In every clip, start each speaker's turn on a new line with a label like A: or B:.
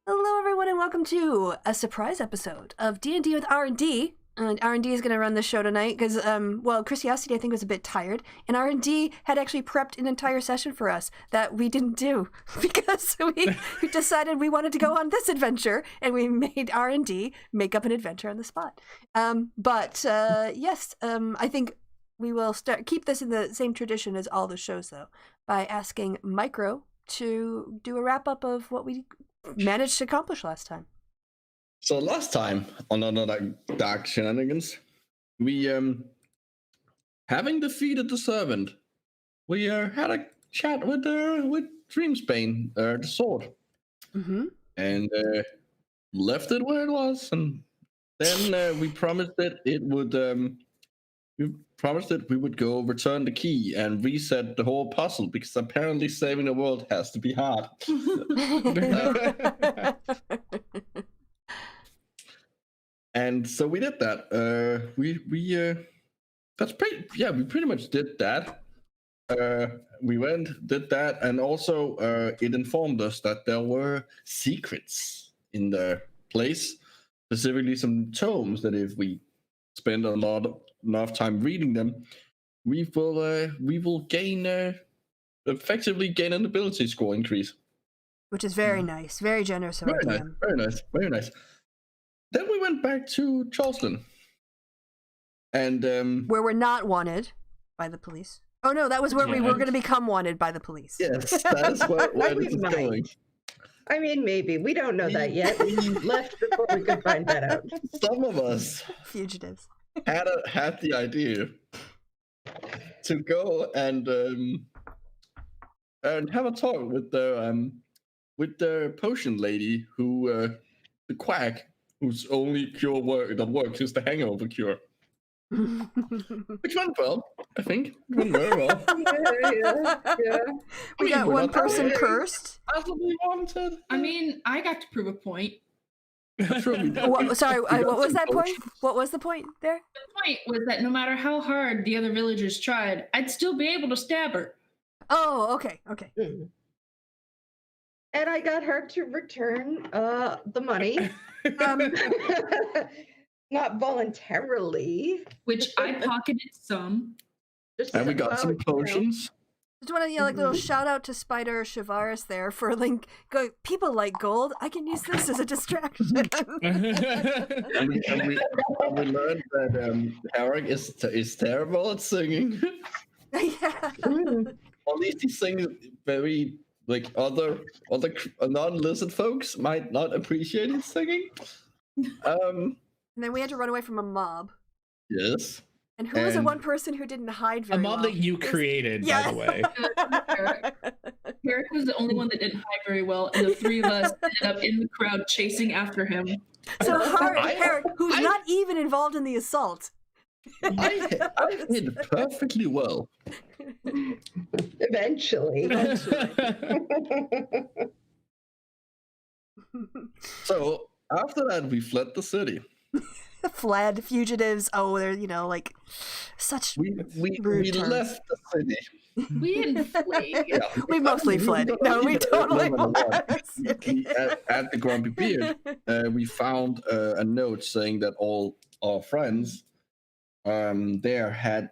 A: Hello, everyone, and welcome to a surprise episode of D&D with R&D. And R&D is going to run the show tonight because, Christiosity, I think, was a bit tired. And R&D had actually prepped an entire session for us that we didn't do because we decided we wanted to go on this adventure, and we made R&D make up an adventure on the spot. Yes, I think we will keep this in the same tradition as all the shows, though, by asking Micro to do a wrap-up of what we managed to accomplish last time.
B: So last time on Underdark shenanigans, we having defeated the servant, we had a chat with Dreamsbane, the sword, and left it where it was, and then we promised that it would we would go return the key and reset the whole puzzle, because apparently saving the world has to be hard. And so we did that. We pretty much did that. We went, did that, and also it informed us that there were secrets in the place, specifically some tomes that if we spend enough time reading them, we will gain effectively gain an ability score increase,
A: which is very nice, very generous of our DM.
B: Very nice. Then we went back to Charleston, and
A: where we're not wanted by the police. Oh no, that was where we were going to become wanted by the police.
B: Yes, that is where
C: We
B: this is
C: might.
B: going.
C: I mean, maybe. We don't know that yet. We left before we could find that out.
B: Some of us
A: Fugitives.
B: had the idea to go and have a talk with the potion lady who the quack whose only cure that works is the hangover cure. Which went well, I think. Went very well.
C: Yeah.
A: We got
B: we're
A: one
B: not
A: person
B: that
A: cursed.
B: Possibly wanted.
D: I mean, I got to prove a point.
A: Sorry, what was
B: some
A: that point?
B: potions.
A: What was the point there?
D: The point was that no matter how hard the other villagers tried, I'd still be able to stab her.
A: Oh, okay.
C: Mm. And I got her to return the money. Not voluntarily.
D: Which I pocketed some.
C: Just
B: And we got some potions.
A: Just want to little shout out to Spider Shavaris there for people like gold. I can use this as a distraction.
B: And we learned that Eric is terrible at singing.
A: Yeah.
B: At least he sings very other non-lizard folks might not appreciate his singing.
A: And then we had to run away from a mob.
B: Yes.
A: And who was the one person who didn't hide very
E: A mob
A: well?
E: that you created, by the way.
D: Eric was the only one that didn't hide very well, and the three of us ended up in the crowd chasing after him.
A: So Eric, who's not even involved in the assault.
B: I did perfectly well.
C: Eventually.
B: So after that, we fled the city.
A: Fled fugitives. Oh, they're such
B: We
A: rude terms.
B: left the city.
D: We didn't flee.
B: Yeah,
A: We mostly fled. No, we totally
B: at the Grumpy Beard, we found a note saying that all our friends there had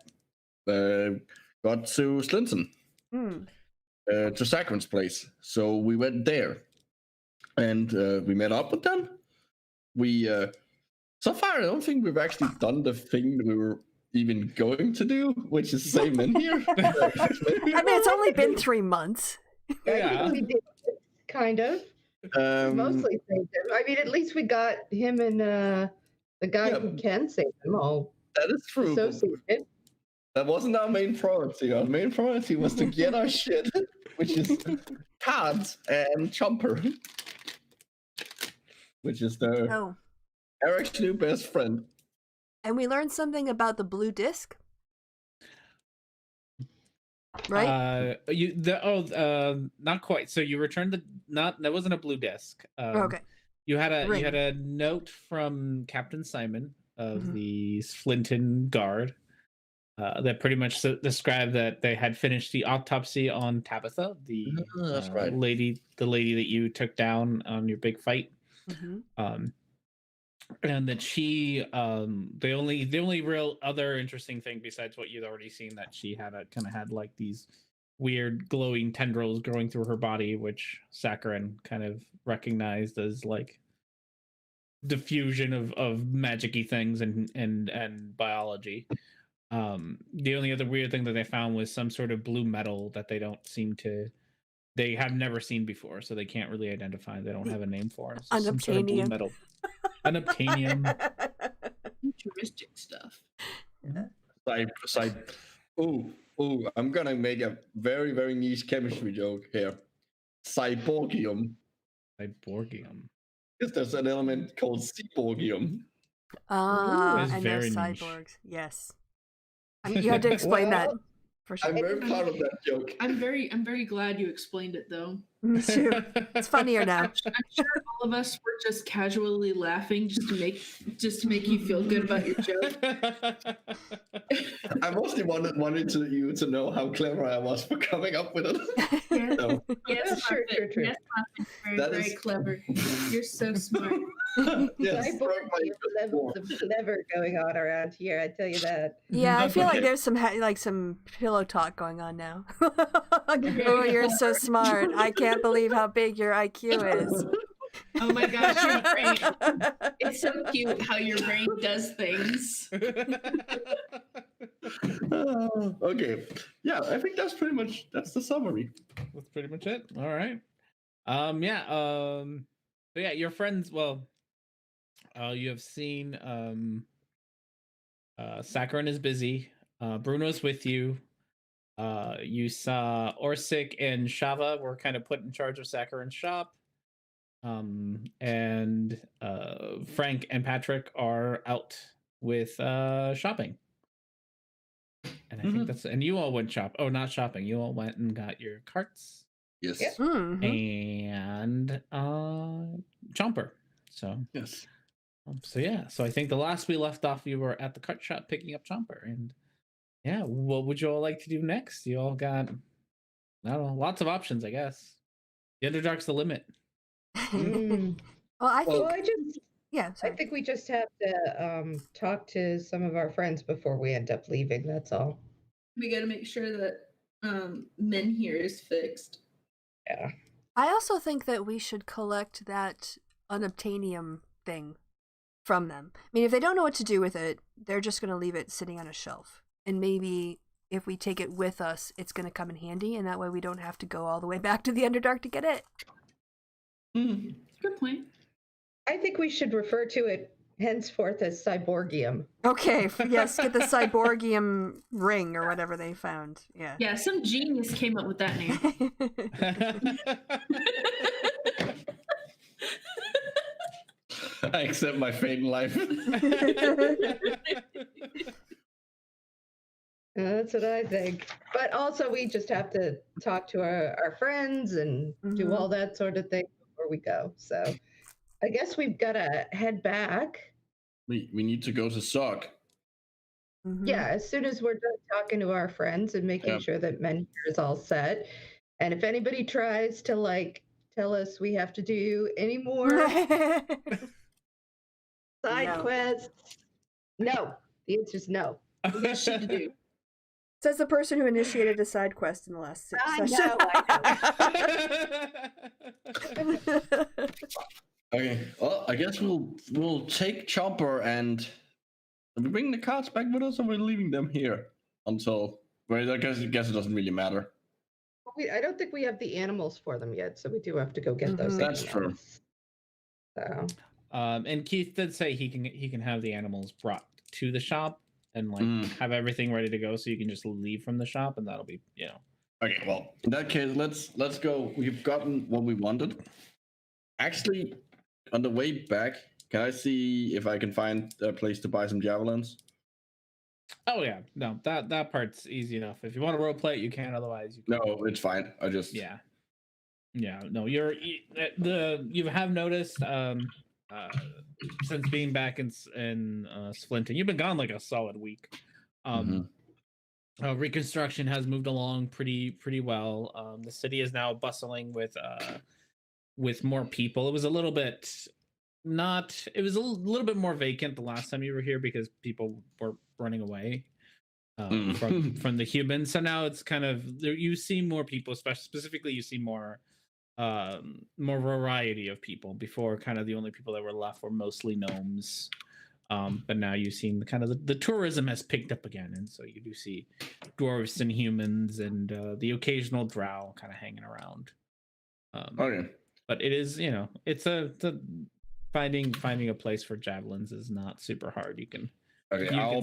B: got to Slinton, to Saccharin's place. So we went there, and we met up with them. We so far, I don't think we've actually done the thing that we were even going to do, which is same in here.
A: I mean, it's only been 3 months.
E: Yeah.
C: We did, kind of. Mostly saved him. I mean, at least we got him and the guy who can save them all
B: that is true.
C: associated.
B: That wasn't our main priority. Our main priority was to get our shit, which is cards and Chomper, which is Eric's new best friend.
A: And we learned something about the blue disc. Right?
E: Not quite. So you returned that wasn't a blue disc.
A: Okay.
E: You had
A: Ring.
E: a note from Captain Simon of the Slinton Guard that pretty much described that they had finished the autopsy on Tabitha, the
B: That's right.
E: lady that you took down on your big fight. And that she the only real other interesting thing besides what you'd already seen, that she had like these weird glowing tendrils growing through her body, which Saccharin kind of recognized as like diffusion of magic-y things and biology. The only other weird thing that they found was some sort of blue metal that they have never seen before, so they can't really identify. They don't have a name for it. Some sort of blue metal. Unobtainium.
D: Futuristic stuff.
B: I'm gonna make a very, very niche chemistry joke here. Cyborgium.
E: Cyborgium.
B: Because there's an element called cyborgium.
E: That's
A: and
E: very
A: those
E: niche.
A: cyborgs. Yes. You had to explain that for sure.
B: I'm very proud of that joke.
D: I'm very glad you explained it, though.
A: Me too. It's funnier now.
D: I'm sure all of us were just casually laughing just to make you feel good about your joke.
B: I mostly wanted you to know how clever I was for coming up with it.
D: Yes,
B: So,
D: yes,
C: Sure,
D: Muffin.
C: sure.
D: Yes, Muffin. Very,
B: That
D: very
B: is-
D: clever. You're so smart.
B: yes,
C: I believe the levels of clever going on around here, I tell you that.
A: Yeah, I feel like there's some pillow talk going on now. Oh, you're so smart. I can't believe how big your IQ is.
D: Oh my gosh, your brain. It's so cute how your brain does things.
B: Okay. Yeah, I think that's the summary.
E: That's pretty much it. All right. Yeah. But yeah, your friends. Well, you have seen. Saccharin is busy. Bruno's with you. You saw Orsic and Shava were kind of put in charge of Saccharin's shop. And Frank and Patrick are out with shopping. And I think that's, and you all went not shopping. You all went and got your carts.
B: Yes.
C: Yep.
E: And Chomper. So
B: Yes.
E: So yeah, so I think the last we left off, you were at the cart shop picking up Chomper, and yeah, what would you all like to do next? You all got, I don't know, lots of options, I guess. The Underdark's the limit.
C: Mm.
A: Well, I think.
C: Well, I
A: Sorry.
C: think we just have to talk to some of our friends before we end up leaving. That's all.
D: We got to make sure that Men here is fixed.
C: Yeah.
A: I also think that we should collect that unobtainium thing from them. I mean, if they don't know what to do with it, they're just going to leave it sitting on a shelf. And maybe if we take it with us, it's going to come in handy, and that way we don't have to go all the way back to the Underdark to get it.
D: Good point.
C: I think we should refer to it henceforth as Cyborgium.
A: Okay, yes, get the Cyborgium ring or whatever they found. Yeah.
D: Yeah, some genius came up with that name.
B: I accept my fate in life.
C: That's what I think. But also, we just have to talk to our friends and do all that sort of thing before we go. So I guess we've got to head back.
B: We need to go to Sock.
C: Yeah, as soon as we're done talking to our friends and making sure that Men here is all set. And if anybody tries to tell us we have to do any more side quests, no. The answer is no.
D: We got shit to do.
A: Says the person who initiated a side quest in the last session.
B: Okay. Well, I guess we'll take Chomper and are we bringing the carts back with us, or we're leaving them here until? Well, I guess it doesn't really matter.
C: I don't think we have the animals for them yet, so we do have to go get those.
B: That's true.
C: So.
E: And Keith did say he can have the animals brought to the shop and have everything ready to go, so you can just leave from the shop, and that'll be
B: Okay, well, in that case, let's go. We've gotten what we wanted. Actually, on the way back, can I see if I can find a place to buy some javelins?
E: Oh yeah, no, that part's easy enough. If you want to roleplay it, you can. Otherwise, you can.
B: No, it's fine. I just
E: No, you have noticed since being back in Splinting, you've been gone like a solid week. Reconstruction has moved along pretty well. The city is now bustling with more people. It was a little bit more vacant the last time you were here because people were running away from the humans. So now it's kind of you see more people, specifically you see more variety of people. Before, kind of the only people that were left were mostly gnomes. But now you've seen the tourism has picked up again, and so you do see dwarves and humans and the occasional drow kind of hanging around.
B: Okay.
E: But it is, it's a finding a place for javelins is not super hard. You can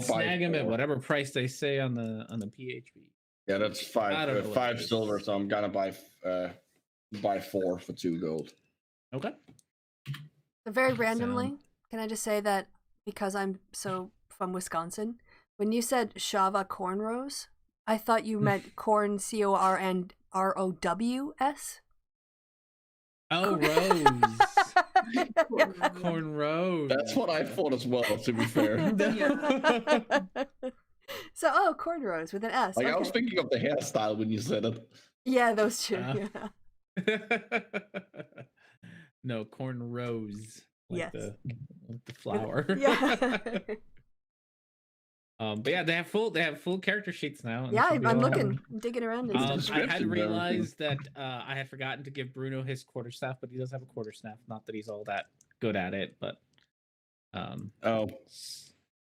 E: snag them at whatever price they say on the PHP.
B: Yeah, that's five silver. So I'm gonna buy 4 for 2 gold.
E: Okay.
A: So very randomly, can I just say that because I'm so from Wisconsin, when you said Shava cornrows, I thought you meant corn, CORNROWS.
E: Oh, rose. Corn rose.
B: That's what I thought as well, to be fair.
A: So, cornrows with an S.
B: I was thinking of the hairstyle when you said it.
A: Yeah, those two.
E: No, corn rose. Like
A: yes.
E: the flower.
A: Yeah.
E: But yeah, they have full character sheets now.
A: Yeah, I'm looking, digging around.
E: I had realized that I had forgotten to give Bruno his quarterstaff, but he does have a quarterstaff. Not that he's all that good at it, but so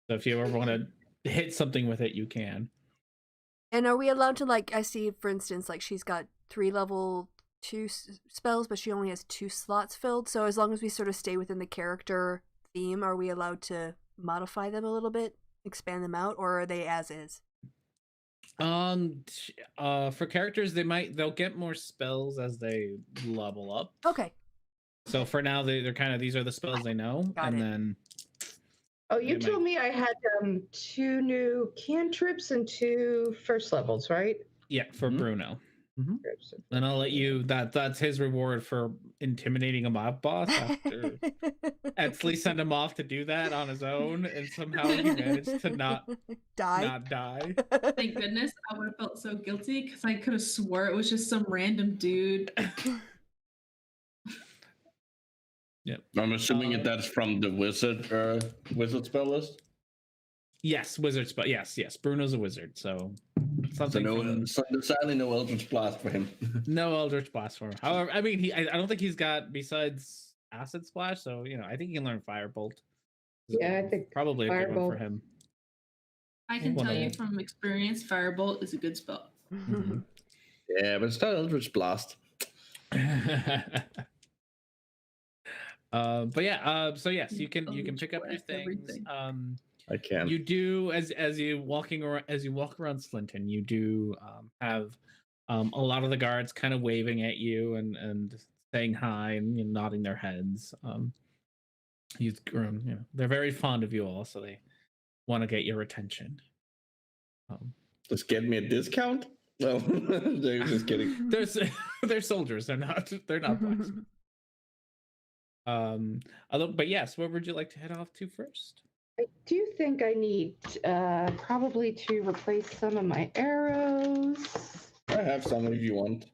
E: if you ever want to hit something with it, you can.
A: And are we allowed to, like, I see, for instance, like she's got 3 level 2 spells, but she only has 2 slots filled. So as long as we sort of stay within the character theme, are we allowed to modify them a little bit, expand them out, or are they as is?
E: For characters, they'll get more spells as they level up.
A: Okay.
E: So for now, they're kind of, these are the spells they know,
A: Got
E: and
A: it.
E: then.
C: Oh, you told me I had 2 new cantrips and 2 first levels, right?
E: Yeah, for Bruno. And I'll let you. That's his reward for intimidating a mob boss. After Etsley sent him off to do that on his own, and somehow he managed to not die.
D: Thank goodness. I would have felt so guilty because I could have swore it was just some random dude.
E: Yep.
B: I'm assuming that's from the wizard spell list.
E: Yes, wizard spell. Yes. Bruno's a wizard, so something.
B: So sadly, no Eldritch Blast for him.
E: No Eldritch Blast for him. However, I mean, I don't think he's got besides Acid Splash. So I think he can learn Firebolt.
C: Yeah, I think
E: probably a good one for him.
D: I can tell you from experience, Firebolt is a good spell.
B: Yeah, but it's not Eldritch Blast.
E: But yeah, so yes, you can pick up your things.
B: I can.
E: You do as you walk around Slinton, you do have a lot of the guards kind of waving at you and saying hi and nodding their heads. You've grown, they're very fond of you all, so they want to get your attention.
B: Just get me a discount? No, they're just kidding.
E: They're soldiers. They're not blacksmiths. But yes, where would you like to head off to first?
C: I do think I need probably to replace some of my arrows.
B: I have some if you want.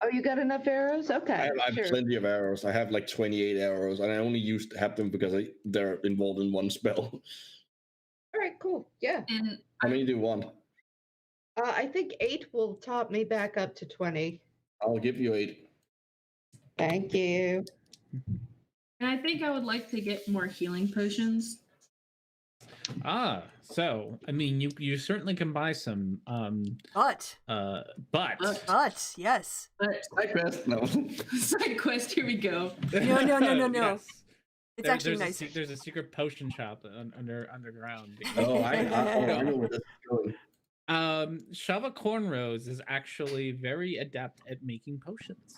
C: Oh, you got enough arrows? Okay.
B: I have plenty of arrows. I have like 28 arrows, and I only have them because they're involved in one spell.
C: All right, cool. Yeah.
D: And
B: How many do you want?
C: I think 8 will top me back up to 20.
B: I'll give you 8.
C: Thank you.
D: And I think I would like to get more healing potions.
E: So I mean, you certainly can buy some.
A: But yes.
D: But
B: Side quest, no.
D: Side quest. Here we go.
A: No.
E: Yes.
A: It's actually nice.
E: There's a secret potion shop underground.
B: Oh, I know where this is going.
E: Shava Cornrows is actually very adept at making potions.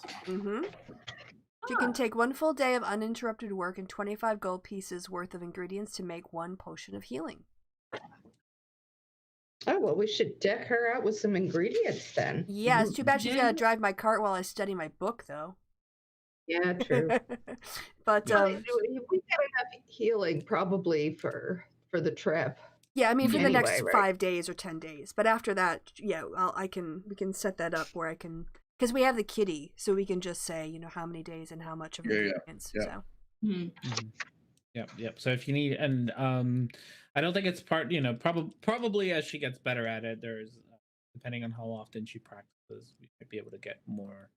A: She can take 1 full day of uninterrupted work and 25 gold pieces worth of ingredients to make 1 potion of healing.
C: Oh, well, we should deck her out with some ingredients then.
A: Yeah, it's too bad she's got to drive my cart while I study my book, though.
C: Yeah, true.
A: But
C: we got enough healing probably for the trip.
A: Yeah, I mean for the next
C: Anyway,
A: 5 days or 10 days. But after that, yeah, we can set that up where I can, because we have the kitty, so we can just say how many days and how much of ingredients.
B: Yeah.
A: So.
E: Yep. So if you need, and I don't think it's part. Probably as she gets better at it, there's depending on how often she practices, we might be able to get more.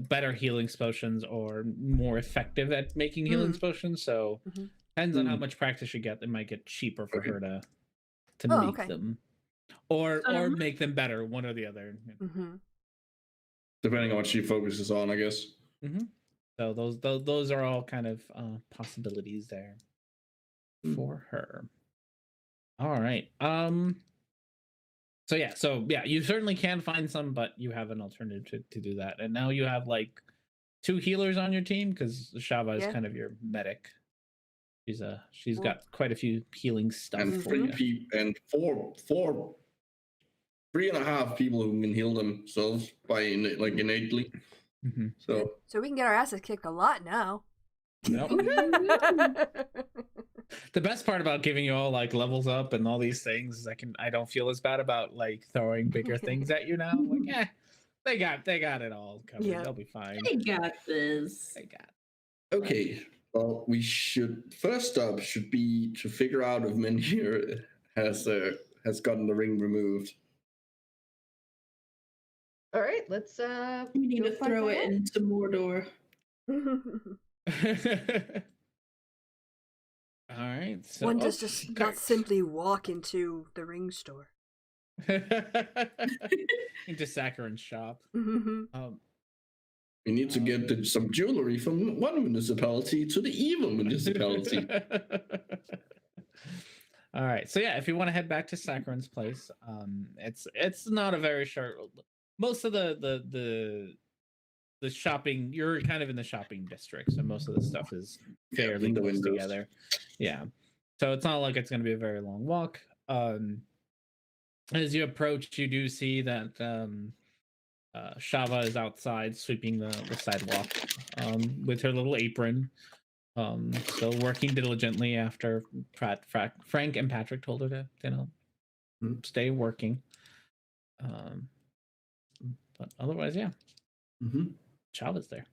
E: Better healing potions or more effective at making healing potions. So depends on how much practice you get. It might get cheaper for her to make them, or make them better. One or the other.
B: Depending on what she focuses on, I guess.
E: So those are all kind of possibilities there for her. All right. So yeah, you certainly can find some, but you have an alternative to do that. And now you have like 2 healers on your team because Shava is kind of your medic. She's got quite a few healing stuff
B: and
E: for you.
B: And 3.5 people who can heal themselves by innately. So
A: we can get our asses kicked a lot now.
E: Yep. The best part about giving you all like levels up and all these things is I don't feel as bad about like throwing bigger things at you now. Like, they got it all covered. Yeah. They'll be fine.
D: They got this.
E: They got
B: it. Okay. Well, we first up should be to figure out if Menhir has gotten the ring removed.
C: All right, let's
D: we need to throw it into Mordor.
E: All right. So
A: One does just not simply walk into the ring store.
E: into Saccharin's shop.
B: We need to get some jewelry from one municipality to the evil municipality.
E: All right. So yeah, if you want to head back to Saccharin's place, it's not a very short. Most of the shopping, you're kind of in the shopping district, so most of the stuff is fairly close together. Yeah. So it's not like it's going to be a very long walk. As you approach, you do see that Shava is outside sweeping the sidewalk with her little apron. Still working diligently after Frank and Patrick told her to, stay working. But otherwise, yeah. Shava's there.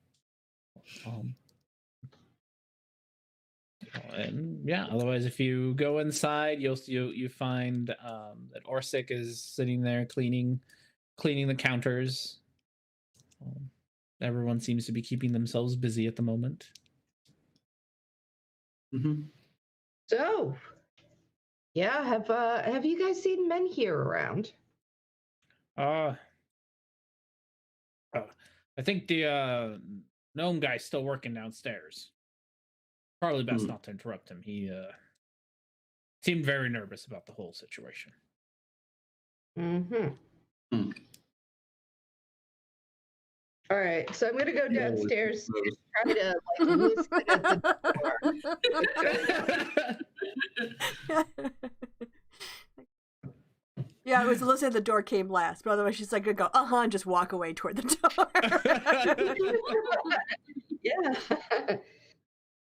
E: And yeah, otherwise, if you go inside, you find that Orsic is sitting there cleaning the counters. Everyone seems to be keeping themselves busy at the moment.
C: So, yeah, have you guys seen men here around?
E: I think the gnome guy's still working downstairs. Probably best not to interrupt him. He seemed very nervous about the whole situation.
C: All right, so I'm gonna go downstairs and try to listen at the
A: door. Yeah, it was listen at the door came last, but otherwise she's like gonna go and just walk away toward the door.
C: Yeah,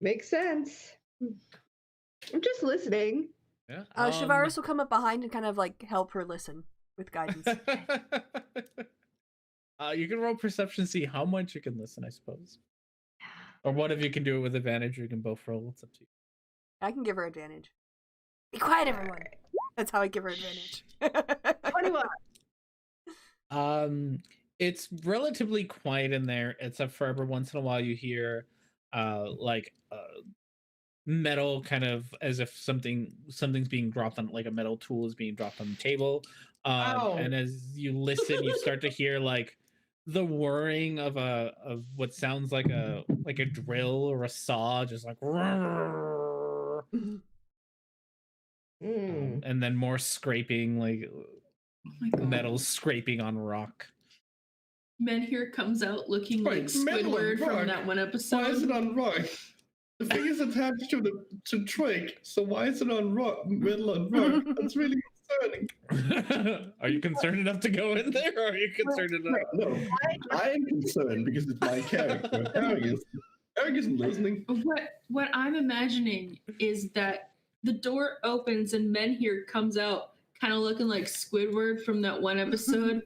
C: makes sense. I'm just listening.
E: Yeah.
A: Shavaris will come up behind and kind of like help her listen with guidance.
E: You can roll perception, see how much you can listen, I suppose. Or one of you can do it with advantage, or you can both roll. It's up to you.
A: I can give her advantage. Be quiet, everyone. That's how I give her advantage.
C: 21.
E: It's relatively quiet in there, except for every once in a while you hear metal, kind of as if something's being dropped on, like a metal tool is being dropped on the table. And as you listen, you start to hear like the whirring of what sounds like a drill or a saw, just like and then more scraping, like metal scraping on rock.
D: Menhir comes out looking like Squidward from that one episode.
B: Why is it on rock? The thing is attached to Drake, so why is it on rock, metal on rock? That's really concerning.
E: Are you concerned enough to go in there, or are you concerned enough?
B: No, I am concerned because it's my character. Eric isn't listening.
D: What I'm imagining is that the door opens and Menhir comes out, kind of looking like Squidward from that one episode.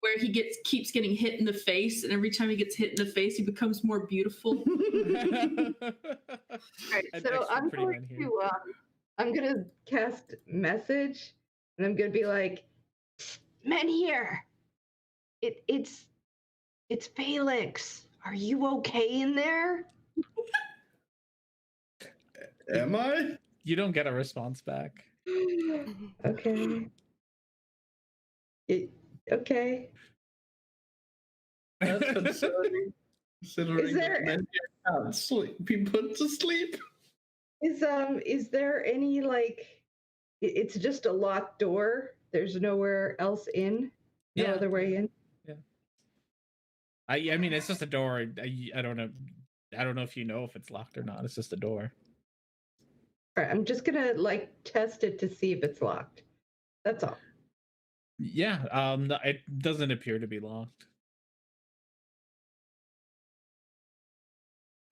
D: Where he keeps getting hit in the face, and every time he gets hit in the face, he becomes more beautiful.
C: Right, so I'm gonna cast message, and I'm gonna be like, Menhir, it's Felix. Are you okay in there?
B: Am I?
E: You don't get a response back.
C: Okay. Okay.
B: That's concerning. Considering that men can't be put to sleep.
C: Is there any it's just a locked door? There's nowhere else in? No other way in?
E: Yeah. I mean, it's just a door. I don't know. I don't know if you know if it's locked or not. It's just a door.
C: All right, I'm just gonna test it to see if it's locked. That's all.
E: Yeah. It doesn't appear to be locked.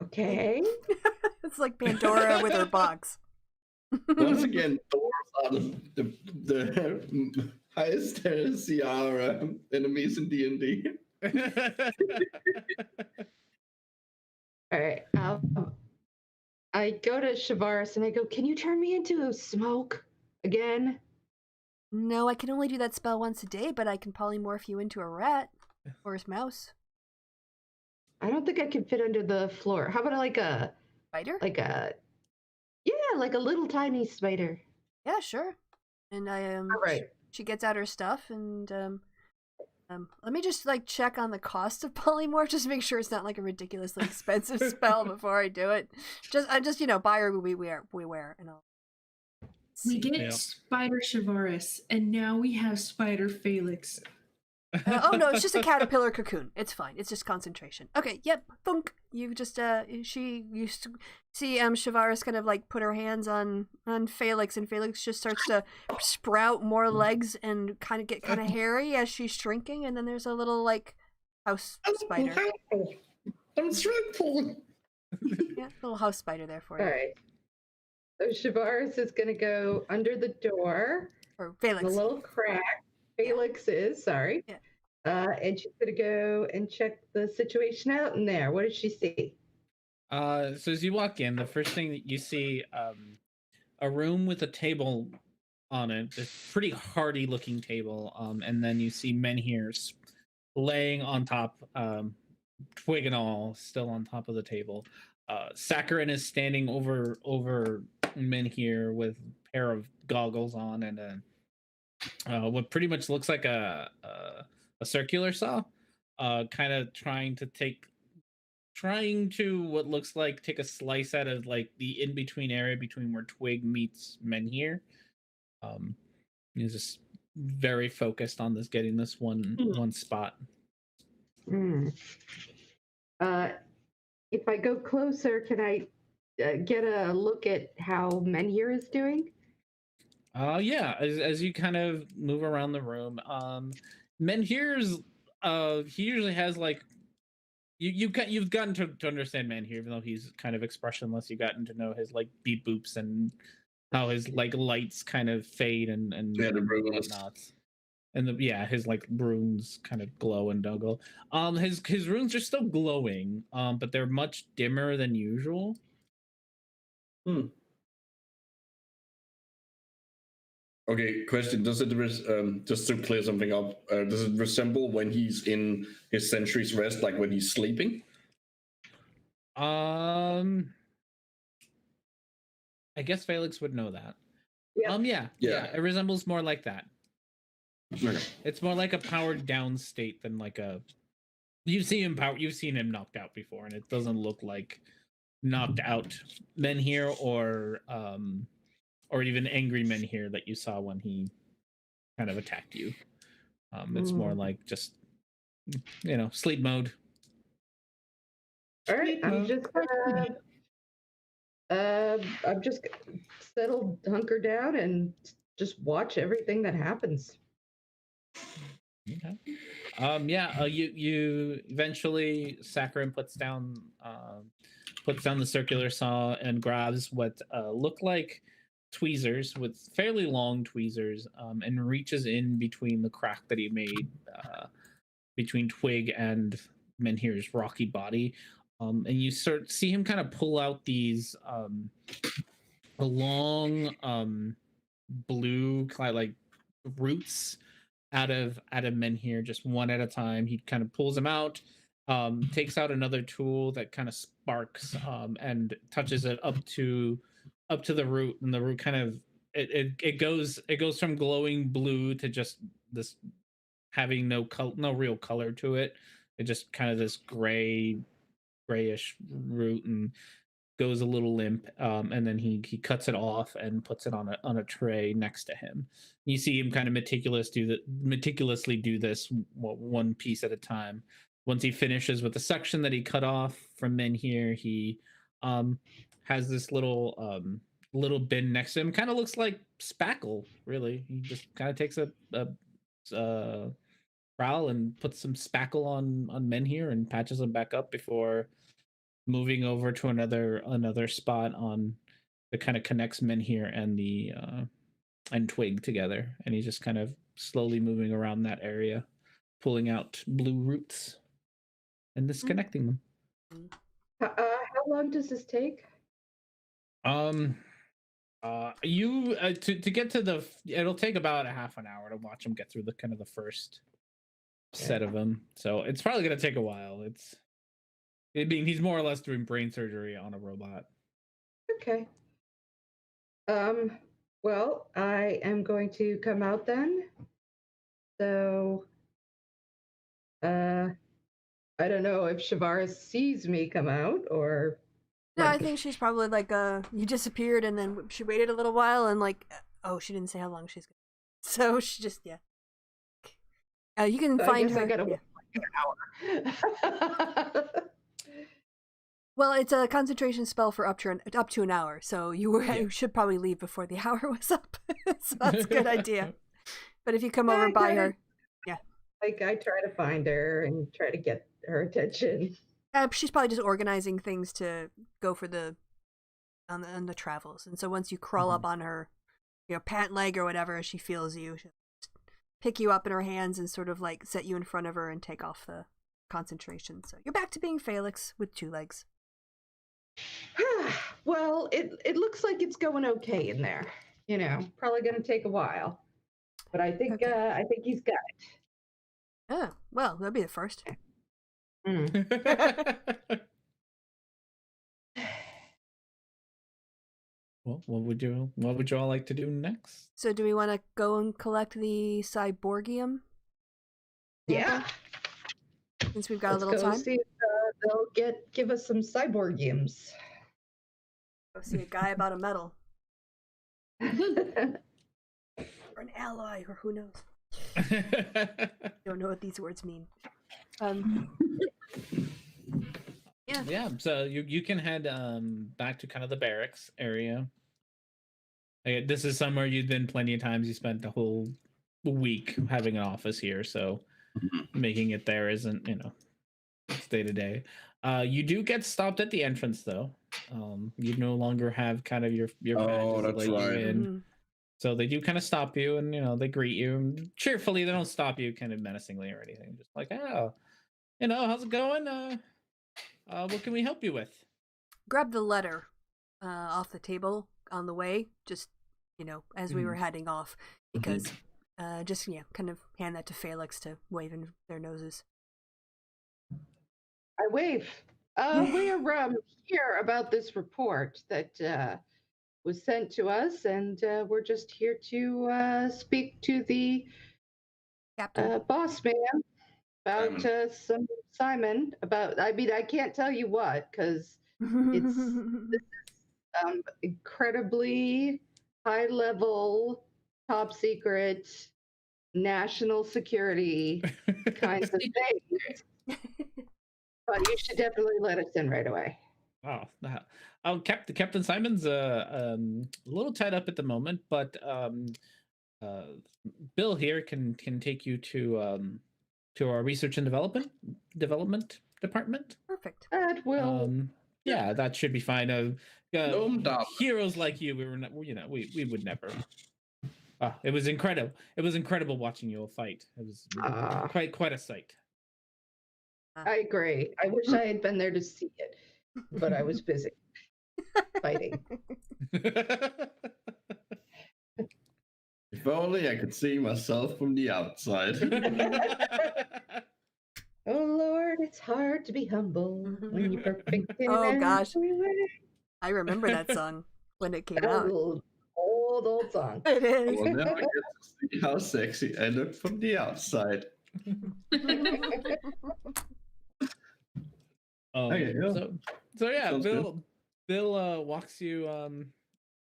C: Okay.
A: It's like Pandora with her box.
B: Once again, doors are the highest CR enemies in D&D.
C: All right. I go to Shavaris and I go, can you turn me into smoke again?
A: No, I can only do that spell once a day, but I can polymorph you into a rat or a mouse.
C: I don't think I can fit under the floor. How about a
A: spider?
C: Yeah, Yeah, like a little tiny spider.
A: Yeah, sure. And
C: All right.
A: she gets out her stuff and let me just like check on the cost of polymorph just to make sure it's not like a ridiculously expensive spell before I do it. Just buyer we wear and all.
D: We get Spider Shavaris, and now we have Spider Felix.
A: Oh no, it's just a caterpillar cocoon. It's fine. It's just concentration. Okay, yep, thunk. You just she used to see Shavaris kind of like put her hands on Felix, and Felix just starts to sprout more legs and kind of get kind of hairy as she's shrinking, and then there's a little like house spider.
B: I'm shrinkful.
A: Yeah, little house spider there for you.
C: All right. So Shavaris is going to go under the door.
A: Or Felix.
C: The little crack. Felix is, sorry.
A: Yeah.
C: And she's going to go and check the situation out in there. What does she see?
E: So as you walk in, the first thing that you see, a room with a table on it, this pretty hardy looking table, and then you see Menhir laying on top, twig and all, still on top of the table. Saccharin is standing over Menhir with a pair of goggles on and what pretty much looks like a circular saw, kind of trying to what looks like take a slice out of like the in between area between where Twig meets Menhir. He's just very focused on getting this one spot.
C: If I go closer, can I get a look at how Menhir is doing?
E: Yeah, as you kind of move around the room, Menhir's he usually has like you've gotten to understand Menhir, even though he's kind of expressionless. You've gotten to know his like beep boops and how his like lights kind of fade and
B: the runes.
E: whatnot. And his like runes kind of glow and don't glow. His runes are still glowing, but they're much dimmer than usual.
B: Okay, question. Does it, just to clear something up, does it resemble when he's in his century's rest, like when he's sleeping?
E: I guess Felix would know that.
C: Yep.
E: Yeah. It resembles more like that.
B: Okay.
E: It's more like a powered down state than like a. You've seen him knocked out before, and it doesn't look like knocked out Menhir or even angry Menhir that you saw when he kind of attacked you. It's more like just sleep mode.
C: All right, I'm just settled, hunker down, and just watch everything that happens.
E: Okay. You eventually Saccharin puts down the circular saw and grabs what look like tweezers with fairly long tweezers, and reaches in between the crack that he made between Twig and Menhir's rocky body, and you see him kind of pull out these long blue like roots out of Menhir, just one at a time. He kind of pulls them out, takes out another tool that kind of sparks, and touches it up to the root, and the root kind of it goes from glowing blue to just this having no real color to it. It just kind of this grayish root, and goes a little limp, and then he cuts it off and puts it on a tray next to him. You see him kind of meticulously do this one piece at a time. Once he finishes with the section that he cut off from Menhir, he has this little bin next to him. Kind of looks like spackle, really. He just kind of takes a trowel and puts some spackle on Menhir and patches him back up before moving over to another spot on that kind of connects Menhir and Twig together, and he's just kind of slowly moving around that area, pulling out blue roots and disconnecting them.
C: How long does this take?
E: You to get to it'll take about a half an hour to watch him get through the kind of the first set of them, so it's probably gonna take a while. He's more or less doing brain surgery on a robot.
C: Okay. Well, I am going to come out then. So, I don't know if Shavara sees me come out or
A: No, I
C: like.
A: think she's probably like you disappeared and then she waited a little while and like oh she didn't say how long she's gonna. So she just you can
C: I
A: find
C: guess
A: her.
C: I gotta
A: Yeah.
C: wait like an hour.
A: Well, it's a concentration spell for up to an hour, so you should probably leave before the hour was up. So that's a good idea. But if you come over by her,
C: Like I try to find her and try to get her attention.
A: she's probably just organizing things to go for on the travels. And so once you crawl up on her, pant leg or whatever, she feels you. She'll pick you up in her hands and sort of like set you in front of her and take off the concentration. So you're back to being Felix with 2 legs.
C: Well, it looks like it's going okay in there. Probably going to take a while, but I think he's got it.
A: Oh, well, that'll be the first.
E: Well, what would you all like to do next?
A: So do we want to go and collect the cyborgium?
C: Yeah.
A: Since we've got
C: Let's
A: a little
C: go
A: time.
C: see if they'll give us some cyborgiums.
A: Go see a guy about a metal. Or an alloy, or who knows. Don't know what these words mean.
E: Yeah, so you can head back to kind of the barracks area. This is somewhere you've been plenty of times. You spent the whole week having an office here, so making it there isn't, day to day. You do get stopped at the entrance though. You no longer have kind of your badges that let you in.
A: Mm-hmm.
E: So they do kind of stop you and, they greet you cheerfully. They don't stop you kind of menacingly or anything. Just like, oh, how's it going? What can we help you with?
A: Grab the letter off the table on the way, just, as we were heading off. Because just, kind of hand that to Felix to wave in their noses.
C: I wave. We're here about this report that was sent to us, and we're just here to speak to the
A: Captain.
C: boss man about Simon. I can't tell you what because it's incredibly high level, top secret, national security kinds of things. But you should definitely let us in right away.
E: Captain Simon's a little tied up at the moment, but Bill here can take you to our research and development department.
A: Perfect.
C: That will.
E: Yeah, that should be fine. Heroes like you, we would never. It was incredible. It was incredible watching you all fight. It was quite a sight.
C: I agree. I wish I had been there to see it, but I was busy fighting.
B: If only I could see myself from the outside.
C: Oh Lord, it's hard to be humble when you're perfect.
A: Oh gosh, I remember that song when it came out.
C: Old song.
A: It is.
B: We'll never get to see how sexy I look from the outside.
E: Okay,
B: yeah.
E: So yeah,
B: Sounds
E: Bill walks you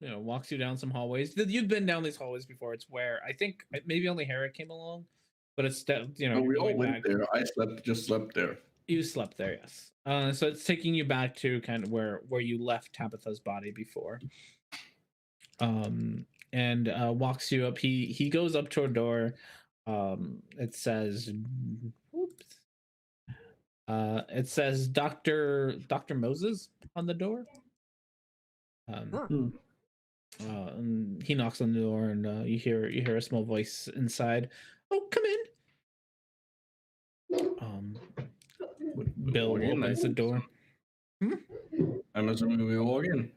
E: walks you down some hallways. You've been down these hallways before. It's where I think maybe only Hera came along, but it's
B: we all went there. I just slept there.
E: You slept there, yes. So it's taking you back to kind of where you left Tabitha's body before. And walks you up. He goes up to a door. It says, "Oops." It says Dr. Moses on the door. And he knocks on the door, and you hear a small voice inside. Oh, come in. Bill opens the door.
B: I'm assuming we walk in.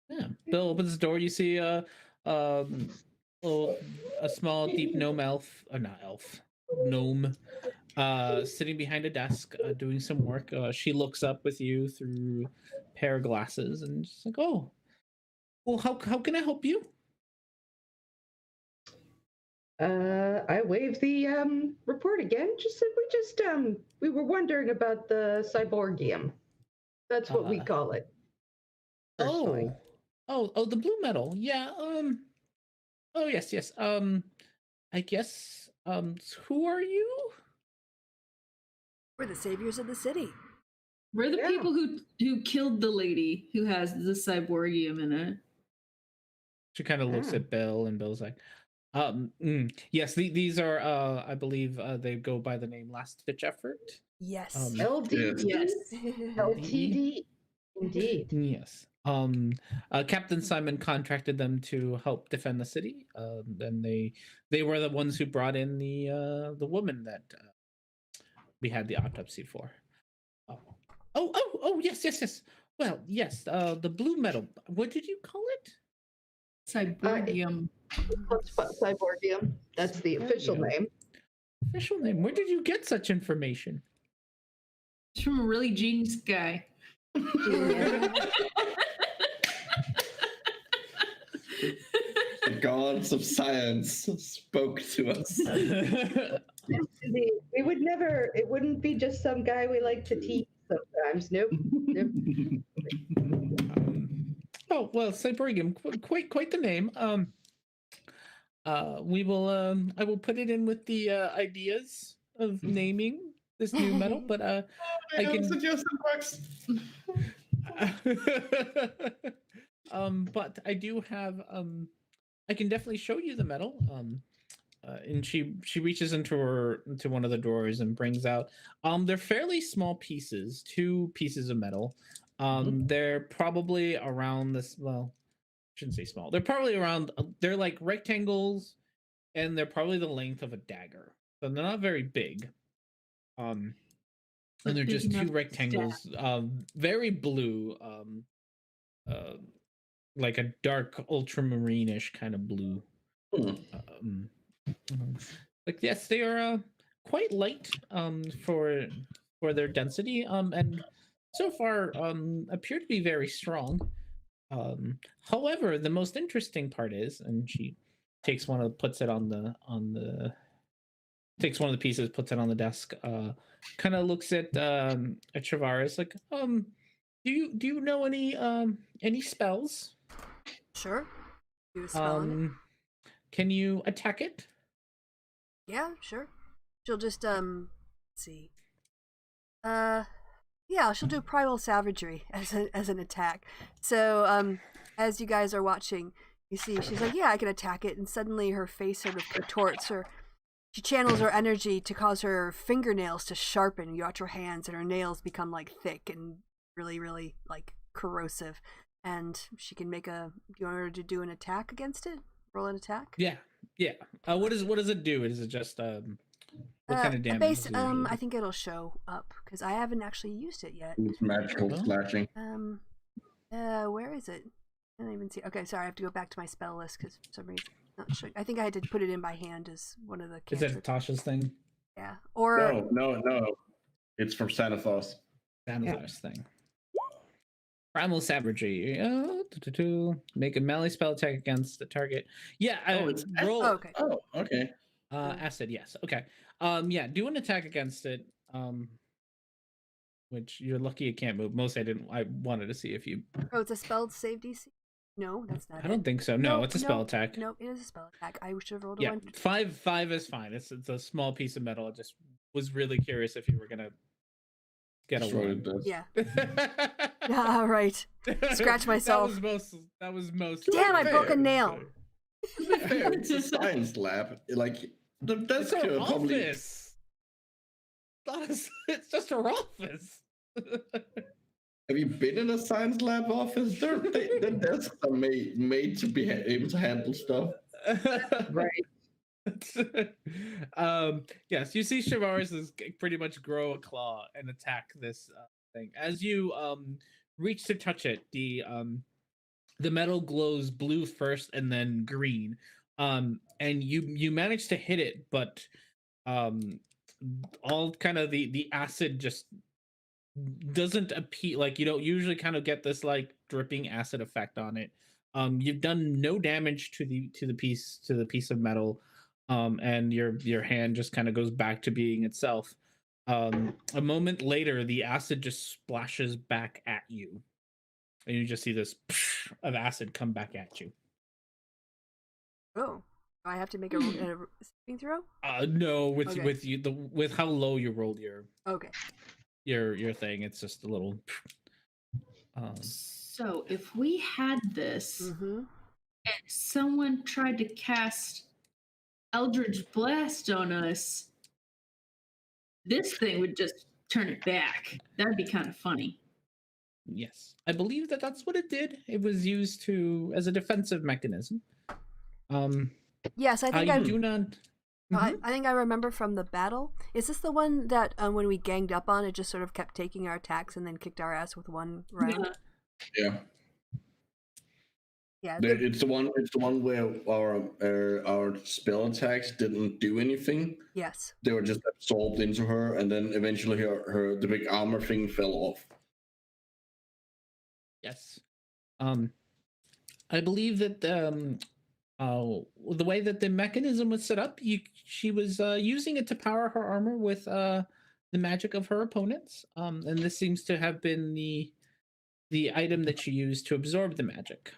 E: Yeah, Bill opens the door. You see a small, deep gnome sitting behind a desk doing some work. She looks up with you through a pair of glasses and just like, oh, Well, how can I help you?
C: I wave the report again. We were wondering about the cyborgium. That's what we
E: Uh,
C: call it. Personally.
E: oh, the blue metal. Yeah. Oh, yes, yes. I guess. Who are you?
A: We're the saviors of the city.
D: We're the
C: Yeah.
D: people who killed the lady who has the cyborgium in it.
E: She kind of looks
C: Ah.
E: at Bill, and Bill's like, yes, these are, I believe, they go by the name Last Ditch Effort.
A: Yes.
C: LD.
D: Yes.
C: LTD. Indeed.
E: Yes. Captain Simon contracted them to help defend the city. And they were the ones who brought in the woman that we had the autopsy for. Oh, yes, yes, yes. Well, yes, the blue metal. What did you call it?
D: Cyborgium.
C: Cyborgium. That's the official
E: Cyborgium.
C: name.
E: Official name. Where did you get such information?
D: It's from a really genius guy.
B: The gods of science spoke to us.
C: Indeed. We would never, it wouldn't be just some guy we like to tease sometimes. Nope. Nope.
E: Oh well, Cyborgium, quite the name. We will. I will put it in with the ideas of naming this new metal, but I can. But I do have. I can definitely show you the metal. And she reaches into one of the drawers and brings out. They're fairly small pieces, 2 pieces of metal. They're probably around this. Well, shouldn't say small. They're probably around. They're like rectangles, and they're probably the length of a dagger. So they're not very big. And they're
D: Big
E: just 2
D: enough to
E: rectangles. Very blue. Like a dark ultramarine-ish kind of blue. Like yes, they are quite light for their density. And so far appear to be very strong. However, the most interesting part is, and she takes one of puts it on the takes one of the pieces, puts it on the desk, kind of looks at Travaris like, do you know any spells?
A: Sure. Do a spell on it.
E: Can you attack it?
A: Yeah, sure. She'll just let's see. Yeah, she'll do primal savagery as an attack. So as you guys are watching, you see she's like, yeah, I can attack it, and suddenly her face sort of contorts, or she channels her energy to cause her fingernails to sharpen. You watch her hands, and her nails become like thick and really, really like corrosive. And she can make a. Do you want her to do an attack against it? Roll an attack.
E: Yeah. What does it do? Is it just what kind of damage?
A: I think it'll show up because I haven't actually used it yet.
B: It's magical slashing.
A: Where is it? I don't even see. Okay, sorry, I have to go back to my spell list because for some reason, not sure. I think I had to put it in by hand as one of the.
E: Is that Tasha's thing?
A: Yeah. Or
B: No. It's from Xanathos.
E: Xanathos thing. Primal savagery. Make a melee spell attack against the target. Yeah.
B: it's
E: roll.
A: Oh, okay.
B: Oh, okay.
E: Acid. Yes. Okay. Yeah. Do an attack against it. Which you're lucky it can't move. Most I wanted to see if you.
A: Oh, it's a spell save DC. No, that's not.
E: I don't think so. No, it's a spell attack.
A: No, it is a spell attack. I should have rolled a
E: Yeah,
A: 1.
E: 5 is fine. It's a small piece of metal. I just was really curious if you were gonna get a
B: Sure
E: one.
B: it does.
A: Yeah. All right. Scratch myself.
E: That was most.
A: Damn! I broke a nail.
B: To be fair, it's a science lab. Like the
E: It's
B: desk
E: her
B: probably.
E: office. It's just her office.
B: Have you been in a science lab office? The desks are made to be able to handle stuff.
C: Right.
E: Yes, you see Shavaris is pretty much grow a claw and attack this thing. As you reach to touch it, the metal glows blue first and then green. And you manage to hit it, but all kind of the acid just doesn't appear. Like you don't usually kind of get this like dripping acid effect on it. You've done no damage to the piece of metal, and your hand just kind of goes back to being itself. A moment later, the acid just splashes back at you, and you just see this of acid come back at you.
A: Oh, do I have to make a saving throw?
E: No, with
A: Okay.
E: with how low you rolled
A: Okay.
E: your thing, it's just a little.
D: So if we had this
A: Mm-hmm.
D: and someone tried to cast Eldritch Blast on us, this thing would just turn it back. That'd be kind of funny.
E: Yes, I believe that's what it did. It was used as a defensive mechanism.
A: Yes, I think I
E: do not.
A: I think I remember from the battle. Is this the one that when we ganged up on, it just sort of kept taking our attacks and then kicked our ass with one round?
B: Yeah.
A: Yeah.
B: It's the one. It's the one where our spell attacks didn't do anything.
A: Yes.
B: They were just absorbed into her, and then eventually the big armor thing fell off.
E: Yes. I believe that the way that the mechanism was set up, she was using it to power her armor with the magic of her opponents. And this seems to have been the item that she used to absorb the magic.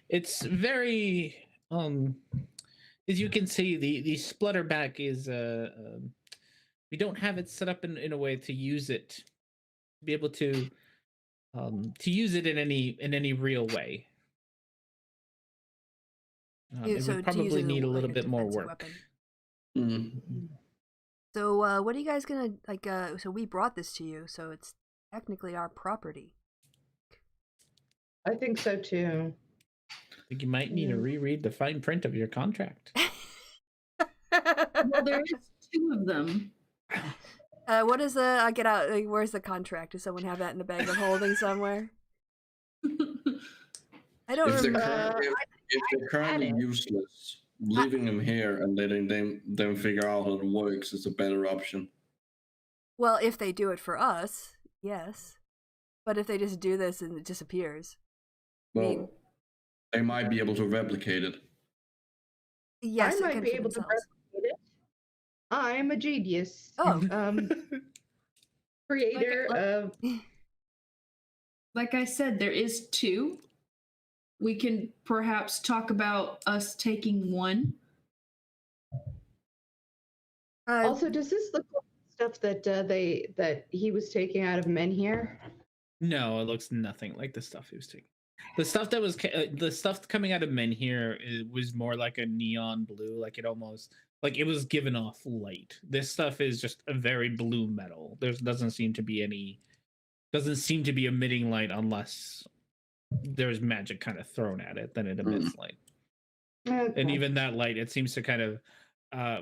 E: It's very as you can see, the splutterback is we don't have it set up in a way to use it, to be able to use it in any real way. It
A: So
E: would
A: to use
E: probably
A: it as
E: need a
A: like
E: little bit more
A: defensive
E: work.
A: weapon.
B: Mm.
A: So what are you guys gonna like? So we brought this to you, so it's technically our property.
C: I think so too.
E: I think you might need to reread the fine print of your contract.
D: Well, there is two of them.
A: What is the? Get out. Like, where's the contract? Does someone have that in the bag of holding somewhere? I don't
B: If they're,
A: remember.
B: if they're currently useless, leaving them here and letting them figure out how it works is a better option.
A: Well, if they do it for us, yes. But if they just do this and it disappears,
B: Well, they might be able to replicate it.
A: yes,
C: I might be able to replicate it. I'm a genius.
A: Oh.
C: Creator of.
D: Like I said, there is two. We can perhaps talk about us taking one.
C: Also, does this look like stuff that that he was taking out of men here?
E: No, it looks nothing like the stuff he was taking. The stuff that was the stuff coming out of men here, it was more like a neon blue, like it almost like it was given off light. This stuff is just a very blue metal. There doesn't seem to be emitting light unless there's magic kind of thrown at it, then it emits light.
C: Okay.
E: And even that light, it seems to kind of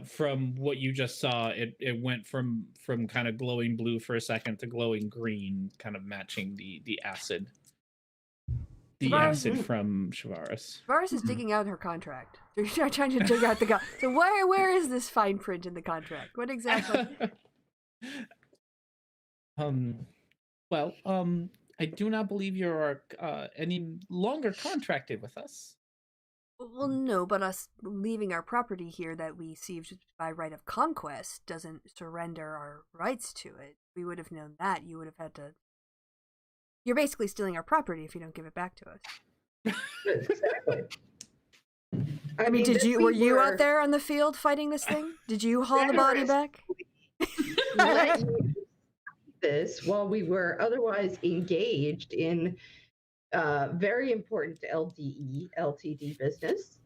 E: from what you just saw, it went from kind of glowing blue for a second to glowing green, kind of matching the acid. The acid from Shavaris.
A: Shavaris is digging out her contract. They're trying to dig out the So where is this fine print in the contract? What exactly?
E: Well, I do not believe you are any longer contracted with us.
A: Well, no, but us leaving our property here that we received by right of conquest doesn't surrender our rights to it. We would have known that. You would have had to. You're basically stealing our property if you don't give it back to us.
C: Exactly.
A: I mean, were you out there on the field fighting this thing? Did you haul the body back?
C: Let you do this while we were otherwise engaged in very important LTD business.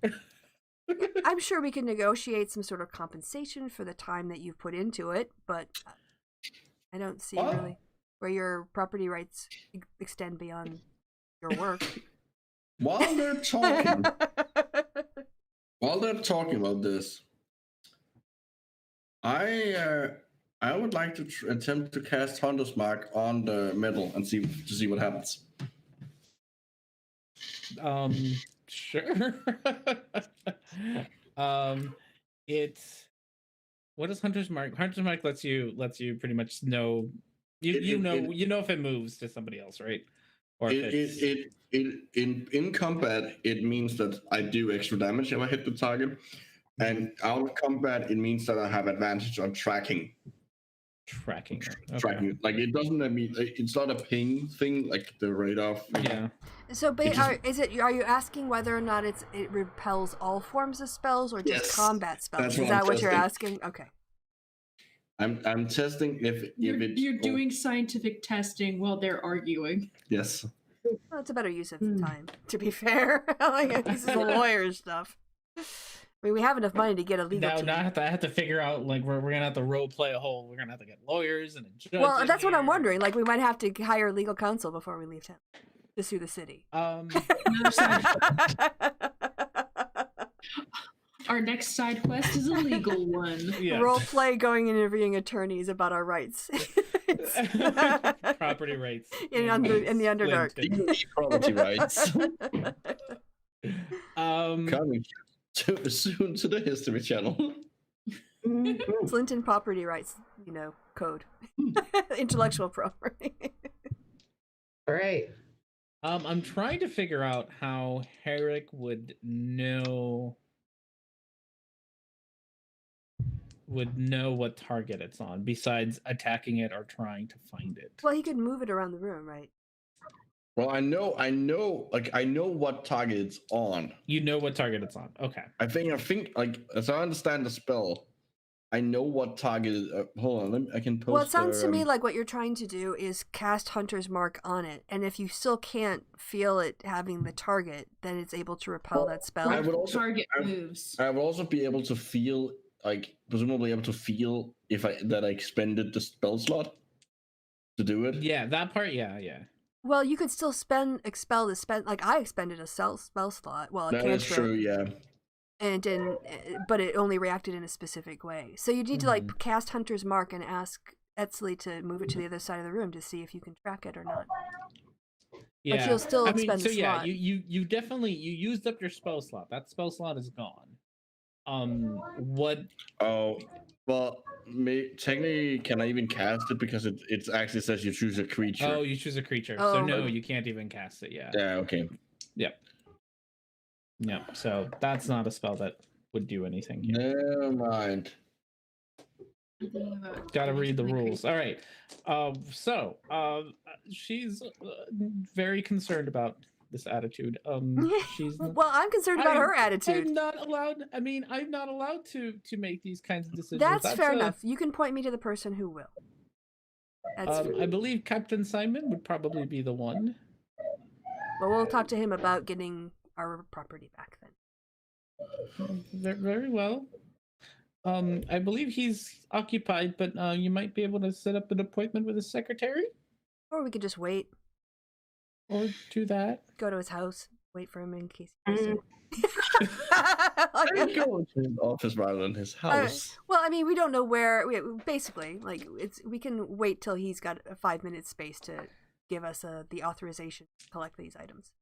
A: I'm sure we can negotiate some sort of compensation for the time that you've put into it, but I don't see really where your property rights extend beyond your work.
B: While they're talking about this, I would like to attempt to cast Hunter's Mark on the metal and see what happens.
E: Sure. It's what does Hunter's Mark? Hunter's Mark lets you pretty much know you know if it moves to somebody else, right? Or if it's
B: In combat, it means that I do extra damage if I hit the target, and out of combat, it means that I have advantage on tracking.
E: tracking. Okay.
B: Tracking, like it doesn't mean it's not a ping thing like the radar thing.
E: Yeah.
A: So,
B: It just-
A: are you asking whether or not it repels all forms of spells or just
B: Yes,
A: combat spells?
B: that's
A: Is
B: what
A: that
B: I'm
A: what you're
B: testing.
A: asking? Okay.
B: I'm testing if it's
D: You're doing scientific testing while they're arguing.
B: yes.
A: Well, it's a better use of time, to be fair. Like, this is the lawyer stuff. I mean, we have enough money to get a legal team.
E: Now I have to figure out, like, we're gonna have to role play a whole. We're gonna have to get lawyers and a judge.
A: Well,
E: in
A: that's what I'm
E: here.
A: wondering. Like, we might have to hire legal counsel before we leave town to sue the city.
D: Another side, our next side quest is a legal one.
E: Yeah.
A: Role play going and interviewing attorneys about our rights.
E: Property rights
A: in the Underdark.
E: Clinton.
B: Property rights
E: Um,
B: coming soon to the History Channel.
A: Clinton property rights, code. Intellectual property.
C: All right.
E: I'm trying to figure out how Herrick would know what target it's on, besides attacking it or trying to find it.
A: Well, he could move it around the room, right?
B: Well, I know what target it's on.
E: You know what target it's on. Okay.
B: I think, like, as I understand the spell, I know what target is. Hold on, I can post.
A: Well, it sounds to me like what you're trying to do is cast Hunter's Mark on it, and if you still can't feel it having the target, then it's able to repel that spell.
B: I would also
D: Target moves.
B: I would also be able to feel, like, presumably able to feel if I expended the spell slot to do it.
E: Yeah, that part. Yeah.
A: Well, you could still expel the spell. Like, I expended a spell slot. Well, a
B: That is
A: cantrip.
B: true. Yeah.
A: And but it only reacted in a specific way. So you need to like cast Hunter's Mark and ask Etzli to move it to the other side of the room to see if you can track it or not.
E: Yeah.
A: But you'll still
E: I mean,
A: expend
E: so
A: the
E: yeah,
A: slot.
E: you definitely used up your spell slot. That spell slot is gone. What?
B: Oh, well, technically, can I even cast it because it actually says you choose a creature?
E: Oh, you choose a creature.
A: Oh.
E: So no, you can't even cast it. Yeah.
B: Yeah. Okay.
E: Yeah. So that's not a spell that would do anything here.
B: Never mind.
E: Gotta read the rules. All right. She's very concerned about this attitude. She's
A: Well, I'm concerned about her attitude.
E: I'm not allowed. I mean, I'm not allowed to make these kinds of decisions.
A: That's fair
E: a-
A: enough. You can point me to the person who will. That's
E: I believe Captain Simon would probably be the one.
A: But we'll talk to him about getting our property back then.
E: Very well. I believe he's occupied, but you might be able to set up an appointment with his secretary,
A: Or we could just wait,
E: or do that.
A: go to his house, wait for him in case he has to.
B: I would go to his office rather than his house.
A: Well, I mean, we don't know where. Basically, like we can wait till he's got a 5-minute space to give us the authorization to collect these items.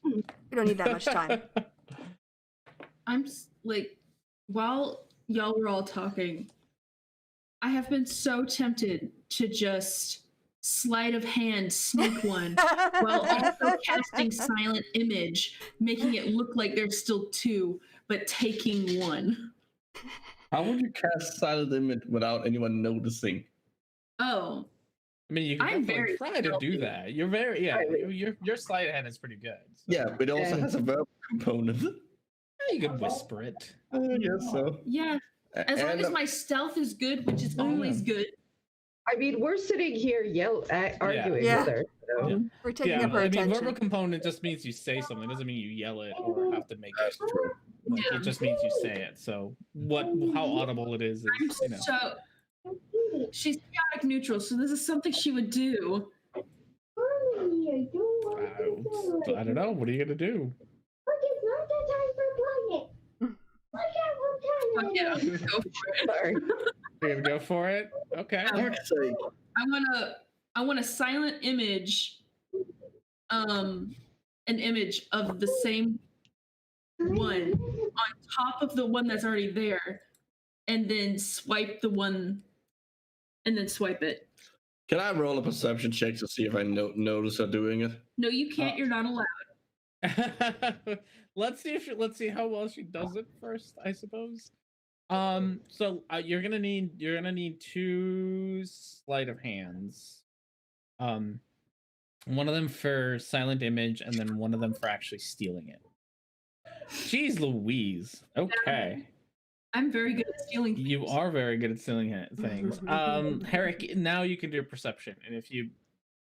A: We don't need that much time.
D: Like, while y'all were all talking, I have been so tempted to just sleight of hand sneak one while also casting silent image, making it look like there's still two, but taking one.
B: How would you cast silent image without anyone noticing?
D: Oh,
E: I mean, you can
D: I'm
E: definitely
D: very
E: try to do
D: stealthy.
E: that. You're very your sleight of hand is pretty good. So.
B: Yeah, but it also has a verbal component.
E: You can whisper it.
B: I guess so.
D: yeah. As long as my stealth is good, which is always good.
C: I mean, we're sitting here arguing
A: Yeah.
C: with her. So.
E: Yeah.
A: We're taking
E: Yeah,
A: up her
E: I mean,
A: attention.
E: verbal component just means you say something. It doesn't mean you yell it or have to make it. Like,
D: Yeah.
E: it just means you say it. So how audible it is
D: I'm
E: you know.
D: so she's chaotic neutral, so this is something she would do.
E: I don't know. What are you gonna do?
D: Fuck yeah, I'm gonna go for it.
C: Sorry.
E: You're gonna go for it? Okay.
D: I want a silent image, an image of the same one on top of the one that's already there, and then swipe the one, and then swipe it.
B: Can I roll a perception check to see if I notice her doing it?
D: No, you can't. You're not allowed.
E: let's see how well she does it first, I suppose. So you're gonna need 2 sleight of hands. One of them for silent image, and then one of them for actually stealing it. Jeez Louise. Okay.
D: I'm very good at stealing things.
E: You are very good at stealing things. Herrick, now you can do perception, and if you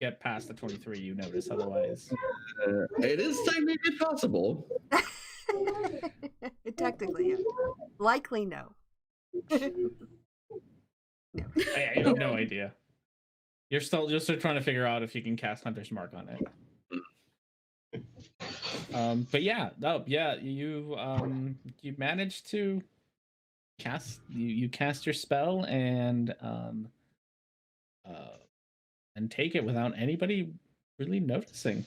E: get past the 23, you notice. Otherwise,
B: it is technically possible.
A: Technically, yeah. Likely, no.
E: I have no idea. You're still trying to figure out if you can cast Hunter's Mark on it. But yeah, you managed to cast you cast your spell and take it without anybody really noticing.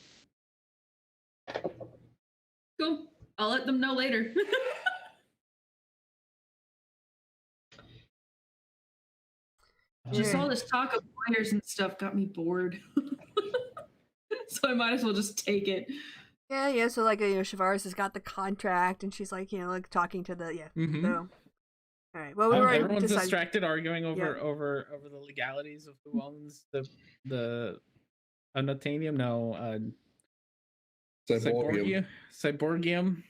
D: Cool. I'll let them know later. Just all this talk of wires and stuff got me bored. So I might as well just take it.
A: Yeah. So like, Shavaris has got the contract, and she's like, like talking to the
E: Mm-hmm.
A: So, all right. Well, we were
E: everyone's distracted, arguing over the legalities of who
A: Mm-hmm.
E: owns the unobtainium. No, Cyborgium.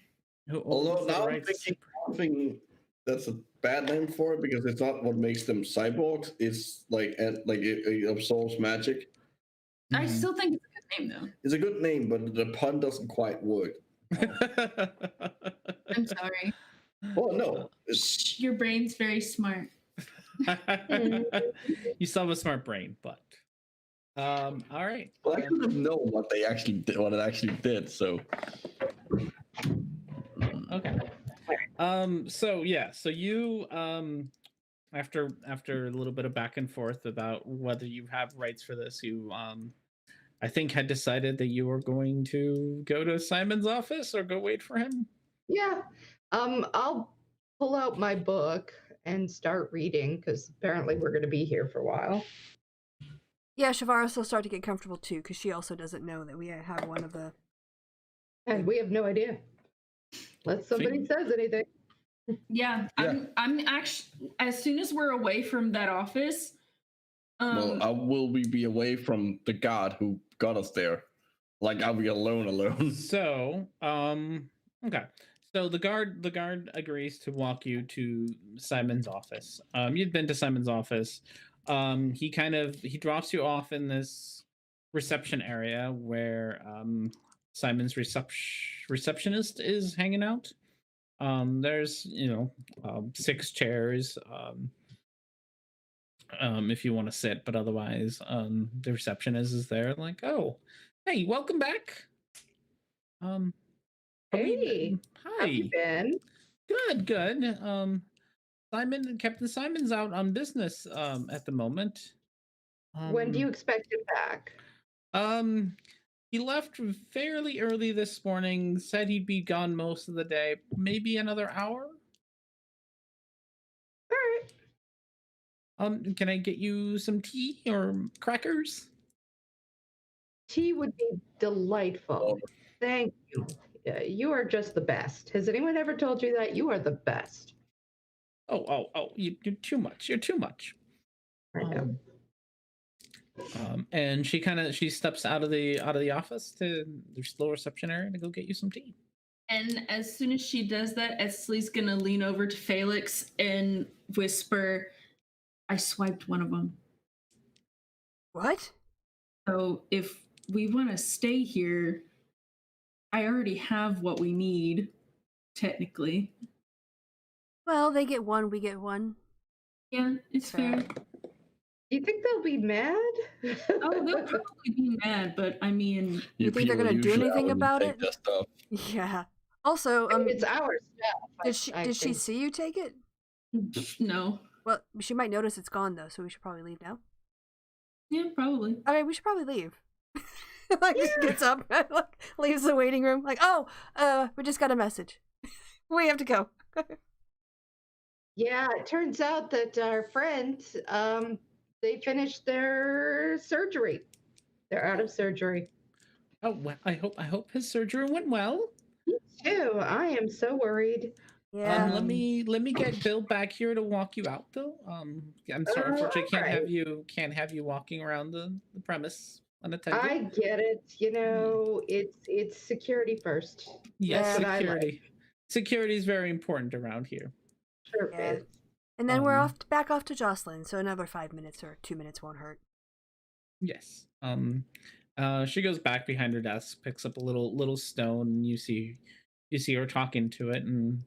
E: Who owns
B: Although
E: the
B: now I'm
E: rights?
B: thinking that's a bad name for it because it's not what makes them cyborgs. It's like it absorbs magic.
D: I still think it's a good name though.
B: It's a good name, but the pun doesn't quite work.
D: I'm sorry.
B: Oh no,
D: Your brain's very smart.
E: You still have a smart brain, but all right.
B: Well, I couldn't know what it actually did. So
E: okay. So you after a little bit of back and forth about whether you have rights for this, you I think had decided that you were going to go to Simon's office or go wait for him.
C: Yeah. I'll pull out my book and start reading because apparently we're going to be here for a while.
A: Yeah, Shavaris will start to get comfortable too, because she also doesn't know that we have one of the.
C: And we have no idea. Unless somebody says anything.
D: Yeah, I'm actually, as soon as we're away from that office,
B: will we be away from the guard who got us there? Like, I'll be alone.
E: So, okay. So the guard agrees to walk you to Simon's office. You'd been to Simon's office. He drops you off in this reception area where Simon's receptionist is hanging out. There's 6 chairs if you want to sit, but otherwise the receptionist is there like, oh, hey, welcome back.
C: Hey,
E: hi.
C: how you been?
E: Good. Captain Simon's out on business at the moment.
C: When do you expect him back?
E: He left fairly early this morning, said he'd be gone most of the day, maybe another hour.
C: All right.
E: Can I get you some tea or crackers?
C: Tea would be delightful. Thank you. You are just the best. Has anyone ever told you that? You are the best.
E: Oh, you're too much. You're too much.
C: I know.
E: And she steps out of the office to the slow reception area to go get you some tea.
D: And as soon as she does that, Esley's gonna lean over to Felix and whisper, I swiped one of them.
A: What?
D: So if we want to stay here, I already have what we need, technically.
A: Well, they get one, we get one.
D: Yeah, it's fair.
C: Do you think they'll be mad?
D: Oh, they'll probably be mad, but I mean...
A: You think they're going to do anything about it? Yeah. Also,
C: it's our stuff.
A: Did she see you take it?
D: No.
A: Well, she might notice it's gone, though, so we should probably leave now.
D: Yeah, probably.
A: I mean, we should probably leave. Just gets up, leaves the waiting room. Like, oh, we just got a message. We have to go.
C: Yeah, it turns out that our friend, they finished their surgery. They're out of surgery.
E: Oh, well, I hope his surgery went well.
C: Me too. I am so worried.
A: Yeah.
E: Let me get Bill back here to walk you out, Bill. I'm sorry, unfortunately, can't have you walking around the premise unattended.
C: I get it. You know, it's security first.
E: Yes,
C: That's what I
E: security.
C: like.
E: Security is very important around here.
C: Sure
A: Yeah.
C: is.
A: And then we're back off to Jocelyn, so another 5 minutes or 2 minutes won't hurt.
E: Yes. She goes back behind her desk, picks up a little stone, and you see her talking to it, and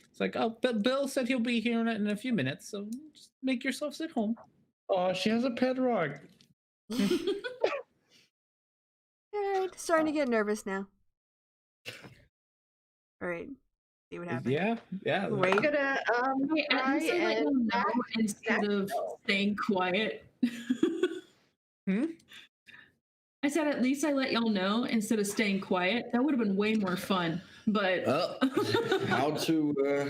E: it's like, oh, Bill said he'll be here in a few minutes, so just make yourselves at home.
B: Oh, she has a pet rock.
A: Alright, starting to get nervous now. Alright. See what happens.
E: Yeah.
A: Wait.
C: I'm gonna
D: Wait, at
C: try
D: least I let
C: and
D: you know instead of staying quiet. I said at least I let y'all know instead of staying quiet. That would have been way more fun. But
B: How to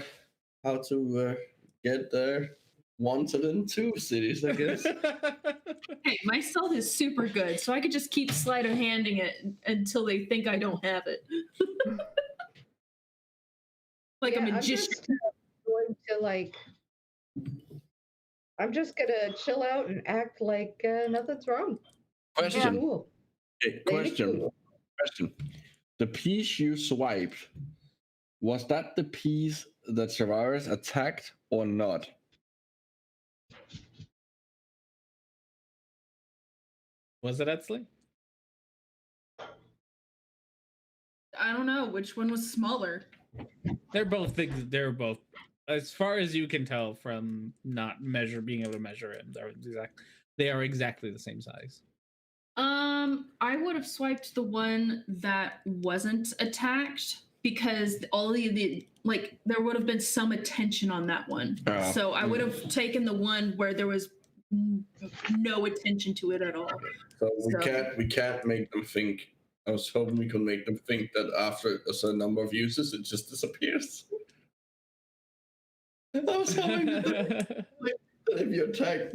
B: get wanted in 2 cities, I guess.
D: hey, my stealth is super good, so I could just keep sleight of handing it until they think I don't have it. Like a magician.
C: I'm just gonna chill out and act like nothing's wrong.
B: Question.
C: Cool.
B: Okay,
C: Very
B: question.
C: cool.
B: Question. The piece you swiped, was that the piece that Savaris attacked or not?
E: Was it Etzley?
D: I don't know which one was smaller.
E: They're both things. They're both, as far as you can tell from not being able to measure it. They are exactly the same size.
D: I would have swiped the one that wasn't attacked because all the like there would have been some attention on that one. So I would have taken the one where there was no attention to it at all.
B: So we can't make them think. I was hoping we could make them think that after a certain number of uses, it just disappears. I was hoping that if you attack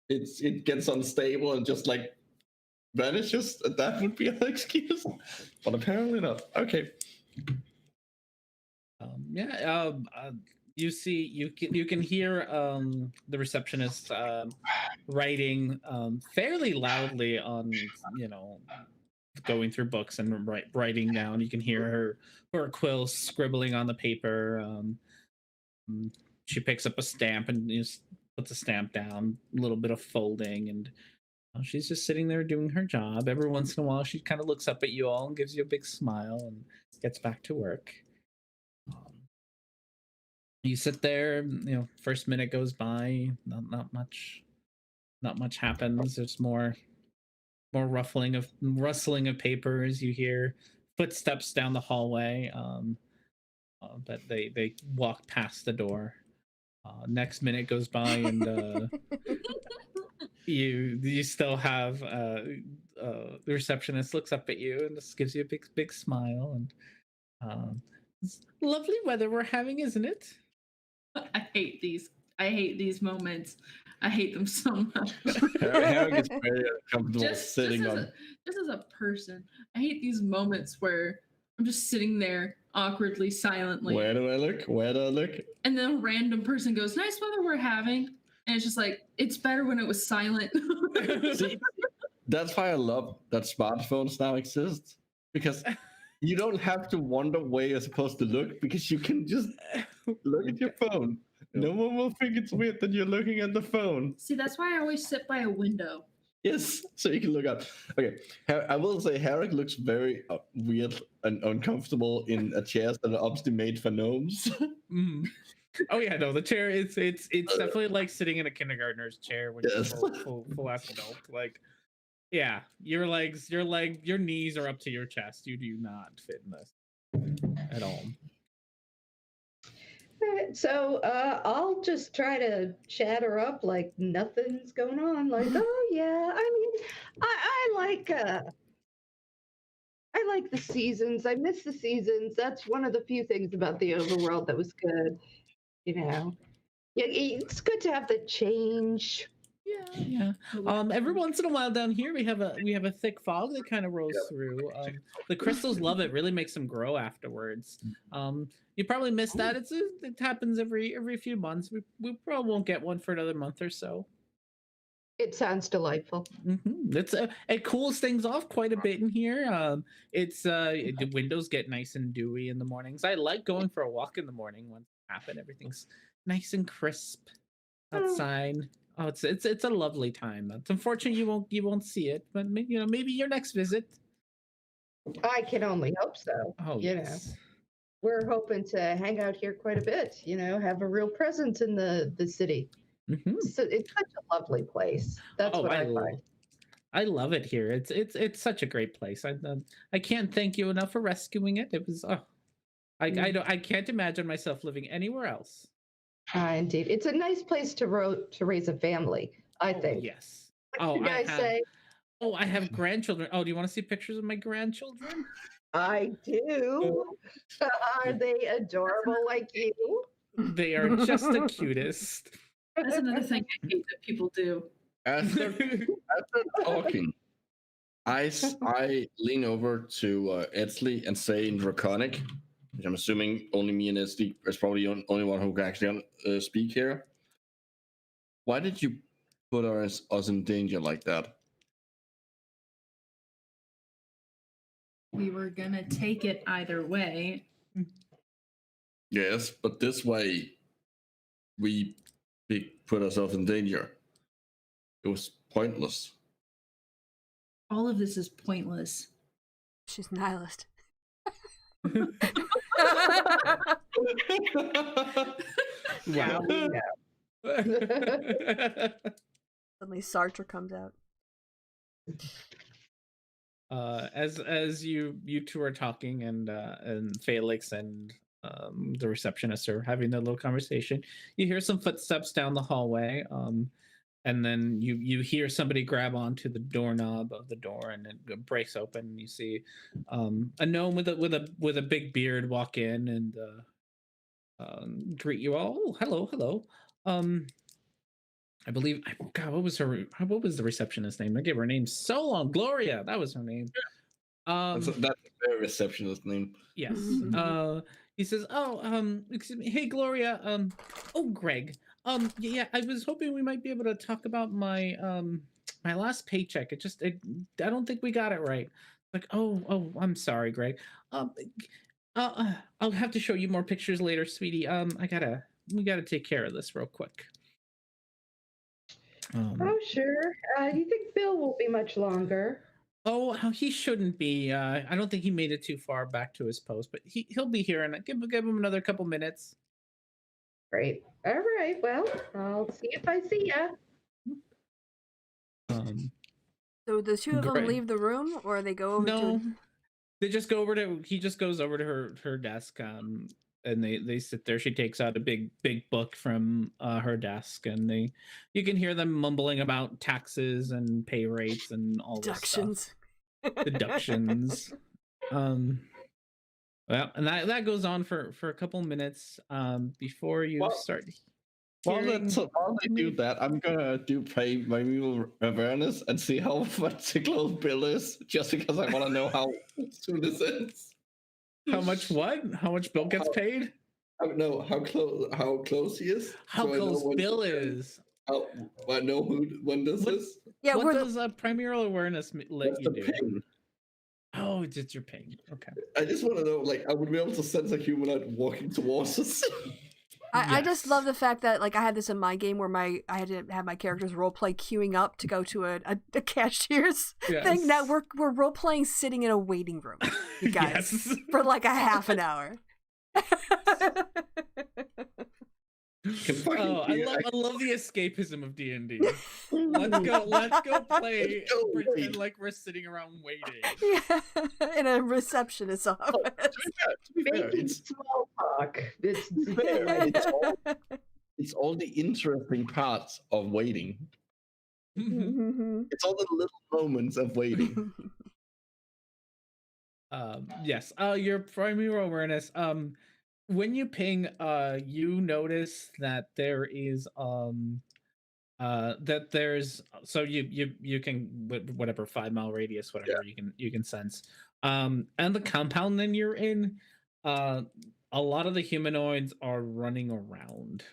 B: it gets unstable and just like vanishes, and that would be an excuse. But apparently not. Okay.
E: You can hear the receptionist writing fairly loudly on, going through books and writing down. You can hear her quill scribbling on the paper. She picks up a stamp and just puts a stamp down, a little bit of folding, and she's just sitting there doing her job. Every once in a while, she kind of looks up at you all and gives you a big smile and gets back to work. You sit there, first minute goes by, not much happens. There's more rustling of papers. You hear footsteps down the hallway, but they walk past the door. Next minute goes by, and you still have the receptionist looks up at you and just gives you a big smile, and it's lovely weather we're having, isn't it?
D: I hate these moments. I hate them so much.
B: Harry gets very uncomfortable sitting on.
D: Just as a person, I hate these moments where I'm just sitting there awkwardly, silently.
B: Where do I look?
D: And then a random person goes, "Nice weather we're having," and it's just like, it's better when it was silent.
B: See, that's why I love that smartphones now exist, because you don't have to wonder where you're supposed to look, because you can just look at your phone. No one will think it's weird that you're looking at the phone.
D: See, that's why I always sit by a window.
B: Yes, so you can look up. Okay, I will say Herrick looks very weird and uncomfortable in a chair that are obviously made for gnomes.
E: Mm. Oh yeah, no, the chair it's definitely like sitting in a kindergartner's chair when you're full ass adult. Like, yeah, your knees are up to your chest. You do not fit in this at all.
C: So I'll just try to chat her up like nothing's going on. Like, oh yeah, I mean, I like the seasons. I miss the seasons. That's one of the few things about the overworld that was good, Yeah, it's good to have the change.
E: Yeah. Every once in a while down here we have a thick fog that kind of rolls
B: Yeah.
E: through. The crystals love it, really makes them grow afterwards. You probably missed that. It happens every few months. We probably won't get one for another month or so.
C: It sounds delightful.
E: It's it cools things off quite a bit in here. The windows get nice and dewy in the mornings. I like going for a walk in the morning when it happens. Everything's nice and crisp outside. Oh, it's a lovely time. It's unfortunate you won't see it, but maybe your next visit.
C: I can only hope so.
E: Oh
C: you
E: yes.
C: know, we're hoping to hang out here quite a bit. Have a real presence in the city. So it's such a lovely place. That's what I find.
E: I love it here. It's such a great place. I can't thank you enough for rescuing it. It was I can't imagine myself living anywhere else.
C: Indeed, it's a nice place to raise a family. I think.
E: Yes.
C: What do you guys say?
E: Oh, I have grandchildren. Oh, do you want to see pictures of my grandchildren?
C: I do. Are they adorable like you?
E: They are just the cutest.
D: That's another thing I hate that people do.
B: As they're talking, I lean over to Edsley and say in Draconic, which I'm assuming only me and Edsley is probably the only one who can actually speak here. Why did you put us in danger like that?
D: We were gonna take it either way.
B: Yes, but this way we put ourselves in danger. It was pointless.
D: All of this is pointless.
A: She's nihilist.
E: Wow.
A: Suddenly Sartre comes out.
E: As you two are talking and Felix and the receptionist are having their little conversation, you hear some footsteps down the hallway, and then you hear somebody grab onto the doorknob of the door and it breaks open, and you see a gnome with a big beard walk in and greet you all. Oh, hello. I believe, God, what was the receptionist's name? I gave her name so long. Gloria, that was her name.
B: That's a receptionist name.
E: Yes. He says, excuse me, hey Gloria, oh Greg, yeah, I was hoping we might be able to talk about my my last paycheck. I don't think we got it right. Like, oh, I'm sorry, Greg. I'll have to show you more pictures later, sweetie. We gotta take care of this real quick.
C: Oh, sure. You think Bill won't be much longer?
E: Oh, he shouldn't be. I don't think he made it too far back to his post, but he'll be here, and give him another couple minutes.
C: Great. All right. Well, I'll see if I see ya.
A: So the two of them leave the room, or they go over to...
E: They just go over to... He just goes over to her desk, and they sit there. She takes out a big book from her desk, and you can hear them mumbling about taxes and pay rates and all
A: deductions.
E: This stuff. Deductions. Well, and that goes on for a couple minutes before you start.
B: While they do that, I'm gonna pay my meal awareness and see how much close Bill is, just because I want to know how soon this ends.
E: How much what? How much Bill gets paid?
B: I don't know how close he is.
E: How close Bill is.
B: I know when this is.
E: Yeah, what does primary awareness let you do?
B: Ping.
E: Oh, it's your ping. Okay.
B: I just want to know, like, I would be able to sense a humanoid walking towards us.
A: I just love the fact that, like, I had this in my game where I had to have my characters role play queuing up to go to a cashier's thing. Now we're role playing sitting in a waiting room, you guys, for like a half an hour.
E: I love the escapism of D&D. Let's go play and pretend like we're sitting around waiting.
A: Yeah, in a receptionist's office.
C: Making small talk.
B: It's all the interesting parts of waiting. It's all the little moments of waiting.
E: Yes. Your primary awareness. when you ping, you notice that there is that there's so you can whatever 5 mile radius whatever you can sense and the compound that you're in, a lot of the humanoids are running around.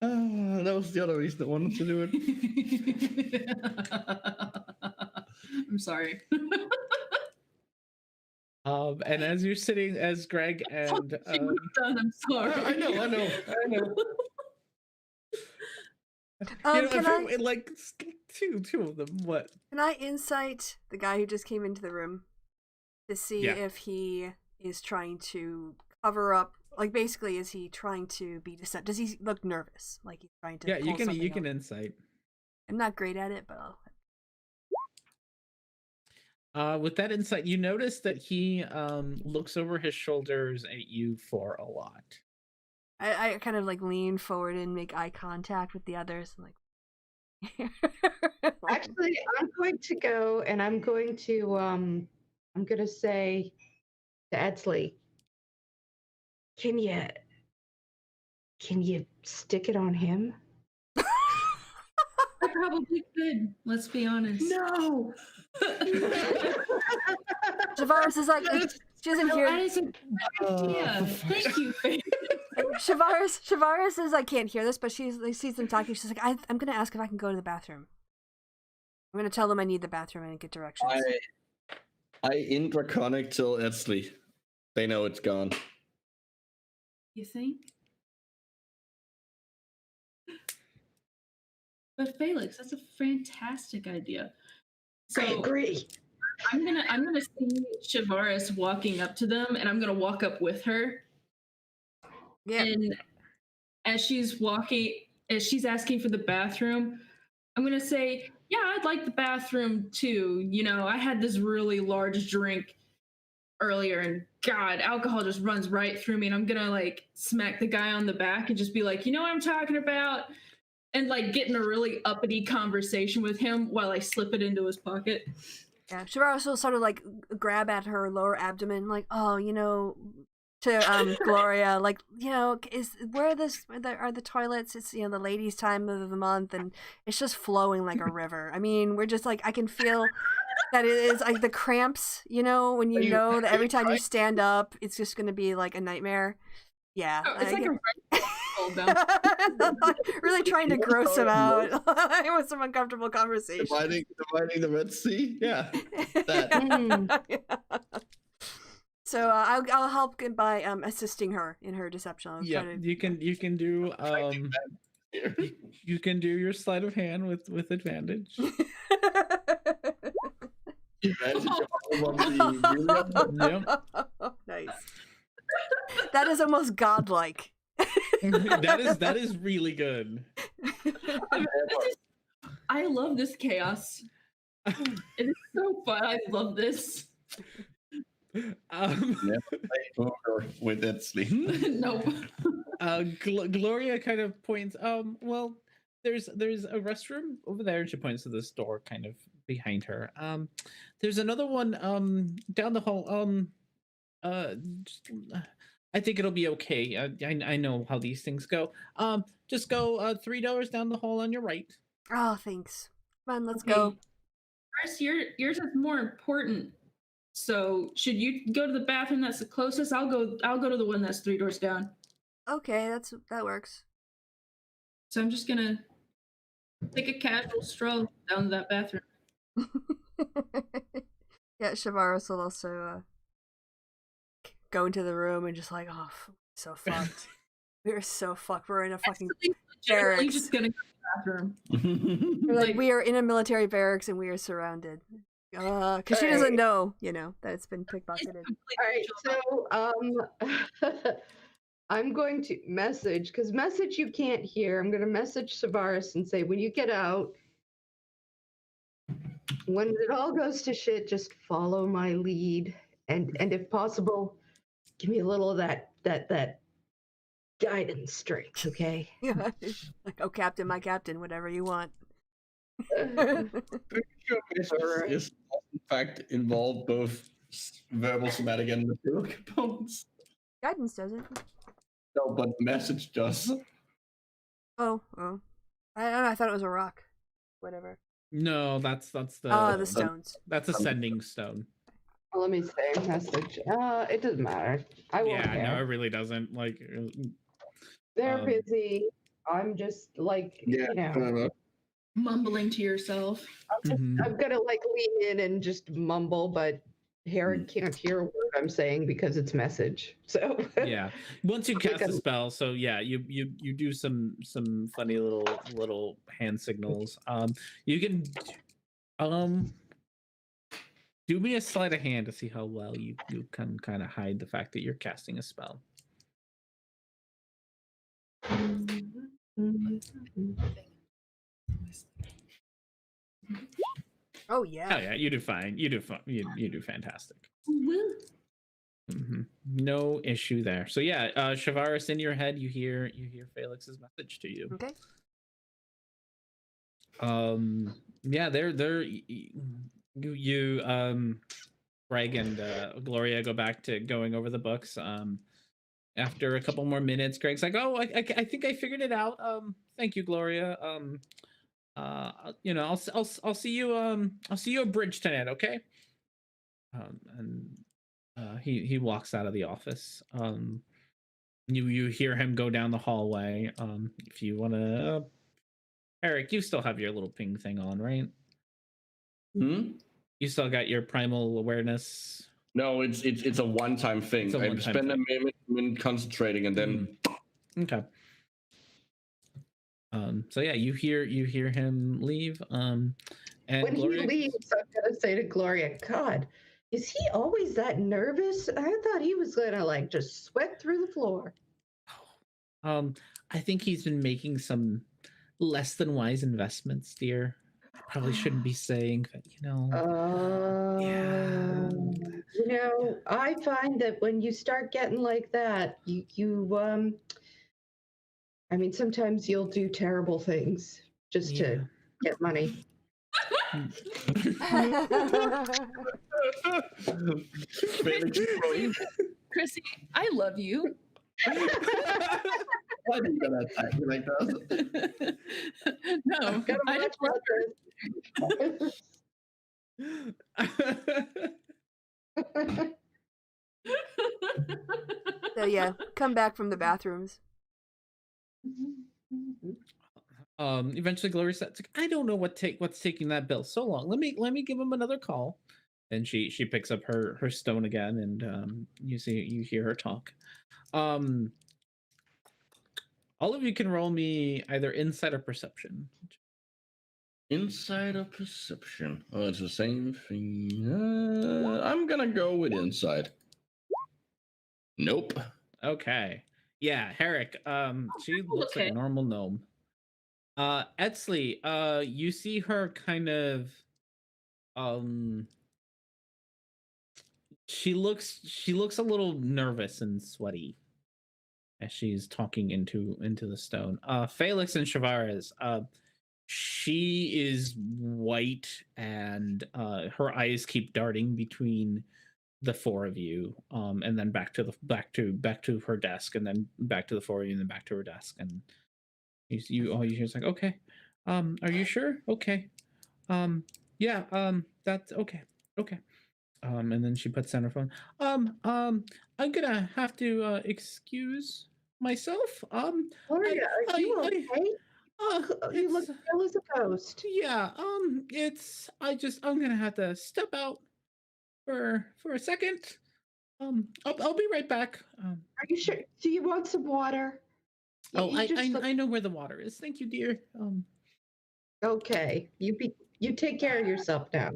B: That was the other reason I wanted to do it.
D: I'm sorry.
E: And as you're sitting, as Greg and
D: I'm sorry.
B: I know.
A: Can I
E: like two of them. What?
A: can I insight the guy who just came into the room to see
E: Yeah.
A: if he is trying to cover up? Like, basically, is he trying to be deceptive? Does he look nervous? Like he's trying to?
E: Yeah, you
A: pull
E: can
A: something out?
E: insight.
A: I'm not great at it, but
E: With that insight, you notice that he looks over his shoulders at you for a lot.
A: I kind of like lean forward and make eye contact with the others. And like,
C: Actually, I'm going to go and I'm going to say to Edsley, can you stick it on him?
D: I probably could. Let's be honest.
C: No.
A: Shavaris is like, she doesn't
D: No,
A: hear.
D: that is a good idea. Thank you, Faith.
A: Shavaris is like, can't hear this, but she sees them talking. She's like, I'm gonna ask if I can go to the bathroom. I'm gonna tell them I need the bathroom and get directions.
B: I indraconic till Edsley. They know it's gone.
D: You think? But Felix, that's a fantastic idea. So
C: I agree.
D: I'm gonna see Shavaris walking up to them, and I'm gonna walk up with her.
A: Yeah.
D: And as she's asking for the bathroom, I'm gonna say, "Yeah, I'd like the bathroom too. You know, I had this really large drink earlier, and God, alcohol just runs right through me." And I'm gonna like smack the guy on the back and just be like, "You know what I'm talking about?" And like get in a really uppity conversation with him while I slip it into his pocket.
A: Yeah, Shavaris will sort of like grab at her lower abdomen, like, oh, to Gloria, like, where are the toilets? It's the ladies' time of the month, and it's just flowing like a river. I mean, we're just like, I can feel that it is like the cramps, when you know that every time you stand up, it's just gonna be like a nightmare. Yeah,
D: Oh, it's like a red cold down.
A: really trying to gross him out with some uncomfortable conversation.
B: Dividing the Red Sea? Yeah. That.
A: So I'll help by assisting her in her deception.
E: Yeah, you can do you can do your sleight of hand with advantage.
A: Nice. That is almost godlike.
E: that is really good.
D: I love this chaos. It is so fun. I love this.
B: With that sleep.
D: Nope.
E: Gloria kind of points. Well, there's a restroom over there, and she points to this door kind of behind her. There's another one down the hall. I think it'll be okay. I know how these things go. Just go 3 doors down the hall on your right.
A: Oh, thanks. Come on, let's go.
D: Chris, yours is more important. So should you go to the bathroom that's the closest? I'll go to the one that's 3 doors down.
A: Okay, that works.
D: So I'm just gonna take a casual stroll down to that bathroom.
A: Yeah, Shavaris will also go into the room and just like, oh, so fucked. We're so fucked. We're in a fucking barracks.
D: Just gonna go to the bathroom.
A: We're like, we are in a military barracks and we are surrounded. Because she doesn't know, that it's been pickpocketed.
C: All right, so I'm going to message you can't hear. I'm going to message Savaris and say, when you get out, when it all goes to shit, just follow my lead, and if possible, give me a little of that guidance strength, okay?
A: Yeah, like, oh, Captain, my captain, whatever you want.
B: Pretty sure this in fact involve both verbal, somatic, and material components.
A: Guidance doesn't.
B: No, but message does.
A: Oh. I don't know. I thought it was a rock. Whatever.
E: No, that's the
A: The stones.
E: that's a sending stone.
C: Let me say message. It doesn't matter. I won't
E: Yeah,
C: care.
E: no, it really doesn't. Like,
C: They're
E: um,
C: busy. I'm just like,
D: Mumbling to yourself.
E: mhm.
C: I'm gonna like lean in and just mumble, but Herrick can't hear a word I'm saying because it's message. So
E: Yeah, once you cast a spell, so yeah, you do some funny little hand signals. You can do me a sleight of hand to see how well you can kind of hide the fact that you're casting a spell.
A: Oh yeah.
E: Oh yeah, you do fine. You do fun. You do fantastic.
D: Woo.
E: No issue there. So yeah, Shavaris, in your head, you hear Felix's message to you.
A: Okay.
E: Yeah, they're you Greg and Gloria go back to going over the books. After a couple more minutes, Greg's like, "Oh, I think I figured it out. Thank you, Gloria. You know, I'll see you I'll see you at bridge tonight, okay?" And he walks out of the office. You hear him go down the hallway. If you want to, Eric, you still have your little ping thing on, right?
B: Hmm?
E: You still got your primal awareness.
B: No, it's a one-time thing.
E: It's a
B: I
E: one-time
B: spend
E: thing.
B: a minute concentrating, and then
E: Okay. So yeah, you hear him leave. And
C: when
E: Gloria,
C: he leaves, I'm gonna say to Gloria, God, is he always that nervous? I thought he was gonna like just sweat through the floor.
E: I think he's been making some less than wise investments, dear. I probably shouldn't be saying that, you know.
C: You know, I find that when you start getting like that, you I mean, sometimes you'll do terrible things just to get money.
D: Chrissy, I love you.
B: why are you gonna attack me like that?
D: No,
C: Gotta
D: I
C: watch
D: just love
A: So yeah, come back from the bathrooms.
E: Eventually Gloria says, I don't know what's taking that bill so long. Let me give him another call. And she picks up her stone again, and you hear her talk. All of you can roll me either insight or perception.
B: Insight or perception? Oh, it's the same thing. I'm gonna go with insight. Nope.
E: Okay. Yeah, Herrick. She looks like a normal gnome. Etzley, you see her kind of she looks a little nervous and sweaty as she's talking into the stone. Felix and Shavares, she is white, and her eyes keep darting between the four of you, and then back to her desk, and then back to the four of you, and then back to her desk. And all you hear is like, okay, are you sure? Okay, yeah, that's okay. And then she puts down her phone. I'm gonna have to excuse myself.
C: Gloria, are you okay? You look
E: It's,
C: still as a ghost.
E: yeah, I'm gonna have to step out for a second. I'll be right back.
C: Are you sure? Do you want some water?
E: I know where the water is. Thank you, dear.
C: Okay. You take care of yourself now.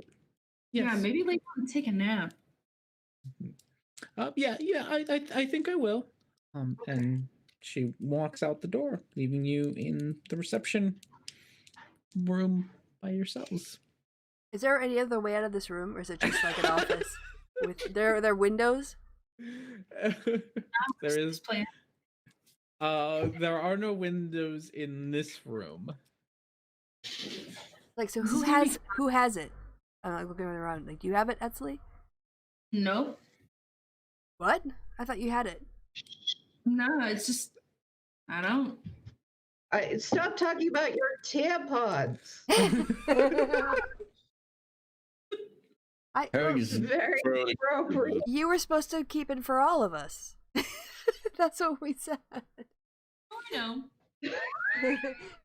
E: Yes.
D: Yeah, maybe like take a nap.
E: Yeah, I think I will. And she walks out the door, leaving you in the reception room by yourselves.
A: Is there any other way out of this room, or is it just like an office? Are there windows?
E: There is. There are no windows in this room.
A: Like, so who has it? We're going around. Like, do you have it, Etzley?
D: Nope.
A: What? I thought you had it.
D: No, it's just I don't.
C: Stop talking about your tampons.
B: Harry is
C: Very
B: throwing-
C: appropriate.
A: You were supposed to keep it for all of us. That's what we said.
D: Oh, I know.
A: You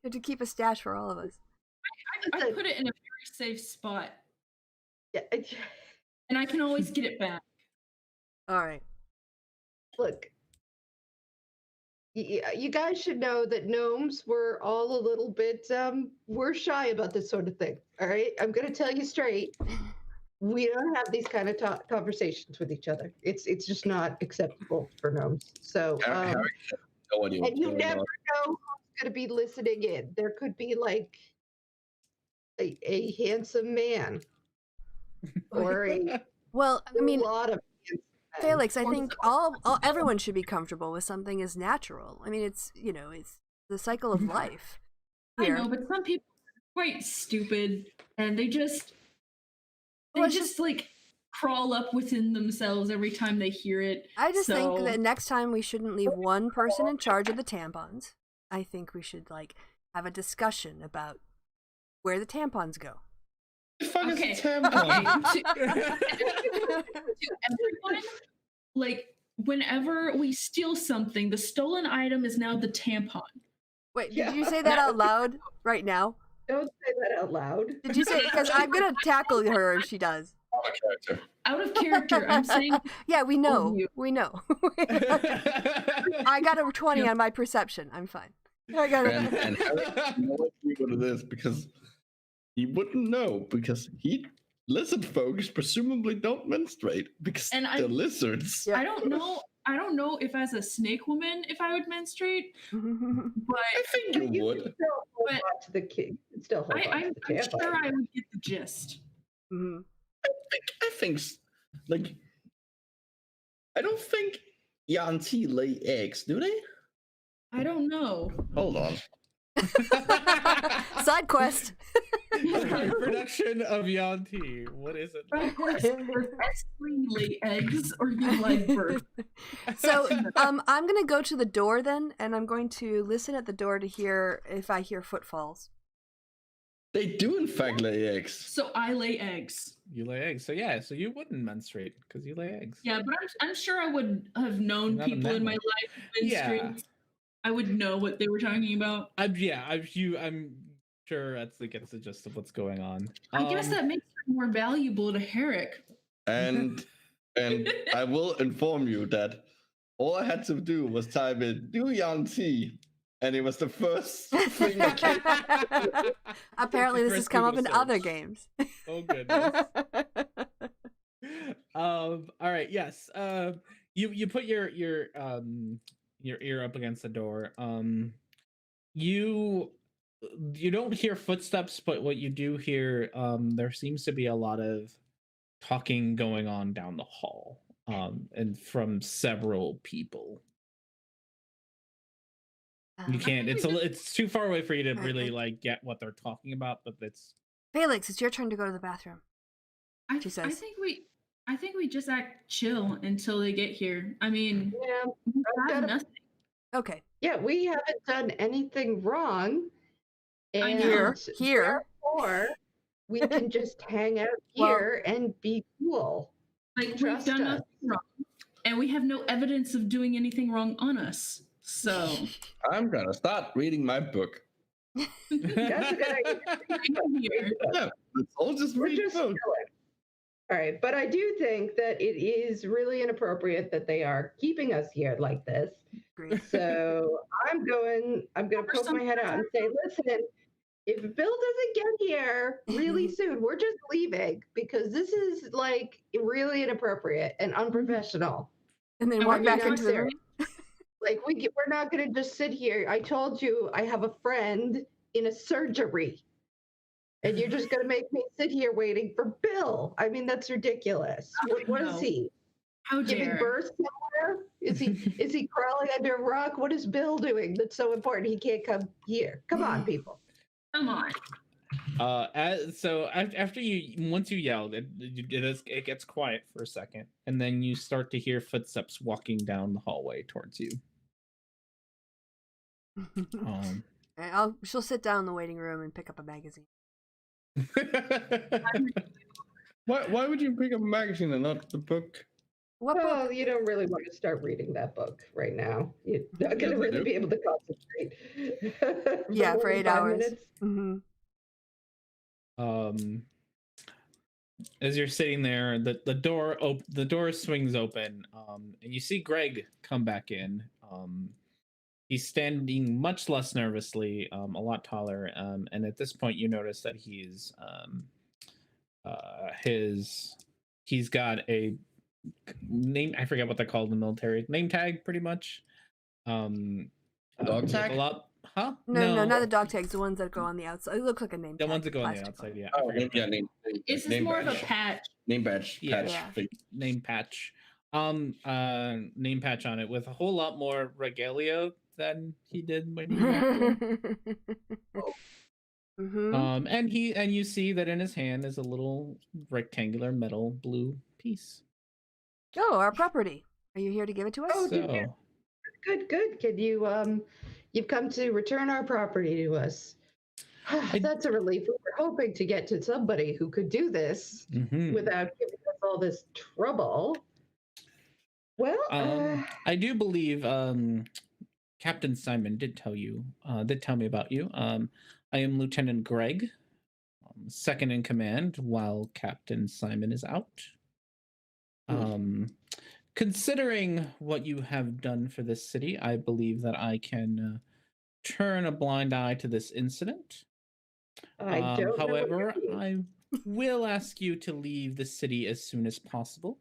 A: have to keep a stash for all of us.
D: I put it in a very safe spot,
C: Yeah,
D: and I can always get it back.
A: All right.
C: look, you guys should know that gnomes were all a little bit, we're shy about this sort of thing. All right, I'm going to tell you straight. We don't have these kind of conversations with each other. It's just not acceptable for gnomes. So,
B: Harry has no idea what's
C: and you
B: going
C: never
B: on.
C: know who's going to be listening in. There could be like a handsome man or a
A: Well, I mean,
C: lot of handsome men.
A: Felix, I think everyone should be comfortable with something as natural. I mean, it's it's the cycle of life.
D: I
A: Here.
D: know, but some people are quite stupid, and they just
A: Well, it's just-
D: like crawl up within themselves every time they hear it.
A: I just think
D: So-
A: that next time we shouldn't leave one person in charge of the tampons. I think we should have a discussion about where the tampons go.
B: The fuck is
D: Okay.
B: a tampon?
D: To everyone, like whenever we steal something, the stolen item is now the tampon.
A: Wait,
C: Yeah.
A: did you say that out loud right now?
C: Don't say that out loud.
A: Did you say? Because I'm gonna tackle her if she does.
B: Out of character.
D: Out of character, I'm saying
A: Yeah, we know.
D: you.
A: We know. I got a 20 on my perception. I'm fine. I got
B: And Harry has no idea what it is because he wouldn't know because lizard folks presumably don't menstruate because
D: And
B: they're lizards.
A: Yeah.
D: I don't know if as a snake woman if I would menstruate, but
B: I think you
C: You
B: would.
C: can still hold
D: But-
C: on to the kid. You can still hold on
D: I'm
C: to the tampon.
D: sure I would get the gist.
A: Mhm.
B: I think like I don't think Yanti lay eggs, do they?
D: I don't know.
B: Hold on.
A: Side quest.
E: Production of Yanti. What is it?
D: Especially lay eggs or you like birth.
A: So I'm gonna go to the door then, and I'm going to listen at the door to hear if I hear footfalls.
B: They do in fact lay eggs.
D: So I lay eggs.
E: You lay eggs. So yeah, so you wouldn't menstruate because you lay eggs.
D: Yeah, but I'm sure I would have known
E: Not a
D: people in my
E: mammal.
D: life who
E: Yeah.
D: menstruate. I would know what they were talking about.
E: I'm sure that's gets the gist of what's going on.
D: I guess that makes it more valuable to Herrick.
B: And I will inform you that all I had to do was type in do Yanti, and it was the first thing that came.
A: Apparently, this has
E: First
A: come up
E: Google
A: in other
E: search.
A: games.
E: Oh goodness. All right. Yes. You put your ear up against the door. You don't hear footsteps, but what you do hear, there seems to be a lot of talking going on down the hall, and from several people. You can't. It's too far away for you to really get what they're talking about, but it's.
A: Felix, it's your turn to go to the bathroom.
D: I
A: She says.
D: think we just act chill until they get here. I mean,
C: Yeah,
D: we
C: I've
D: have
C: got a-
D: nothing.
A: Okay.
C: yeah, we haven't done anything wrong.
D: I
C: And
D: know.
A: Here.
C: therefore, we can just hang out
A: Well-
C: here and be cool.
D: Like we've
C: Trust
D: done
C: us.
D: nothing wrong, and we have no evidence of doing anything wrong on us. So
B: I'm gonna start reading my book.
C: That's a good idea.
D: I'm here.
B: Yeah, let's all just
C: We're
B: read
C: just
B: books.
C: chilling. All right, but I do think that it is really inappropriate that they are keeping us here like this.
A: Agreed.
C: So I'm gonna poke my head out and say, listen, if Bill doesn't get here really soon, we're just leaving because this is like really inappropriate and unprofessional.
A: And then
D: And
A: walk
D: we're
A: back
C: not
A: into the
C: serious.
A: room.
C: Like we're not gonna just sit here. I told you I have a friend in a surgery. And you're just gonna make me sit here waiting for Bill. I mean, that's ridiculous. What is
D: No.
C: he?
D: How
C: Giving
D: dare?
C: birth somewhere? Is he crawling under a rock? What is Bill doing that's so important he can't come here? Come on, people.
D: Come on.
E: After once you yelled, it gets quiet for a second, and then you start to hear footsteps walking down the hallway towards you.
A: She'll sit down in the waiting room and pick up a magazine.
B: Why would you pick up a magazine and not the book?
A: What
C: Well,
A: book?
C: you don't really want to start reading that book right now. You're not going to really be able to concentrate.
A: Yeah, for
C: more than
A: 8
C: 5
A: hours.
C: minutes.
A: Mm-hmm.
E: As you're sitting there, the door swings open, and you see Greg come back in. He's standing much less nervously, a lot taller, and at this point you notice that he's got a name, I forget what they're called in the military, name tag, pretty much.
B: Dog tag?
E: A lot, huh?
A: No, not the dog tags. The ones that go on the outside. It looks like a name
E: The
A: tag.
E: ones that go on the
A: plastic
E: outside,
A: one.
E: yeah.
B: Oh, name
D: This is
B: name
D: more of a
B: badge.
D: patch.
B: Name badge.
E: Yeah.
B: Patch.
A: Yeah.
B: Thing.
E: Name patch. Name patch on it with a whole lot more regalia than he did when he walked in.
A: Mm-hmm.
E: And you see that in his hand is a little rectangular metal blue piece.
A: Oh, our property. Are you here to give it to us?
C: Oh,
E: So
C: Good. Can you, you've come to return our property to us. That's a relief. We were hoping to get to somebody who could do this
E: mhm.
C: without giving us all this trouble. Well,
E: I do believe Captain Simon did tell me about you. I am Lieutenant Greg, second in command while Captain Simon is out. Considering what you have done for this city, I believe that I can turn a blind eye to this incident.
C: I don't know what
E: However,
C: you mean.
E: I will ask you to leave the city as soon as possible.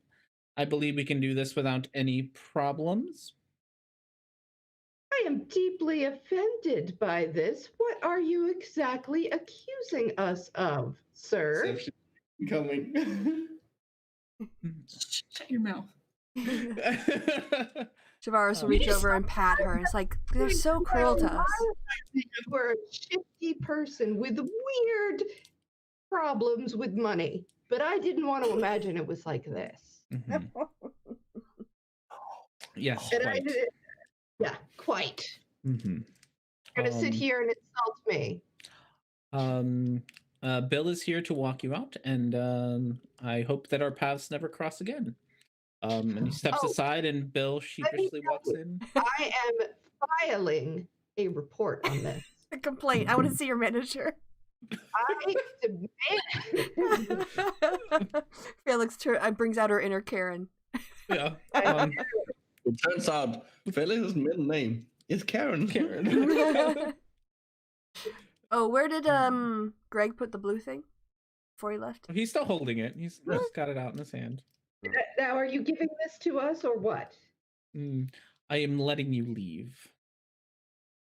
E: I believe we can do this without any problems.
C: I am deeply offended by this. What are you exactly accusing us of, sir?
B: Coming.
D: Shut your mouth.
A: Tavares will reach over and pat her. It's like, they're so cruel to us.
C: You were a shifty person with weird problems with money, but I didn't want to imagine it was like this.
E: Mhm. Yes,
C: And
E: quite.
C: yeah, quite.
E: Mm-hmm.
C: You're gonna sit here and insult me.
E: Bill is here to walk you out, and I hope that our paths never cross again. And he steps aside, and Bill sheepishly walks in.
C: I am filing a report on this.
A: A complaint. I want to see your manager.
C: I demand.
A: Felix brings out her inner Karen.
E: Yeah.
B: It turns out Felix's middle name is Karen.
A: Oh, where did Greg put the blue thing before he left?
E: He's still holding it. He's got it out in his hand.
C: Now, are you giving this to us or what?
E: I am letting you leave.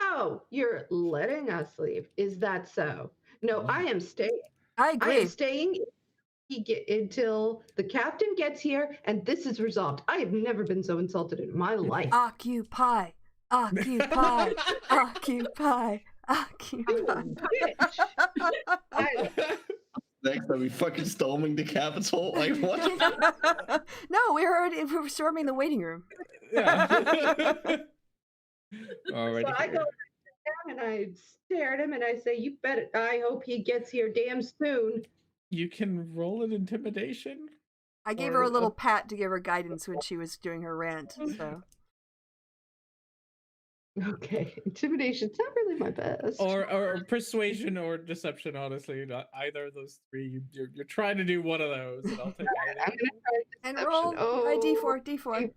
C: Oh, you're letting us leave. Is that so? No, I am staying.
A: I
C: I
A: agree.
C: am staying until the captain gets here and this is resolved. I have never been so insulted in my life.
A: Occupy. Occupy. Occupy. Occupy.
C: Bitch.
B: Next, are we fucking storming the Capitol? Like what?
A: No, we're storming the waiting room.
E: Yeah.
C: So
E: Alrighty.
C: I go down and I stare at him and I say, "You bet. I hope he gets here damn soon."
E: You can roll an intimidation.
A: I gave her a little pat to give her guidance when she was doing her rant. So
C: Okay, intimidation's not really my best.
E: Or persuasion or deception, honestly. Not either of those three. You're trying to do one of those, and I'll take
C: I'm gonna
E: either.
C: try
A: and
C: deception.
A: roll by D4.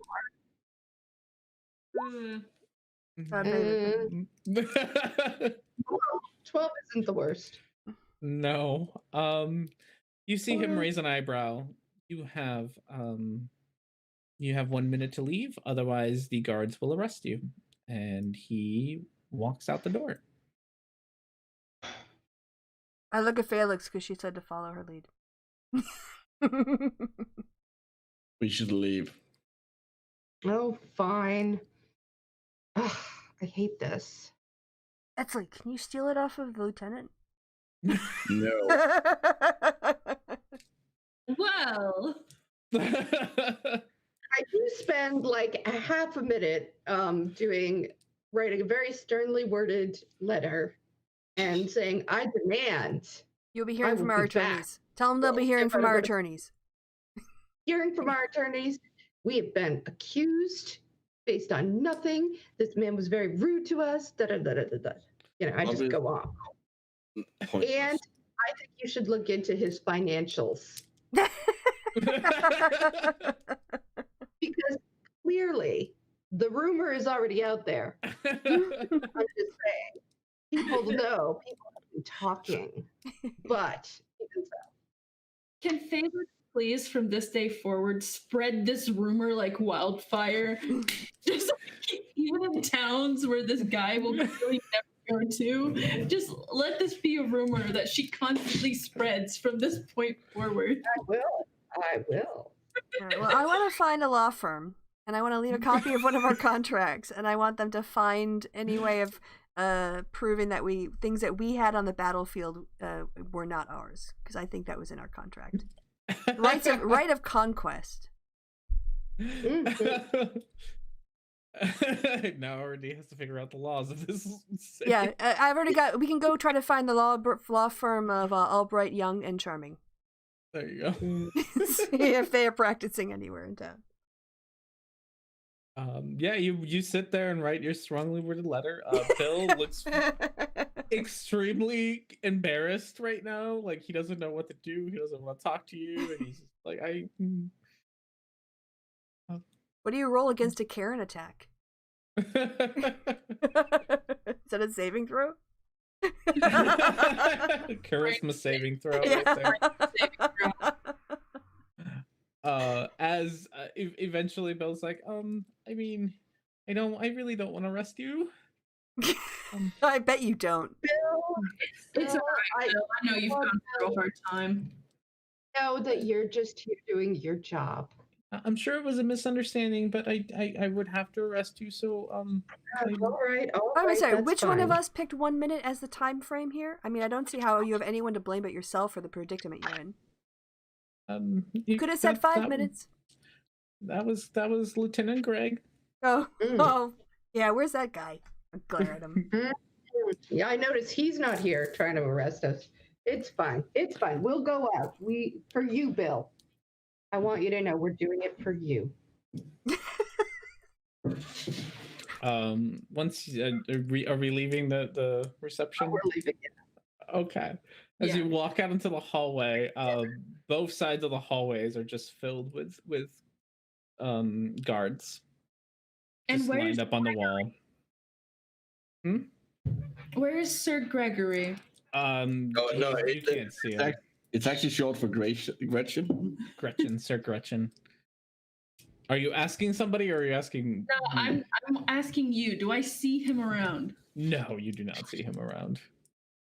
D: Uh,
C: 12 isn't the worst.
E: No. You see him raise an eyebrow. You have 1 minute to leave, otherwise the guards will arrest you. And he walks out the door.
A: I look at Felix because she said to follow her lead.
B: We should leave.
C: Oh, fine. Ugh, I hate this.
A: Etsley, can you steal it off of the lieutenant?
B: No.
D: Well,
C: I do spend like a half a minute writing a very sternly worded letter and saying, I demand.
A: You'll be
C: I
A: hearing from
C: will
A: our
C: be back.
A: attorneys. Tell them they'll be hearing from our attorneys.
C: Hearing from our attorneys, we have been accused based on nothing. This man was very rude to us. Da da da da da. You know, I just go on.
B: Pointless.
C: And I think you should look into his financials because clearly the rumor is already out there. I'm just saying, people know, people have been talking, but even so.
D: can favorites please from this day forward spread this rumor like wildfire? Just like, even in towns where this guy will clearly never go to, just let this be a rumor that she constantly spreads from this point forward.
C: I will.
A: All right, well, I want to find a law firm, and I want to leave a copy of one of our contracts, and I want them to find any way of proving that things that we had on the battlefield were not ours, because I think that was in our contract. Right of conquest.
E: Now already has to figure out the laws of this city.
A: Yeah, I've already got. We can go try to find the law firm of Albright, Young, and Charming.
E: There you go.
A: See if they are practicing anywhere in town.
E: Yeah, you sit there and write your strongly worded letter. Bill looks extremely embarrassed right now. Like he doesn't know what to do. He doesn't want to talk to you, and he's just like,
A: What do you roll against a Karen attack? Is that a saving throw?
E: Charisma saving throw
A: Yeah.
E: right there. Eventually Bill's like, I mean, I really don't want to arrest you.
A: I bet you don't.
C: Bill,
D: It's all right, Bill. I know you've gone through a hard time.
C: know that you're just here doing your job.
E: I'm sure it was a misunderstanding, but I would have to arrest you. So
C: All right.
A: I'm sorry.
C: That's
A: Which one of
C: fine.
A: us picked 1 minute as the time frame here? I mean, I don't see how you have anyone to blame but yourself for the predicament you're in. You could have said 5 minutes.
E: That was Lieutenant Greg.
A: Oh, yeah. Where's that guy? I'll glare at him.
C: Yeah, I noticed he's not here trying to arrest us. It's fine. It's fine. We'll go out. For you, Bill. I want you to know we're doing it for you.
E: Once are we leaving the reception?
C: We're leaving it.
E: Okay. As you walk out into the hallway, both sides of the hallways are just filled with guards.
D: And
E: just lined up on the wall.
D: Where is Sir Gregory?
E: You can't see him.
B: It's actually short for Gretchen.
E: Gretchen, Sir Gretchen. Are you asking somebody or are you asking?
D: No, I'm asking you. Do I see him around?
E: No, you do not see him around.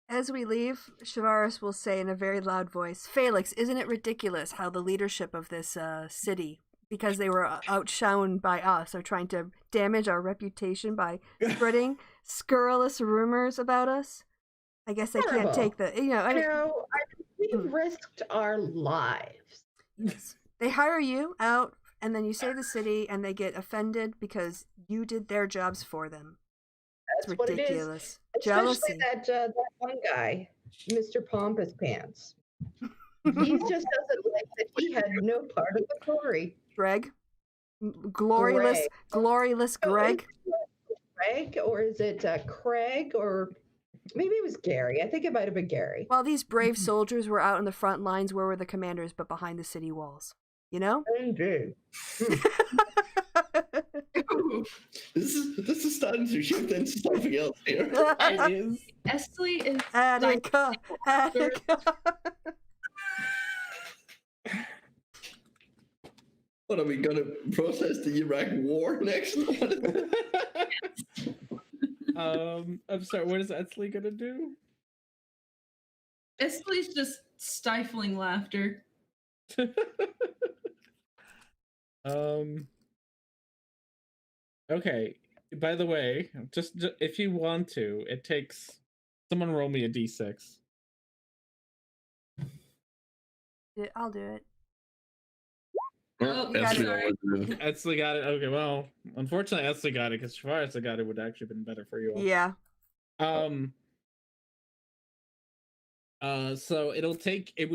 A: As we leave, Shavaris will say in a very loud voice, Felix, isn't it ridiculous how the leadership of this city, because they were outshone by us, are trying to damage our reputation by spreading scurrilous rumors about us? I guess they can't take the,
C: we risked our lives.
A: Yes. They hire you out, and then you save the city, and they get offended because you did their jobs for them.
C: That's
A: It's
C: what it is.
A: ridiculous.
C: Especially
A: Jealousy.
C: that one guy, Mr. Pompous Pants. He just doesn't like that he had no part of the story.
A: Greg? Gloryless Greg?
C: Greg, or is it Craig, or maybe it was Gary. I think it might have been Gary.
A: While these brave soldiers were out in the front lines, where were the commanders but behind the city walls? You know?
C: Indeed.
B: This is starting to shift into something else here.
E: It is.
D: Esley is
A: Attica.
B: What are we gonna process the Iraq War next?
E: I'm sorry. What is Esley gonna do?
D: Esley's just stifling laughter.
E: Okay. By the way, just if you want to, it takes someone roll me a d6.
A: I'll do it.
B: Well,
A: You got
B: Esli
A: it.
B: always did.
E: Etzli got it. Okay, well, unfortunately, Etzli got it because Shavaris got it would actually been better for you all.
A: Yeah.
E: So it would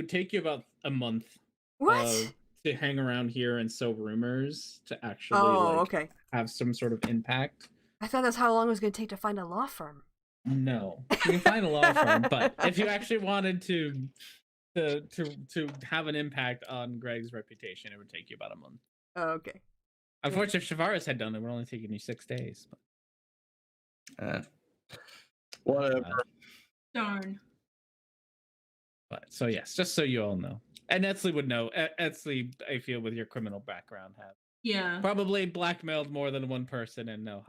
E: take you about a month
A: What?
E: to hang around here and sow rumors to actually
A: Okay.
E: have some sort of impact.
A: I thought that's how long it was going to take to find a law firm.
E: No, you can find a law firm, but if you actually wanted to have an impact on Greg's reputation, it would take you about a month.
A: Oh, okay.
E: Unfortunately, if Shavaris had done it, it would only taken you 6 days.
B: Whatever.
D: Darn.
E: But so yes, just so you all know, and Etzli would know. Etzli, I feel, with your criminal background, have
D: Yeah.
E: probably blackmailed more than one person and know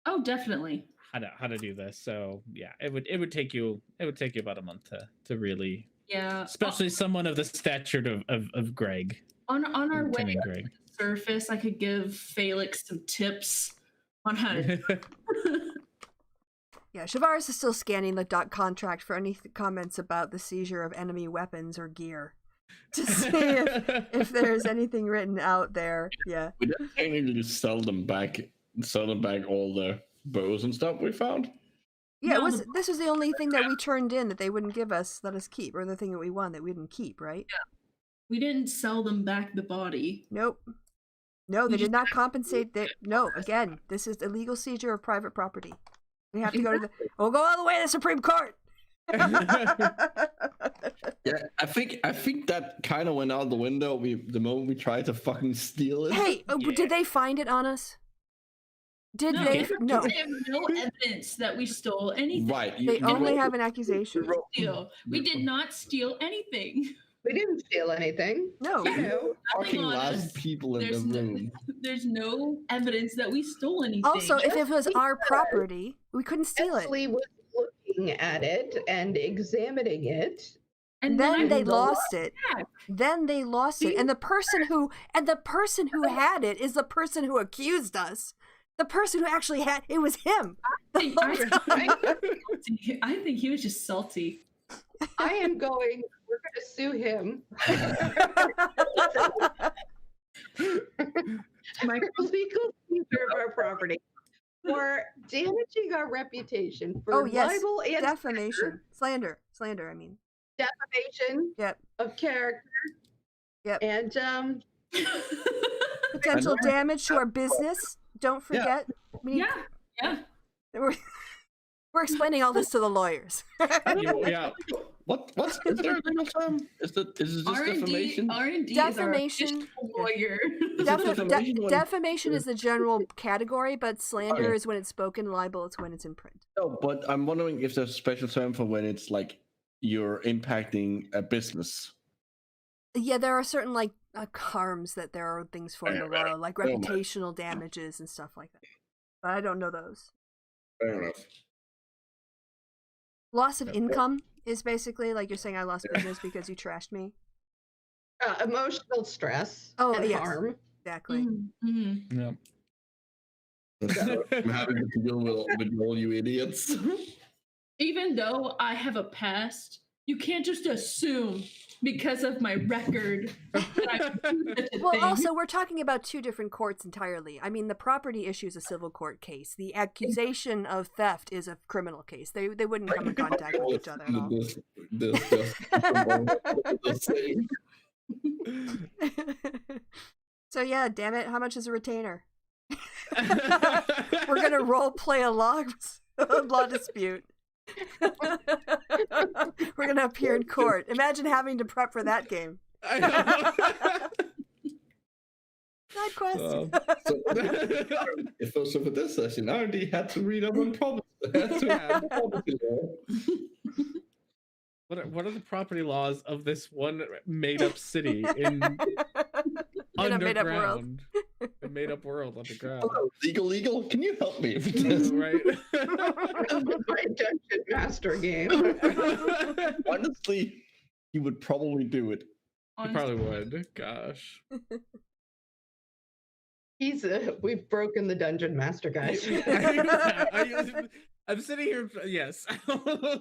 D: Oh, definitely.
E: how to do this. So yeah, it would take you about a month to really,
D: Yeah.
E: especially someone of the stature of Greg.
D: On our way
E: Lieutenant
D: up
E: Greg.
D: to the surface, I could give Felix some tips on how to.
A: Yeah, Shavaris is still scanning the dot contract for any comments about the seizure of enemy weapons or gear to see if there's anything written out there. Yeah.
B: We didn't technically sell them back all the bows and stuff we found.
A: Yeah,
D: No,
A: this was the only thing that we turned in that they wouldn't let us keep, or the thing that we won that we didn't keep, right?
D: We didn't sell them back the body.
A: Nope. No, they
D: We
A: did
D: just
A: not compensate. No, again, this is illegal seizure of private property. We have to go to we'll go all the way to the Supreme Court.
B: Yeah, I think that kind of went out the window. The moment we tried to fucking steal it.
A: Hey, did they find it on us? Did they? No.
D: They have no evidence that we stole anything.
B: Right.
A: They only have an accusation.
D: We did not steal anything.
C: We didn't steal anything.
A: No.
C: You know,
B: Fucking
D: on
B: last
D: us.
B: people in
D: There's
B: the
D: no-
B: room.
D: There's no evidence that we stole anything.
A: Also, if it was our property, we couldn't steal it.
C: Etzli was looking at it and examining it.
A: And then they
C: I
A: lost it.
D: back.
A: Then they lost it. And the person who had it is the person who accused us. The person who actually had it was him.
D: I think he was just salty.
C: I am going. We're going to sue him.
D: My
C: For legal seizure of our property, for damaging our reputation, for
A: Oh yes,
C: libel and
A: defamation, slander. I mean,
C: defamation
A: yep.
C: of character.
A: Yep.
C: And
A: Potential damage to our business. Don't forget. We need-
D: yeah.
A: We're explaining all this to the lawyers.
E: Yeah.
B: What? Is there a legal term? Is it just defamation?
D: R&D
A: Defamation.
D: is our official lawyer.
A: Defamation is the general category, but slander
B: Okay.
A: is when it's spoken. Libel is when it's in print.
B: No, but I'm wondering if there's a special term for when it's like you're impacting a business.
A: Yeah, there are certain harms that there are things for in the law, like reputational damages and stuff like that. But I don't know those.
B: Fair enough.
A: Loss of income is basically like you're saying I lost business because you trashed me.
C: emotional stress
A: Oh,
C: and
A: yes.
C: harm.
A: Exactly.
D: Mm-hmm.
E: Yeah.
B: I'm having to deal with all you idiots.
D: Even though I have a past, you can't just assume because of my record that I can do such a
A: Well,
D: thing.
A: also, we're talking about two different courts entirely. I mean, the property issue is a civil court case. The accusation of theft is a criminal case. They wouldn't come in contact with each other at all. So yeah, damn it, how much is a retainer? We're gonna role play a law dispute. We're gonna appear in court. Imagine having to prep for that game. Side quest.
B: So for this session, I already had to read up on property.
E: What are the property laws of this one made up city in
A: In a made-up world.
E: underground? A made up world underground.
B: Hello, legal. Can you help me with this?
E: Right.
C: My Dungeon Master game.
B: Honestly, he would probably do it.
E: You probably would. Gosh.
C: We've broken the Dungeon Master, guys.
E: I'm sitting here. Yes,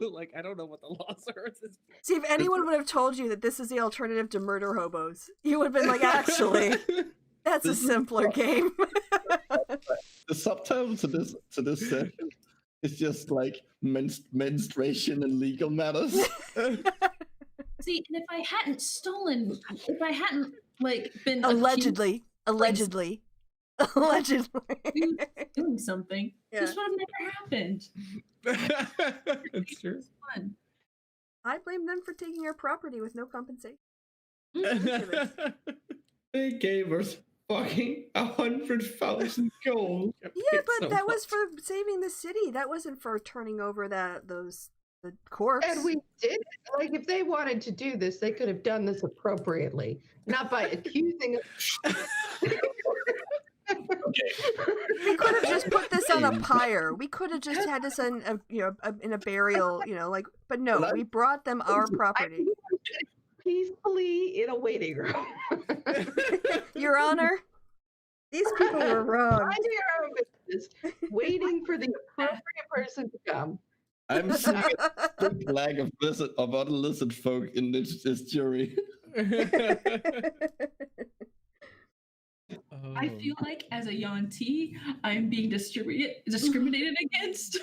E: like I don't know what the laws are. At this
A: See, if anyone would have told you that this is the alternative to murder hobos, you would have been like, actually, that's a
B: This is-
A: simpler game.
B: The subtitle to this session is just like menstruation and legal matters.
D: See, and if I hadn't stolen, if I hadn't like been
A: Allegedly. Allegedly. Allegedly.
D: accused of doing something,
A: Yeah.
D: this would have never happened.
E: It's true.
D: It's fun.
A: I blame them for taking our property with no compensation.
B: They gave us fucking 100,000 gold.
A: Yeah, but that was for saving the city. That wasn't for turning over the corpse.
C: And we did, like, if they wanted to do this, they could have done this appropriately, not by accusing
A: We could have just put this on a pyre. We could have just had this in a burial, like. But no, we brought them our property.
C: peacefully in a waiting room.
A: Your Honor, these people were wrong.
C: Minding our own business, waiting for the appropriate person to come.
B: I'm seeing a strict lag of unlicit folk in this jury.
D: I feel like as a Yuan-Ti, I'm being discriminated against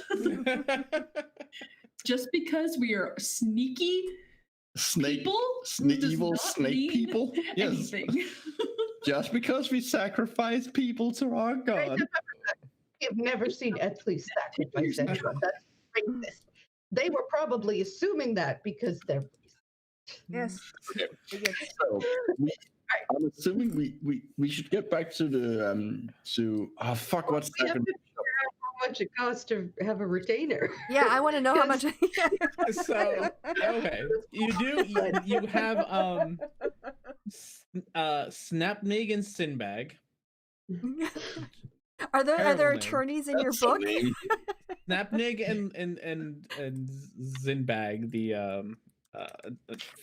D: just because we are sneaky
B: Snake,
D: people. who does
B: evil
D: not
B: snake
D: mean
B: people. Yes,
D: anything.
B: just because we sacrifice people to our god.
C: I've never seen Ethley sacrifice anyone. That's racist. They were probably assuming that because they're
A: Yes.
B: Okay. So, I'm assuming we should get back to the fuck, what's
C: we have
B: happening?
C: to figure out how much it costs to have a retainer.
A: Yeah, I want to know how much.
E: So okay, you have Snapnig and Sinbag.
A: Are there
E: Terrible name.
A: attorneys in your
B: That's the
A: book?
B: name.
E: Snapnig and Zinbag, the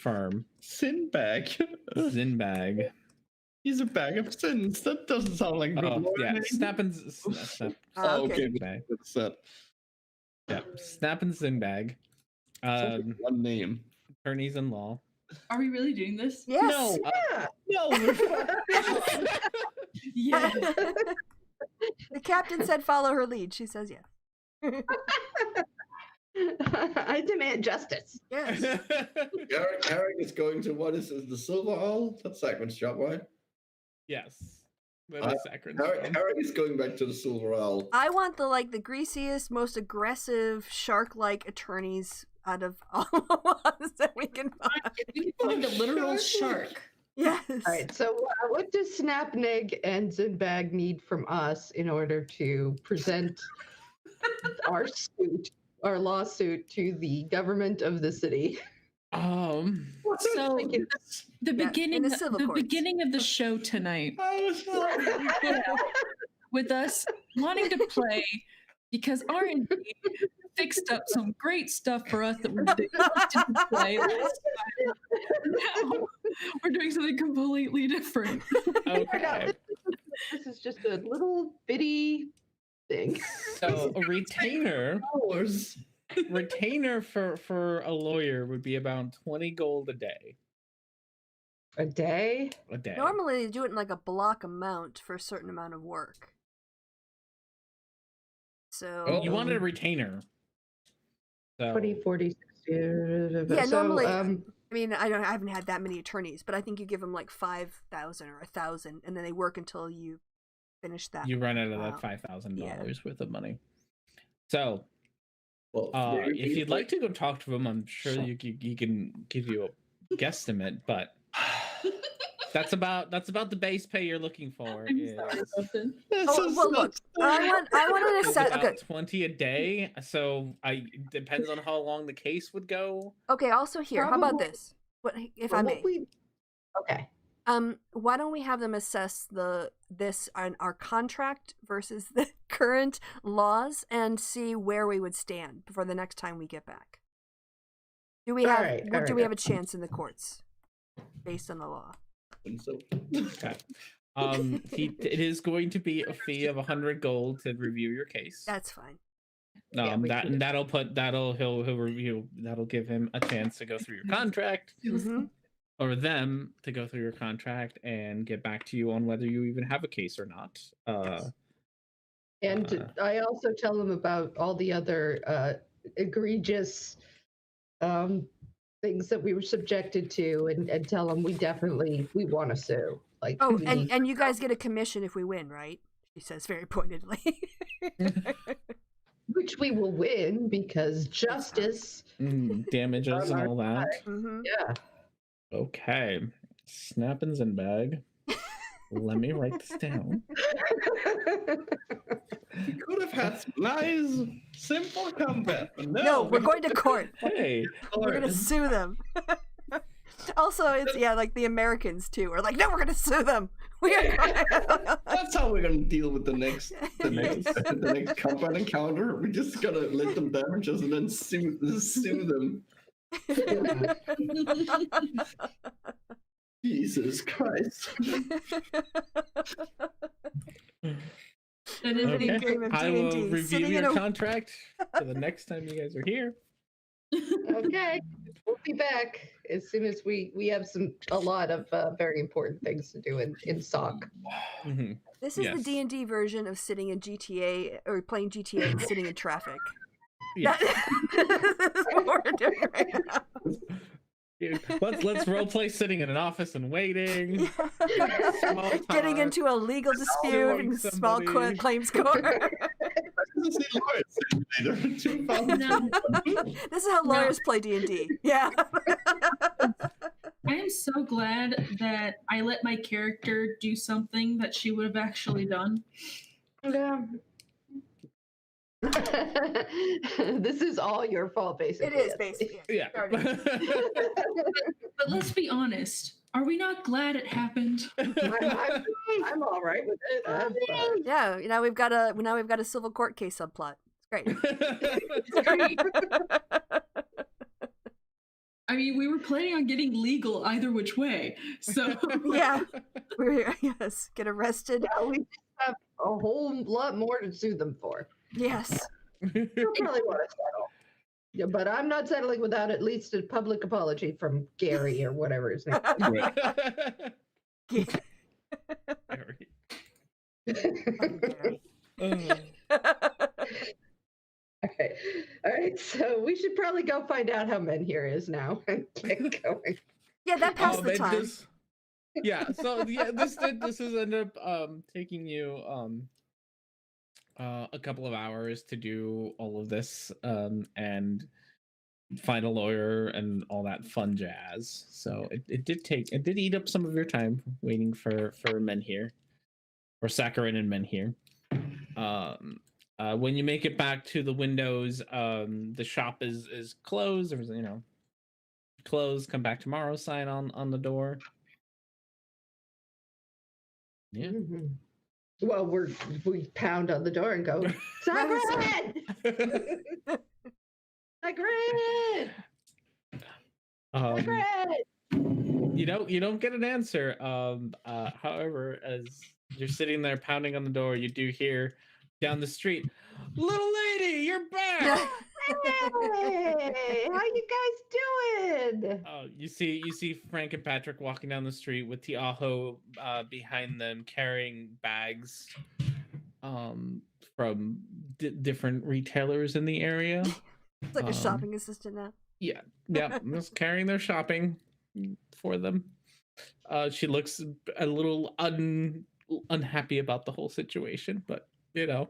E: firm.
B: Sinbag.
E: Zinbag.
B: He's a bag of sins. That doesn't sound like a good
E: Oh
B: lawyer
E: yeah,
B: name.
E: Snap and Snap.
A: Oh, okay.
E: Zinbag.
B: That's that.
E: Yeah, Snap and Zinbag.
B: One name.
E: Attorneys in law.
D: Are we really doing this?
A: Yes.
E: No,
C: Yeah.
E: no.
D: Yeah.
A: The captain said follow her lead. She says yes.
C: I demand justice.
A: Yes.
B: Eric is going to what is the Silver Owl? That's Sacred's job, right?
E: Yes. That is Saccharin's job.
B: Eric is going back to the Silver Owl.
A: I want the greasiest, most aggressive, shark-like attorneys out of all the ones that we can find.
D: If we can find a literal shark.
A: Yes.
C: All right. So, what does Snapnig and Zinbag need from us in order to present our lawsuit to the government of the city?
D: So the
A: Yeah,
D: beginning,
A: in the civil courts.
D: beginning of the show tonight, with us wanting to play because R&D fixed up some great stuff for us that we didn't play last time. Now we're doing something completely different.
E: Okay.
C: This is just a little bitty thing.
E: So a retainer for a lawyer would be about 20 gold a day.
C: A day?
E: A day.
A: Normally they do it in like a block amount for a certain amount of work. So
E: You wanted a retainer. So
C: 20, 40, 60.
A: yeah,
C: So,
A: normally. I mean, I haven't had that many attorneys, but I think you give them like 5,000 or 1,000, and then they work until you finish that.
E: you run out of
A: Wow.
E: that $5,000
A: Yeah.
E: worth of money. So
B: Well,
E: if you'd like to go talk to him, I'm sure he can give you a guesstimate, but that's about the base pay you're looking for.
D: I'm
E: Is
D: sorry, Justin.
A: Oh, well, look, I want to
E: is
A: set.
E: about
A: Okay,
E: 20 a day. So depends on how long the case would go.
A: okay. Also, here, how about
C: Probably-
A: this? What if I may?
C: Okay.
A: Why don't we have them assess this on our contract versus the current laws and see where we would stand for the next time we get back? Do we have do we have a chance in the courts based on the law?
E: Okay. It is going to be a fee of 100 gold to review your case.
A: That's fine.
E: He'll review. That'll give him a chance to go through your contract, or them to go through your contract and get back to you on whether you even have a case or not.
C: And I also tell them about all the other egregious things that we were subjected to, and tell them we want to sue. Like,
A: oh, and you guys get a commission if we win, right? She says very pointedly.
C: Which we will win because justice
E: damages and all that.
C: Yeah.
E: Okay, Snappins and bag. Let me write this down.
B: We could have had some nice, simple combat, but
A: No, we're going to court.
E: Hey,
A: we're gonna sue them. Also, it's like the Americans too. We're like, no, we're gonna sue them. We are.
B: That's how we're gonna deal with the next combat encounter. We're just gonna let them damage us and then sue them. Jesus Christ.
D: That is
A: the
E: okay.
A: agreement.
E: I will
A: D&D,
E: review
A: sitting in
E: your
A: a-
E: contract for the next time you guys are here.
C: Okay, we'll be back as soon as we have a lot of very important things to do in SOC.
E: Mhm.
A: This is
E: Yes.
A: the D&D version of sitting in GTA or playing GTA and sitting in traffic.
E: Yeah.
A: This is what we're doing right now.
E: Let's roleplay sitting in an office and waiting. Small
A: Getting
E: talk.
A: into a legal dispute
E: Suing
A: and small
E: somebody.
A: claims court.
D: No.
A: This is how lawyers play D&D. Yeah.
D: I am so glad that I let my character do something that she would have actually done.
C: Yeah. This is all your fault, basically.
A: It is basically.
E: Yeah.
D: But let's be honest. Are we not glad it happened?
C: I'm all right with it. I'm fine.
A: Yeah. Now we've got a civil court case subplot. It's great.
D: I mean, we were planning on getting legal either which way. So
A: Yeah. Yes. Get arrested.
C: Yeah, we just have a whole lot more to sue them for.
A: Yes.
C: You probably want to settle. Yeah, but I'm not settling without at least a public apology from Gary or whatever his name is. Okay. All right. So we should probably go find out how Men Here is now and get going.
A: Yeah, that passed the time.
E: This has ended up taking you a couple of hours to do all of this and find a lawyer and all that fun jazz. So it did eat up some of your time waiting for Men Here, or Saccharin and Men Here. When you make it back to the windows, the shop is closed. There's closed. Come back tomorrow. Sign on the door. Yeah.
C: Mm-hmm. Well, we pound on the door and go, Saccharin! Saccharin! Saccharin!
E: You don't get an answer. However, as you're sitting there pounding on the door, you do hear down the street, "Little lady, you're back!"
C: Hey, how you guys doing?
E: You see Frank and Patrick walking down the street with Tiaho behind them, carrying bags from different retailers in the area.
A: It's like a shopping assistant now.
E: Yeah, just carrying their shopping for them. She looks a little unhappy about the whole situation, but
C: Yo,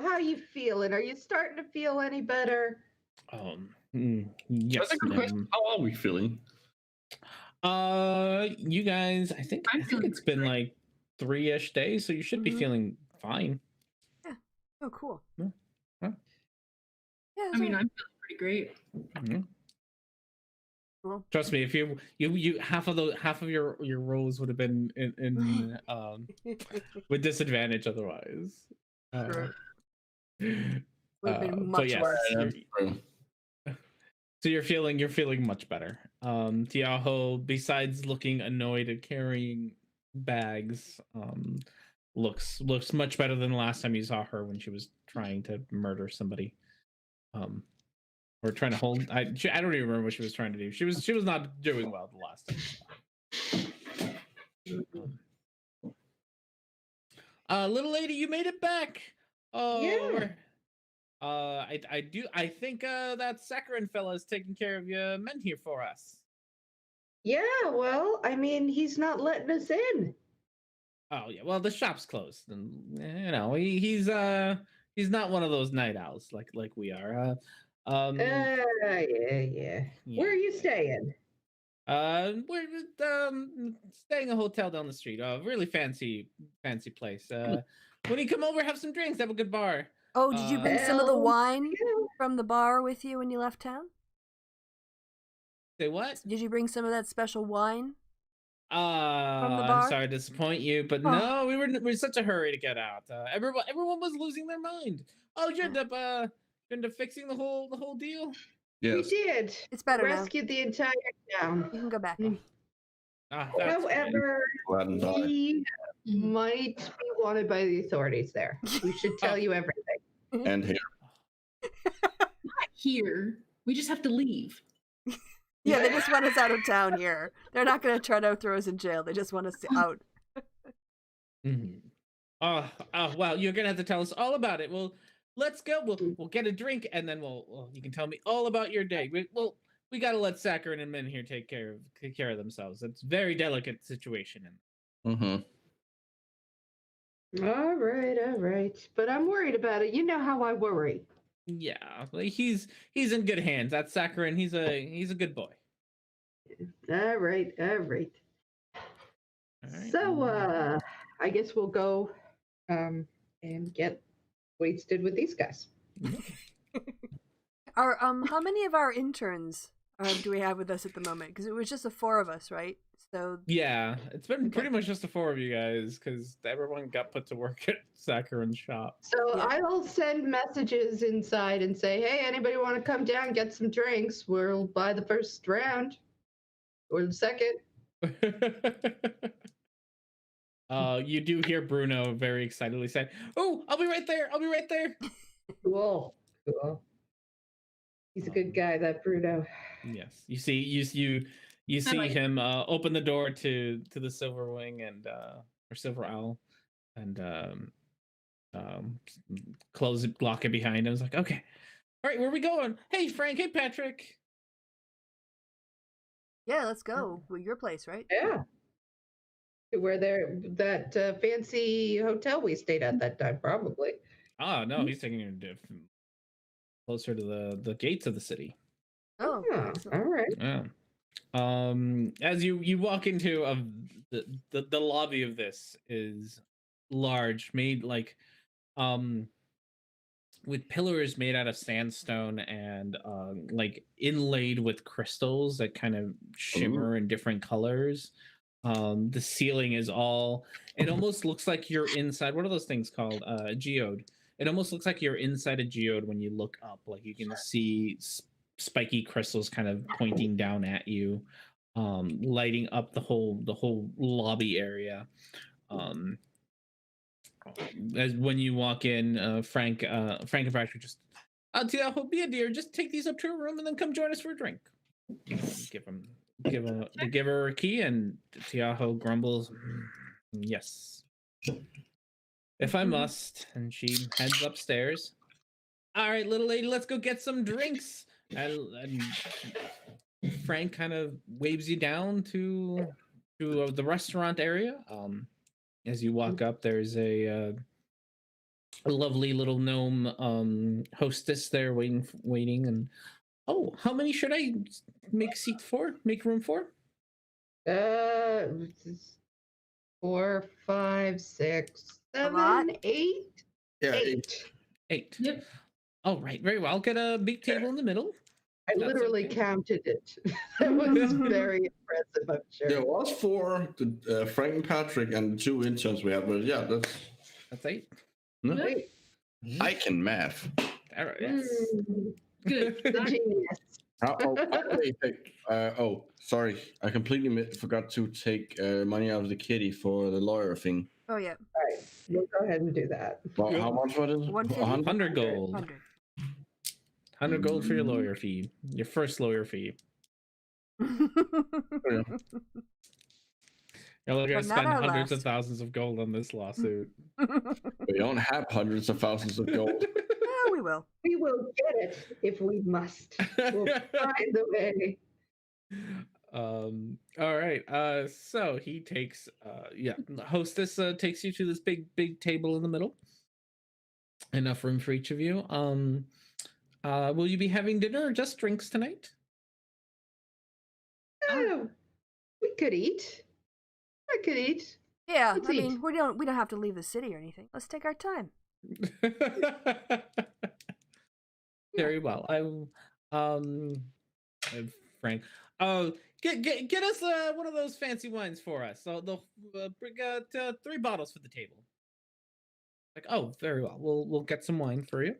C: how you feeling? Are you starting to feel any better?
E: Yes.
B: That's a good question. How are we feeling?
E: You guys, I think it's been like 3-ish days, so you should be feeling fine.
A: Yeah. Oh, cool.
E: Yeah. Huh?
A: Yeah.
D: I mean, I'm feeling pretty great.
E: Mhm.
A: Cool.
E: Trust me, if you half of your rolls would have been in with disadvantage otherwise.
A: Sure. Would have been
E: but
A: much
E: yes,
A: worse.
E: so you're feeling much better. Tiaho, besides looking annoyed and carrying bags, looks much better than the last time you saw her when she was trying to murder somebody. Or trying to hold. I don't even remember what she was trying to do. She was not doing well the last time. Little lady, you made it back. Oh,
C: Yeah.
E: I think that Saccharin fella is taking care of your men here for us.
C: Yeah, well, I mean, he's not letting us in.
E: Oh yeah, well the shop's closed, and he's not one of those night owls like we are.
C: Yeah. Where are you staying?
E: We're staying in a hotel down the street. Really fancy place. When you come over, have some drinks, have a good bar.
A: Oh, did you bring some of the
C: Hell
A: wine
C: yeah.
A: from the bar with you when you left town?
E: Say what?
A: Did you bring some of that special wine? the
E: I'm
A: bar?
E: sorry to disappoint you, but
A: Oh.
E: no, we were in such a hurry to get out. Everyone was losing their mind. Oh, you end up fixing the whole deal.
C: We
B: Yes.
C: did.
A: It's better now.
C: Rescued the entire town.
A: You can go back.
C: Mm.
E: That's good.
C: However,
B: Glad and die.
C: we might be wanted by the authorities there. We should tell you everything.
B: And here.
D: Here, we just have to leave.
A: Yeah, they just want us out of town here. They're not going to try to throw us in jail. They just want us out.
E: Mm-hmm. Well, you're gonna have to tell us all about it. Well, let's go. We'll get a drink, and then you can tell me all about your day. We gotta let Saccharin and men here take care of themselves. It's a very delicate situation.
B: Mm-hmm.
C: All right. But I'm worried about it. You know how I worry.
E: Yeah, like he's in good hands. That's Saccharin. He's a good boy.
C: All right.
E: All right.
C: So, I guess we'll go and get wasted with these guys.
A: How many of our interns do we have with us at the moment? Because it was just the 4 of us, right? So
E: Yeah, it's been pretty much just the 4 of you guys because everyone got put to work at Saccharin's shop.
C: So
A: Yeah.
C: I'll send messages inside and say, hey, anybody want to come down and get some drinks? We'll buy the first round or the second.
E: You do hear Bruno very excitedly say, "Oh, I'll be right there. I'll be right there."
C: Cool. He's a good guy, that Bruno.
E: Yes, you see
D: like
E: him open the door to the Silver Wing and or Silver Owl, and close it, lock it behind him. It's like, okay, all right, where are we going? Hey, Frank. Hey, Patrick.
A: yeah, let's go. Well, your place, right?
C: Yeah. Where that fancy hotel we stayed at that time, probably.
E: Oh no, he's taking you closer to the gates of the city.
A: Oh,
C: All
A: excellent.
C: right.
E: Yeah. As you walk into the lobby of this is large, made like with pillars made out of sandstone and like inlaid with crystals that kind of shimmer in different colors. The ceiling is all, it almost looks like you're inside, what are those things called? Geode. It almost looks like you're inside a geode when you look up, like you can see spiky crystals kind of pointing down at you, lighting up the whole lobby area. As when you walk in, Frank and Patrick just, Tiaho, be a dear, just take these up to her room and then come join us for a drink. Give her a key, and Tiaho grumbles, yes, if I must, and she heads upstairs. All right, little lady, let's go get some drinks. And Frank kind of waves you down to the restaurant area. As you walk up, there's a lovely little gnome hostess there waiting. And oh, how many should I make room for?
C: 4, 5, 6,
A: A lot?
C: 7, 8.
B: Yeah.
E: 8.
D: Yep.
E: All right, very well. I'll get a big table in the middle.
C: I
E: That's
C: literally
E: okay.
C: counted it. That was very impressive, I'm sure.
B: There was 4, Frank and Patrick and 2 interns we have, but yeah,
E: That's 8.
B: no,
C: Wait,
B: I can math.
E: All right. Yes.
D: Good.
C: the genius.
B: Sorry, I completely forgot to take money out of the kitty for the lawyer thing.
A: Oh yeah,
C: All right, we'll go ahead and do that.
B: Well, how much was it?
A: 150?
E: 100 gold.
A: 100.
E: 100 gold for your lawyer fee. Your first lawyer fee.
B: Yeah.
E: You're going
A: But
E: to
A: not
E: spend
A: our
E: hundreds of
A: last.
E: thouns of gold on this lawsuit.
B: We don't have hundreds of thousands of gold.
A: Oh, we will.
C: We will get it if we must. We'll find the way.
E: All right. So he takes the hostess takes you to this big table in the middle. Enough room for each of you. Will you be having dinner or just drinks tonight?
C: Oh, we could eat. I could eat.
A: Yeah,
C: Let's
A: I
C: eat.
A: mean, we don't have to leave the city or anything. Let's take our time.
E: Very well. Frank. Get us one of those fancy wines for us. So they'll bring 3 bottles for the table. Like, oh, very well. We'll get some wine for you.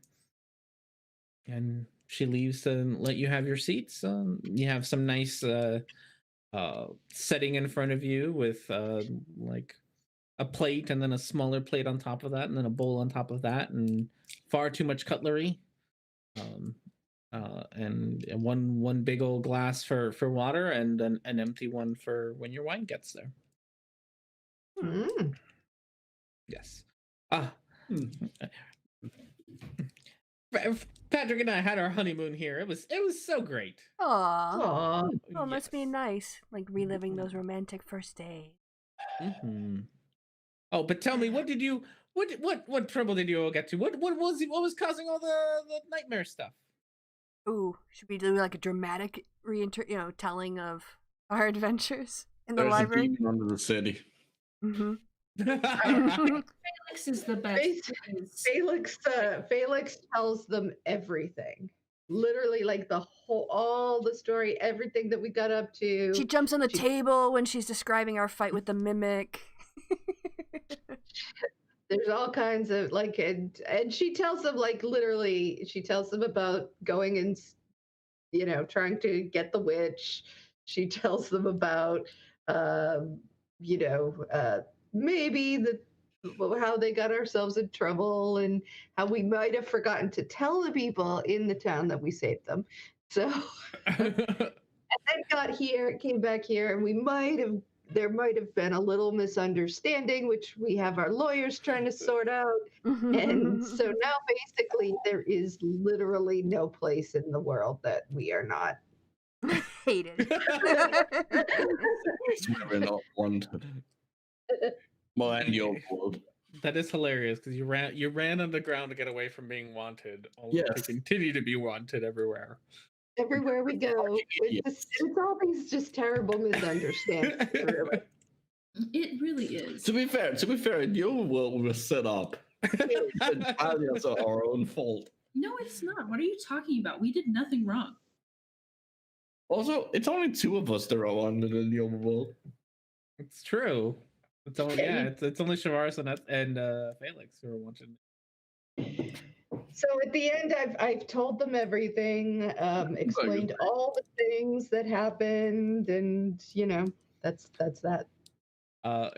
E: And she leaves to let you have your seats. You have some nice setting in front of you with like a plate and then a smaller plate on top of that and then a bowl on top of that and far too much cutlery. And one big old glass for water and an empty one for when your wine gets there.
C: Mm.
E: Yes. Patrick and I had our honeymoon here. It was so great.
A: Aww.
C: Aw.
A: Oh, must be
E: Yes.
A: nice. Like reliving those romantic first days.
E: Mm-hmm. Oh, but tell me, what trouble did you all get to? What was causing all the nightmare stuff?
A: Ooh, should we do like a dramatic telling of our adventures in the
B: There's a
A: library?
B: demon under the city.
A: Mm-hmm.
D: Felix is the best.
C: Felix tells them everything. Literally, like all the story, everything that we got up to.
A: She jumps on the table when she's describing our fight with the mimic.
C: There's all kinds of like, and she tells them like literally, she tells them about going and trying to get the witch. She tells them about maybe how they got ourselves in trouble and how we might have forgotten to tell the people in the town that we saved them. So and then came back here, and there might have been a little misunderstanding, which we have our lawyers trying to sort out. And so now basically there is literally no place in the world that we are not
A: hated.
B: It's where we're not wanted. Well, and your world.
E: That is hilarious because you ran underground to get away from being wanted, only to
B: Yes.
E: continue to be wanted everywhere.
C: Everywhere we go. It's all these just terrible misunderstandings. Really.
D: It really is.
B: To be fair, your world was set up. It's entirely also our own fault.
D: No, it's not. What are you talking about? We did nothing wrong.
B: Also, it's only 2 of us that are wanted in the overworld.
E: It's true. It's only it's only Shavaris and Felix who are wanted.
C: So at the end, I've told them everything, explained all the things that happened, and that's that.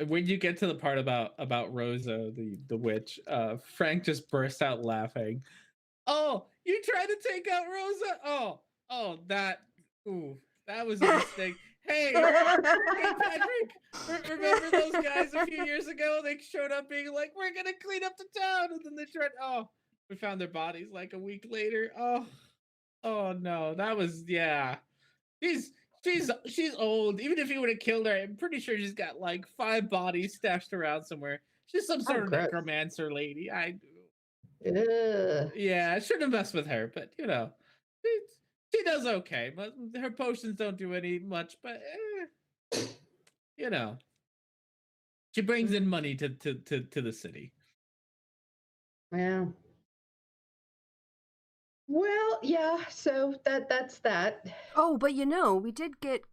E: When you get to the part about Rosa, the witch, Frank just bursts out laughing. Oh, you tried to take out Rosa? That was a mistake. Hey, Patrick, remember those guys a few years ago? They showed up being like, we're gonna clean up the town, and then they tried. We found their bodies like a week later. Oh no, that was She's old. Even if he would have killed her, I'm pretty sure she's got like 5 bodies stashed around somewhere. She's some sort of necromancer lady. Yeah, I shouldn't mess with her, but she does okay. But her potions don't do any much. But she brings in money to the city.
C: Yeah. Well, yeah. So that's that.
A: Oh, but we did get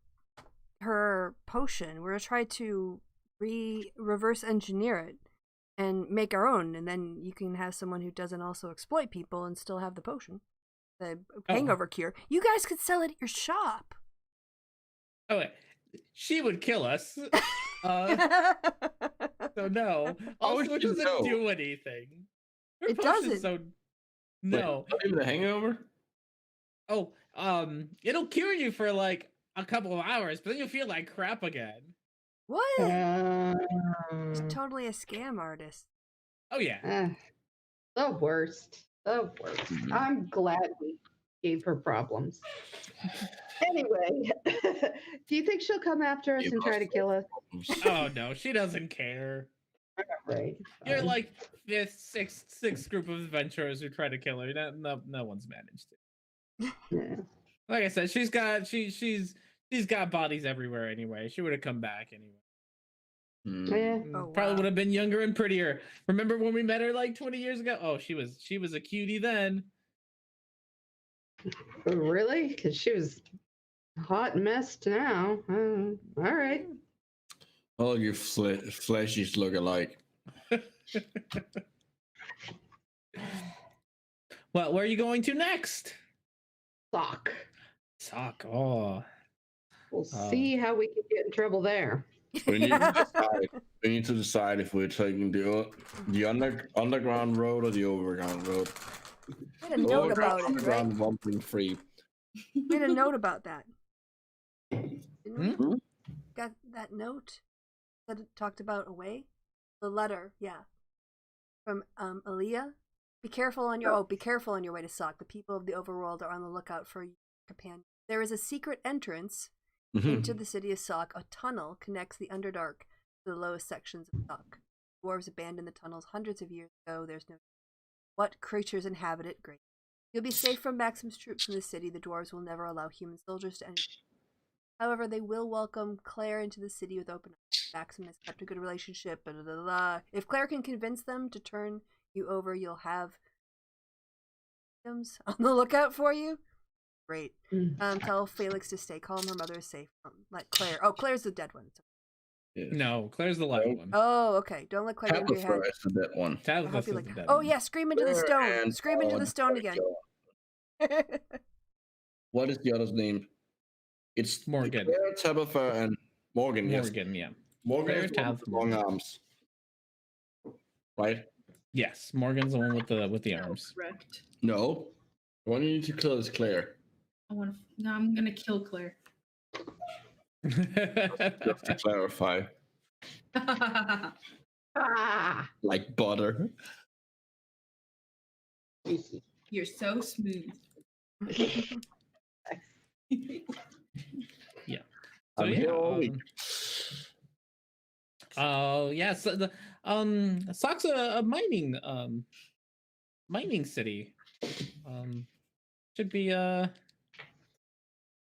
A: her potion. We're gonna try to reverse engineer it and make our own, and then you can have someone who doesn't also exploit people and still have the potion, the hangover cure. You guys could sell it at your shop.
E: Oh wait, she would kill us. So no.
B: How
E: Also,
B: would
E: it
B: you
E: doesn't
B: know?
E: do anything. Her
A: It
E: potion's
A: doesn't.
E: So
B: Wait,
E: no.
B: not even a hangover?
E: Oh, it'll cure you for like a couple of hours, but then you'll feel like crap again.
A: What? She's
C: Uh,
A: totally a scam artist.
E: Oh yeah.
C: the worst. The worst.
B: Mhm.
C: I'm glad we gave her problems. Anyway, do you think she'll come after us
B: Give
C: and try
B: us
C: to kill us?
B: problems.
E: Oh no, she doesn't care.
C: Right.
E: You're
C: fine.
E: like fifth, sixth group of adventurers who try to kill her. No one's managed to.
C: Yeah.
E: Like I said, she's got bodies everywhere anyway. She would have come back anyway.
C: Yeah.
A: Oh,
E: Probably
A: wow.
E: would have been younger and prettier. Remember when we met her like 20 years ago? Oh, she was a cutie then.
C: Really? Because she was hot mess now. All right.
B: All your fleshies look alike.
E: Well, where are you going to next?
C: Sock.
E: Sock. Oh.
C: We'll see how we can get in trouble there.
B: We need to decide. We need to decide if we're taking the underground road or the overground road.
A: I had a note about it, right?
B: Underground bumping free.
A: We had a note about that. Didn't we?
B: Hmm?
A: Got that note that it talked about away? The letter, yeah. From Aaliyah. Be careful on your way to Sock. The people of the overworld are on the lookout for your companion. There is a secret entrance into the city of Sock. A tunnel connects the Underdark to the lowest sections of Sock. Dwarves abandoned the tunnels hundreds of years ago. There's no what creatures inhabit it. Great. You'll be safe from Maxim's troops in the city. The dwarves will never allow human soldiers to enter. However, they will welcome Claire into the city with open arms. Maxim has kept a good relationship. Blah, blah, blah. If Claire can convince them to turn you over, you'll have items on the lookout for you. Great. Tell Felix to stay calm. Her mother is safe. Let Claire. Oh, Claire's the dead one.
E: No, Claire's the live one.
A: Oh, okay. Don't let Claire into your head.
B: Tabitha is the dead one.
A: I'll
E: Tabitha's
A: help you
E: the
A: like,
E: dead
A: oh
E: one.
A: yeah, scream into the stone. Scream into the stone again.
B: What is the other's name? It's
E: Morgan.
B: Claire, Tabitha, and Morgan.
E: Morgan,
B: Yes.
E: yeah.
B: Morgan
E: Claire,
B: is the one with the
E: Tabitha,
B: long arms. Right?
E: Yes, Morgan's the one with the arms.
D: Correct.
B: No. The one you need to kill is Claire.
D: No, I'm gonna kill Claire.
B: Just to clarify.
C: Ah.
B: Like butter.
D: You're so smooth.
E: Yeah. So
B: I'm here all week.
E: Yeah. So the Sock's a mining city. Should be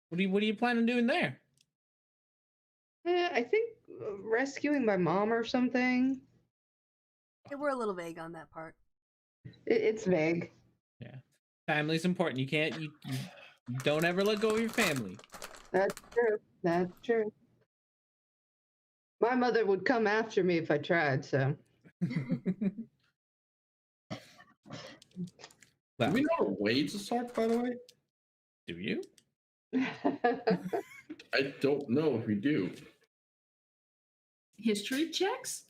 E: what do you plan on doing there?
C: I think rescuing my mom or something.
A: Yeah, we're a little vague on that part.
C: It's vague.
E: Yeah, family's important. You don't ever let go of your family.
C: That's true. That's true. My mother would come after me if I tried, so.
B: Do we know a way to Sark, by the way?
E: Do you?
B: I don't know if we do.
D: History checks?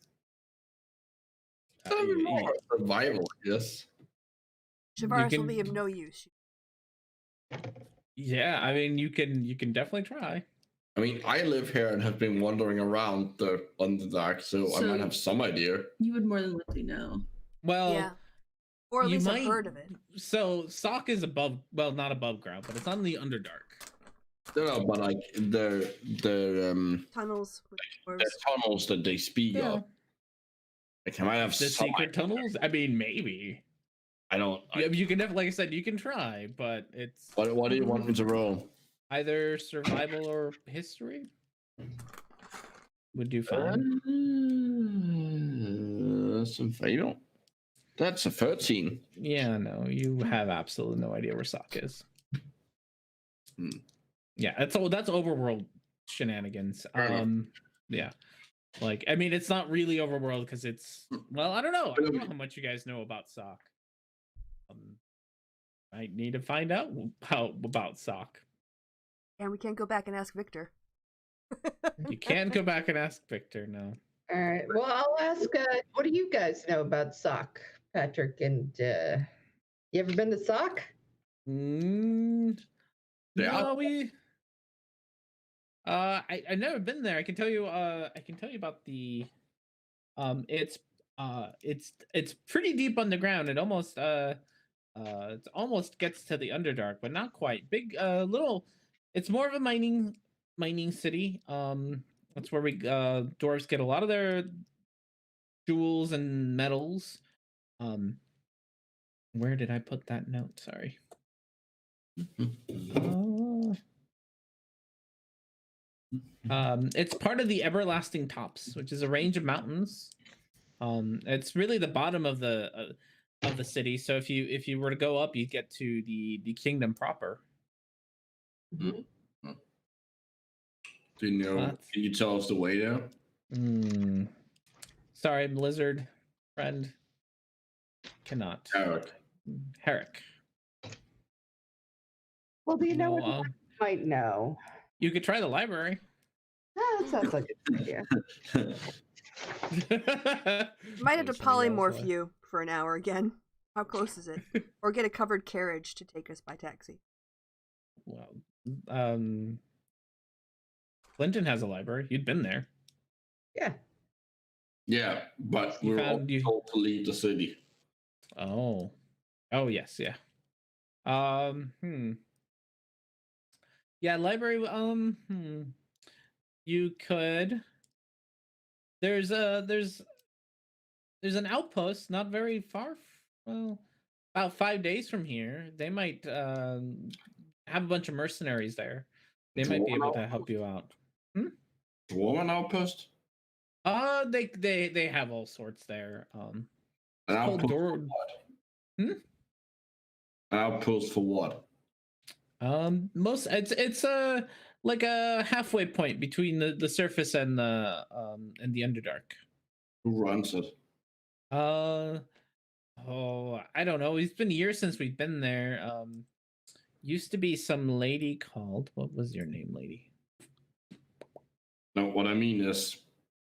B: More survival, yes.
A: Shavaris will
E: can-
A: be of no use.
E: Yeah, I mean you can definitely try.
B: I mean, I live here and have been wandering around the Underdark, so I might have some idea.
D: You would more than likely know.
E: Well,
A: Yeah. Or at
E: you
A: least
E: might-
A: I've heard of it.
E: So Sock is above, well, not above ground, but it's on the Underdark.
B: No, but like the
A: Tunnels with dwarves.
B: tunnels that they speak
E: Yeah.
B: of. Like, I might have
E: The
B: some
E: secret
B: idea.
E: tunnels? I mean, maybe.
B: I don't.
E: You can definitely, like I said, you can try, but it's
B: What do you want me to roll?
E: either survival or history. Would do fine.
B: Survival. That's a 13.
E: Yeah, no, you have absolutely no idea where Sock is.
B: Hmm.
E: Yeah, that's overworld shenanigans.
B: Fair enough.
E: Yeah. Like, I mean, it's not really overworld because it's, well, I don't know. I don't know how much you guys know about Sock. I need to find out how about Sock.
A: And we can't go back and ask Victor.
E: You can't go back and ask Victor. No.
C: All right. Well, I'll ask. What do you guys know about Sock, Patrick? And you ever been to Sock?
E: Mm,
B: Yeah.
E: no, we. I never been there. I can tell you. I can tell you about the. It's pretty deep underground. It almost gets to the Underdark, but not quite. Big, little. It's more of a mining city. That's where we dwarves get a lot of their jewels and metals. Where did I put that note? Sorry. It's part of the Everlasting Tops, which is a range of mountains. It's really the bottom of the city. So if you were to go up, you'd get to the kingdom proper.
C: Mhm.
B: Do you know? Can you tell us the way there?
E: Sorry, Blizzard friend. Cannot. Herrick.
C: Well, do you know
E: No,
C: what you might know?
E: You could try the library.
C: That sounds like a good idea.
A: Might have to polymorph you for an hour again. How close is it? Or get a covered carriage to take us by taxi.
E: Well, Clinton has a library. You'd been there.
C: Yeah.
B: Yeah, but we're all told to leave the city.
E: Oh. Oh yes, yeah. Yeah, library. You could. There's an outpost not very far. Well, about 5 days from here. They might have a bunch of mercenaries there. They might be able to help you out.
B: Dwarven outpost?
E: They have all sorts there.
B: An outpost for what? An outpost for what?
E: It's like a halfway point between the surface and the Underdark.
B: Who runs it?
E: I don't know. It's been years since we've been there. Used to be some lady called. What was your name, lady?
B: No, what I mean is,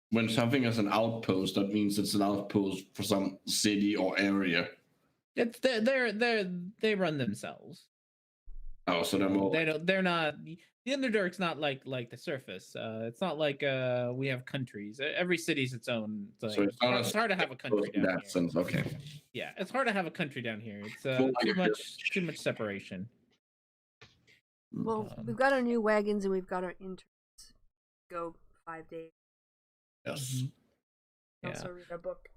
B: when something is an outpost, that means it's an outpost for some city or area.
E: It's they run themselves.
B: Oh, so they're more.
E: They're not. The Underdark's not like the surface. It's not like we have countries. Every city's its own thing.
B: So
E: it's hard to have a country down here.
B: Sense. Okay.
E: Yeah, it's hard to have a country down here. It's too much separation.
A: Well, we've got our new wagons and we've got our interns. Go 5 days.
B: Yes.
A: Also read our book.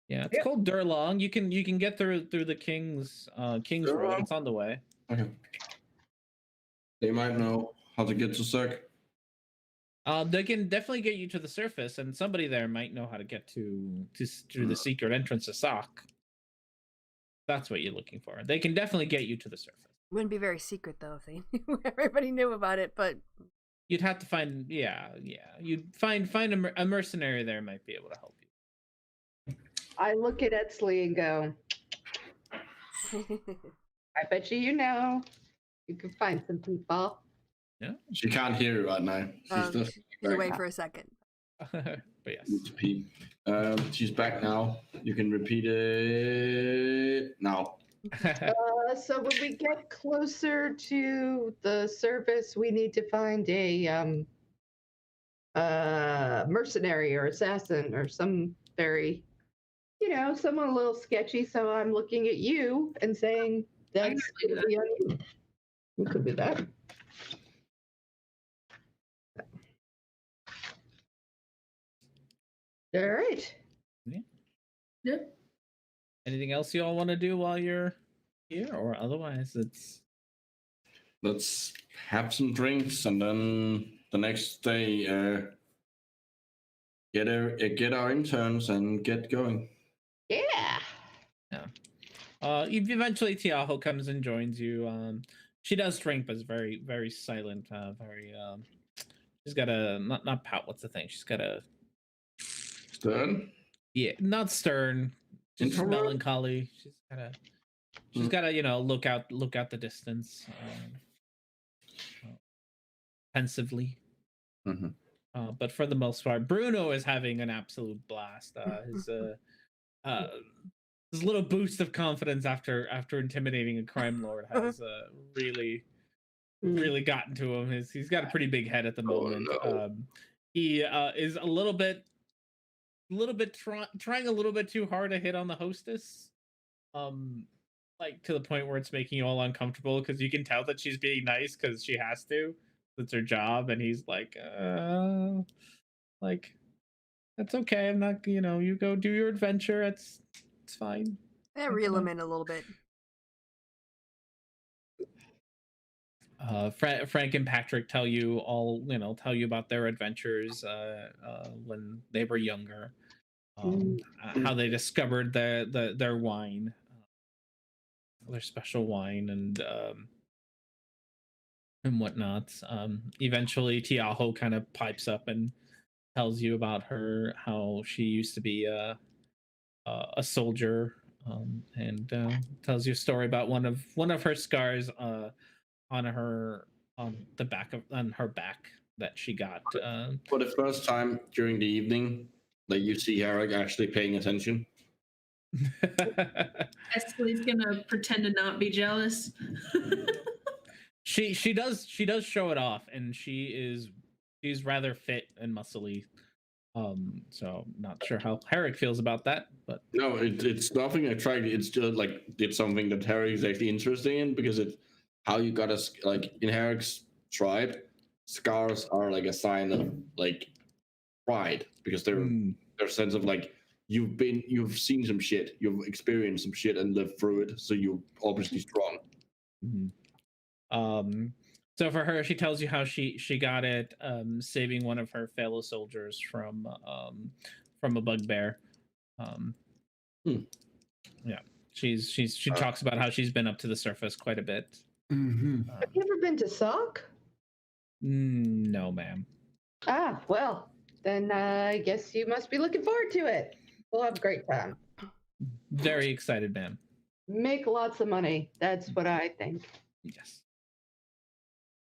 E: Yeah, it's called Durlong. You can get through the King's Road. It's on the way.
B: Okay. They might know how to get to Cirque.
E: They can definitely get you to the surface, and somebody there might know how to get to the secret entrance to Sock. That's what you're looking for. They can definitely get you to the surface.
A: Wouldn't be very secret though if everybody knew about it, but
E: you'd have to find you'd find a mercenary there might be able to help you.
C: I look at Etzley and go, I bet you know. You can find some people.
E: Yeah.
B: She can't hear you right now. She's
A: away for a second.
E: But yes.
B: She's back now. You can repeat it now.
C: So when we get closer to the surface, we need to find a mercenary or assassin or some very, someone a little sketchy. So I'm looking at you and saying that's going to be on you. We could do that. All right.
E: Yeah.
D: Yep.
E: Anything else you all want to do while you're here, or otherwise
B: let's have some drinks and then the next day get our interns and get going.
C: Yeah.
E: Eventually Tiaho comes and joins you. She does drink, but is very, very silent. She's got a not pout. What's the thing? She's got a
B: stern.
E: Yeah, not stern. Just melancholy. She's gotta look out the distance, pensively. But for the most part, Bruno is having an absolute blast. His little boost of confidence after intimidating a crime lord has really gotten to him. He's got a pretty big head at the moment.
B: No.
E: He is a little bit trying a little bit too hard to hit on the hostess. Like to the point where it's making you all uncomfortable because you can tell that she's being nice because she has to. It's her job, and he's like that's okay. I'm not, you go do your adventure. It's fine.
A: Yeah, reel him in a little bit.
E: Frank and Patrick tell you about their adventures when they were younger, how they discovered their wine, their special wine, and whatnot. Eventually, Tiaho kind of pipes up and tells you about how she used to be a soldier, and tells you a story about one of her scars on her back that she got.
B: For the first time during the evening, like you see Eric actually paying attention.
D: Escalie's gonna pretend to not be jealous.
E: She does show it off, and she's rather fit and muscly. So not sure how Herrick feels about that, but
B: No, it's nothing attractive. It's just like it's something that Herrick is actually interested in because it's how you gotta like in Herrick's tribe, scars are like a sign of like pride because they're their sense of like you've seen some shit, you've experienced some shit and lived through it, so you're obviously strong.
E: So for her, she tells you how she got it, saving one of her fellow soldiers from a bugbear. Yeah, she talks about how she's been up to the surface quite a bit.
C: Have you ever been to Sauk?
E: No, ma'am.
C: Ah, well, then I guess you must be looking forward to it. We'll have a great time.
E: Very excited, ma'am.
C: Make lots of money. That's what I think.
E: Yes.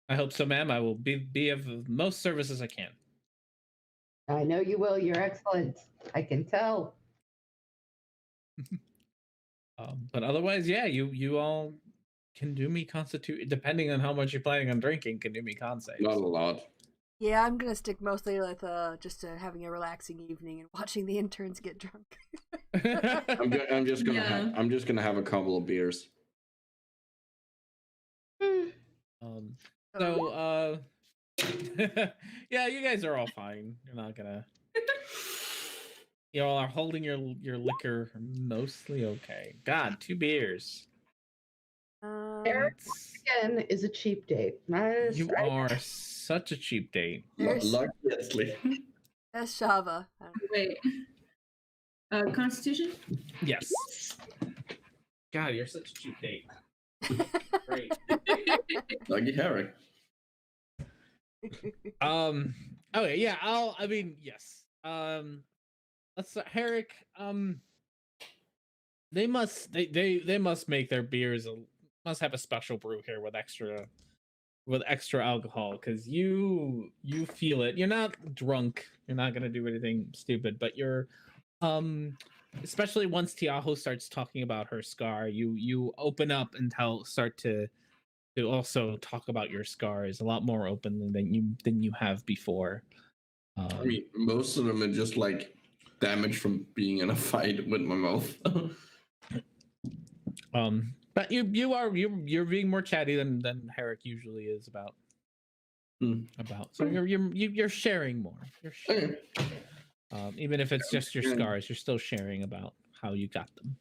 E: I hope so, ma'am. I will be of the most service as I can.
C: I know you will. You're excellent. I can tell.
E: But otherwise, yeah, you all can do me constitute, depending on how much you're planning on drinking, can do me con saves.
B: Not a lot.
A: Yeah, I'm gonna stick mostly with just having a relaxing evening and watching the interns get drunk.
B: I'm just gonna have a couple of beers.
E: So yeah, you guys are all fine. You're not gonna. You all are holding your liquor mostly okay. God, 2 beers.
C: Eric again is a cheap date.
E: You are such a cheap date.
B: Luckily.
A: That's Shava.
D: Wait. Constitution?
E: Yes. God, you're such a cheap date. Great.
B: Lucky Herrick.
E: Okay, yeah, yes. Let's Herrick, they must make their beers must have a special brew here with extra alcohol, because you feel it. You're not drunk, you're not gonna do anything stupid, but you're especially once Tiaho starts talking about her scar, you open up and start to also talk about your scars a lot more openly than you have before.
B: I mean, most of them are just like damage from being in a fight with my mouth.
E: But you're being more chatty than Herrick usually is about. So you're sharing more. You're sharing. Even if it's just your scars, you're still sharing about how you got them,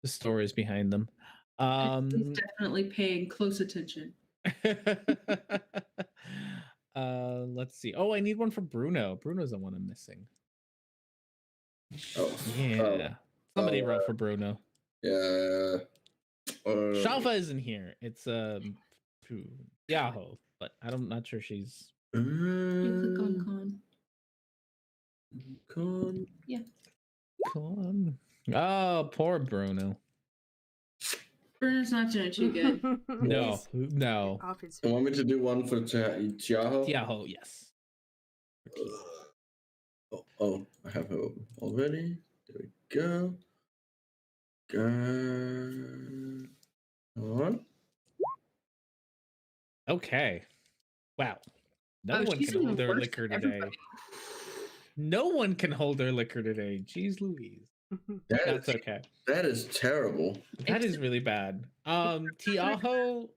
E: the stories behind them.
D: He's definitely paying close attention.
E: Let's see. Oh, I need one for Bruno. Bruno's the one I'm missing.
B: Oh,
E: yeah. Somebody wrote for Bruno.
B: Yeah.
E: Shalva isn't here. It's Yahoo, but I'm not sure she's.
D: You click on
B: Con.
D: Yeah.
E: Con. Oh, poor Bruno.
D: Bruno's not doing too good.
E: No.
A: Off his
B: You want me to do one for Tiaho?
E: Tiaho, yes.
B: Oh, I have her open already. There we go. Come on.
E: Okay. Wow. No
D: Oh,
E: one
D: she's
E: can hold
D: even
E: their
D: worse
E: liquor
D: than
E: today.
D: everybody.
E: No one can hold their liquor today. Jeez Louise. That's okay.
B: That is terrible.
E: That is really bad. Tiaho,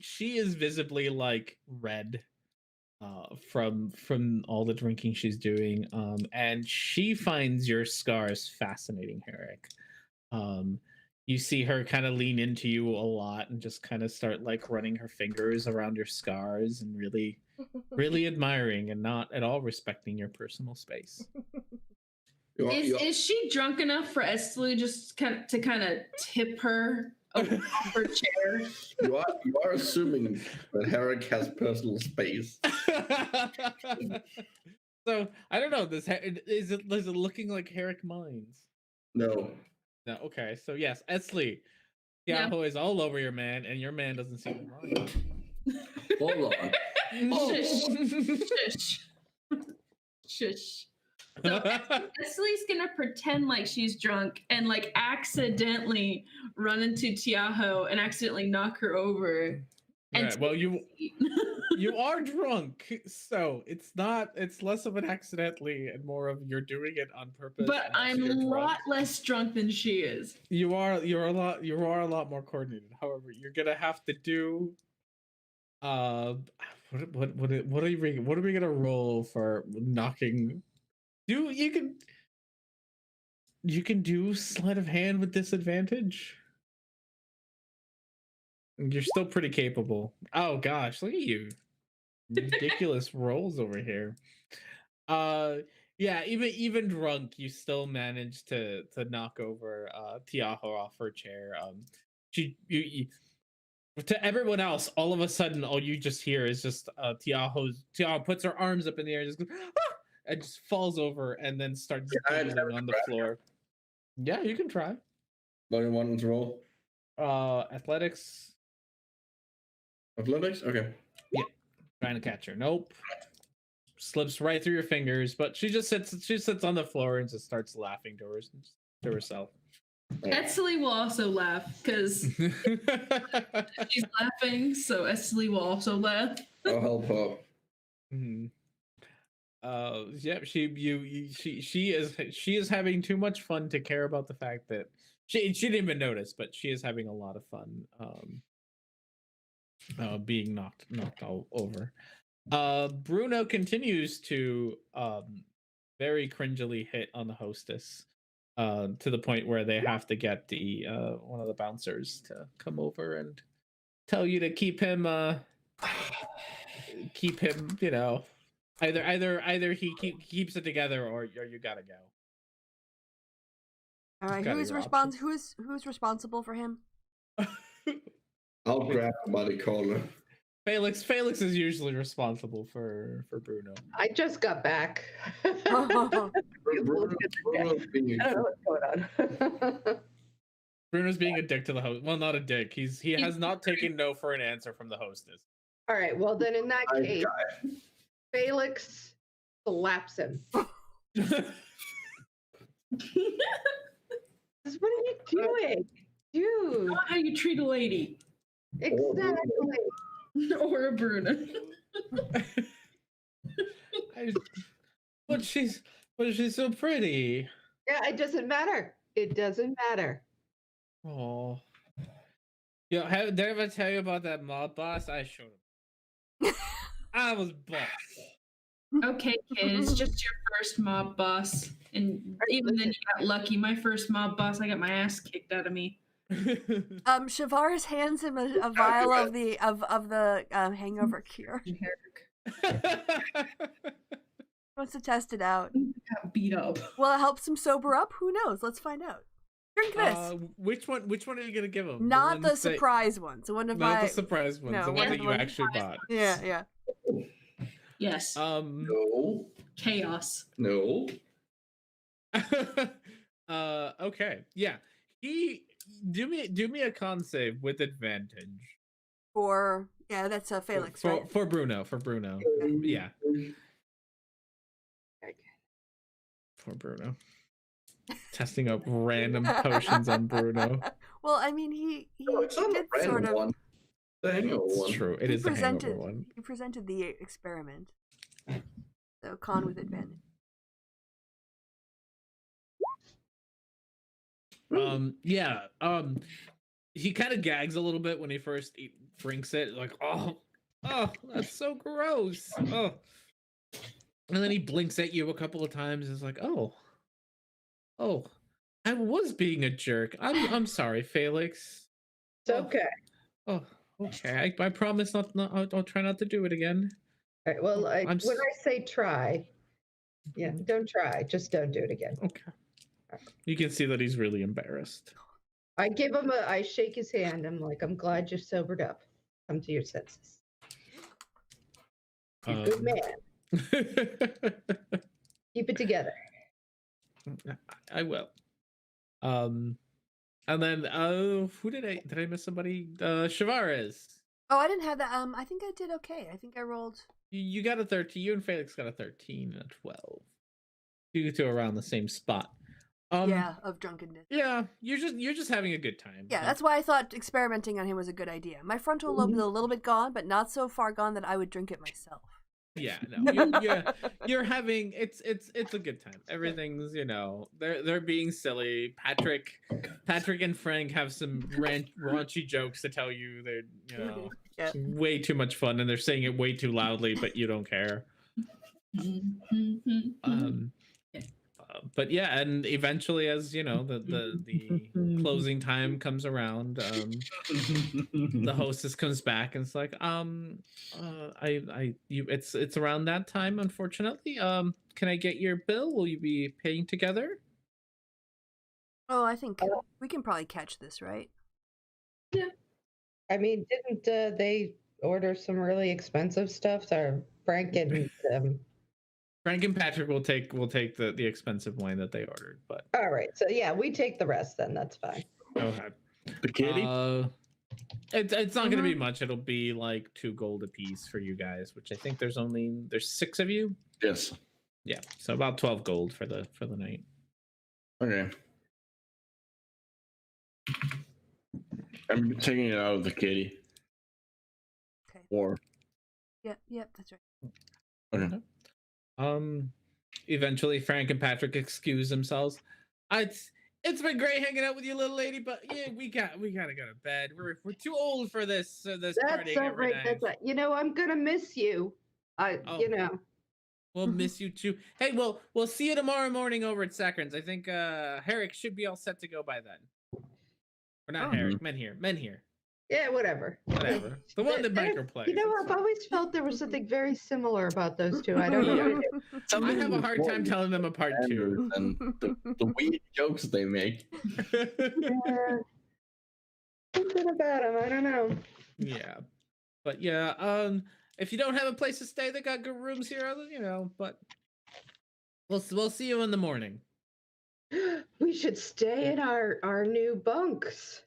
E: she is visibly like red from all the drinking she's doing. And she finds your scars fascinating, Herrick. You see her kind of lean into you a lot and just kind of start like running her fingers around your scars and really admiring and not at all respecting your personal space.
D: Is she drunk enough for Estelle just kind of tip her off her chair?
B: You are assuming that Herrick has personal space.
E: So I don't know. Is it looking like Herrick minds?
B: No.
E: No. Okay. So yes, Esley, Yahoo is all over your man, and your man doesn't seem to mind.
B: Hold on.
D: Shush. Shush. So Esley's gonna pretend like she's drunk and like accidentally run into Tiaho and accidentally knock her over.
E: Right. Well, you are drunk, so it's less of an accidentally and more of you're doing it on purpose.
D: But I'm a lot less drunk than she is.
E: You are a lot more coordinated. However, you're gonna have to do what are we gonna roll for knocking? You can do sleight of hand with disadvantage. You're still pretty capable. Oh gosh, look at you. Ridiculous rolls over here. Yeah, even drunk, you still manage to knock over Tiaho off her chair. You to everyone else, all of a sudden, all you just hear is just Tiaho puts her arms up in the air, and just goes, ah! And just falls over, and then starts giggling on the floor. Yeah, you can try.
B: What do you want to roll?
E: Athletics.
B: Athletics? Okay.
E: Yeah, trying to catch her. Nope. Slips right through your fingers, but she sits on the floor and just starts laughing to herself.
D: Estelle will also laugh because she's laughing, so Estelle will also laugh.
B: I'll help her.
E: Mm-hmm. Yeah, she is having too much fun to care about the fact that she didn't even notice, but she is having a lot of fun being knocked all over. Bruno continues to very cringily hit on the hostess to the point where they have to get the one of the bouncers to come over and tell you to keep him you know, either he keeps it together or you gotta go.
A: All right, who's responsible for him?
B: I'll grab him by the collar.
E: Felix is usually responsible for Bruno.
C: I just got back.
B: Bruno's being
C: I don't know what's going on.
E: Bruno's being a dick to the host. Well, not a dick. He has not taken no for an answer from the hostess.
C: All right. Well, then in that case, Felix slaps him. What are you doing, dude?
D: Not how you treat a lady.
C: Exactly.
D: Or a Bruno.
E: But she's so pretty.
C: Yeah, it doesn't matter. It doesn't matter.
E: Oh. Yo, did I ever tell you about that mob boss? I showed him. I was boss.
D: Okay, kid, it's just your first mob boss. And even then you got lucky. My first mob boss, I got my ass kicked out of me.
A: Shavars hands him a vial of the hangover cure. Wants to test it out.
D: Got beat up.
A: Well, it helps him sober up. Who knows? Let's find out. Drink this.
E: Which one are you gonna give him?
A: Not the surprise ones. The one
E: not the surprise ones. The one that you actually bought.
A: Yeah.
D: Yes.
B: No.
D: Chaos.
B: No.
E: Okay. Yeah. Do me a con save with advantage.
A: That's Felix, right?
E: For Bruno. Yeah. Poor Bruno. Testing up random potions on Bruno.
A: Well, I mean, he
B: No, it's not
A: did
B: a
A: sort
B: random
A: of.
B: one. The hangover
E: It's
B: one.
E: true. It
A: He
E: is the hangover
A: presented.
E: one.
A: He presented the experiment. So con with advantage.
E: Yeah. He kind of gags a little bit when he first drinks it. Like, oh, that's so gross. Oh. And then he blinks at you a couple of times. And is like, oh, I was being a jerk. I'm sorry, Felix.
C: It's okay.
E: Oh, okay. I promise not. I'll try not to do it again.
C: All right, well,
E: I'm
C: when I say try, yeah, don't try. Just don't do it again.
E: Okay. You can see that he's really embarrassed.
C: I shake his hand. I'm like, I'm glad you're sobered up. Come to your senses. You're a good man. Keep it together.
E: I will. And then who did I miss somebody? Shavares.
A: Oh, I didn't have that. I think I did okay. I think I rolled.
E: You got a 13. You and Felix got a 13 and a 12. You two are around the same spot.
A: Yeah, of drunkenness.
E: Yeah, you're just having a good time.
A: Yeah, that's why I thought experimenting on him was a good idea. My frontal lobe is a little bit gone, but not so far gone that I would drink it myself.
E: Yeah, no, you're having it's a good time. Everything's they're being silly. Patrick and Frank have some raunchy jokes to tell you. They're
A: Yeah.
E: way too much fun, and they're saying it way too loudly, but you don't care. But yeah, and eventually, as you know, the closing time comes around, the hostess comes back and it's like, it's around that time, unfortunately. Can I get your bill? Will you be paying together?
A: Oh, I think we can probably catch this, right?
D: Yeah.
C: I mean, didn't they order some really expensive stuff? Or Frank and
E: Frank and Patrick will take the expensive wine that they ordered, but
C: all right, so yeah, we take the rest then. That's fine.
E: go ahead.
B: The kitty?
E: It's not gonna be much. It'll be like 2 gold a piece for you guys, which I think there's 6 of you.
B: Yes.
E: Yeah, so about 12 gold for the night.
B: Okay. I'm taking it out of the kitty.
A: Okay.
B: Or
A: Yep, that's right.
B: okay.
E: Eventually Frank and Patrick excuse themselves. It's been great hanging out with you, little lady, but yeah, we gotta go to bed. We're too old for this
C: That's
E: partying
C: all
E: every
C: right.
E: night.
C: That's right. I'm gonna miss you.
E: We'll miss you too. Hey, we'll see you tomorrow morning over at Saccharins. I think Herrick should be all set to go by then. Or not Herrick, men here.
C: Yeah, whatever.
E: Whatever. The one that microplays.
C: I've always felt there was something very similar about those two. I don't know.
E: I have a hard time telling them apart too.
B: And the weird jokes they make.
C: Yeah. Something about them. I don't know.
E: Yeah. But yeah, if you don't have a place to stay, they got good rooms here, but we'll see you in the morning.
C: We should stay in our new bunks.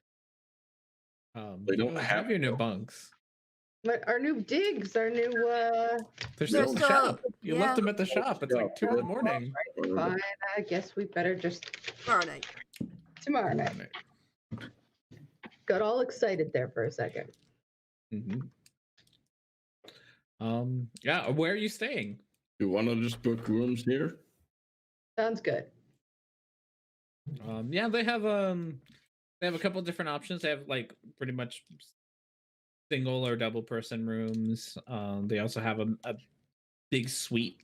E: They don't have your new bunks.
C: But our new digs, our new
E: They're still in the shop. You left them at the shop. It's like 2 in the morning.
C: Fine, I guess we better just
A: Tomorrow night.
C: Got all excited there for a second.
E: Yeah, where are you staying?
B: You wanna just book rooms here?
C: Sounds good.
E: Yeah, they have a couple different options. They have like pretty much single or double person rooms. They also have a big suite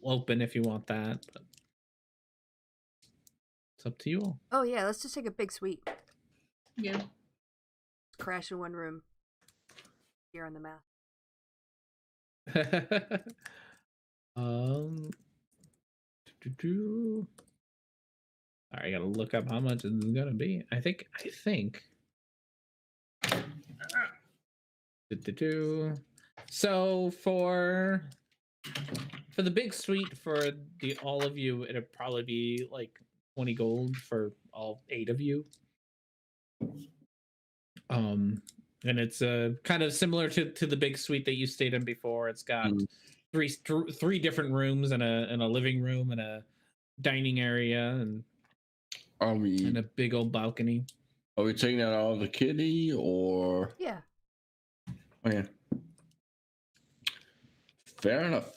E: open if you want that. But it's up to you all.
A: Oh yeah, let's just take a big suite.
D: Yeah.
A: Crash in one room. Here on the map.
E: I gotta look up how much it's gonna be. I think. So for the big suite for all of you, it'd probably be like 20 gold for all 8 of you. And it's kind of similar to the big suite that you stayed in before. It's got three different rooms and a living room and a dining area and
B: Are
E: a
B: we
E: big old balcony.
B: taking that out of the kitty or?
A: Yeah.
B: Oh yeah. Fair enough.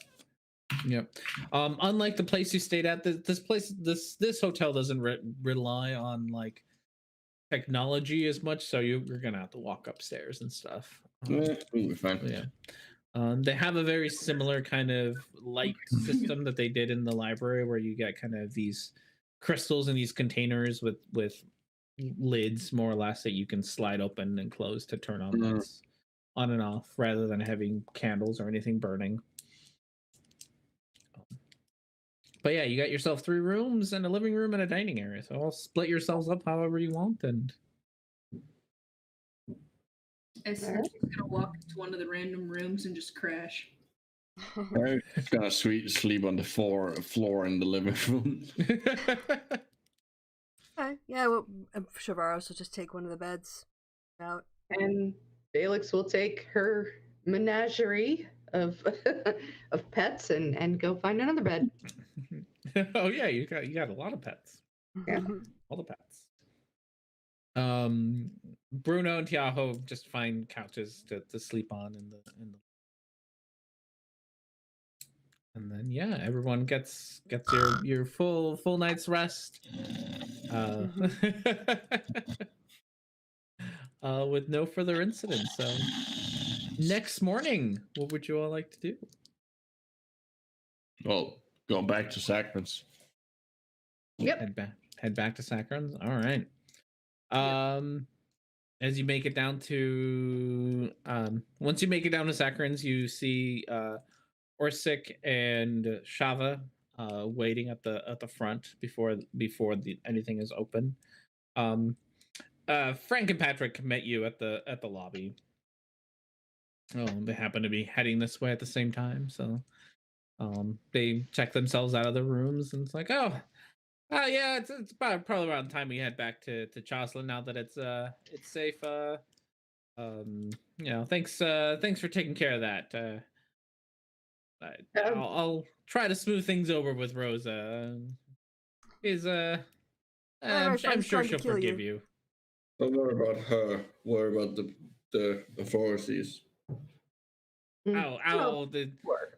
E: Yep. Unlike the place you stayed at, this hotel doesn't rely on like technology as much, so you're gonna have to walk upstairs and stuff.
B: We'll be fine.
E: Yeah. They have a very similar kind of light system that they did in the library, where you get kind of these crystals in these containers with lids, more or less, that you can slide open and close to turn on lights on and off, rather than having candles or anything burning. But yeah, you got yourself 3 rooms and a living room and a dining area. So I'll split yourselves up however you want. And
D: Essentially, gonna walk into one of the random rooms and just crash.
B: I'm gonna sleep on the floor in the living room.
A: Okay. Yeah, well, Shavaros will just take one of the beds out.
C: And Felix will take her menagerie of of pets and go find another bed.
E: Oh yeah, you got a lot of pets.
C: Yeah.
E: All the pets. Bruno and Tiago just find couches to sleep on in the and then yeah, everyone gets your full night's rest. With no further incidents. So next morning, what would you all like to do?
B: Well, go back to Sacraments.
C: Yep.
E: Head back to Sacrons. All right. As you make it down to once you make it down to Sacrons, you see Orsic and Shava waiting at the front before anything is open. Frank and Patrick met you at the lobby. Oh, they happen to be heading this way at the same time, so they check themselves out of the rooms, and it's like, oh yeah, it's probably around the time we head back to Jocelyn now that it's safe. Thanks for taking care of that. I'll try to smooth things over with Rosa. I'm sure she'll forgive you.
B: Don't worry about her. Worry about the authorities.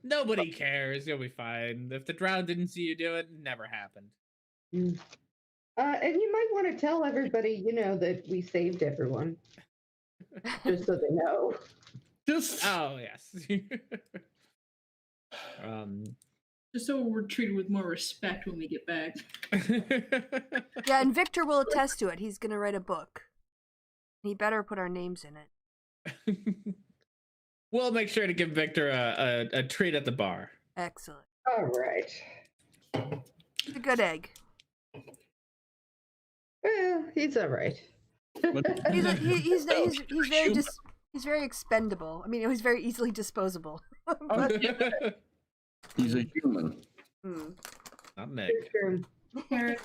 E: Nobody cares. You'll be fine. If the drown didn't see you do it, it never happened.
C: And you might want to tell everybody, that we saved everyone, just so they know.
E: Oh yes.
D: Just so we're treated with more respect when we get back.
A: Yeah, and Victor will attest to it. He's gonna write a book. He better put our names in it.
E: We'll make sure to give Victor a treat at the bar.
A: Excellent.
C: All right.
A: He's a good egg.
C: Well, he's all right.
A: He's very expendable. I mean, he's very easily disposable.
B: He's a human.
E: Not Nick.
D: Again,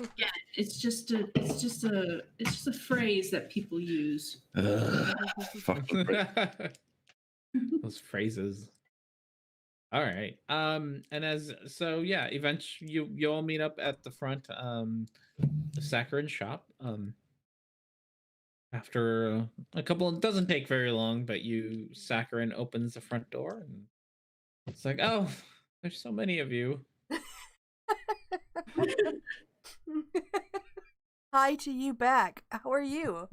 D: it's just a phrase that people use.
B: Fucking
E: Those phrases. All right. Eventually you all meet up at the front the Saccharin shop. After a couple, it doesn't take very long, but Saccharin opens the front door and it's like, oh, there's so many of you.
A: Hi to you back. How are you?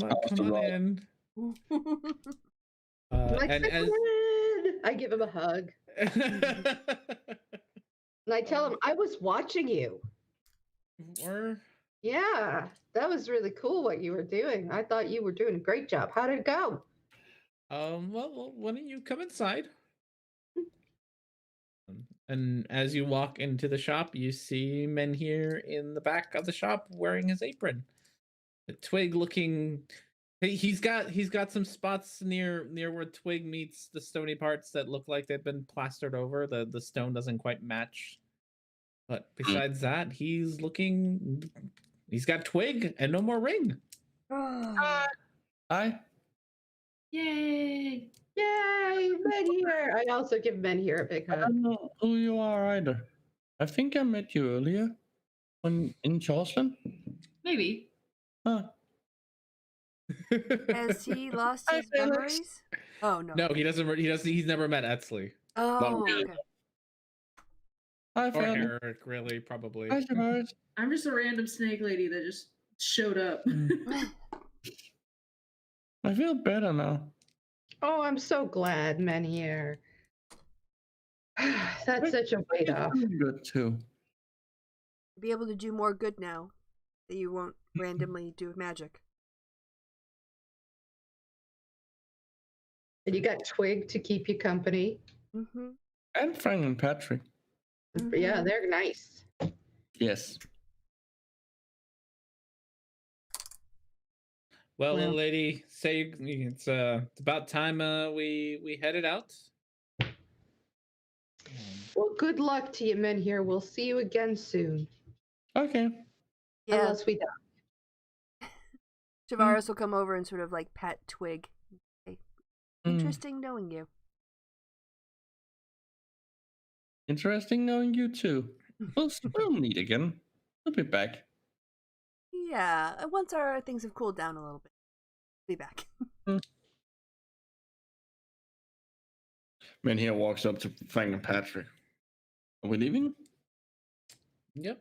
E: Come on in.
C: I give him a hug. And I tell him, I was watching you. Yeah, that was really cool what you were doing. I thought you were doing a great job. How did it go?
E: Well, why don't you come inside? And as you walk into the shop, you see men here in the back of the shop wearing his apron. A Twig looking. He's got some spots near where Twig meets the stony parts that look like they've been plastered over. The stone doesn't quite match. But besides that, he's got Twig and no more ring.
B: Hi.
D: Yay!
C: Yay, Men here. I also give Men here a big
B: I
C: hug.
B: don't know who you are either. I think I met you earlier in Charleston.
D: Maybe.
B: Huh.
A: Has he lost
B: Hi,
A: his
B: Felix.
A: memories? Oh no.
E: No, he doesn't. He doesn't. He's never met Etzley
A: Oh,
B: really.
A: okay.
B: Hi,
E: or
B: Felix.
E: Herrick, really, probably.
B: Hi, Tavares.
D: I'm just a random snake lady that just showed up.
B: I feel better now.
C: Oh, I'm so glad, Menhir. That's such a weight off.
B: I'm good too.
A: Be able to do more good now that you won't randomly do magic.
C: And you got Twig to keep you company.
A: Mm-hmm.
B: And Frank and Patrick.
C: Yeah, they're nice.
B: Yes.
E: Well,
C: Well.
E: little lady, say it's about time we headed out.
C: Well, good luck to you, Menhir. We'll see you again soon.
B: Okay.
A: Yeah.
C: Unless we die.
A: Tavares will come over and sort of like pat Twig. Say, interesting knowing you.
B: Interesting knowing you too. We'll meet again. We'll be back.
A: Yeah, once our things have cooled down a little bit, be back.
B: Man here walks up to Frank and Patrick. Are we leaving?
E: Yep.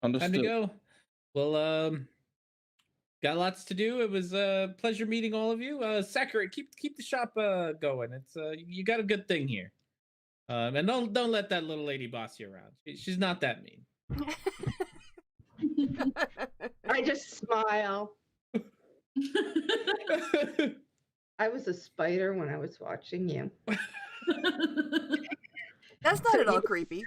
B: Understood.
E: Time to go. Well, got lots to do. It was a pleasure meeting all of you. Sakura, keep the shop going. It's you got a good thing here. And don't let that little lady boss you around. She's not that mean.
C: I just smile. I was a spider when I was watching you.
A: That's not at all creepy.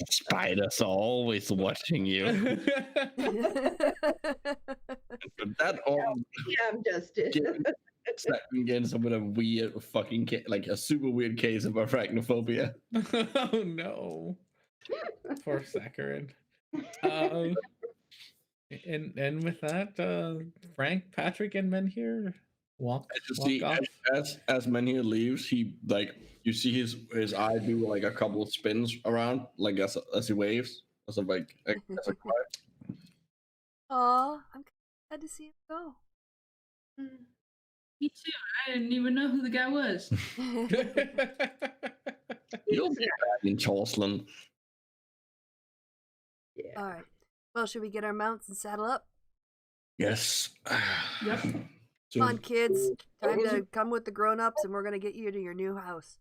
B: Spiders are always watching you. That all
C: Yeah, I'm just
B: getting some of a weird fucking like a super weird case of arachnophobia.
E: Oh no. Poor Saccharin. And with that, Frank, Patrick, and Menhir walk off.
B: As Menhir leaves, he like you see his eye do like a couple of spins around, like as he waves, as a like as a cry.
A: Aw, I'm glad to see him go.
D: Me too. I didn't even know who the guy was.
B: You'll be back in Charleston.
C: Yeah.
A: All right. Well, should we get our mounts and saddle up?
B: Yes.
D: Yep.
B: So,
A: Come on, kids. Time
B: was
A: to come with the grown-ups, and we're gonna get you to your new house.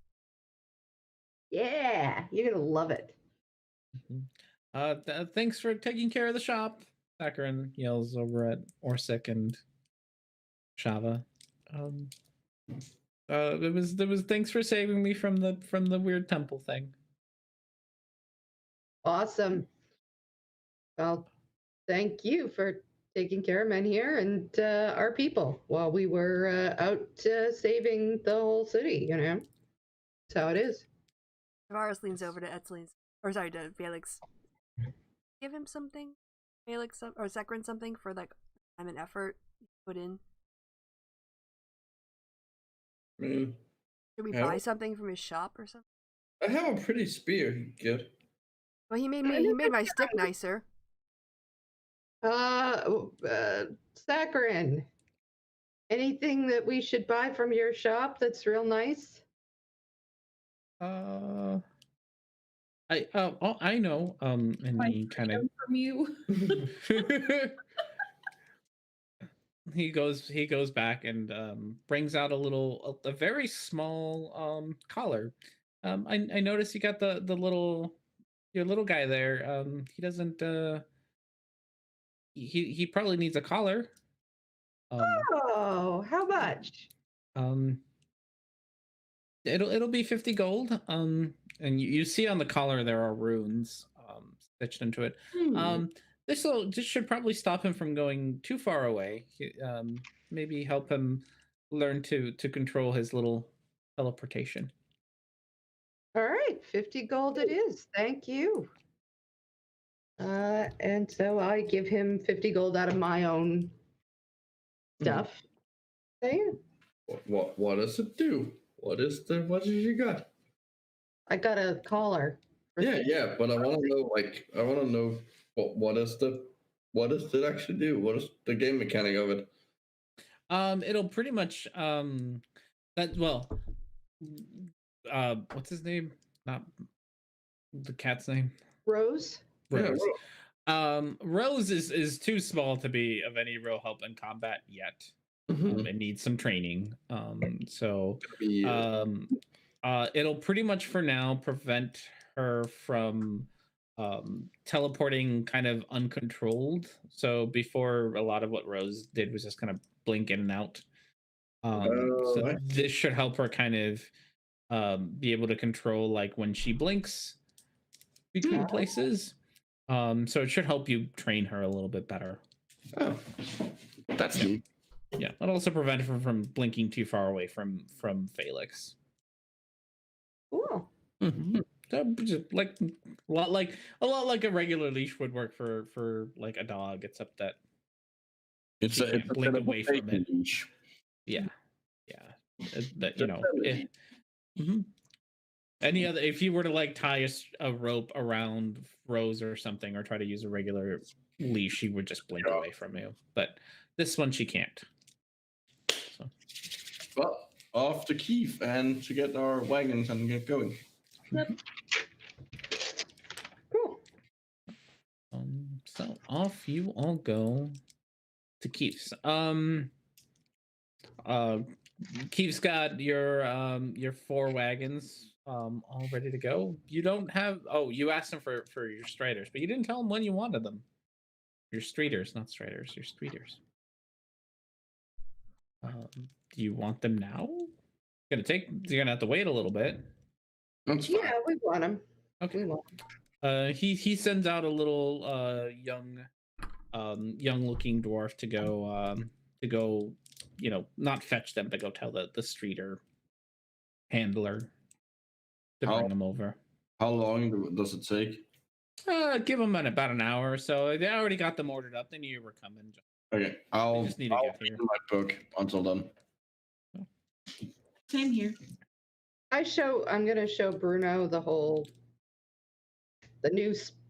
C: Yeah, you're gonna love it.
E: Thanks for taking care of the shop. Saccharin yells over at Orsic and Shava. There was thanks for saving me from the weird temple thing.
C: Awesome. Well, thank you for taking care of Menhir and our people while we were out saving the whole city, you know? That's how it is.
A: Tavares leans over to to Felix. Give him something, Felix, or Saccharin something for like time and effort you put in.
B: Mm,
A: Should we
B: Yeah.
A: buy something from his shop or something?
B: I have a pretty spear you can get.
A: Well, he made my stick nicer.
C: Saccharin, anything that we should buy from your shop that's real nice?
E: I know. And
D: My
E: he kind of
D: freedom from you.
E: he goes back and brings out a very small collar. I noticed you got your little guy there. He doesn't he probably needs a collar.
C: Oh, how much?
E: It'll be 50 gold. And you see on the collar there are runes stitched into it. This should probably stop him from going too far away. Maybe help him learn to control his little teleportation.
C: All right, 50 gold it is. Thank you. And so I give him 50 gold out of my own stuff. There.
B: What does it do? What is you got?
C: I got a caller.
B: Yeah, but I want to know, what does it actually do? What is the game mechanic of it?
E: It'll pretty much what's his name? Not the cat's name.
C: Rose?
E: Rose. Rose is too small to be of any real help in combat yet. It needs some training. It'll pretty much for now prevent her from teleporting kind of uncontrolled. So before, a lot of what Rose did was just kind of blink in and out. So this should help her kind of be able to control like when she blinks between places. So it should help you train her a little bit better.
B: Oh, that's neat.
E: Yeah, it'll also prevent her from blinking too far away from Felix.
C: Cool.
E: So just like a lot like a regular leash would work for like a dog, except that
B: It's
E: you
B: a
E: can't blink away from it.
B: leash.
E: Yeah. That Any other, if you were to like tie a rope around Rose or something, or try to use a regular leash, she would just blink away from you. But this one she can't. So.
B: Well, off to Keith and to get our wagons and get going.
D: Yep.
C: Cool.
E: So off you all go to Keith's. Keith's got your 4 wagons all ready to go. You don't have. Oh, you asked him for your striders, but you didn't tell him when you wanted them. Your streeters, not striders. Your streeters. Do you want them now? You're gonna have to wait a little bit.
B: That's fine.
C: Yeah, we want him.
E: Okay.
C: We want him.
E: He sends out a little young looking dwarf to go, not fetch them, but go tell the streeter handler to bring them over.
B: How long does it take?
E: Give them about an hour or so. They already got them ordered up. They knew you were coming.
B: Okay, I'll
E: just need to get
B: read
E: here.
B: my book until then.
D: Same here.
C: I'm gonna show Bruno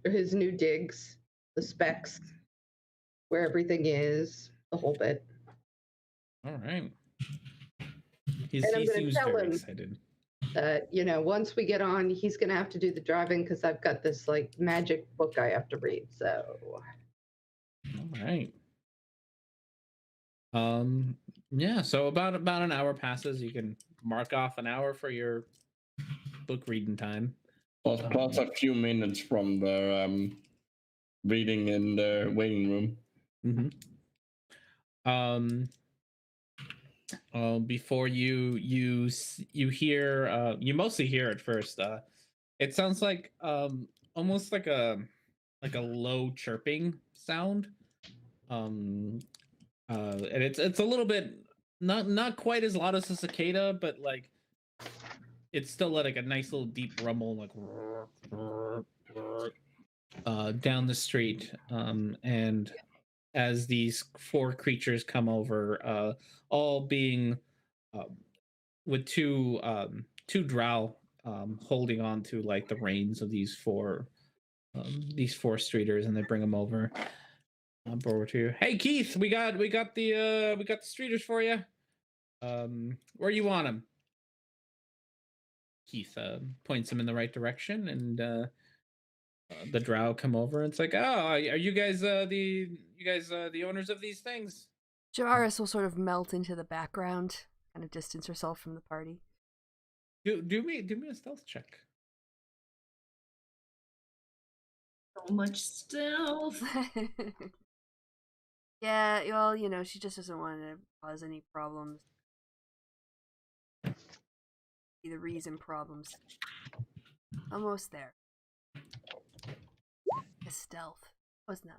C: his new digs, the specs, where everything is, the whole bit.
E: All right.
C: And I'm
E: He
C: gonna
E: seems
C: tell
E: very
C: him
E: excited.
C: that, once we get on, he's gonna have to do the driving because I've got this like magic book I have to read. So
E: All right. Yeah, so about an hour passes. You can mark off an hour for your book reading time.
B: Plus a few minutes from the reading in the waiting room.
E: Before you hear, you mostly hear at first. It sounds like almost like a low chirping sound. And it's a little bit not quite as loud as a cicada, but like it's still like a nice little deep rumble, like down the street. And as these 4 creatures come over, all being with two drow holding on to like the reins of these 4 streeters, and they bring them over. Forward to you. Hey Keith, we got the streeters for you. Where you want them? Keith points them in the right direction, and the drow come over, and it's like, oh, are you guys the owners of these things?
A: Javaris will sort of melt into the background, kind of distance herself from the party.
E: Do me a stealth check.
D: So much stealth.
A: Yeah, well, she just doesn't want to cause any problems. Be the reason problems. Almost there. A stealth. Was no.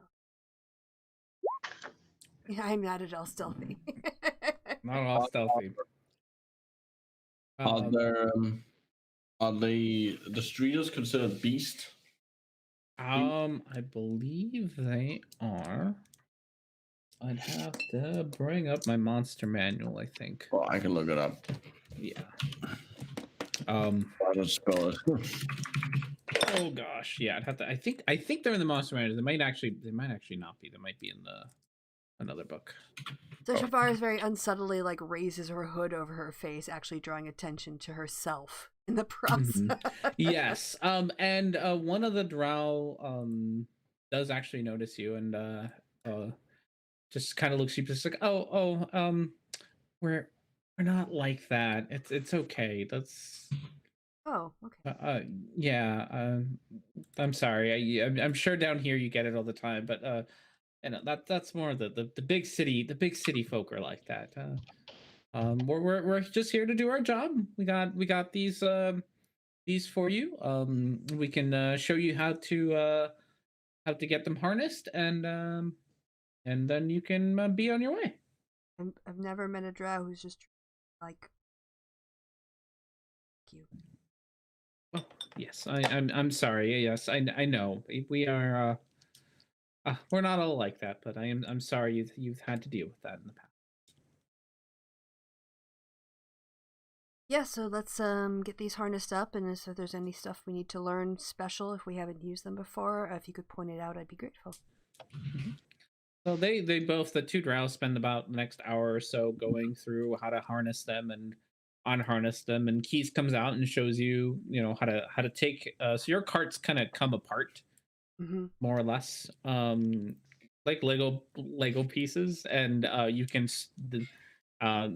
A: Yeah, I'm not at all stealthy.
E: Not all stealthy.
B: Are the streeters considered beast?
E: I believe they are. I'd have to bring up my monster manual, I think.
B: Well, I can look it up.
E: Yeah.
B: I don't spell it.
E: Oh gosh, yeah. I'd have to. I think they're in the Monster Manual. They might actually not be. They might be in another book.
A: So Shafar is very unsubtly like raises her hood over her face, actually drawing attention to herself in the process.
E: Yes. And one of the drow does actually notice you and just kind of looks at you, just like, we're not like that. It's okay. That's
A: Oh, okay.
E: yeah. I'm sorry. I'm sure down here you get it all the time, but and that's more the big city folk are like that. We're just here to do our job. We got these for you. We can show you how to get them harnessed, and then you can be on your way.
A: I've never met a drow who's just like you.
E: Oh, yes, I'm sorry. Yes, I know we are. We're not all like that, but I'm sorry you've had to deal with that in the past.
A: Yeah, so let's get these harnessed up, and if there's any stuff we need to learn special if we haven't used them before, if you could point it out, I'd be grateful.
E: So they both, the two drow, spend about the next hour or so going through how to harness them and unharness them, and Keys comes out and shows you how to take so your carts kind of come apart, more or less, like Lego pieces, and you can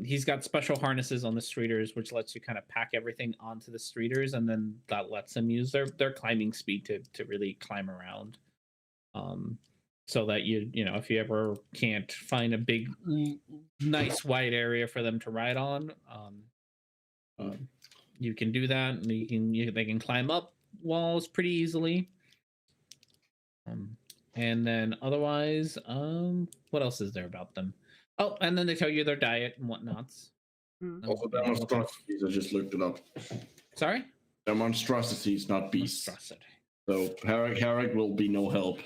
E: he's got special harnesses on the streeters which lets you kind of pack everything onto the streeters, and then that lets them use their climbing speed to really climb around, so that if you ever can't find a big nice wide area for them to ride on, you can do that, and they can climb up walls pretty easily. And then otherwise, what else is there about them? Oh, and then they tell you their diet and whatnots.
B: Also, they're monstrosities. I just looked it up.
E: Sorry?
B: They're monstrosities, not beasts.
E: Monstrosity.
B: So Herrick will be no help.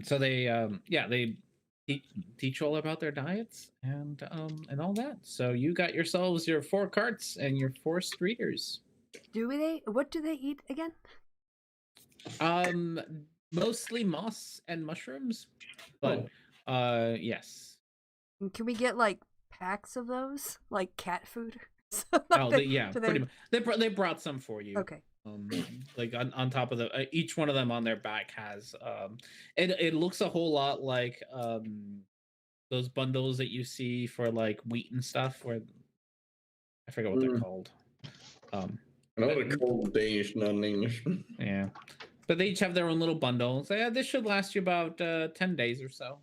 E: So they teach you all about their diets and all that. So you got yourselves your 4 carts and your 4 streeters.
A: What do they eat again?
E: Mostly moss and mushrooms, but yes.
A: Can we get like packs of those, like cat food?
E: Pretty much. They brought some for you.
A: Okay.
E: Like on top of each one of them on their back has it looks a whole lot like those bundles that you see for like wheat and stuff, where I forget what they're called.
B: I know they're called Danish, not English.
E: Yeah, but they each have their own little bundles. Yeah, this should last you about 10 days or so.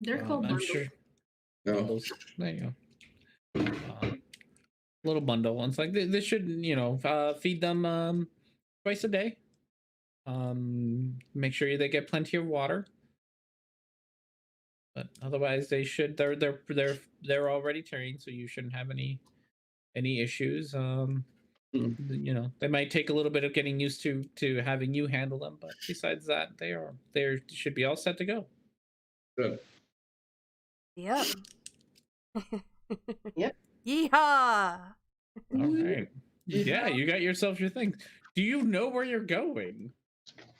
D: They're called bundles.
E: Sure. Bundles. There you go. Little bundle. And it's like this should feed them twice a day. Make sure they get plenty of water. But otherwise, they should. They're already trained, so you shouldn't have any issues. They might take a little bit of getting used to having you handle them, but besides that, they should be all set to go.
B: Good.
A: Yep.
C: Yep.
A: Yeehaw!
E: All right. Yeah, you got yourself your things. Do you know where you're going?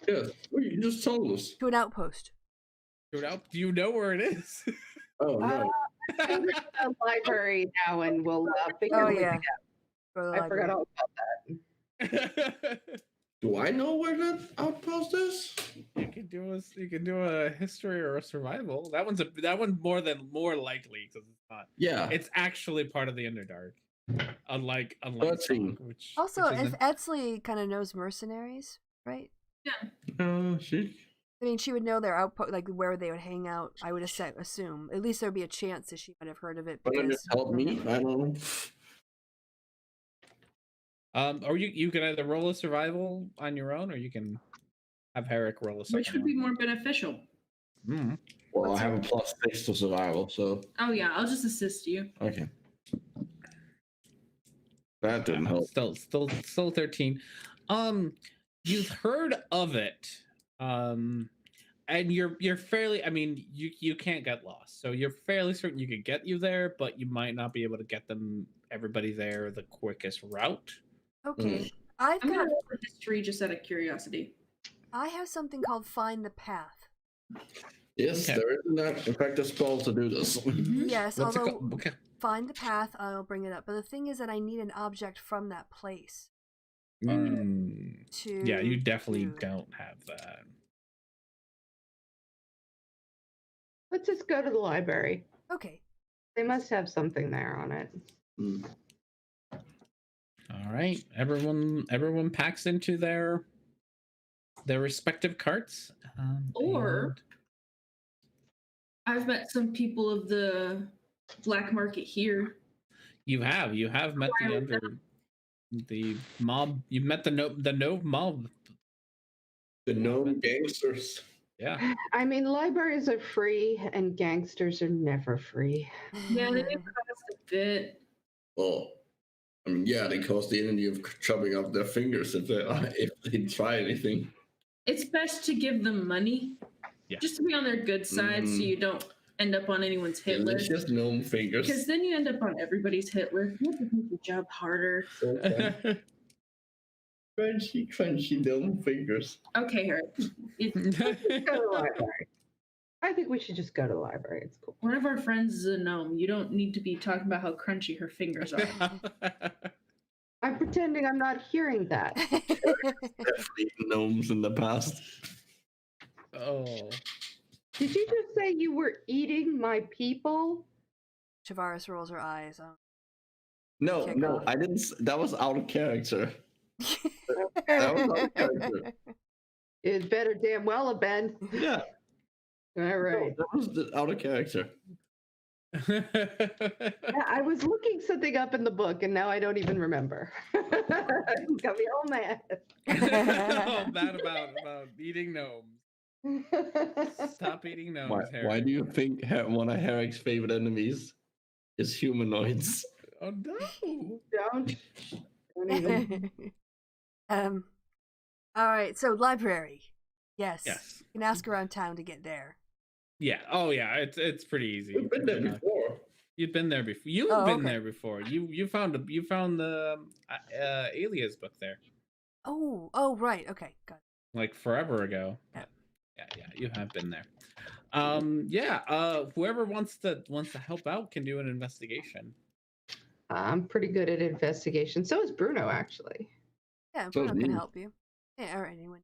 B: Yeah, you just told us.
A: To an outpost.
E: Do you know where it is?
B: Oh no.
C: We're in the library now, and we'll figure
A: Oh
C: it
A: yeah.
C: out. I forgot all about that.
B: Do I know where that outpost is?
E: You can do a history or a survival. That one's more likely because it's not.
B: Yeah.
E: It's actually part of the Underdark. Unlike
B: Song,
A: which if Etzley kind of knows mercenaries, right?
D: Yeah.
B: She.
A: I mean, she would know their outpost, like where they would hang out. I would assume. At least there would be a chance that she might have heard of it.
B: Wanna just help me? I don't know.
E: Or you can either roll a survival on your own, or you can have Herrick roll a survival.
D: Which would be more beneficial?
E: Mm-hmm.
B: Well, I have a +6 to survival, so.
D: Oh yeah, I'll just assist you.
B: Okay. That didn't help.
E: Still 13. You've heard of it. and you're fairly. I mean, you can't get lost, so you're fairly certain you could get you there, but you might not be able to get everybody there the quickest route.
A: Okay. I've
D: I'm gonna
A: got.
D: roll for history just out of curiosity.
A: I have something called Find the Path.
B: Yes,
E: Okay.
B: there is in fact a spell to do this.
A: Yes,
E: What's it
A: although
E: called? Okay.
A: Find the Path, I'll bring it up. But the thing is that I need an object from that place to.
E: Yeah, you definitely
A: do it.
E: don't have that.
C: Let's just go to the library.
A: Okay.
C: They must have something there on it.
B: Mm.
E: All right, everyone packs into their respective carts.
D: Or- I've met some people of the black market here.
E: you have met the mob. You've met the no mob.
B: The gnome gangsters.
E: Yeah.
C: I mean, libraries are free and gangsters are never free.
D: Yeah, they cost a bit.
B: Well, I mean, yeah, they cause the enemy of chopping off their fingers if they try anything.
D: It's best to give them money,
E: Yeah.
D: just to be on their good side, so you don't end up on anyone's hit
B: It's
D: list.
B: just gnome fingers.
D: Because then you end up on everybody's hit list. You have to make your job harder.
B: So fun. Crunchy gnome fingers.
D: Okay, Harry.
C: Go to the library. I think we should just go to the library. It's cool.
D: One of our friends is a gnome. You don't need to be talking about how crunchy her fingers are.
C: I'm pretending I'm not hearing that.
B: Definitely gnomes in the past.
E: Oh.
C: Did you just say you were eating my people?
A: Chavaris rolls her eyes.
B: No,
A: Kick
B: no,
A: off.
B: I didn't. That was out of character. That was out of character.
C: It better damn well have been.
B: Yeah,
C: All
B: no,
C: right.
B: that was out of character.
C: Yeah, I was looking something up in the book and now I don't even remember. Got me all mad.
E: Bad about eating gnomes. Stop eating gnomes, Harry.
B: Why do you think one of Herrick's favorite enemies is humanoids?
E: Oh no!
C: Don't even.
A: All right, so library. Yes.
E: Yes.
A: You can ask around town to get there.
E: Yeah. Oh yeah. It's pretty easy.
B: We've been there before.
E: You've been there before. You've
A: Oh,
E: been
A: okay.
E: there before. You found the Alias book there
A: Oh, right. Okay, got it.
E: like forever ago.
A: Yeah.
E: Yeah. You have been there. Whoever wants to help out can do an investigation.
C: I'm pretty good at investigation. So is Bruno, actually.
A: Yeah,
B: So
A: Bruno can
B: me.
A: help you. Yeah, or anyone.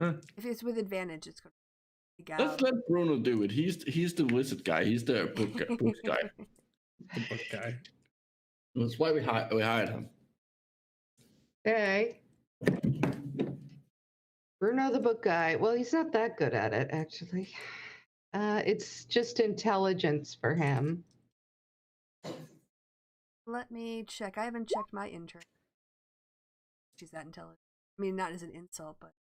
B: Huh.
A: If it's with advantage, it's going to be
B: Let's let Bruno do it. He's the wizard guy. He's the book guy.
E: The book guy.
B: That's why we hired him.
C: Okay. Bruno the book guy. Well, he's not that good at it, actually. It's just intelligence for him.
A: Let me check. I haven't checked my intern. She's that intelligent. I mean, not as an insult, but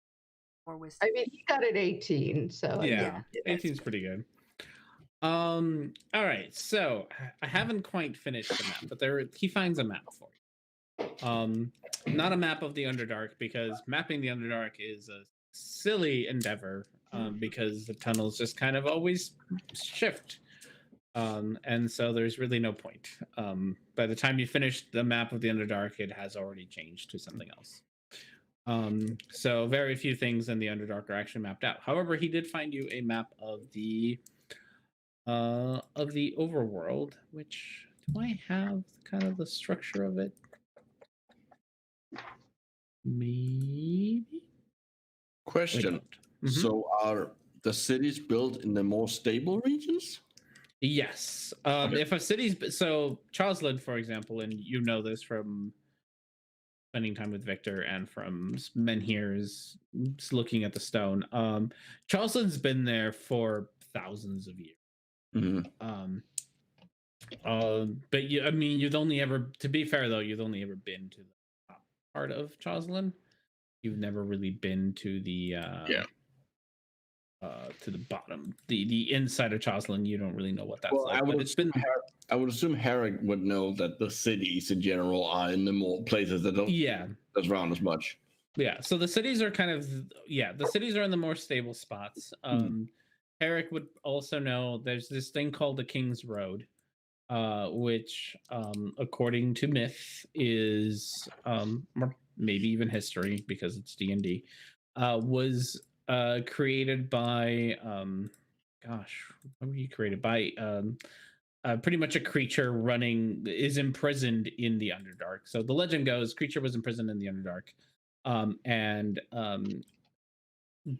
A: more wisdom.
C: I mean, he got an 18, so
E: Yeah,
A: that's
E: 18's pretty good. All right, so I haven't quite finished the map, but he finds a map for you. Not a map of the Underdark, because mapping the Underdark is a silly endeavor, because the tunnels just kind of always shift. And so there's really no point. By the time you finish the map of the Underdark, it has already changed to something else. So very few things in the Underdark are actually mapped out. However, he did find you a map of the overworld, which do I have kind of the structure of it? Maybe.
B: Question.
E: Mhm.
B: So are the cities built in the more stable regions?
E: Yes.
B: Okay.
E: If a city's so Charlesland, for example, and you know this from spending time with Victor and from Menhir's looking at the stone. Charlesland's been there for thousands of years.
B: Mm-hmm.
E: But you've only ever, to be fair though, you've only ever been to the top part of Charlesland. You've never really been to the to the bottom, the inside of Charlesland. You don't really know what that's like.
B: I would assume Herrick would know that the cities in general are in the more places that don't
E: yeah
B: that's around as much.
E: Yeah, so the cities are kind of the cities are in the more stable spots. Eric would also know there's this thing called the King's Road, which, according to myth, is or maybe even history because it's D&D, was created by gosh, what were you created by? Pretty much a creature is imprisoned in the Underdark. So the legend goes, creature was imprisoned in the Underdark, and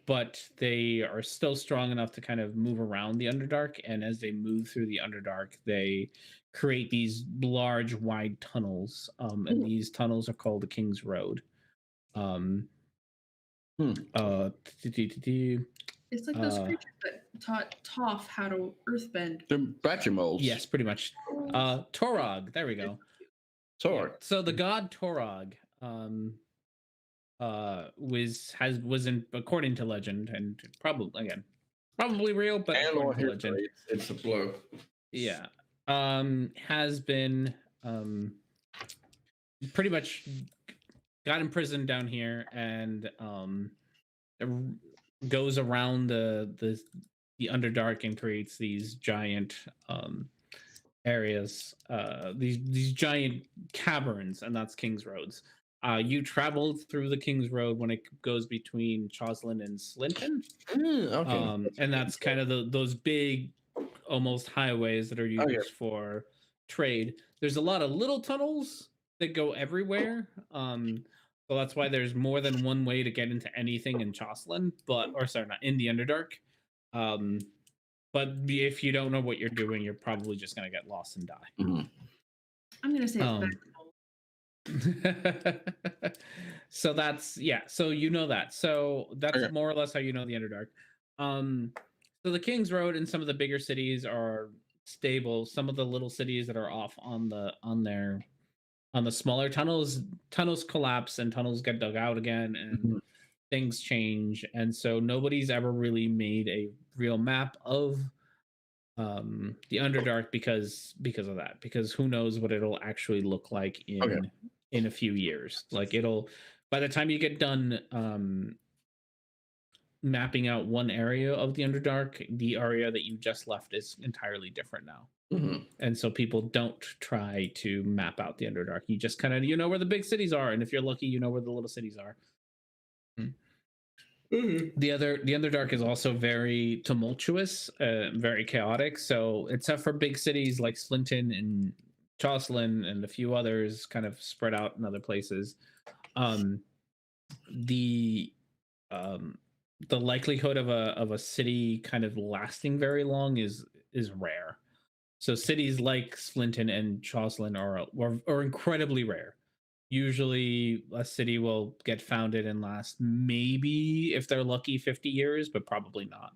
E: but they are still strong enough to kind of move around the Underdark. And as they move through the Underdark, they create these large, wide tunnels, and these tunnels are called the King's Road.
D: It's like those creatures that taught Toph how to earthbend.
B: The Bratchimals.
E: Yes, pretty much. Torog. There we go.
B: Torog.
E: Yeah. So the god Torog, was in, according to legend, and probably real, but according to legend,
B: it's a blow.
E: Yeah. Has been pretty much got imprisoned down here, and goes around the Underdark and creates these giant areas, these giant caverns, and that's King's Roads. You traveled through the King's Road when it goes between Choslin and Slinton.
B: Okay.
E: And that's kind of those big, almost highways that are used for trade. There's a lot of little tunnels that go everywhere. So that's why there's more than one way to get into anything in Choslin, not in the Underdark. But if you don't know what you're doing, you're probably just gonna get lost and die.
B: Mm-hmm.
D: I'm gonna say
E: so that's so you know that. So that's more or less how you know the Underdark. So the King's Road in some of the bigger cities are stable. Some of the little cities that are off on the smaller tunnels collapse and tunnels get dug out again, and things change. And so nobody's ever really made a real map of the Underdark because of that, because who knows what it'll actually look like in a few years. Like, by the time you get done mapping out one area of the Underdark, the area that you just left is entirely different now. And so people don't try to map out the Underdark. You just kind of, where the big cities are, and if you're lucky, you know where the little cities are. The Underdark is also very tumultuous, very chaotic. So except for big cities like Slinton and Choslin and a few others kind of spread out in other places, the likelihood of a city kind of lasting very long is rare. So cities like Slinton and Choslin are incredibly rare. Usually a city will get founded and last, maybe if they're lucky, 50 years, but probably not.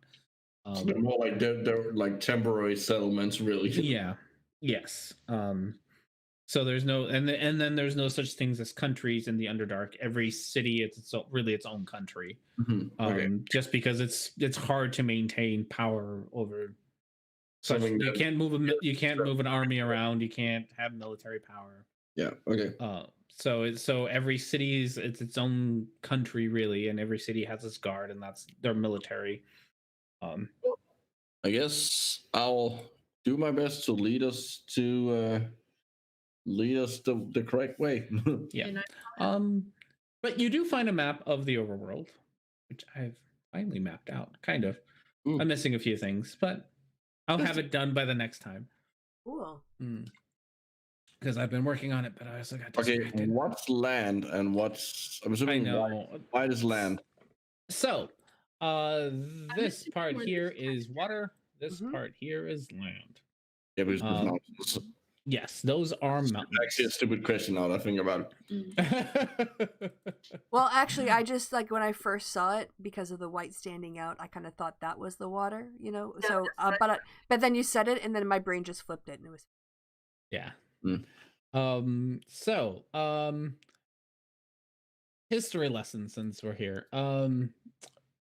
B: So they're more like they're like temporary settlements, really.
E: Yeah. Yes. So there's no, and then there's no such things as countries in the Underdark. Every city it's really its own country. Just because it's hard to maintain power over. So you can't move an army around. You can't have military power.
B: Yeah. Okay.
E: So every city is its own country, really, and every city has its guard, and that's their military.
B: I guess I'll do my best to lead us the correct way.
E: Yeah. But you do find a map of the overworld, which I've finally mapped out. Kind of. I'm missing a few things, but I'll have it done by the next time.
A: Cool.
E: Because I've been working on it, but I also got distracted.
B: Okay, what's land and what's... I'm assuming why is land?
E: So, this part here is water. This part here is land.
B: Yeah, but it's mountains.
E: Yes, those are mountains.
B: Actually, a stupid question now that I think about
E: it.
A: Well, actually, I just, when I first saw it, because of the white standing out, I kind of thought that was the water, So, but then you said it, and then my brain just flipped it, and it was...
E: Yeah. History lesson, since we're here.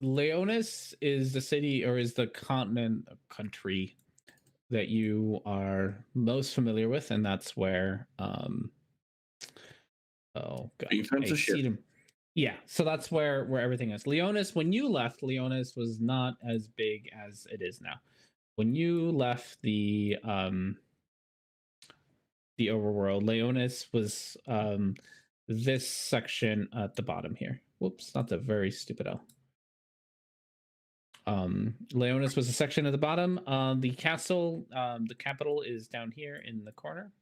E: Leonis is the city, or is the country that you are most familiar with, and that's where oh god, Yeah, so that's where everything is. Leonis, when you left, Leonis was not as big as it is now. When you left the overworld, Leonis was this section at the bottom here. Whoops, that's a very stupid L. Leonis was a section at the bottom. The castle, the capital is down here in the corner.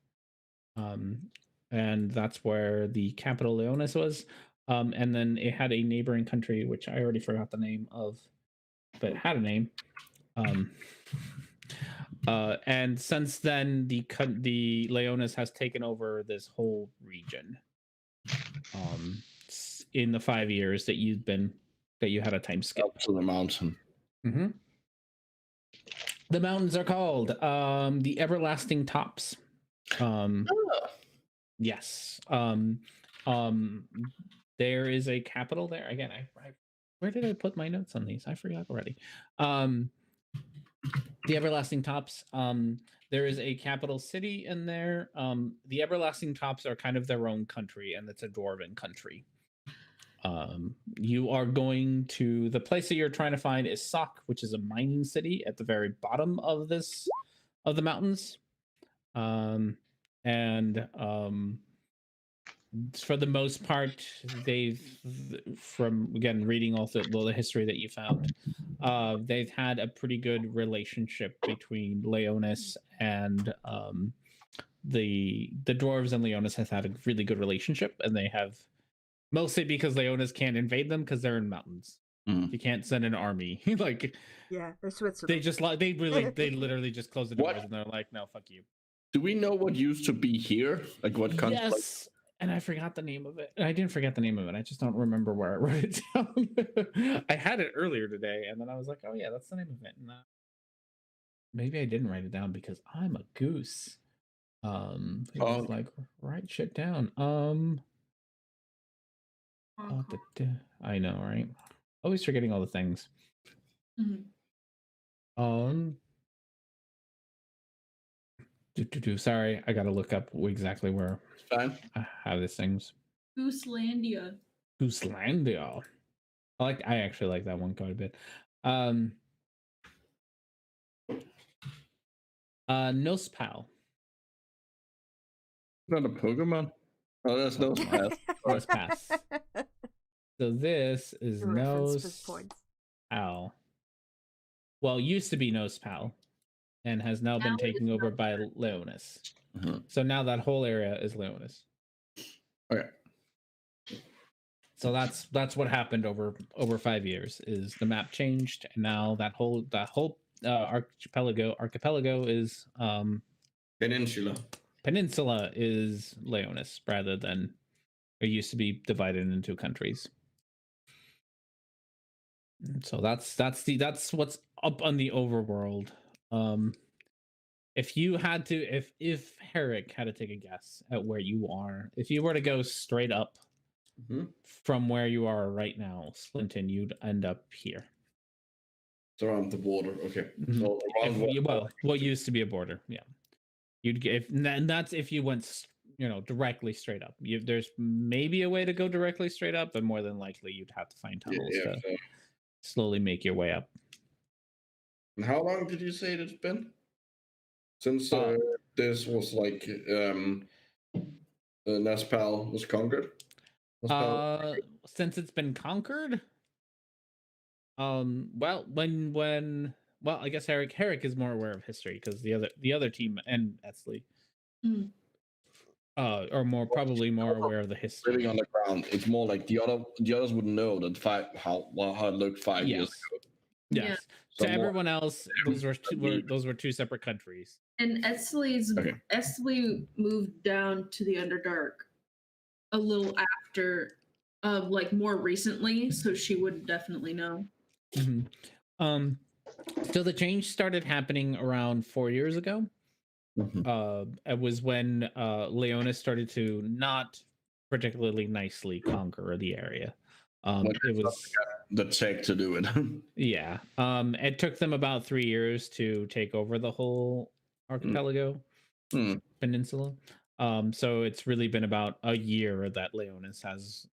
E: And that's where the capital Leonis was. And then it had a neighboring country, which I already forgot the name of, but it had a name. And since then, the Leonis has taken over this whole region. In the 5 years that you had a time skip
B: Up to the mountain.
E: Mm-hmm. The mountains are called the Everlasting Tops. Yes. There is a capital there. Again, I where did I put my notes on these? I forgot already. The Everlasting Tops. There is a capital city in there. The Everlasting Tops are kind of their own country, and it's a dwarven country. You are going to the place that you're trying to find is Sok, which is a mining city at the very bottom of the mountains. For the most part, from again reading also the history that you found, they've had a pretty good relationship between Leonis and the dwarves, and Leonis has had a really good relationship, and they have mostly because Leonis can't invade them because they're in mountains. You can't send an army. Like,
A: yeah, they're Switzerland.
E: They just like they literally just close the doors and they're like, no, fuck you.
B: Do we know what used to be here? Like what country?
E: Yes, and I forgot the name of it. I didn't forget the name of it. I just don't remember where I wrote it down. I had it earlier today, and then I was like, oh yeah, that's the name of it. And maybe I didn't write it down because I'm a goose. Like write shit down. I know, right? Always forgetting all the things. Sorry, I gotta look up exactly where
B: Fine.
E: I have these things.
D: Gooselandia.
E: I actually like that one quite a bit. Nospal.
B: Not a Pokemon? Oh, that's Nosepass.
E: Nosepass. So this is Nospal. Well, it used to be Nospal and has now been taken over by Leonis. So now that whole area is Leonis.
B: Okay.
E: So that's what happened over 5 years. Is the map changed, and now that whole archipelago is Peninsula is Leonis rather than it used to be divided into countries. So that's what's up on the overworld. If you had to, if Herrick had to take a guess at where you are, if you were to go straight up from where you are right now, Slinton, you'd end up here.
B: It's around the border. Okay.
E: So what used to be a border, yeah. You'd get, and that's if you went, directly straight up. There's maybe a way to go directly straight up, but more than likely you'd have to find tunnels to slowly make your way up.
B: And how long did you say it's been since this was like Nespal was conquered?
E: Since it's been conquered. Well, I guess Herrick is more aware of history because the other team and Etzley are probably more aware of the history.
B: Living on the ground, it's more like the others would know that how it looked 5 years ago.
E: Yes. Yeah. So to everyone else, those were two separate countries.
D: And Etzley moved down to the Underdark a little after, more recently, so she would definitely know.
E: So the change started happening around 4 years ago. It was when Leonis started to not particularly nicely conquer the area. It was
B: the tech to do it.
E: Yeah. It took them about 3 years to take over the whole archipelago peninsula. So it's really been about a year that Leonis has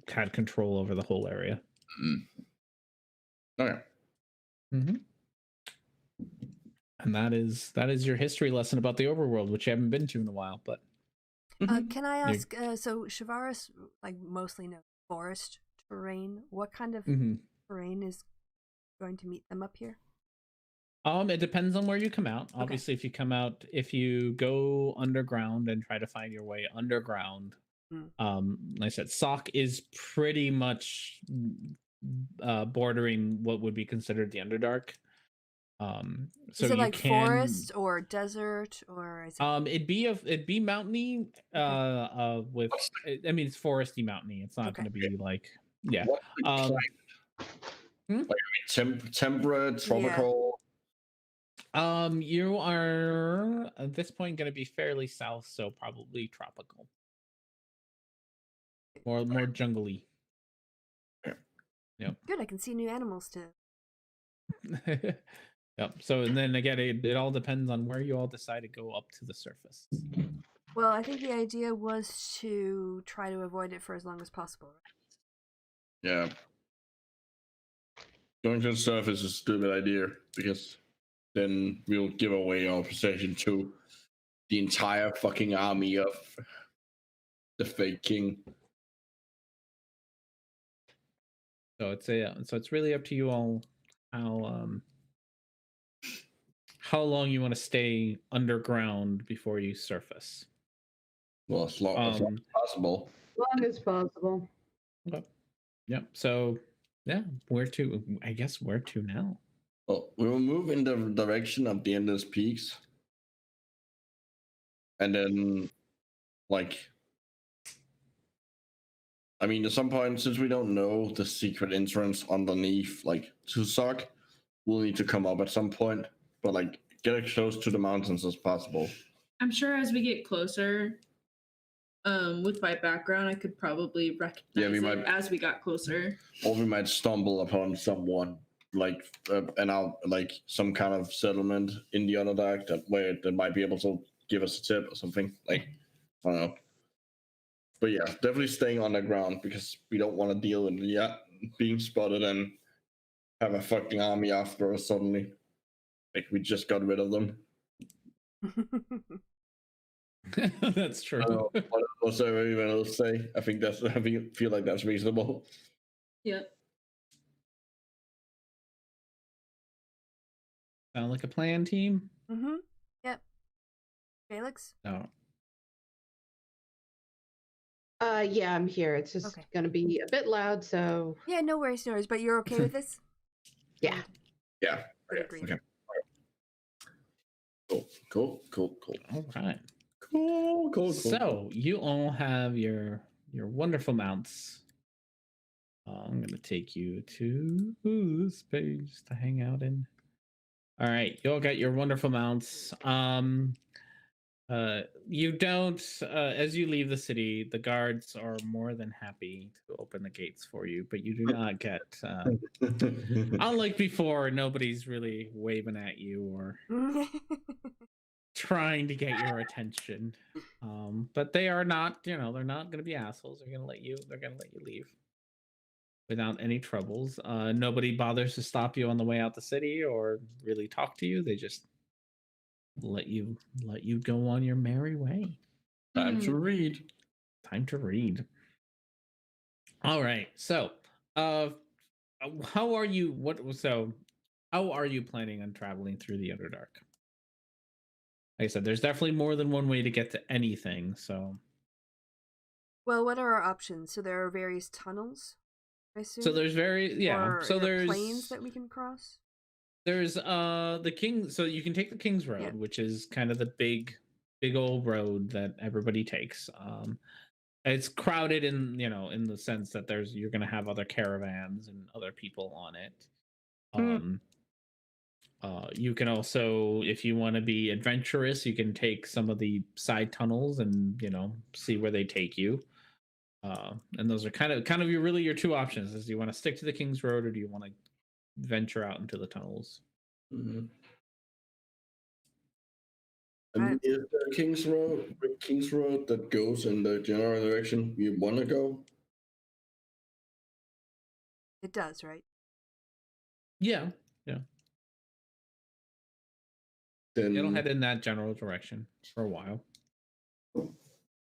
E: had control over the whole area.
B: Okay.
E: Mm-hmm. And that is your history lesson about the overworld, which you haven't been to in a while. But
A: Can I ask? So Shavaris like mostly knows forest terrain. What kind of terrain is going to meet them up here?
E: It depends on where you come out. Obviously, if you go underground and try to find your way underground, like I said, Sock is pretty much bordering what would be considered the Underdark. So
A: is it
E: you
A: like forest or desert or is it...
E: it'd be mountainy. With I mean it's foresty mountainy. It's not going to be like
B: What's the climate? Like, temperate, tropical.
E: You are at this point going to be fairly south, so probably tropical, more jungly. Yep.
A: Good, I can see new animals too.
E: Yep. So and then again, it all depends on where you all decide to go up to the surface.
A: Well, I think the idea was to try to avoid it for as long as possible.
B: Yeah. Going to the surface is a stupid idea because then we'll give away our possession to the entire fucking army of the fake king.
E: So it's really up to you all how long you want to stay underground before you surface.
B: Well, as long as possible.
C: As long as possible.
E: Okay. Yep. So yeah, where to? I guess where to now?
B: Well, we will move in the direction of the endless peaks, and then, like, I mean, at some point, since we don't know the secret entrance underneath, like, to Suck, we'll need to come up at some point, but, like, get as close to the mountains as possible.
D: I'm sure as we get closer, with my background, I could probably recognize it as we got closer.
B: Or we might stumble upon someone, like, like, some kind of settlement in the Underdark that might be able to give us a tip or something. Like, I don't know. But yeah, definitely staying underground because we don't want to deal with being spotted and have a fucking army after us suddenly. Like we just got rid of them.
E: That's true.
B: What else everyone else say? I feel like that's reasonable.
D: Yep.
E: Sound like a plan, team?
A: Mm-hmm. Yep. Felix?
E: No.
C: Yeah, I'm here. It's just going to be a bit loud, so...
A: Yeah, no worries, but you're okay with this?
C: Yeah.
B: Yeah.
A: Agreed.
B: Okay. Cool.
E: All right.
B: Cool.
E: So you all have your wonderful mounts. I'm gonna take you to this page to hang out in. All right, you all got your wonderful mounts. You don't. As you leave the city, the guards are more than happy to open the gates for you, but you do not get. Unlike before, nobody's really waving at you or trying to get your attention. But they are not. They're not going to be assholes. They're going to let you leave without any troubles. Nobody bothers to stop you on the way out the city or really talk to you. They just let you go on your merry way.
B: Time to read.
E: All right. So, how are you planning on traveling through the Underdark? Like I said, there's definitely more than one way to get to anything, so.
A: Well, what are our options? So there are various tunnels, I assume?
E: So there's there's
A: plains that we can cross?
E: There's the King, so you can take the King's Road, which is kind of the big old road that everybody takes. It's crowded in the sense that you're going to have other caravans and other people on it. You can also, if you want to be adventurous, you can take some of the side tunnels and see where they take you. And those are kind of your two options: is do you want to stick to the King's Road or do you want to venture out into the tunnels?
B: Mm-hmm. And is there a King's Road that goes in the general direction you want to go?
A: It does, right?
E: Yeah.
B: Then
E: It'll head in that general direction for a while.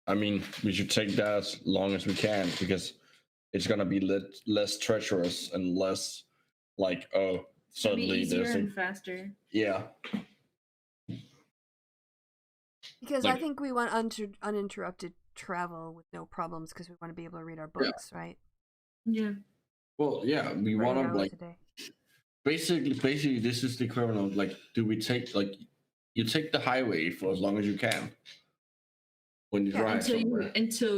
B: I mean, we should take that as long as we can because it's gonna be less treacherous and less like
D: It'll be
B: suddenly
D: easier
B: there's
D: and faster.
B: yeah.
A: Because
B: Like-
A: I think we want uninterrupted travel with no problems because we want to be able to read our books, right?
D: Yeah.
B: Well, yeah, we
A: For 8
B: want to
A: hours
B: like
A: a day.
B: basically this is the equivalent of like, do we take like you take the highway for as long as you can when you
A: Yeah,
B: drive
D: Until
B: somewhere.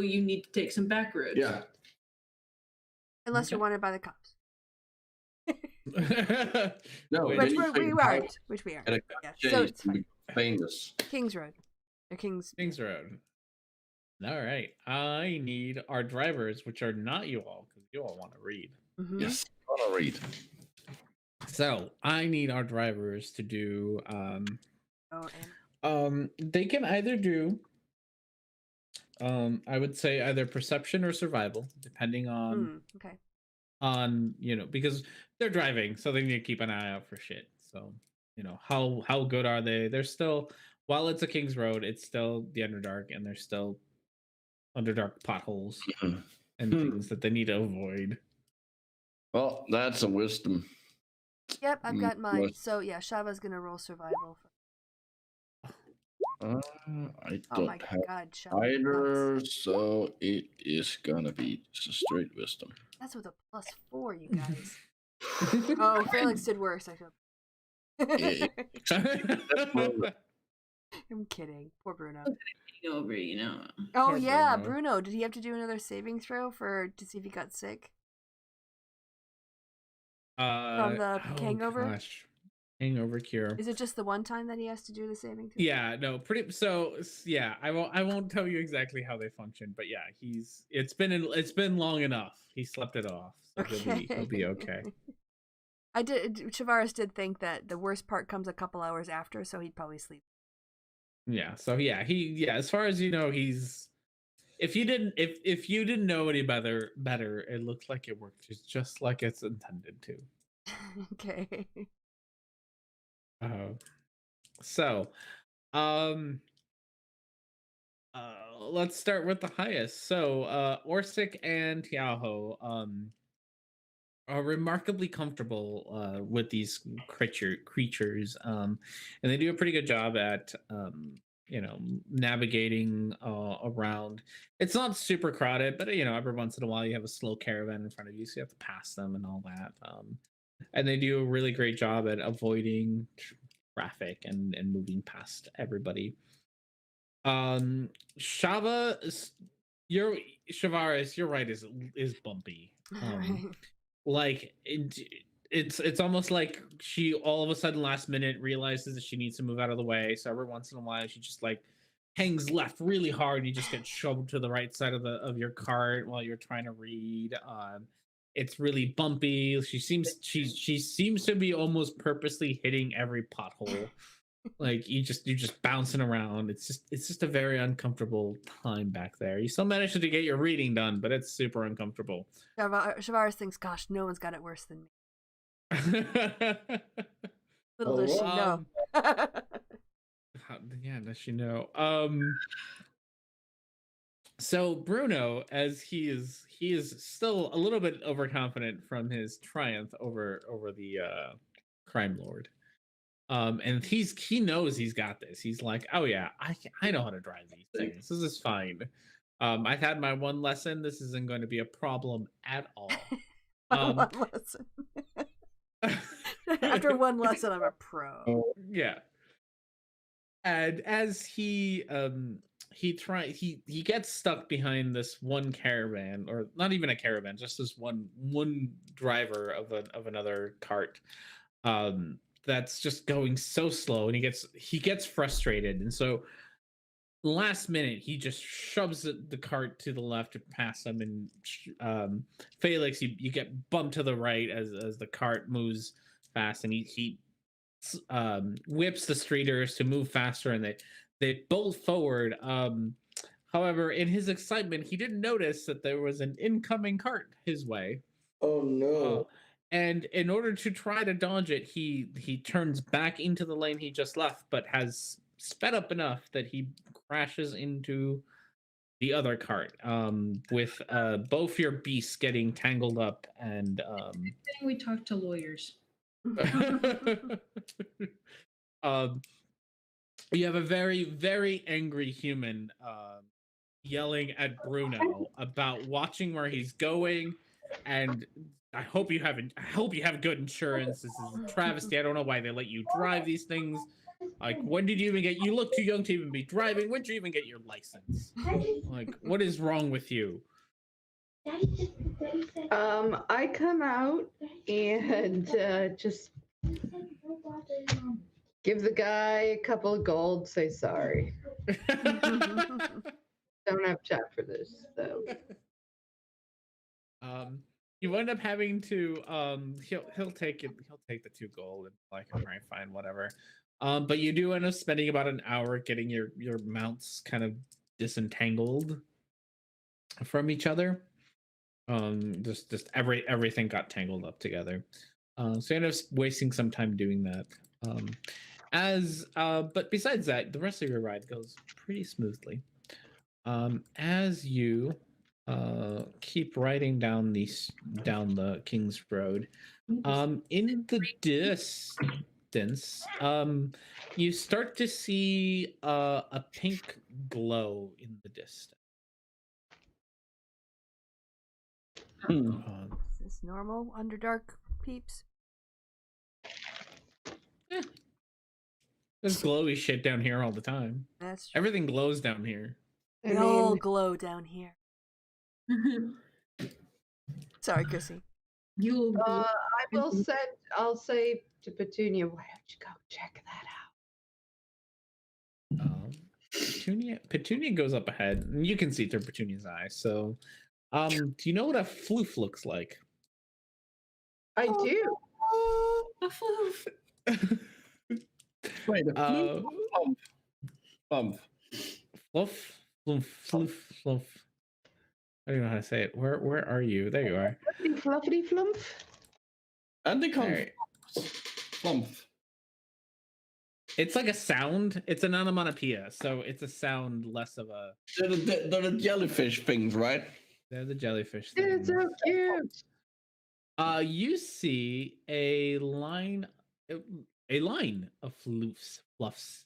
D: you need to take some back roads.
B: Yeah.
A: Unless you're
E: Okay.
A: wanted by the cops.
B: No,
E: Which
B: then
A: Which
B: you
A: we
B: take the
A: aren't.
B: highway
A: Which we aren't.
B: and it
A: Yeah,
B: change
A: so it's
B: to
A: fine.
B: become famous.
A: King's Road. Or King's.
E: Kings Road. All right. I need our drivers, which are not you all, because you all want to read.
A: Mhm.
B: Yes, I want to read.
E: So I need our drivers to do.
A: Oh, and
E: They can either do. I would say either perception or survival, depending
A: okay.
E: on because they're driving, so they need to keep an eye out for shit. So how good are they? They're still, while it's a King's Road, it's still the Underdark, and there's still Underdark potholes
B: Mhm.
E: and things that they need to avoid.
B: Well, that's a wisdom.
A: Yep, I've got mine.
B: Yes.
A: So yeah, Shava's gonna roll survival.
B: I
A: Oh
B: don't
A: my
B: have
A: god, Shava.
B: either, so it is gonna be just a straight wisdom.
A: That's with a +4, you guys. Oh, Felix did worse. I feel.
B: Yeah.
A: I'm kidding. Poor Bruno.
D: Over,
A: Oh
E: Poor
A: yeah,
E: Bruno.
A: Bruno. Did he have to do another saving throw to see if he got sick? From the hangover?
E: Gosh. Hangover cure.
A: Is it just the one time that he has to do the saving throw?
E: Yeah, no, yeah, I won't tell you exactly how they function, but yeah, it's been long enough. He slept it off. So he'll be okay.
A: Chavaris did think that the worst part comes a couple hours after, so he'd probably sleep.
E: Yeah, so as far as he's if you didn't know any better, it looks like it worked just like it's intended to.
A: Okay.
E: So, let's start with the highest. So, Orsic and Tiaho are remarkably comfortable with these creatures, and they do a pretty good job at navigating around. It's not super crowded, but every once in a while you have a slow caravan in front of you, so you have to pass them and all that. And they do a really great job at avoiding traffic and moving past everybody. Shavaris, you're right, is bumpy.
A: Right.
E: Like it's almost like she all of a sudden last minute realizes that she needs to move out of the way. So every once in a while she just like hangs left really hard and you just get shoved to the right side of your cart while you're trying to read. It's really bumpy. She seems to be almost purposely hitting every pothole. Like you're just bouncing around. It's just a very uncomfortable time back there. You still managed to get your reading done, but it's super uncomfortable.
A: Shavaris thinks, gosh, no one's got it worse than me. Little does she know.
E: Does she know? So Bruno, as he is still a little bit overconfident from his triumph over the crime lord. And he knows he's got this. He's like, oh yeah, I know how to drive these things. This is fine. I've had my one lesson. This isn't going to be a problem at all.
A: One lesson. After one lesson, I'm a pro.
E: Yeah. And as he gets stuck behind this one caravan, or not even a caravan, just this one driver of another cart. That's just going so slow, and he gets frustrated, and so last minute he just shoves the cart to the left to pass him, and Felix, you get bumped to the right as the cart moves fast, and he whips the streeters to move faster, and they bolt forward. However, in his excitement, he didn't notice that there was an incoming cart his way.
B: Oh no.
E: And in order to try to dodge it, he turns back into the lane he just left, but has sped up enough that he crashes into the other cart, with both your beasts getting tangled up and
D: We talked to lawyers.
E: um, you have a very, very angry human yelling at Bruno about watching where he's going, and I hope you have good insurance. This is a travesty. I don't know why they let you drive these things. Like, when did you even get? You look too young to even be driving. When did you even get your license? Like, what is wrong with you?
C: I come out and just give the guy a couple of gold, say sorry. Don't have chat for this, so.
E: You end up having to he'll take it. He'll take the 2 gold and like, all right, fine, whatever. But you do end up spending about an hour getting your mounts kind of disentangled from each other. Just everything got tangled up together. So you end up wasting some time doing that. But besides that, the rest of your ride goes pretty smoothly. As you keep riding down the King's Road, in the distance, you start to see a pink glow in the distance.
B: Hmm.
A: Is this normal Underdark peeps?
E: There's glowy shit down here all the time.
A: That's true.
E: Everything glows down here.
A: They all glow down here. Sorry, Chrissy.
C: I'll say to Petunia, why don't you go check that out?
E: Petunia goes up ahead, and you can see through Petunia's eyes. So, do you know what a floof looks like?
C: I do.
D: A floof.
B: Wait, a flump.
E: Floof. I don't know how to say it. Where are you? There you are.
C: Fluffity flump.
B: And they come
E: Alright.
B: flump.
E: It's like a sound. It's an onomatopoeia, so it's a sound less of a.
B: They're the jellyfish things, right?
E: They're the jellyfish
C: It's
E: things.
C: so cute.
E: You see a line of fluffs.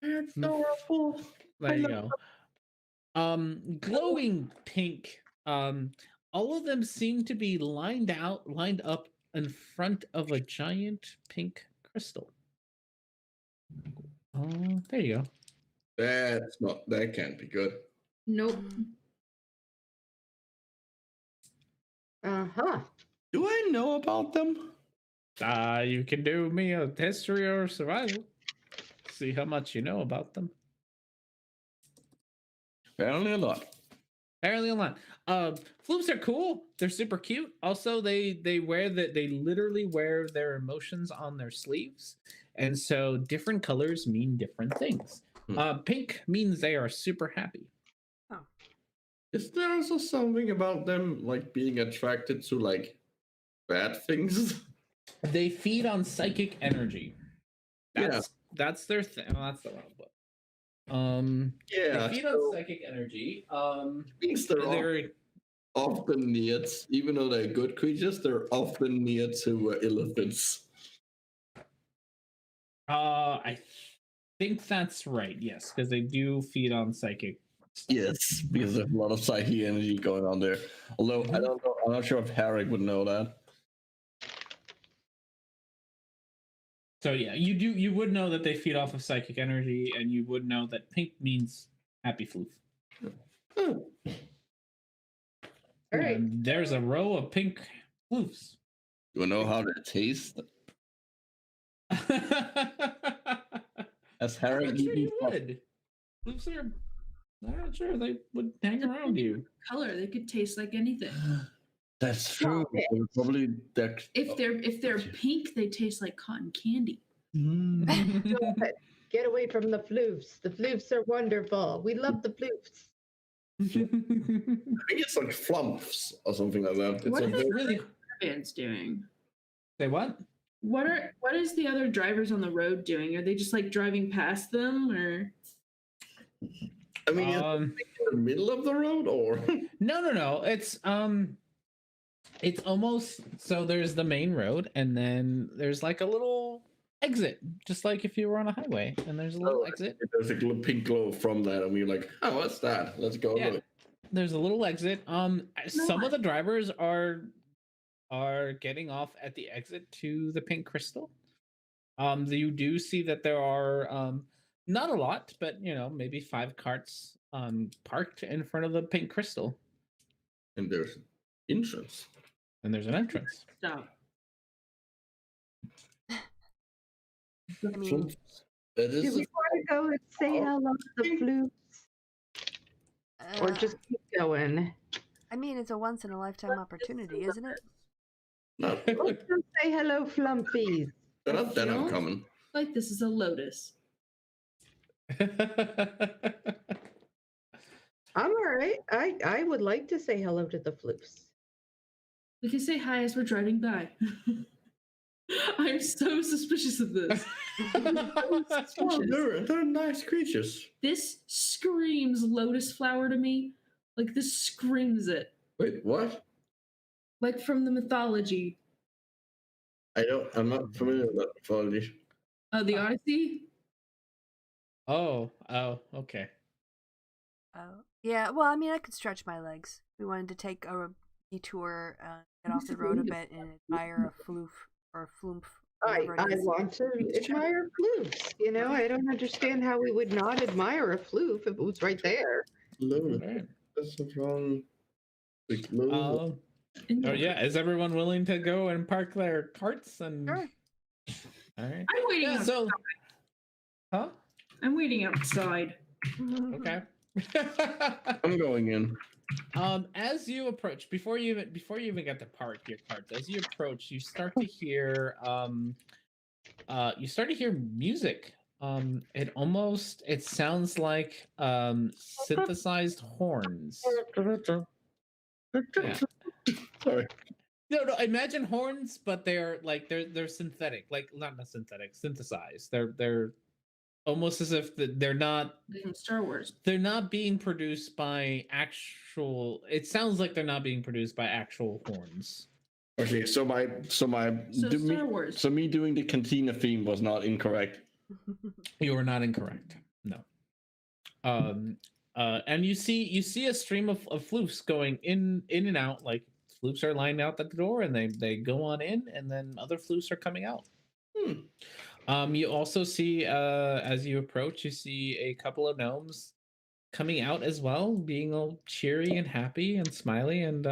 B: It's adorable.
E: There you go. Glowing pink. All of them seem to be lined up in front of a giant pink crystal. Oh, there you go.
B: That can't be good.
D: Nope.
C: Uh-huh.
B: Do I know about them?
E: You can do me a history or survival. See how much you know about them.
B: Apparently a lot.
E: Apparently a lot. Floops are cool. They're super cute. Also, they literally wear their emotions on their sleeves, and so different colors mean different things. Pink means they are super happy.
B: Is there also something about them like being attracted to like bad things?
E: They feed on psychic energy. That's their thing. Well, that's the wrong book.
B: Yeah.
E: They feed on psychic energy.
B: Means they're often near, even though they're good creatures, they're often near to elephants.
E: I think that's right. Yes, because they do feed on psychic.
B: Yes, because there's a lot of psychic energy going on there. Although I don't know, I'm not sure if Harry would know that.
E: So yeah, you would know that they feed off of psychic energy, and you would know that pink means happy floof.
C: All right.
E: And there's a row of pink floofs.
B: Do you know how they taste? As Harry
E: I'm sure you would. Floofs are. I'm not sure they would hang around you.
D: Color, they could taste like anything.
B: That's true. They're probably
D: If they're pink, they taste like cotton candy.
C: Get away from the floofs. The floofs are wonderful. We love the floofs.
B: I think it's like flumps or something like that.
E: What
B: It's
E: is really?
D: caravans doing?
E: Say what?
D: What is the other drivers on the road doing? Are they just like driving past them, or
B: I mean, is it
E: Um,
B: in the middle of the road or?
E: no. It's almost so there's the main road, and then there's like a little exit, just like if you were on a highway, and there's a little exit.
B: There's a pink glow from that, and we're like, oh, what's that? Let's go
E: Yeah.
B: look.
E: There's a little exit. Some of the drivers are getting off at the exit to the pink crystal. You do see that there are not a lot, but maybe 5 carts parked in front of the pink crystal,
B: And there's entrance.
E: and there's an entrance.
D: stop?
A: I mean,
B: That
C: Do
B: is
C: we want to go and say hello to the flutes, or
A: uh,
C: just keep going?
A: I mean, it's a once in a lifetime opportunity, isn't it?
B: no,
C: Let's go say hello, flumpies.
B: they're not that
D: No.
B: uncommon.
D: Like this is a lotus.
C: I'm all right. I would like to say hello to the flutes.
D: We can say hi as we're driving by. I'm so suspicious of this.
B: Oh, they're nice creatures.
D: This screams lotus flower to me. Like this screams it.
B: Wait, what?
D: Like from the mythology.
B: I'm not familiar with that mythology.
D: The Odyssey?
E: oh, okay.
A: Oh, yeah. Well, I mean, I could stretch my legs. We wanted to take a detour, get off the road a bit, and admire a floof or a flumph.
C: I
A: whatever it is.
C: want to admire flutes. I don't understand how we would not admire a flute if it was right there.
B: Lotus.
E: Alright.
B: That's what's wrong. Like, lotus.
E: Oh yeah, is everyone willing to go and park their carts and?
A: Sure.
E: All right.
D: I'm waiting
E: Yeah.
D: outside.
E: So, huh?
D: I'm waiting outside.
E: Okay.
B: I'm going in.
E: As you approach, before you even get to park your carts, as you approach, you start to hear music. It sounds like synthesized horns. Yeah.
B: Sorry.
E: No, imagine horns, but they're synthetic, like not synthetic, synthesized. They're almost as if they're not
D: From Star Wars.
E: they're not being produced by actual. It sounds like they're not being produced by actual horns.
B: Okay, so
D: Star Wars.
B: so me doing the cantina theme was not incorrect.
E: You are not incorrect. No. And you see a stream of floofs going in and out. Like floofs are lined out at the door, and they go on in, and then other floofs are coming out. You also see, as you approach, you see a couple of gnomes coming out as well, being all cheery and happy and smiley, and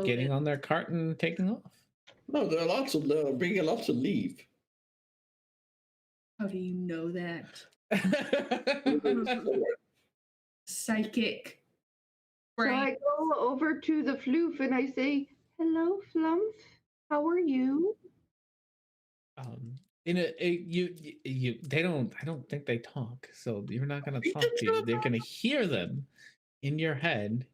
E: getting on their cart and taking off.
B: No, there are bringing lots of leave.
D: How do you know that? Psychic.
C: So
D: Right.
C: I go over to the floof and I say, "Hello, Flumph. How are you?"
E: They don't. I don't think they talk, so you're not gonna talk to you. They're gonna hear them in your head.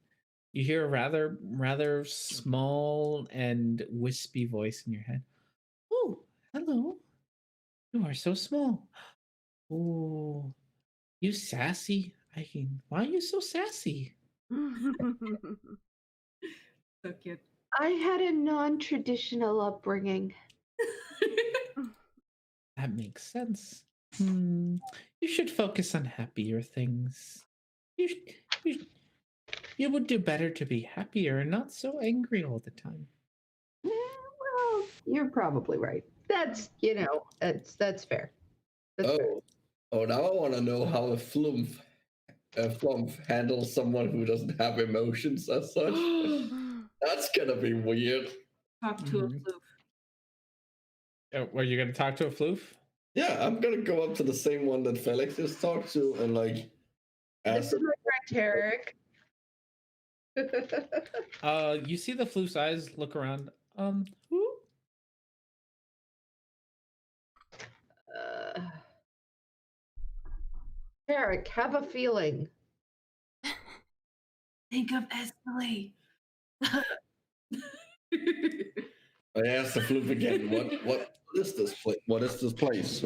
E: You hear a rather small and wispy voice in your head. Oh, hello. You are so small. Oh, you sassy. Why are you so sassy?
D: So cute.
C: I had a non-traditional upbringing.
E: That makes sense. You should focus on happier things. You would do better to be happier and not so angry all the time.
C: Well, you're probably right. That's that's fair. That's fair.
B: Oh, now I want to know how a flump handles someone who doesn't have emotions as such. That's gonna be weird.
D: Talk to a
E: Mhm.
D: floof.
E: Were you going to talk to a floof?
B: Yeah, I'm gonna go up to the same one that Felix just talked to and
C: This
B: ask.
C: is my friend Tarek.
E: You see the floof's eyes look around. Who?
C: Tarek, have a feeling.
D: Think of Escalade.
B: I asked the floof again. What is this place? What is this place?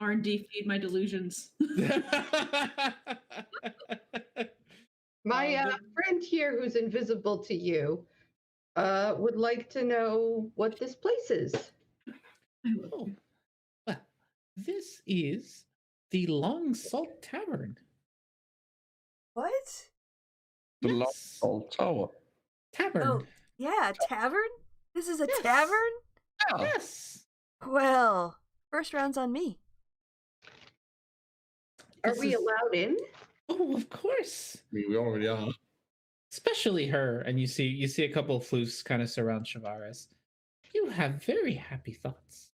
D: R&D, feed my delusions.
C: My
E: The-
C: friend here, who's invisible to you, would like to know what this place is.
E: Oh, well, this is the Long Salt Tavern.
A: What?
B: The Long
E: Yes.
B: Salt Tower.
E: Tavern.
A: Oh, yeah, tavern? This is a
E: Yes.
A: tavern?
B: Yeah.
E: Yes.
A: Well, first round's on me.
C: Are
E: This
C: we
E: is-
C: allowed in?
E: Oh, of course.
B: We already are.
E: Especially her, and you see a couple of floofs kind of surround Shavaris. You have very happy thoughts.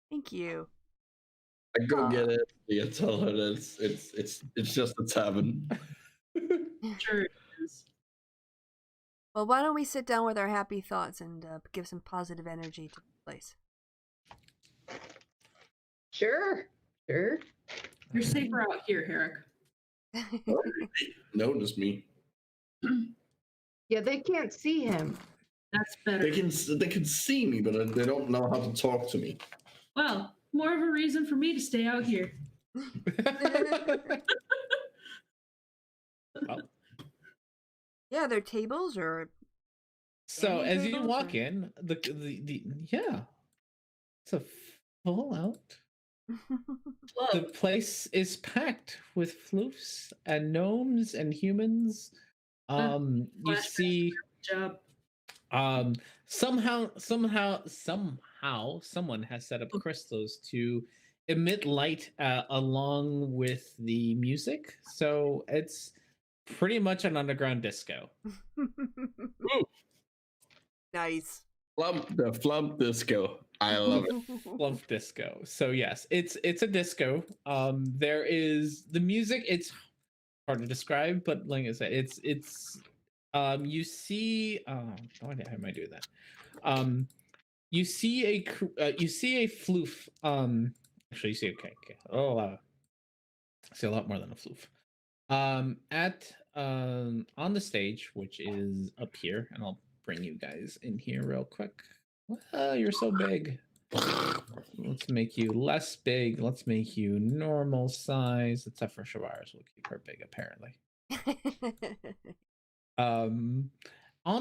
A: Thank you.
B: I go
A: Aw.
B: get it. You tell her that it's just a tavern.
D: Sure it is.
A: Well, why don't we sit down with our happy thoughts and give some positive energy to the place?
C: Sure.
D: You're safer out here, Herrick.
B: Notice me.
C: Yeah, they can't see him.
D: That's better.
B: They can see me, but they don't know how to talk to me.
D: Well, more of a reason for me to stay out here.
E: Well,
A: Yeah, their tables or
E: so
A: Dining
E: as you
A: tables
E: walk
A: or-
E: in, the yeah, it's a full out. The place is packed with floofs and gnomes and humans. You
D: Flashbacks.
E: see,
D: Job.
E: somehow someone has set up crystals to emit light along with the music, so it's pretty much an underground disco.
A: Nice.
B: The flump disco. I love it.
E: Love disco. So yes, it's a disco. There is the music. It's hard to describe, but like I said, it's you see. Why am I doing that? You see a floof. Actually, you see okay. Oh, see a lot more than a floof. At on the stage, which is up here, and I'll bring you guys in here real quick. You're so big. Let's make you less big. Let's make you normal size. Except for Shavaris, we'll keep her big apparently. On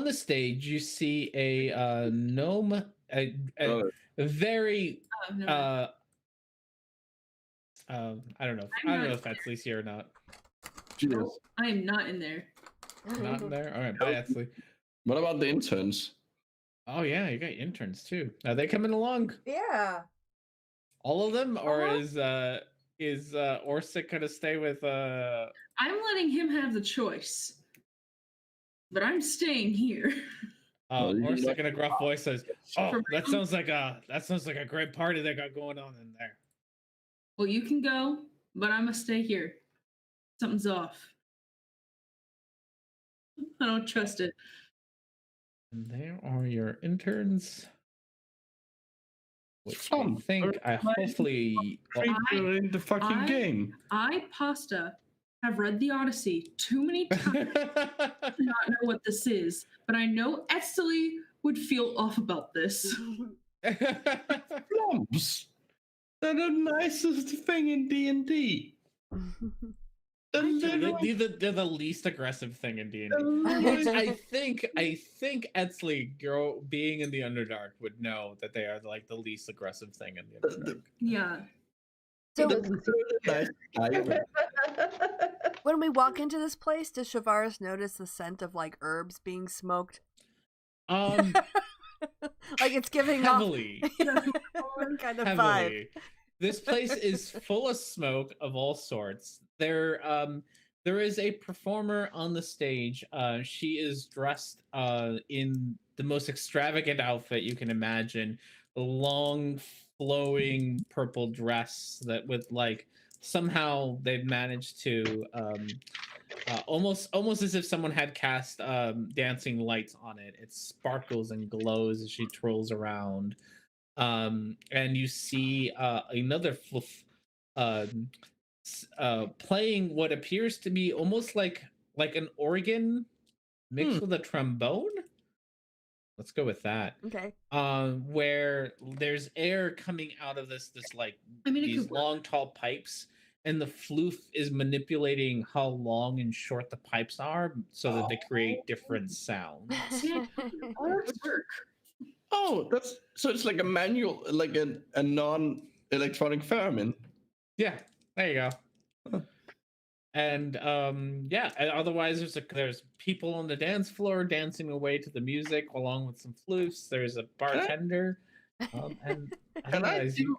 E: the stage, you see a gnome, a very
D: Oh, no.
E: I don't know.
D: I'm
E: I don't
D: not
E: know if that's Lisa or not.
B: Cheers.
D: I am not in there.
E: Not in there. All right, bye, Etsley.
B: What about the interns?
E: Oh yeah, you got interns too. Are they coming along?
A: Yeah.
E: All of them, or
A: Uh-huh.
E: is Orsic gonna stay with
D: I'm letting him have the choice. But I'm staying here.
B: Well, you
E: Orsic
B: like-
E: in a gruff voice says, "Oh,
D: For
E: that
D: real?
E: sounds like a great party they got going on in there."
D: Well, you can go, but I'm gonna stay here. Something's off. I don't trust it.
E: And there are your interns. Which
B: Fun.
E: I think I
B: Nice.
E: hopefully
B: Feature in the fucking
D: I-
B: game.
D: I, Pasta, have read the Odyssey too many times to not know what this is, but I know Estely would feel off about this.
B: Flumps. They're the nicest thing in D&D.
E: they're the least aggressive thing in D&D. Which I think Etsley girl being in the Underdark would know that they are like the least aggressive thing in the Underdark.
D: Yeah.
A: So when we walk into this place, does Shavaris notice the scent of like herbs being smoked? Like it's giving
E: Heavily.
A: off that kind of vibe.
E: Heavily. This place is full of smoke of all sorts. There is a performer on the stage. She is dressed in the most extravagant outfit you can imagine. A long, flowing purple dress that with like somehow they've managed to almost as if someone had cast dancing lights on it. It sparkles and glows as she twirls around. And you see another playing what appears to be almost like an organ mixed with a trombone. Let's go with that.
A: Okay.
E: Where there's air coming out of this like
D: I mean, it
E: these
D: could work.
E: long tall pipes, and the floof is manipulating how long and short the pipes are so that they create different sounds.
D: Yeah, totally. That would work.
B: Oh, that's so it's like a manual, like a non-electronic theremin.
E: Yeah, there you go.
B: Huh.
E: And yeah, and otherwise there's people on the dance floor dancing away to the music along with some floofs. There's a bartender, and I don't
B: Can
E: know,
B: I do?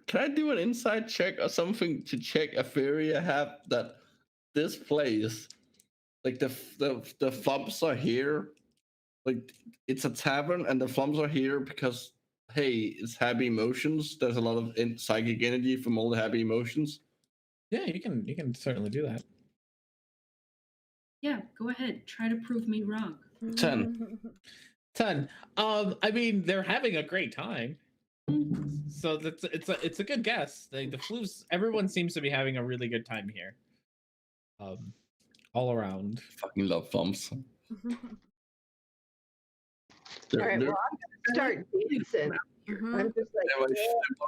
B: Can I do an inside check or something to check a theory I have that this place, like the flumps are here, like it's a tavern and the flumps are here because hey, it's happy emotions. There's a lot of psychic energy from all the happy emotions.
E: yeah, you can certainly do that.
D: Yeah, go ahead. Try to prove me wrong.
B: 10.
E: 10. I mean, they're having a great time. So it's a good guess. The floofs, everyone seems to be having a really good time here. All around.
B: Fucking love flumps.
C: All right, well, I'm gonna start dancing. I'm just like,
B: They're one of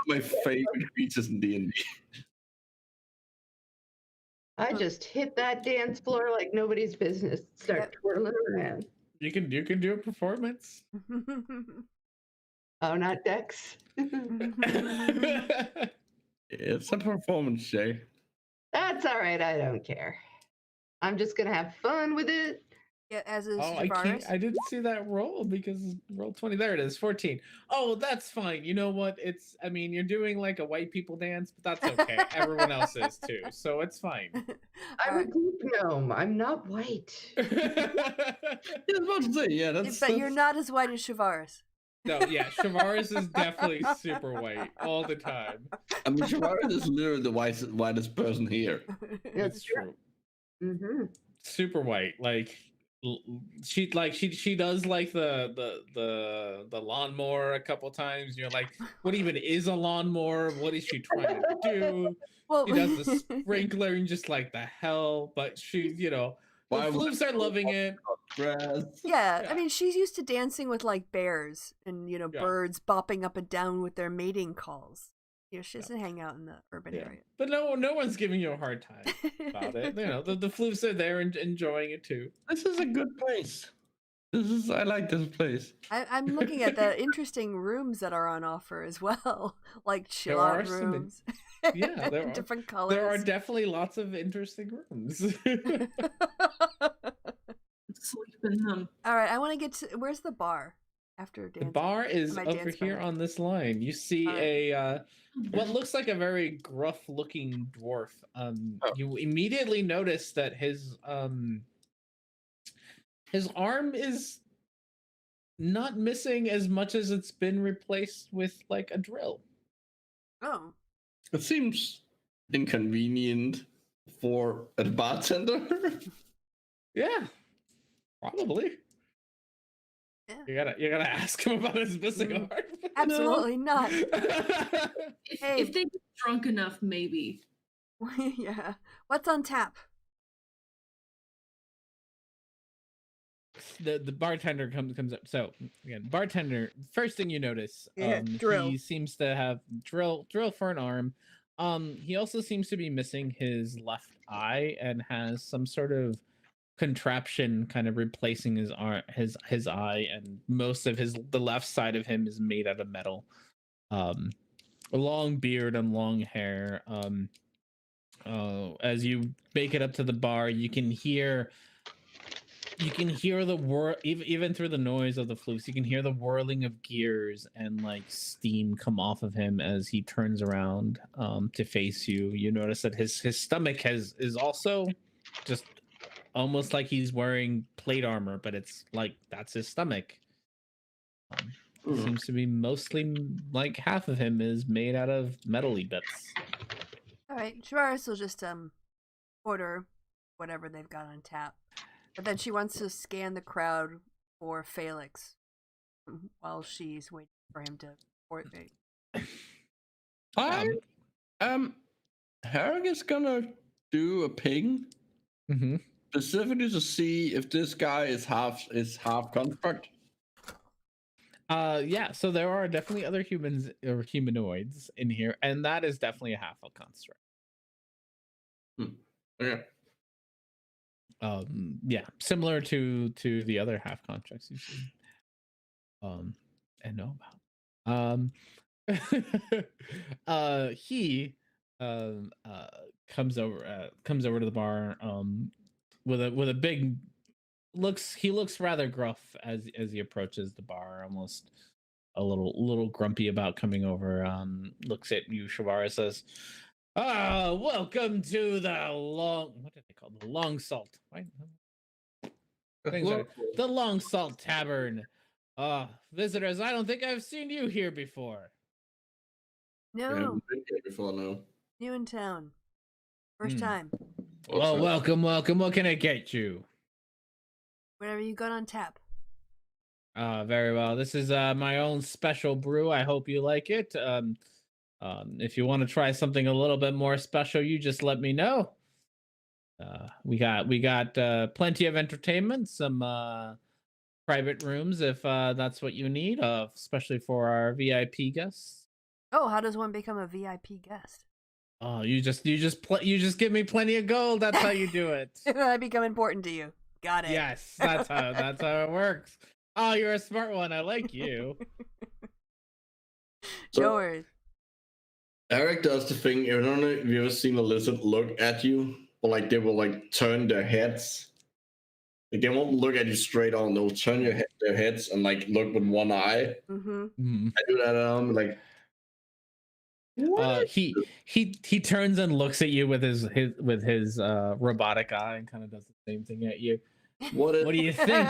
B: my favorite creatures in D&D.
C: I just hit that dance floor like nobody's business. Start twirling around.
E: You can do a performance.
C: Oh, not Dex.
B: It's a performance, Shay.
C: That's all right. I don't care. I'm just gonna have fun with it.
A: Yeah, as is
E: Oh, I didn't see that roll because roll 20. There it is, 14. Oh, that's fine. You know what? I mean, you're doing like a white people dance, but that's okay. Everyone else is too, so it's fine.
C: I'm a deep gnome. I'm not white.
B: Yeah, I was about to say, yeah,
A: But you're not as white as Shavaris.
E: No, yeah, Shavaris is definitely super white all the time.
B: I mean, Shavaris is literally the whitest person here.
E: It's true.
C: Mm-hmm.
E: Super white. Like she does like the lawnmower a couple times. You're like, what even is a lawnmower? What is she trying to do?
A: Well,
E: She does the sprinkler and just like the hell, but she, the floofs are loving it.
A: yeah, I mean, she's used to dancing with like bears and birds bopping up and down with their mating calls. She doesn't hang out in the urban area.
E: But no one's giving you a hard time about it. The floofs are there and enjoying it too.
B: This is a good place. I like this place.
A: I'm looking at the interesting rooms that are on offer as well, like chill out rooms.
E: Yeah, there are
A: different colors.
E: There are definitely lots of interesting rooms.
D: Sleep in them.
A: All right, I want to get to where's the bar after dancing?
E: The bar is over here on this line. You see what looks like a very gruff-looking dwarf. You immediately notice that his arm is not missing as much as it's been replaced with like a drill.
A: Oh.
B: It seems inconvenient for a bartender.
E: Yeah, probably. Yeah. You gotta ask him about his missing arm.
A: Absolutely not.
D: If they get drunk enough, maybe.
A: Yeah. What's on tap?
E: The bartender comes up. So again, bartender. First thing you notice,
A: drill.
E: He seems to have drill for an arm. He also seems to be missing his left eye and has some sort of contraption kind of replacing his eye, and most of the left side of him is made out of metal. A long beard and long hair. As you make it up to the bar, you can hear the whir, even through the noise of the floofs, you can hear the whirling of gears and like steam come off of him as he turns around to face you. You notice that his stomach is also just almost like he's wearing plate armor, but it's like that's his stomach. Seems to be mostly like half of him is made out of metal-y bits.
A: All right, Shavaris will just order whatever they've got on tap, but then she wants to scan the crowd for Felix while she's waiting for him to port it.
B: Harry is gonna do a ping.
E: Mm-hmm.
B: Specifically to see if this guy is half construct.
E: Yeah, so there are definitely other humans or humanoids in here, and that is definitely a half a construct.
B: Okay.
E: Yeah, similar to the other half constructs you've seen. And know about. He comes over to the bar with a big he looks rather gruff as he approaches the bar, almost a little grumpy about coming over. Looks at you, Shavara, says, "Ah, welcome to the what did they call it? The Long Salt. Right? Things are the Long Salt Tavern. Visitors, I don't think I've seen you here before."
B: I
A: No,
B: haven't been here before now.
A: new in town. First
E: Hmm.
A: time.
E: Well, welcome. What can I get you?
A: Whatever you got on tap.
E: Very well. This is my own special brew. I hope you like it. If you want to try something a little bit more special, you just let me know. We got plenty of entertainment, some private rooms if that's what you need, especially for our VIP guests.
A: Oh, how does one become a VIP guest?
E: Oh, you just give me plenty of gold. That's how you do it.
A: I become important to you. Got it.
E: Yes, that's how it works. Oh, you're a smart one. I like you.
A: No worries.
B: Eric does the thing. I don't know if you ever seen a lizard look at you, or like they will like turn their heads. Like they won't look at you straight on. They'll turn their heads and like look with one eye.
A: Mm-hmm.
B: I do that. Like what?
E: He turns and looks at you with his robotic eye and kind of does the same thing at you. What do you think?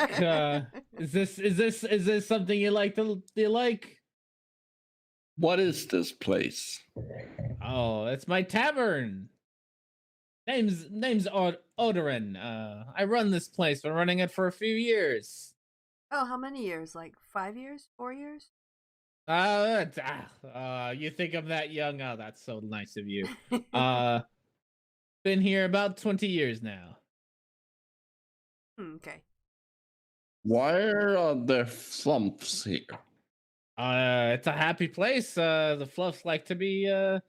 E: Is this something you like? You like?
B: What is this place?
E: Oh, it's my tavern. Name's Odorin. I run this place. Been running it for a few years.
A: Oh, how many years? Like 5 years? 4 years?
E: You think I'm that young? Oh, that's so nice of you. Been here about 20 years now.
A: Okay.
B: Why are there flumps here?
E: It's a happy place. The fluffs like to be I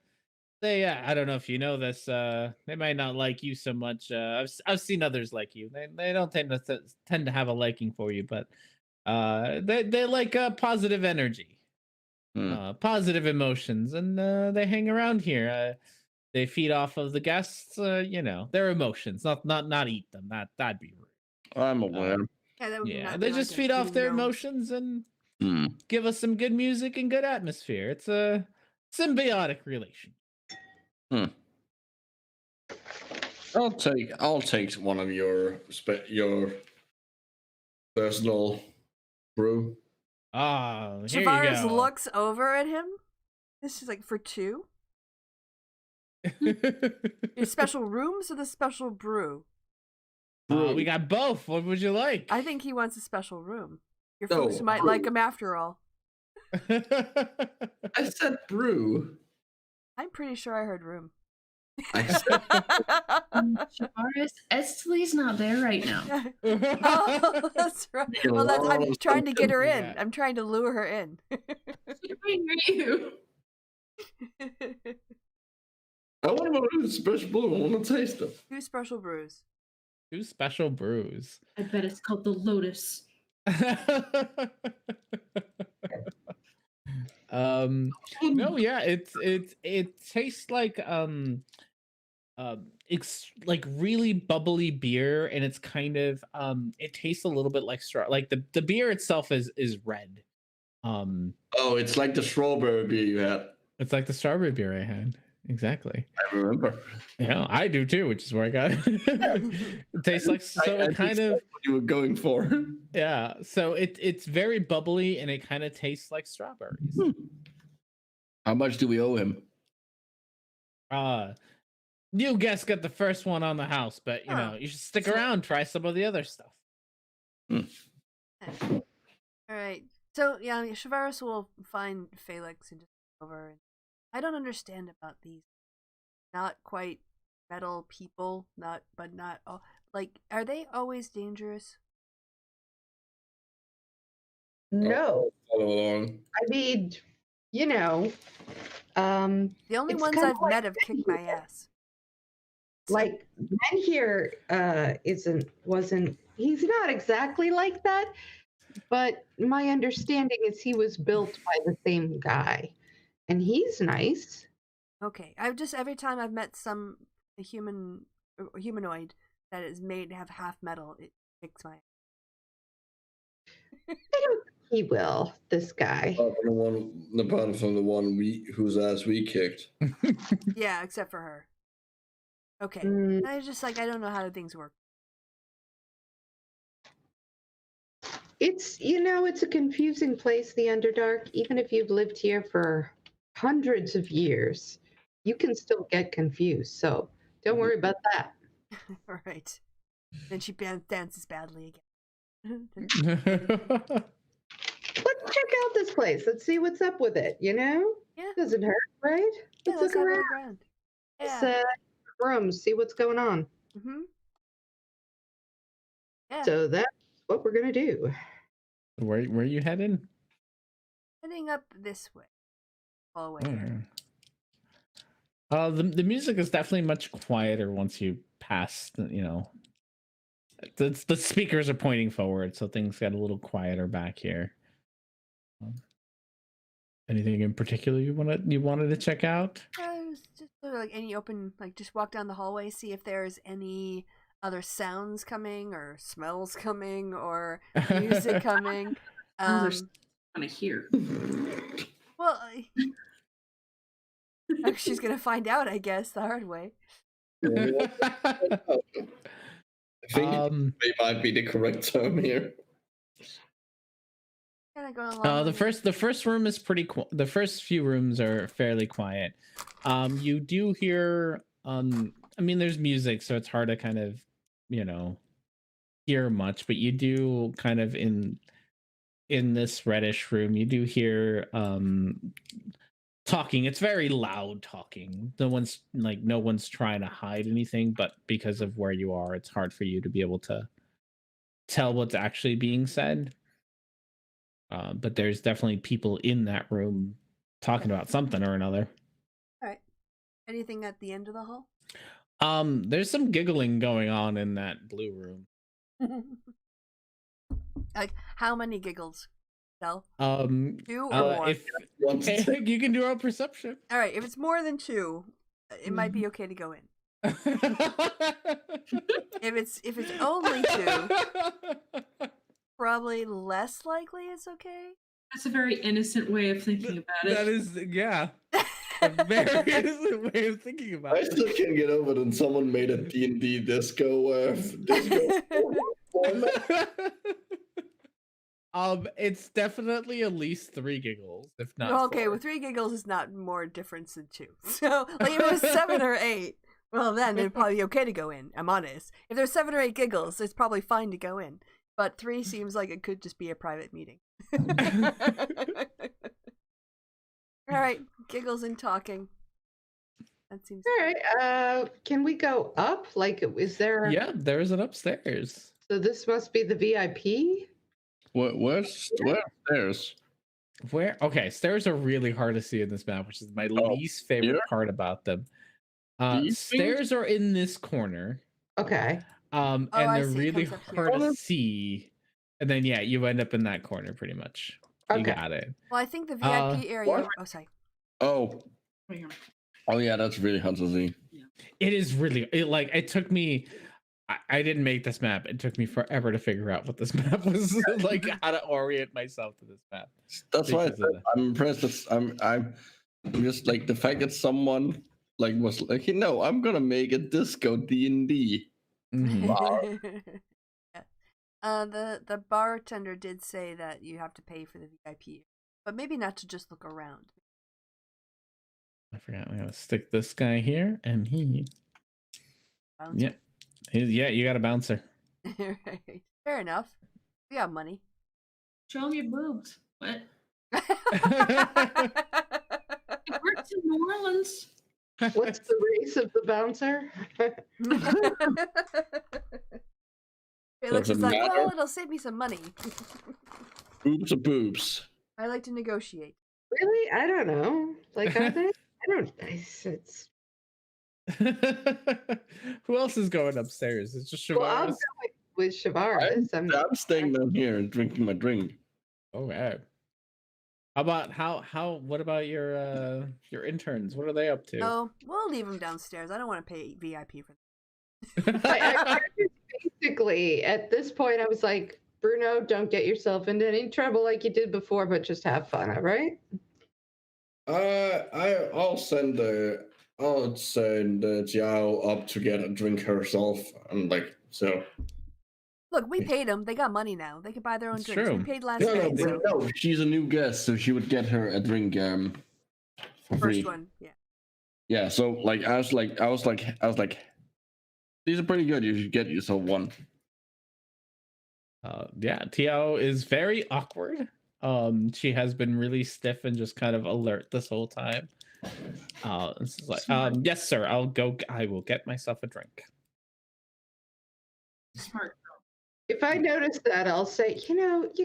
E: don't know if you know this. They might not like you so much. I've seen others like you. They don't tend to have a liking for you, but they like positive energy, positive emotions, and they hang around here. They feed off of the guests. Their emotions, not eat them. That'd be rude.
B: I'm aware.
A: Yeah, that would
E: Yeah,
A: not
E: they
A: be
E: just
A: like a
E: feed off
A: eating
E: their
A: gnome.
E: emotions and give us some good music and good atmosphere. It's a symbiotic relation.
B: I'll take one of your personal brew.
E: Here you
A: Chavaris
E: go.
A: looks over at him. This is like for two. Your special rooms or the special brew?
E: We got both. What would you like?
A: I think he wants a special room. Your
B: No,
A: folks might
B: brew.
A: like him after all.
B: I said brew.
A: I'm pretty sure I heard room.
B: I said
D: Shavaris, Esteli's not there right now.
A: Oh, that's right. Well, I'm trying to get her in. I'm trying to lure her in.
D: She might hear you.
B: I want to know the special brew. I want to taste them.
A: 2 special brews.
E: 2 special brews.
D: I bet it's called the Lotus.
E: No, yeah, it tastes like it's like really bubbly beer, and it's kind of it tastes a little bit like straw. Like the beer itself is red.
B: Oh, it's like the strawberry beer you had.
E: It's like the strawberry beer I had. Exactly.
B: I remember.
E: Yeah, I do too, which is where I got it. It tastes like
B: I
E: kind of
B: what you were going for.
E: yeah. So it's very bubbly and it kind of tastes like strawberries.
B: How much do we owe him?
E: New guest got the first one on the house, but you should stick around, try some of the other stuff.
A: All right. So yeah, Shavaris will find Felix and just go over. And I don't understand about these not quite metal people. Not all. Like, are they always dangerous?
C: No,
B: Follow along.
C: I mean, you know,
A: The only
C: it's
A: ones
C: kind
A: I've
C: of like
A: met have kicked my ass. So-
C: like men here wasn't he's not exactly like that, but my understanding is he was built by the same guy, and he's nice.
A: Okay, I've just every time I've met a humanoid that is made to have half metal, it kicks my.
C: I don't think he will, this guy.
B: Apart from the one whose ass we kicked.
A: Yeah, except for her. Okay,
C: Mm,
A: I just like I don't know how things work.
C: it's it's a confusing place, the Underdark. Even if you've lived here for hundreds of years, you can still get confused. So don't worry about that.
A: All right, then she dances badly again.
C: Let's check out this place. Let's see what's up with it.
A: Yeah.
C: Doesn't hurt, right?
A: Yeah,
C: Let's
A: let's
C: look
A: have a
C: around.
A: look around.
C: Let's
A: Yeah.
C: room, see what's going on.
A: Mm-hmm. Yeah.
C: So that's what we're gonna do.
E: Where are you heading?
A: Heading up this way. Hallway. here.
E: The music is definitely much quieter once you pass. The speakers are pointing forward, so things get a little quieter back here. Anything in particular you wanted to check out?
A: It was just sort of like any open, like just walk down the hallway, see if there's any other sounds coming or smells coming or music coming.
D: Kind of here.
A: Well, she's gonna find out, I guess, the hard way.
B: I think they might be the correct term here.
A: Kind of going along.
E: The first room is pretty. The first few rooms are fairly quiet. You do hear. I mean, there's music, so it's hard to kind of, hear much. But you do kind of in this reddish room, you do hear talking. It's very loud talking. No one's trying to hide anything, but because of where you are, it's hard for you to be able to tell what's actually being said. But there's definitely people in that room talking about something or another.
A: All right. Anything at the end of the hall?
E: There's some giggling going on in that blue room.
A: Like how many giggles? Del? 2 or more?
E: If you can do a perception.
A: All right. If it's more than 2, it might be okay to go in. If it's only 2, probably less likely it's okay.
D: That's a very innocent way of thinking about it.
E: That is, yeah. A very innocent way of thinking about
B: I
E: it.
B: still can't get over that someone made a D&D disco format.
E: It's definitely at least 3 giggles, if not
A: Okay,
E: 4.
A: well, 3 giggles is not more difference than 2. So, like, if it was 7 or 8, well, then it'd probably be okay to go in. I'm honest. If there's 7 or 8 giggles, it's probably fine to go in. But 3 seems like it could just be a private meeting. All right, giggles and talking. That seems.
C: All right. Can we go up? Like, is there?
E: Yeah, there is an upstairs.
C: So this must be the VIP.
B: Where's stairs?
E: Where? Okay, stairs are really hard to see in this map, which is my least favorite
B: here?
E: part about them.
B: These
E: Stairs are in this corner.
C: Okay.
E: And
A: I
E: they're
A: see. It
E: really
A: comes up here.
E: hard to see. And then you end up in that corner pretty much. You
C: Okay.
E: got it.
A: Well, I think the VIP area.
B: what?
A: Oh, sorry.
B: Oh yeah, that's really hard to see.
E: It is really it took me. I didn't make this map. It took me forever to figure out what this map was like, how to orient myself to this map.
B: That's why
E: Because of that.
B: I'm impressed. I'm just like the fact that someone was like, no, I'm gonna make a disco D&D.
E: Mhm.
A: Yeah. The bartender did say that you have to pay for the VIP, but maybe not to just look around.
E: I forgot. I'm gonna stick this guy here, and he.
A: Bouncer.
E: Yeah, you got a bouncer.
A: Right. Fair enough. We got money.
D: Show me your boobs. What?
A: Yeah,
D: It works in New Orleans.
C: What's the race of the bouncer?
A: Felix is
B: Doesn't
A: like,
B: matter.
A: well, it'll save me some money.
B: Boobs or boobs?
A: I like to negotiate.
C: Really? I don't know. Like, are they? I don't. It's.
E: Who else is going upstairs? It's just
C: Well, I'm
E: Shavaris.
C: going with Shavaris. I mean,
B: I'm staying down here and drinking my drink.
E: Okay. What about your interns? What are they up to?
A: Oh, we'll leave them downstairs. I don't want to pay VIP for them.
C: I basically, at this point, I was like, Bruno, don't get yourself into any trouble like you did before, but just have fun, all right?
B: I'll send Jiao up to get a drink herself, and like so.
A: Look, we paid them. They got money now. They can buy their own
E: It's
A: drinks.
E: true.
A: We paid last
B: No,
A: night. So
B: no, she's a new guest, so she would get her a drink for free.
A: first one, yeah.
B: Yeah, so like I was like, these are pretty good. You should get yourself one.
E: Yeah, Tiao is very awkward. She has been really stiff and just kind of alert this whole time. This is like, yes, sir. I will get myself a drink.
D: Smart.
C: If I notice that, I'll say, you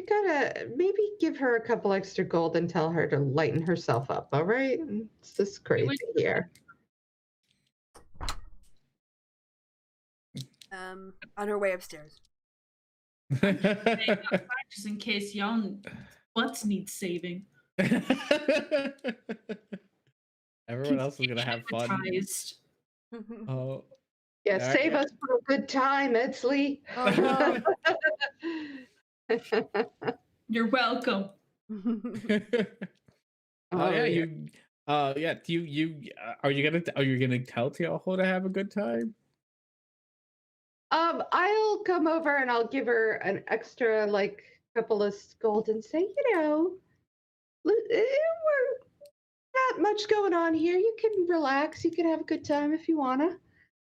C: gotta maybe give her a couple extra gold and tell her to lighten herself up, all right? It's just crazy here.
A: On her way upstairs.
D: Just in case y'all butts need saving.
E: Everyone else is gonna have fun.
D: Advertised.
E: Oh,
C: Yeah,
E: Alright,
C: save
E: yeah.
C: us for a good time, Edsley.
A: Oh,
D: You're welcome.
E: Oh yeah, you. Yeah. Do you? Are you gonna tell Tiaho to have a good time?
C: I'll come over and I'll give her an extra, like, couple of gold and say, we're not much going on here. You can relax. You can have a good time if you wanna,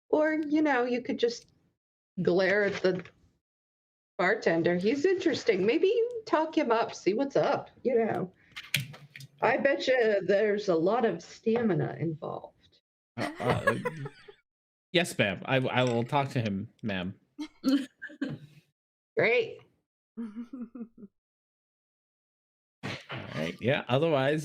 C: or you could just glare at the bartender. He's interesting. Maybe you talk him up, see what's up. I bet you there's a lot of stamina involved.
E: Yes, ma'am. I will talk to him, ma'am.
C: Great.
E: All right. Yeah. Otherwise,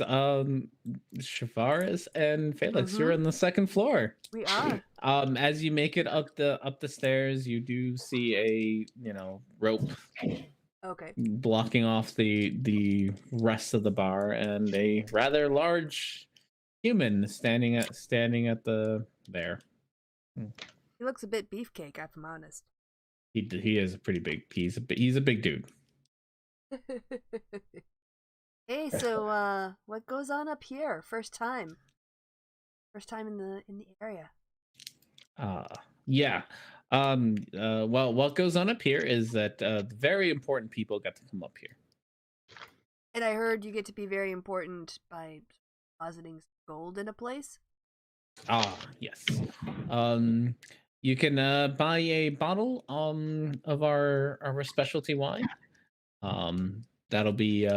E: Shavaris and Felix, you're on the second floor.
A: we are.
E: As you make it up the stairs, you do see a rope
A: Okay.
E: blocking off the rest of the bar, and a rather large human standing at there.
A: He looks a bit beefcake, if I'm honest.
E: He is a pretty big. He's a big dude.
A: Hey, so what goes on up here? First time in the area.
E: Yeah. Well, what goes on up here is that very important people get to come up here.
A: And I heard you get to be very important by depositing gold in a place.
E: Yes. You can buy a bottle of our specialty wine. That'll be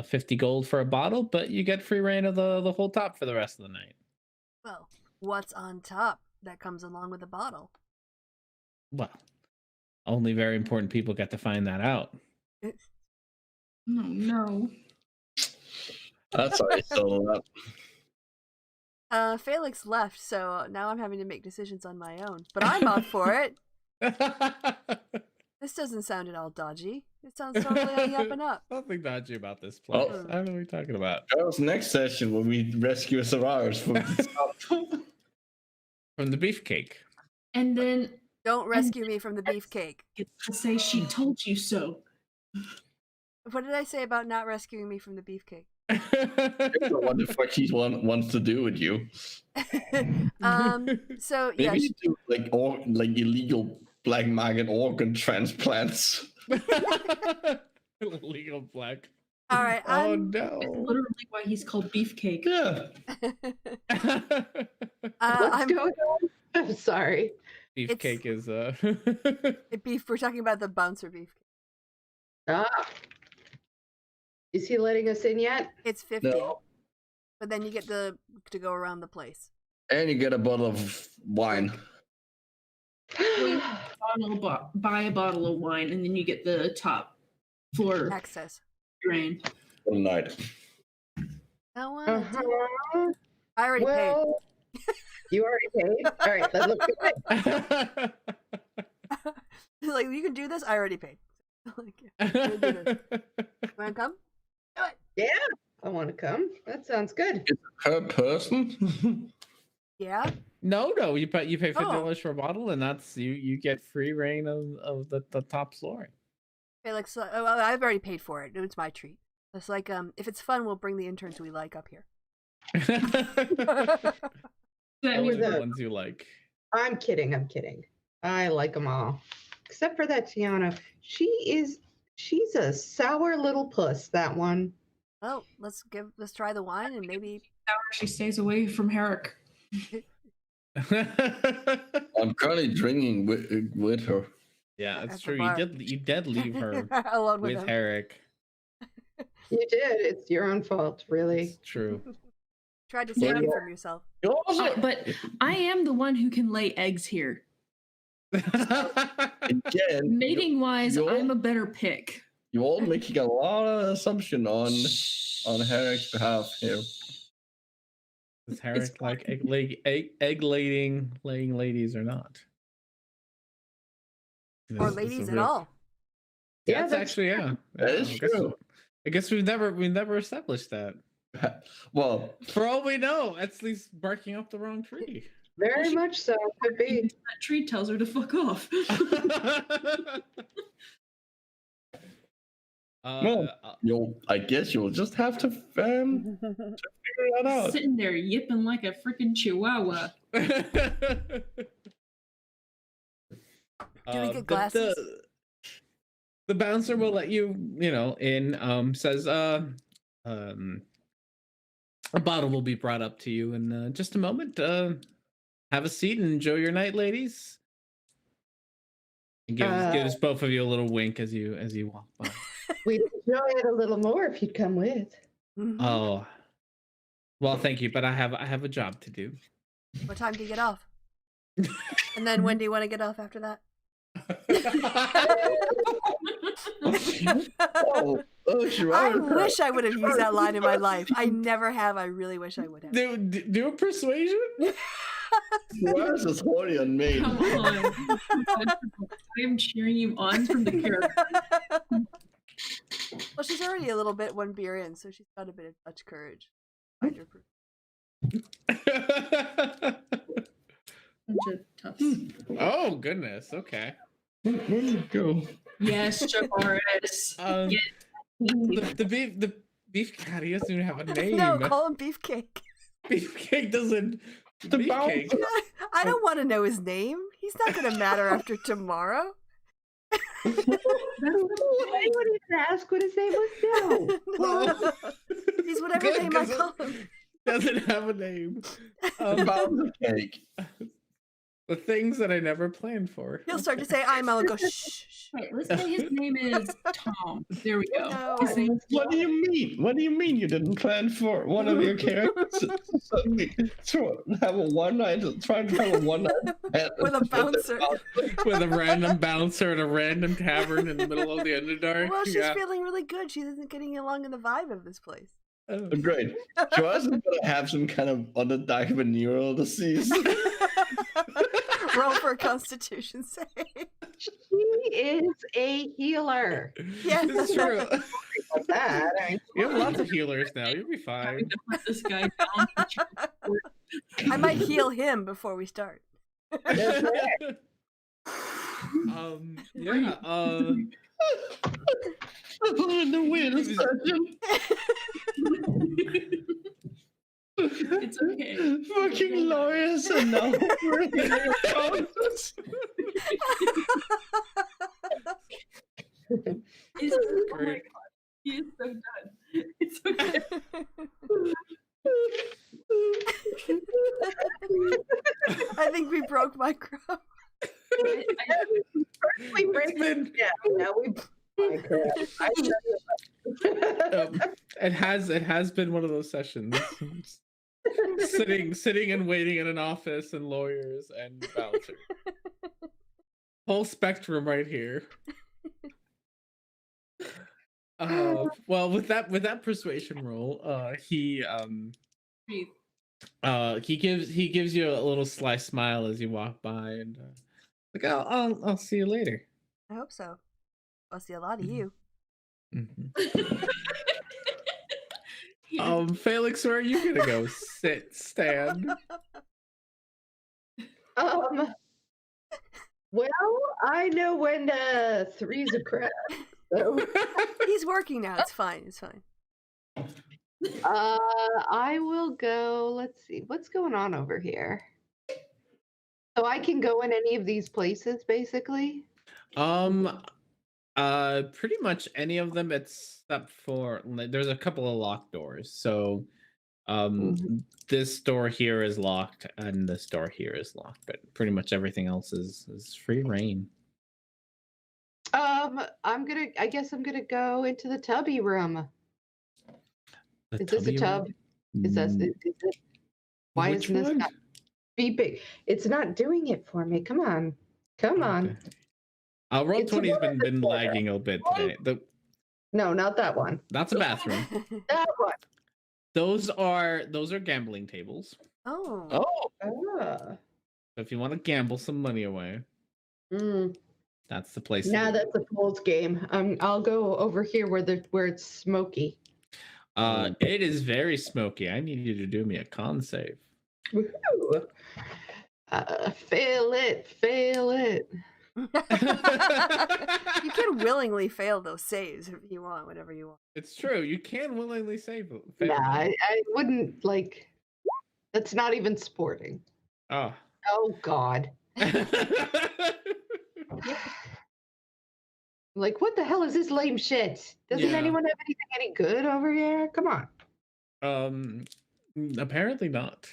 E: 50 gold for a bottle, but you get free reign of the whole top for the rest of the night.
A: Well, what's on top that comes along with the bottle?
E: Well, only very important people get to find that out.
D: Oh no.
B: That's how I settle up.
A: Felix left, so now I'm having to make decisions on my own. But I'm up for it. This doesn't sound at all dodgy. It sounds totally on the up and up.
E: Nothing dodgy about this place.
B: Oh.
E: I don't know what you're talking about.
B: That was next session when we rescue survivors from
E: From the beefcake.
D: And then
A: Don't rescue me from the beefcake.
D: gets to say she told you so.
A: What did I say about not rescuing me from the beefcake?
B: I don't know what the fuck he wants to do with you.
A: So
B: Maybe
A: yeah,
B: you do like illegal black market organ transplants.
E: Legal black.
A: all right.
E: Oh no.
D: It's literally why he's called Beefcake.
B: Yeah.
C: What's going on? I'm sorry.
E: Beefcake is
A: beef. We're talking about the bouncer beef.
C: Is he letting us in yet?
A: It's 50,
B: No.
A: but then you get to go around the place.
B: And you get a bottle of wine.
D: Buy a bottle of wine, and then you get the top for
A: Access.
D: drain.
B: One night.
A: I wanna do.
C: Uh-huh.
A: I already paid.
C: Well, you already paid? All right, let's look at it.
A: Like, you can do this. I already paid. Like, yeah. Wanna do this? Wanna come? Do it.
C: Yeah, I want to come. That sounds good.
B: Per person?
A: Yeah.
E: No, you pay $50
A: Oh.
E: for a bottle, and that's you get free reign of the top floor.
A: Okay, like, so, oh, well, I've already paid for it. It's my treat. It's like, if it's fun, we'll bring the interns we like up here.
D: That
E: Those
D: was
E: are the
C: the-
E: ones you like.
C: I'm kidding. I like them all. Except for that Tiana. She's a sour little puss, that one.
A: Well, let's try the wine and maybe.
D: she stays away from Herrick.
B: I'm currently drinking with her.
E: Yeah,
A: At
E: it's
A: the
E: true.
A: bar.
E: You did leave her
A: alone with
E: with
A: him.
E: Herrick.
C: You did. It's your own fault, really.
E: It's true.
A: Tried to save
B: Yeah.
A: you from yourself.
B: You also,
D: But I am the one who can lay eggs here.
B: again,
D: Mating wise,
B: you're-
D: I'm a better pick.
B: you're all making a lot of assumption on Herrick's behalf here.
E: Is Herrick like egg laying ladies or not?
A: Or
E: This is
A: ladies
E: a
A: at
E: real-
A: all.
C: Yeah,
E: That's actually yeah.
B: That
E: Yeah,
B: is
E: I guess-
B: true.
E: I guess we've never established that.
B: Well,
E: For all we know, Etsley's barking up the wrong tree.
C: Very much so. Could be.
D: That tree tells her to fuck off.
B: I guess you'll just have to figure that out.
D: Sitting there yipping like a freaking chihuahua.
A: Do we get glasses?
E: The bouncer will let you in. Says a bottle will be brought up to you in just a moment. Have a seat and enjoy your night, ladies. And gives both of you a little wink as you walk by.
C: We'd enjoy it a little more if you'd come with.
A: Mhm.
E: Oh, well, thank you, but I have a job to do.
A: What time do you get off? And then when do you want to get off after that?
B: Sure.
A: I wish I would have used that line in my life. I never have. I really wish I would have.
E: Do a persuasion.
B: Where's this horny on me?
D: Come on. I am cheering you on from the character.
A: Well, she's already a little bit one beer in, so she's got a bit of Dutch courage. Find her proof.
D: Bunch of toughs.
E: Oh goodness. Okay.
B: Where did it go?
D: Yes, Javaris.
E: The beef cat. He doesn't even have a name.
A: No, call him Beefcake.
E: Beefcake doesn't.
B: The
E: Beefcake.
A: I don't want to know his name. He's not going to matter after tomorrow.
C: Anyone even ask what his name was? No.
A: He's whatever
E: Good,
A: name I
E: 'cause
A: call him.
E: Doesn't have a name.
B: Bouncer cake.
E: The things that I never planned for.
A: He'll start to say, I'm Ellen. Go, shh, shh.
D: Wait, let's say his name is Tom. There we go.
A: No.
D: His name-
B: What do you mean? What do you mean you didn't plan for one of your characters to suddenly have a one night, trying to have a one night
A: With a bouncer.
E: With a random bouncer at a random tavern in the middle of the Underdark.
A: Well, she's
E: Yeah.
A: feeling really good. She isn't getting along in the vibe of this place.
E: Oh.
B: Great. Joyce is gonna have some kind of Underdark venereal disease.
A: Roll for a constitution save.
C: She is a healer.
A: Yes.
E: It's true.
C: Like that. I mean,
E: You have lots of healers now. You'll be fine.
D: Having to put this guy down.
A: I might heal him before we start.
C: that's right.
E: Yeah.
B: In the weirdest session.
D: It's okay.
B: Fucking lawyers and now
D: He's, oh my
E: Great.
D: God. He is so done. It's okay.
A: I think we broke micro.
C: We break
E: It's been-
C: it down. Now we. My God.
E: It has been one of those sessions. sitting and waiting in an office and lawyers and bouncer. Whole spectrum right here. Well, with that persuasion roll,
D: Breathe.
E: he gives you a little sly smile as you walk by, and like, I'll see you later.
A: I hope so. I'll see a lot of you.
E: Mhm.
D: Yeah.
E: Felix, where are you gonna go? Sit, stand.
C: Well, I know when three's a crab. So
A: He's working now. It's fine. It's fine.
C: I will go. Let's see what's going on over here. So I can go in any of these places, basically.
E: Pretty much any of them except for there's a couple of locked doors. So, this door here is locked, and this door here is locked, but pretty much everything else is free reign.
C: I guess I'm gonna go into the tubby room.
E: The
C: Is this a
E: tubby
C: tub?
E: room?
C: Is it? Why
E: Which
C: isn't this
E: one?
C: not beeping? It's not doing it for me. Come on. Come on.
E: Okay. Roll
C: It's
E: 20's
C: one in the
E: been
C: corner.
E: lagging a bit today.
C: No, not that one.
E: That's a bathroom.
C: That one.
E: Those are gambling tables.
A: Oh.
C: Ah.
E: So if you want to gamble some money away,
C: Mm.
E: that's the place.
C: Now
E: to do it.
C: that's a fool's game. I'll go over here where it's smoky.
E: It is very smoky. I need you to do me a con save.
C: Woohoo. Fail it.
A: You can willingly fail those saves if you want, whatever you want.
E: It's true. You can willingly fail.
C: Nah, I wouldn't like. That's not even sporting.
E: Oh.
C: Oh God. Like, what the hell is this lame shit? Doesn't
E: Yeah.
C: anyone have anything any good over here? Come on.
E: Apparently not.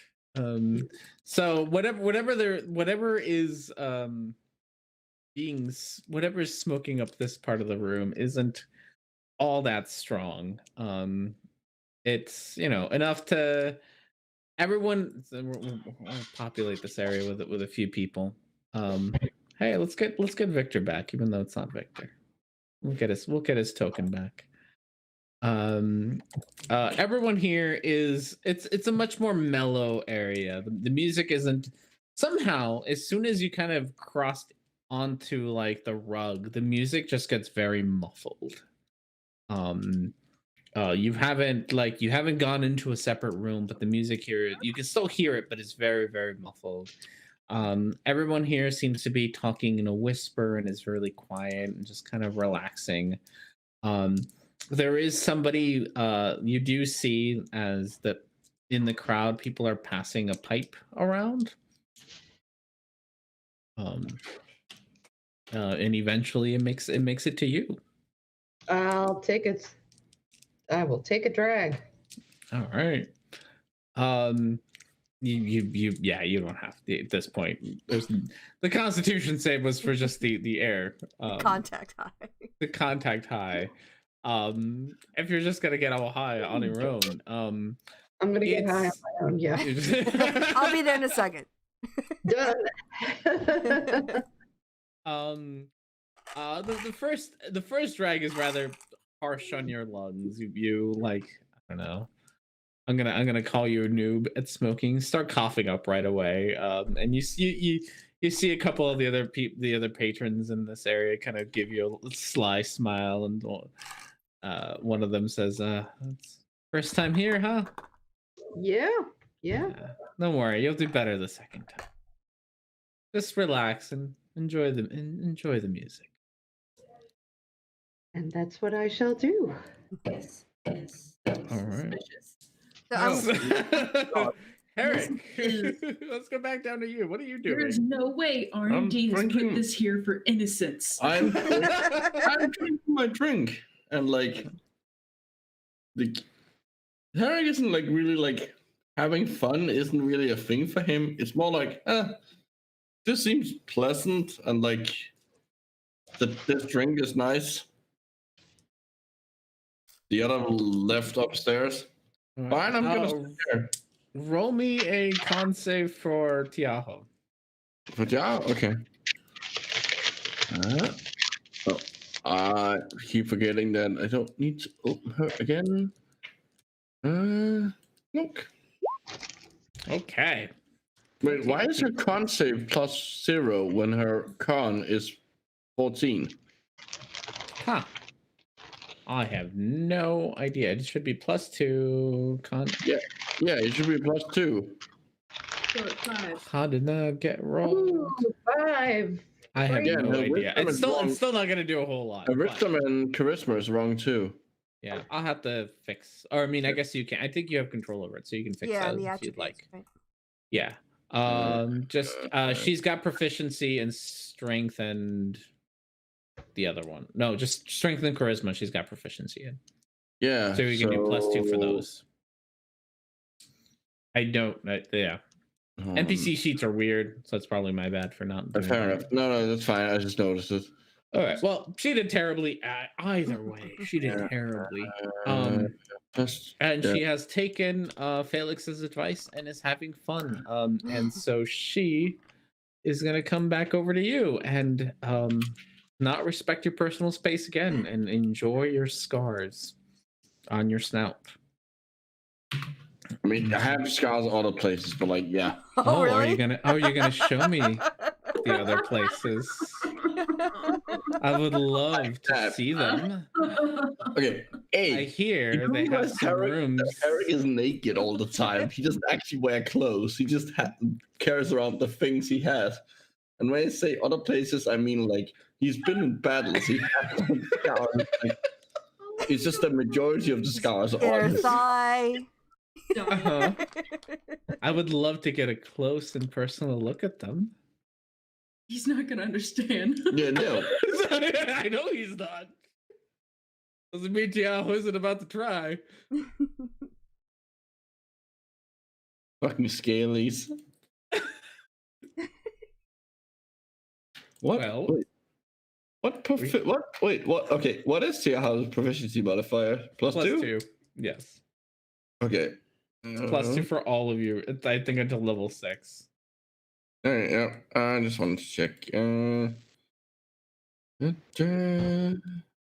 E: So whatever is whatever is smoking up this part of the room isn't all that strong. It's enough to everyone. We'll populate this area with a few people. Hey, let's get Victor back, even though it's not Victor. We'll get his token back. Everyone here it's a much more mellow area. The music isn't somehow, as soon as you kind of crossed onto like the rug, the music just gets very muffled. You haven't gone into a separate room, but the music here, you can still hear it, but it's very, very muffled. Everyone here seems to be talking in a whisper and is really quiet and just kind of relaxing. There is somebody you do see as that in the crowd, people are passing a pipe around. And eventually it makes it to you.
C: I'll take it. I will take a drag.
E: All right. You don't have to at this point. There's the Constitution save was for just the air.
A: Contact high.
E: The contact high. If you're just gonna get all high on your own,
C: I'm gonna get high on my own. Yeah.
A: I'll be there in a second.
C: Done.
E: The first drag is rather harsh on your lungs. You like, I don't know. I'm gonna call you a noob at smoking. Start coughing up right away. And you see a couple of the other patrons in this area kind of give you a sly smile, and one of them says, "It's first time here, huh?"
C: Yeah.
E: Don't worry, you'll do better the second time. Just relax and enjoy the music.
C: And that's what I shall do.
D: Yes.
E: All right.
D: Suspicious.
A: So
E: Eric, let's go back down to you. What are you doing?
D: There's no way R&D has
B: drinking-
D: put this here for innocence.
B: I'm drinking my drink, and like the Harry isn't like really like having fun. Isn't really a thing for him. It's more like, this seems pleasant, and like this drink is nice. The other left upstairs. Fine, I'm gonna sit there.
E: Roll me a con save for Tiaho.
B: But yeah, okay. I keep forgetting that I don't need to open her again. Look.
E: Okay.
B: Wait, why is her con save +0 when her con is 14?
E: Huh. I have no idea. It should be +2 con.
B: Yeah, it should be +2.
D: So it's 5.
E: How did that get rolled?
C: Ooh, 5.
E: I have
B: Yeah,
E: no
B: no,
E: idea.
B: wisdom
E: It's
B: is
E: still
B: wrong.
E: it's still not gonna do a whole lot.
B: Her
E: but-
B: wisdom and charisma is wrong too.
E: Yeah, I'll have to fix. Or I mean, I guess you can. I think you have control over it, so you can fix
A: Yeah,
E: that
A: and the
E: if you'd
A: attributes.
E: like.
A: Right?
E: Yeah. She's got proficiency in strength and the other one. No, just strength and charisma. She's got proficiency in.
B: Yeah.
E: So we can do +2 for those. I don't. Yeah. NPC sheets are weird, so it's probably my bad for not. Doing
B: Fair
E: that.
B: enough. No, that's fine. I just noticed it.
E: All right. Well, she did terribly. Either way, she did terribly. And she has taken Felix's advice and is having fun. And so she is gonna come back over to you and not respect your personal space again and enjoy your scars on your snout.
B: I mean, I have scars other places, but like, yeah.
A: Oh, really?
E: Are you gonna show me the other places? I would love to see them.
B: Okay.
E: I
B: Hey,
E: hear they have some rooms.
B: Eric is naked all the time. He doesn't actually wear clothes. He just carries around the things he has. And when I say other places, I mean like he's been in battles. He has some scars. Like, it's just the majority of the scars are
A: Inner
B: on his
A: thigh.
E: Uh-huh. I would love to get a close and personal look at them.
D: He's not gonna understand.
B: Yeah, no.
E: I know he's not. Doesn't mean Tiao isn't about to try.
B: Fucking scalies. What?
E: Well,
B: What? Okay, what is Tiaha's proficiency modifier? Plus two?
E: +2. Yes.
B: Okay.
E: +2 for all of you. I think until level 6.
B: All right, yeah. I just wanted to check.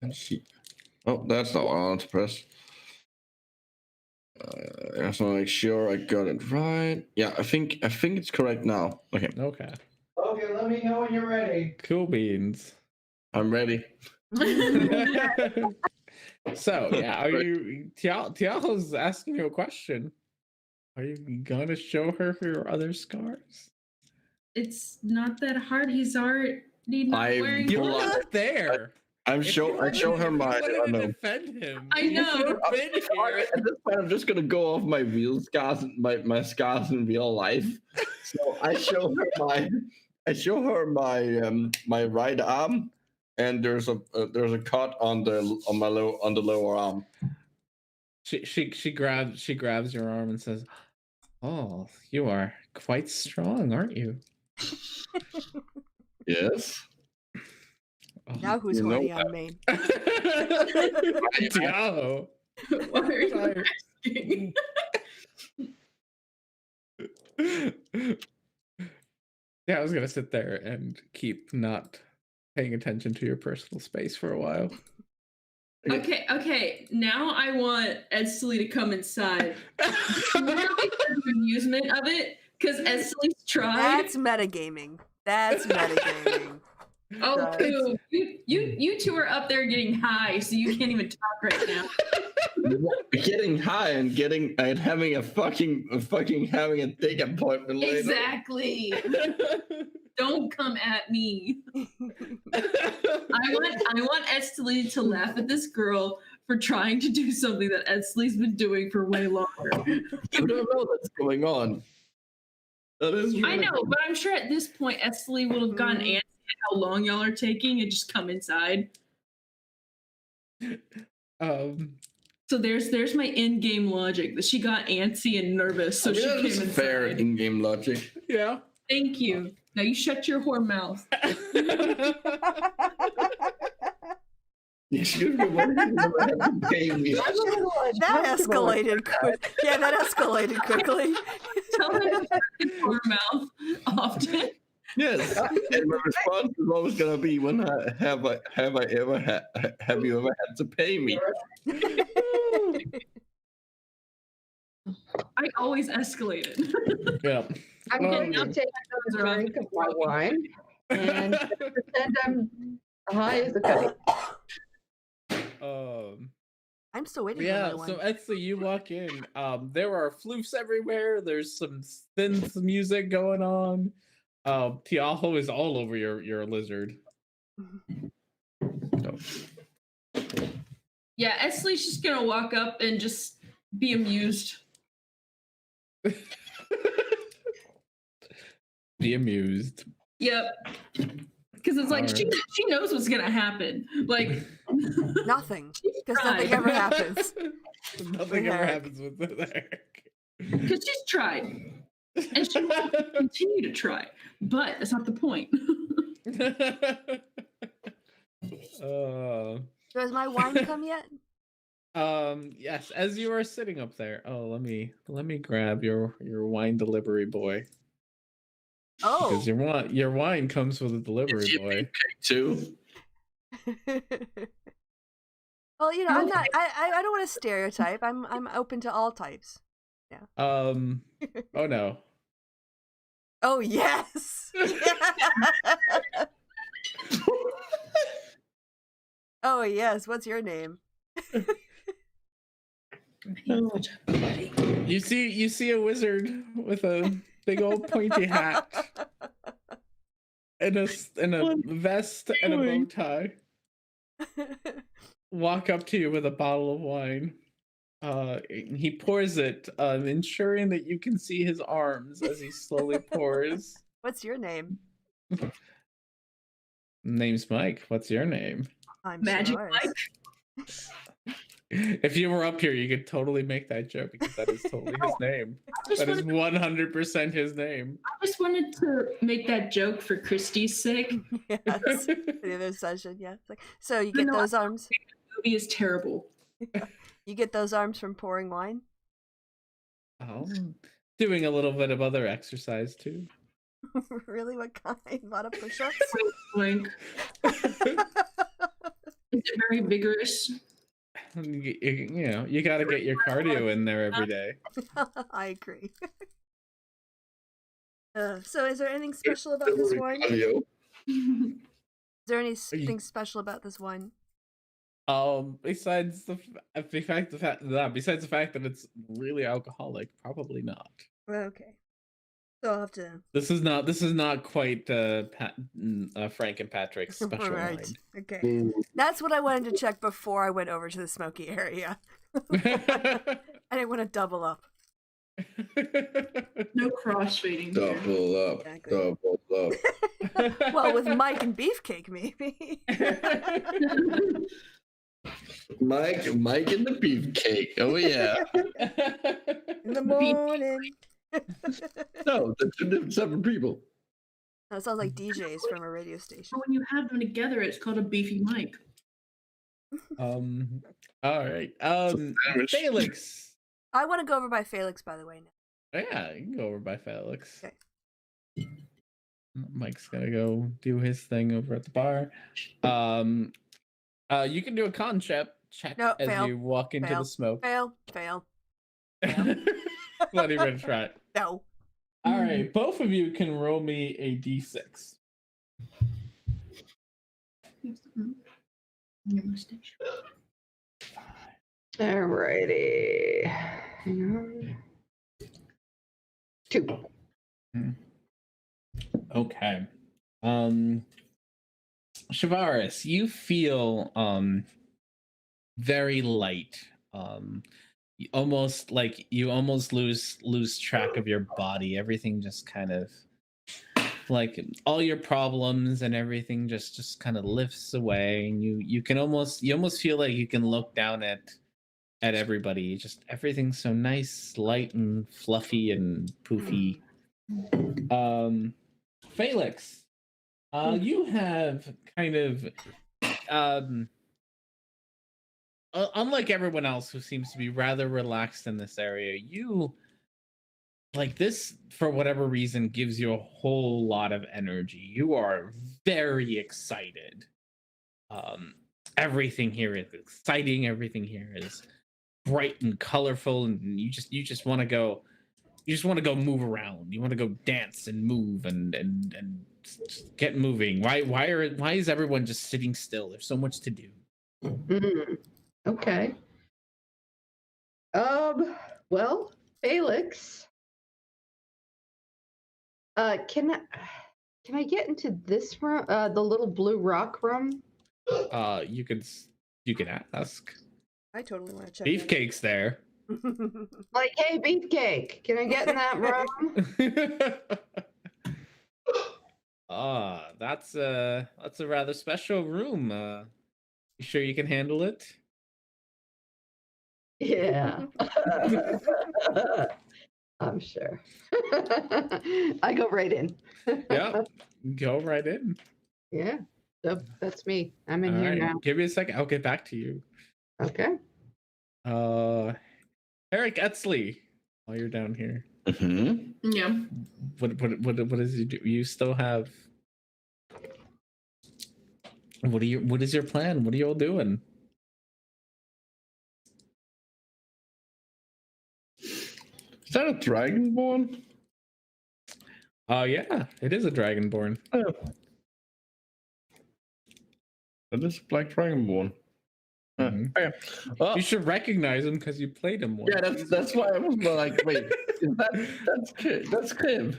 B: Let's see. Oh, that's not what I want to press. I just want to make sure I got it right. Yeah, I think it's correct now. Okay,
E: Okay.
F: Okay, let me know when you're ready.
E: Cool beans.
B: I'm ready.
E: So yeah, are you Tiao's asking you a question? Are you gonna show her your other scars?
D: It's not that hard. He's already not
B: I-
D: wearing.
E: You were
B: Hold on.
E: not there.
B: I show her my.
E: I
B: I know.
E: defend him.
D: I
E: You
D: know.
E: should have been here.
B: At this point, I'm just gonna go off my real scars, my scars in real life. So I show her my right arm, and there's a cut on the lower arm.
E: She grabs your arm and says, "Oh, you are quite strong, aren't you?"
B: Yes.
E: Oh,
A: Now who's
B: You know
A: horny on Maine?
E: Tiao.
D: Why are you
E: Sorry.
D: asking?
E: Yeah, I was gonna sit there and keep not paying attention to your personal space for a while.
D: Okay. Now I want Edsley to come inside. Really for the amusement of it, because Edsley's tried.
A: That's metagaming. That's metagaming.
D: Oh,
A: Right.
D: poo. You two are up there getting high, so you can't even talk right now.
B: Getting high and having a fucking having a dick appointment later.
D: Exactly. Don't come at me. I want Edsley to laugh at this girl for trying to do something that Edsley's been doing for way longer.
B: You don't know what's going on. That is.
D: I
B: really-
D: know, but I'm sure at this point Edsley will have gotten antsy at how long y'all are taking and just come inside. So there's my in-game logic that she got antsy and nervous, so
B: I mean,
D: she came
B: that's
D: inside.
B: fair in-game logic.
E: Yeah.
D: Thank you. Now you shut your whore mouth.
B: Excuse me, what did you never have to pay me?
A: That escalated quick. Yeah, that escalated quickly.
D: Tell her to shut his whore mouth often.
B: Yes, and my response is always gonna be, "When have you ever had to pay me?"
D: I always escalated.
E: Yeah.
C: I'm going to
E: Um,
C: take a drink of my wine and pretend I'm high as a kite.
A: I'm still waiting for
E: yeah,
A: my one.
E: so Etsley, you walk in. There are floofs everywhere. There's some synth music going on. Tiaho is all over your lizard.
D: Yeah, Esley's just gonna walk up and just be amused.
E: Be amused.
D: Yep. Because it's like
E: Alright.
D: she knows what's gonna happen. Like
A: Nothing.
D: she's
A: Because nothing
D: tried.
A: ever happens.
E: Nothing ever
A: Eric.
E: happens with Eric.
D: Because she's tried. And she will continue to try. But that's not the point.
E: uh,
A: Does my wine come yet?
E: yes, as you are sitting up there. Oh, let me grab your wine delivery boy.
A: Oh.
E: Because your wine comes with a delivery boy.
B: Too.
A: Well, you know, I'm not. I don't want to stereotype. I'm open to all types. Yeah.
E: Oh no.
A: Oh yes. Oh yes. What's your name?
E: You see a wizard with a big old pointy hat and a vest and a bow tie walk up to you with a bottle of wine. He pours it, ensuring that you can see his arms as he slowly pours.
A: What's your name?
E: Name's Mike. What's your name?
A: I'm
D: Magic
A: sure.
D: Mike.
E: If you were up here, you could totally make that joke because that is totally his name. That is 100% his name.
D: I just wanted to make that joke for Christy's sake.
A: Yes. For the other session, yeah. It's like, so you get those arms.
D: The movie is terrible.
A: You get those arms from pouring wine.
E: Oh, doing a little bit of other exercise too.
A: Really? What kind? A lot of push-ups?
D: Like, is it very vigorous?
E: You know, you got to get your cardio in there every day.
A: I agree. So is there anything special about this wine? Is there anything special about this wine?
E: Besides the fact that it's really alcoholic, probably not.
A: Okay. So I'll have to.
E: This is not quite Frank and Patrick's special
A: Right.
E: wine.
A: Okay. That's what I wanted to check before I went over to the smoky area. I didn't want to double up.
D: No crossfading.
B: Double up.
A: Exactly.
B: Double up.
A: Well, with Mike and Beefcake, maybe.
B: Mike and the beefcake. Oh yeah.
A: In the morning.
B: No, they're two different separate people.
A: That sounds like DJs from a radio station.
D: So when you have them together, it's called a beefy mic.
E: All right. Felix.
A: I want to go over by Felix, by the way. Now.
E: Yeah, you can go over by Felix.
A: Okay.
E: Mike's gonna go do his thing over at the bar. You can do a con check
A: No,
E: as
A: fail.
E: you walk into the smoke.
A: Fail.
E: Not even a try.
A: No.
E: All right, both of you can roll me a d6.
C: Alrighty. Hang on. 2.
E: Okay. Shavaris, you feel very light. You almost lose track of your body. Everything just kind of like all your problems and everything just kind of lifts away, and you almost feel like you can look down at everybody. Just everything's so nice, light and fluffy and poofy. Felix, you have kind of unlike everyone else who seems to be rather relaxed in this area, you like this, for whatever reason, gives you a whole lot of energy. You are very excited. Everything here is exciting. Everything here is bright and colorful, and you just want to go. You just want to go move around. You want to go dance and move and just get moving. Why is everyone just sitting still? There's so much to do.
C: Okay. Well, Felix, can I get into this room, the little blue rock room?
E: You could ask.
A: I totally want to check. in.
E: Beefcake's there.
C: Like, hey, Beefcake, can I get in that room?
E: That's a rather special room. You sure you can handle it?
C: Yeah. I'm sure. I go right in.
E: Yeah, go right in.
C: Yeah. So that's me. I'm in
E: All
C: here
E: right,
C: now.
E: give me a second. I'll get back to you.
C: Okay.
E: Eric Etzley, while you're down here,
D: Yeah.
E: what is you do? You still have. What is your plan? What are you all doing?
B: Is that a dragonborn?
E: Yeah, it is a dragonborn.
B: Oh. That is a black dragonborn.
E: Mhm.
B: Okay. Well,
E: You should recognize him because you played him once.
B: yeah, that's why I was like, wait, is that's Crib?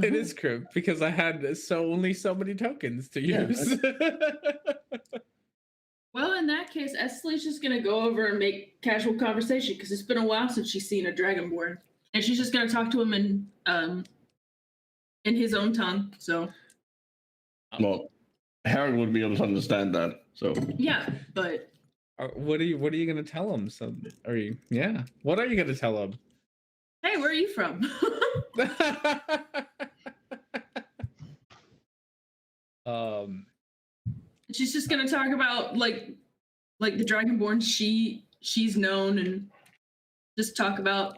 E: It is Crib because I had only so many tokens to
B: Yeah,
E: use.
D: Well, in that case, Esley's just gonna go over and make casual conversation because it's been a while since she's seen a dragonborn, and she's just gonna talk to him in his own tongue. So
B: Well, Harry would be able to understand that. So
D: yeah, but
E: What are you gonna tell him? What are you gonna tell him?
D: hey, where are you from? She's just gonna talk about like the dragonborn she's known, and just talk about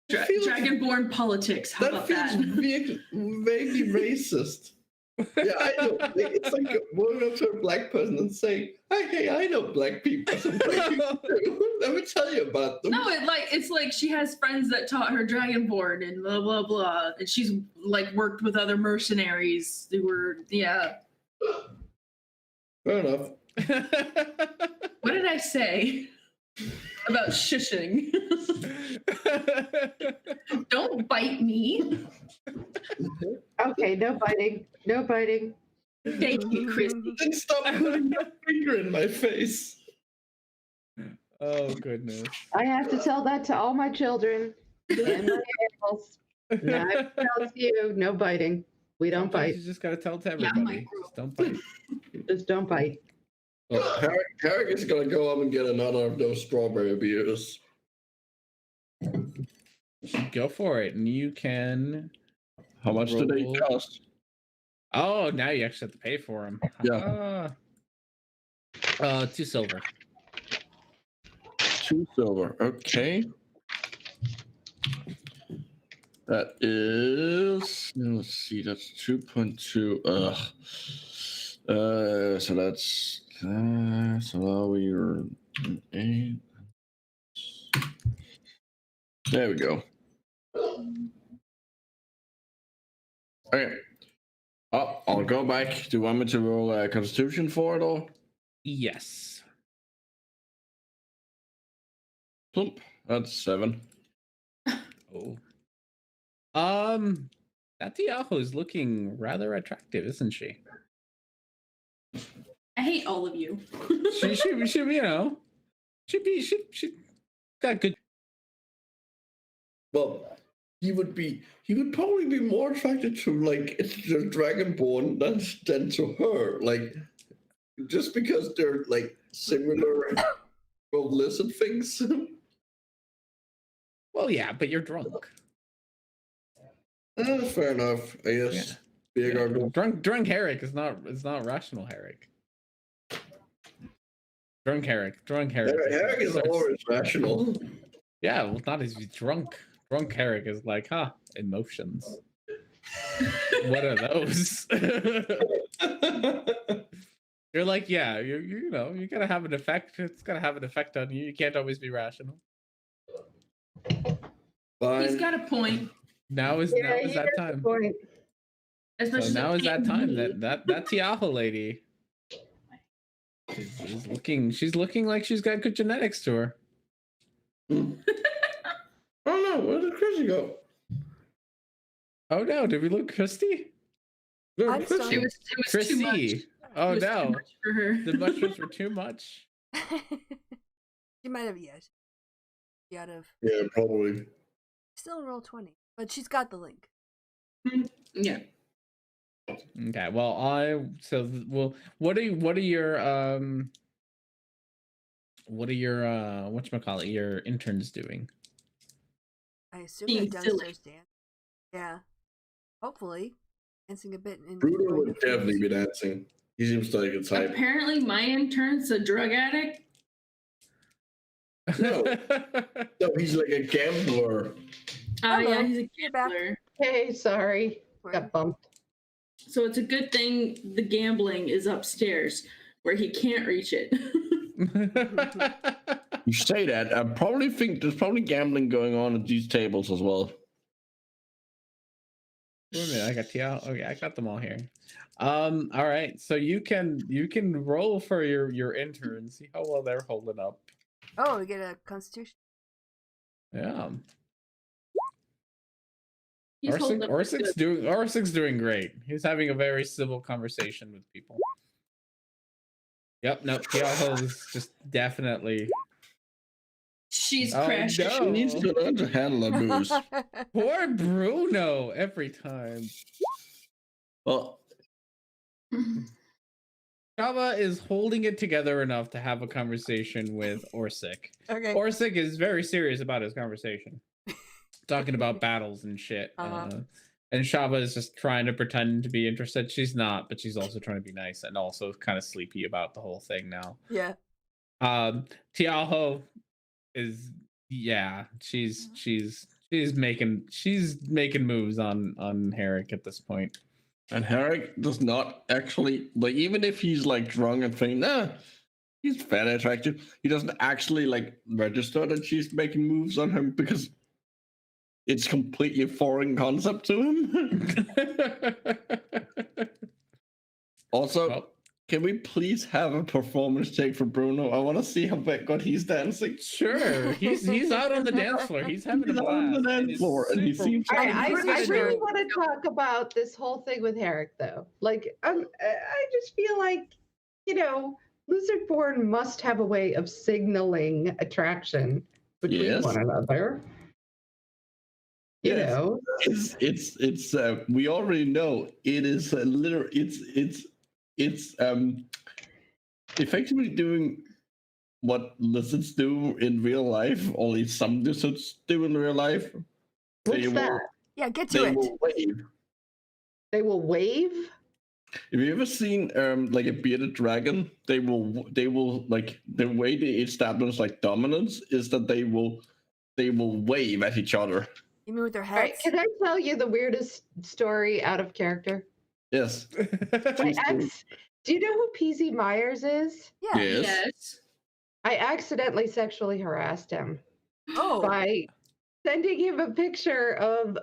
B: feels-
D: dragonborn politics. How
B: that
D: about
B: feels
D: that?
B: vaguely racist. Yeah, I know. It's like going up to a black person and saying, "Hey, I know black people. Some black people too. Let me tell you about them."
D: No, it's like she has friends that taught her dragonborn and blah blah blah, and she's like worked with other mercenaries who were
B: Fair enough.
D: What did I say about shushing? Don't bite me.
C: Okay, no biting. No biting.
D: Thank you, Christy.
B: Then stop putting your finger in my face.
E: Oh goodness.
C: I have to tell that to all my children and my animals. Now I tell you, no biting. We don't
E: Sometimes
C: bite.
E: You just gotta tell it to
D: Yeah,
E: everybody.
D: micro.
E: Just don't bite.
C: Just don't bite.
B: Well, Harry is gonna go up and get another of those strawberry beers.
E: Go for it, and you can.
B: How much do they
E: Roll.
B: cost?
E: Oh, now you actually have to pay for them.
B: Yeah.
E: 2 silver.
B: 2 silver. Okay. That is. Let's see. That's 2.2. So that's. So now we're 8. There we go. Okay. Oh, I'll go back. Do you want me to roll a Constitution for it or?
E: Yes.
B: Plump. That's 7.
E: Oh. That Diaho is looking rather attractive, isn't she?
D: I hate all of you.
E: She she got good.
B: Well, he would probably be more attracted to like the Dragonborn than to her. Like just because they're like similar well lizard things.
E: Well, yeah, but you're drunk.
B: Fair enough. I guess.
E: Yeah. Drunk Herrick is not rational Herrick. Drunk Herrick.
B: Herrick is always rational.
E: Yeah, well, not as he's drunk. Drunk Herrick is like, huh, emotions. What are those? You're like, yeah, you know, you gotta have an effect. It's gotta have an effect on you. You can't always be rational.
D: He's
B: Fine.
D: got a point.
E: Now is
C: he
E: that
C: has a
E: time.
C: point.
D: Especially
E: So now is that time
D: Candy.
E: that Tiaho lady is looking. She's looking like she's got good genetics to her.
B: Oh no, where did Chrissy go?
E: Oh no, did we look Christy?
B: No,
A: I'm
B: Chrissy.
A: sorry.
D: It was too much.
E: Chrissy. Oh
D: It was too
E: no,
D: much for her.
E: the mushrooms were too much.
A: She might have, yes. She out of
B: Yeah, probably.
A: still in roll 20, but she's got the link.
D: Yeah.
E: Okay, well, what are your whatchamacallit, your interns doing?
A: I assume
D: Being
A: they're
D: silly.
A: downstairs dance. Yeah. Hopefully. Dancing a bit and
B: Bruno
A: enjoying
B: would
A: the food.
B: definitely be dancing. He seems like a type.
D: Apparently, my intern's a drug addict.
B: No. No, he's like a gambler.
D: Yeah,
A: Hello,
D: he's a
A: you're back.
D: gambler.
C: Hey, sorry. Got bumped.
D: So it's a good thing the gambling is upstairs where he can't reach it.
B: You say that. I probably think there's probably gambling going on at these tables as well.
E: Wait a minute, I got Tiaho. Okay, I got them all here. All right, so you can roll for your interns. See how well they're holding up.
A: Oh, we get a constitution.
E: Yeah.
D: He's holding up pretty good.
E: Orsik's doing great. He's having a very civil conversation with people. Yep, no, Tiaho's just definitely.
D: She's
E: Oh,
D: crashed.
E: no.
B: She needs to learn to handle her booze.
E: Poor Bruno every time.
B: Well,
E: Java is holding it together enough to have a conversation with Orsik.
A: Okay.
E: Orsik is very serious about his conversation, talking about battles and shit.
A: Uh-huh.
E: And Shava is just trying to pretend to be interested. She's not, but she's also trying to be nice and also kind of sleepy about the whole thing now.
A: Yeah.
E: Tiaho is, yeah, she's making moves on Herrick at this point.
B: and Herrick does not actually, like, even if he's like drunk and thinking, nah, he's very attractive, he doesn't actually like register that she's making moves on him because it's completely foreign concept to him. Also,
E: Well,
B: can we please have a performance take for Bruno? I want to see how good he's dancing.
E: sure, he's out on the dance floor. He's having
B: He's
E: a
B: out on
E: blast.
B: the dance
E: It is
B: floor, and he
E: super-
B: seems
C: I, I,
A: He's
C: I
A: gonna
C: really
A: do-
C: want to talk about this whole thing with Herrick, though. Like, I just feel like, you know, Lizardborn must have a way of signaling attraction between
B: Yes.
C: one another. You
B: Yes.
C: know,
B: it's we already know it is a literal it's effectively doing what lizards do in real life, or at least some lizards do in real life.
C: what's that?
A: Yeah, get to
B: They
A: it.
B: will wave.
C: They will wave.
B: Have you ever seen like a bearded dragon? They will like the way they establish like dominance is that they will wave at each other.
A: You mean with their
C: All right,
A: heads?
C: can I tell you the weirdest story out of character?
B: Yes.
C: My
B: Please do.
C: ex, do you know who PZ Myers is?
A: Yeah.
B: Yes.
D: Yes.
C: I accidentally sexually harassed him
A: Oh.
C: by sending him a picture of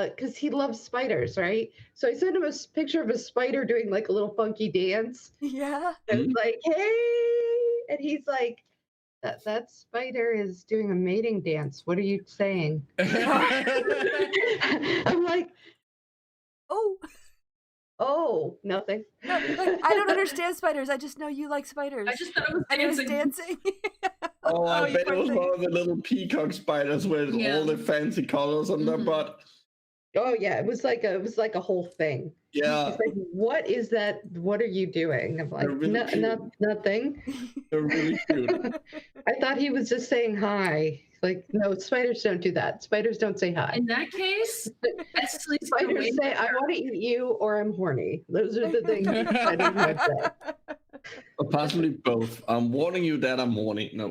C: because he loves spiders, right? So I sent him a picture of a spider doing like a little funky dance.
A: Yeah.
C: And it's like, hey, and he's like, that spider is doing a mating dance. What are you saying? I'm like,
A: Oh.
C: nothing.
A: I don't understand spiders. I just know you like spiders.
D: I just thought it was
A: and it was
D: dancing.
A: dancing.
B: Oh, I
A: you
B: bet it
A: poor
B: was
A: thing.
B: one of the little peacock spiders with
D: Yeah.
B: all the fancy colors on their
D: Mhm.
B: butt.
C: Oh yeah, it was like a whole thing.
B: Yeah,
C: He's like, what is that? What are you doing? I'm like,
B: They're really cute.
C: nothing.
B: they're really cute.
C: I thought he was just saying hi. Like, no, spiders don't do that. Spiders don't say hi.
D: In that case, Esley's
C: Spiders say, I want to eat you or I'm horny. Those are the things that spiders might say.
B: Or possibly both. I'm warning you that I'm horny. No.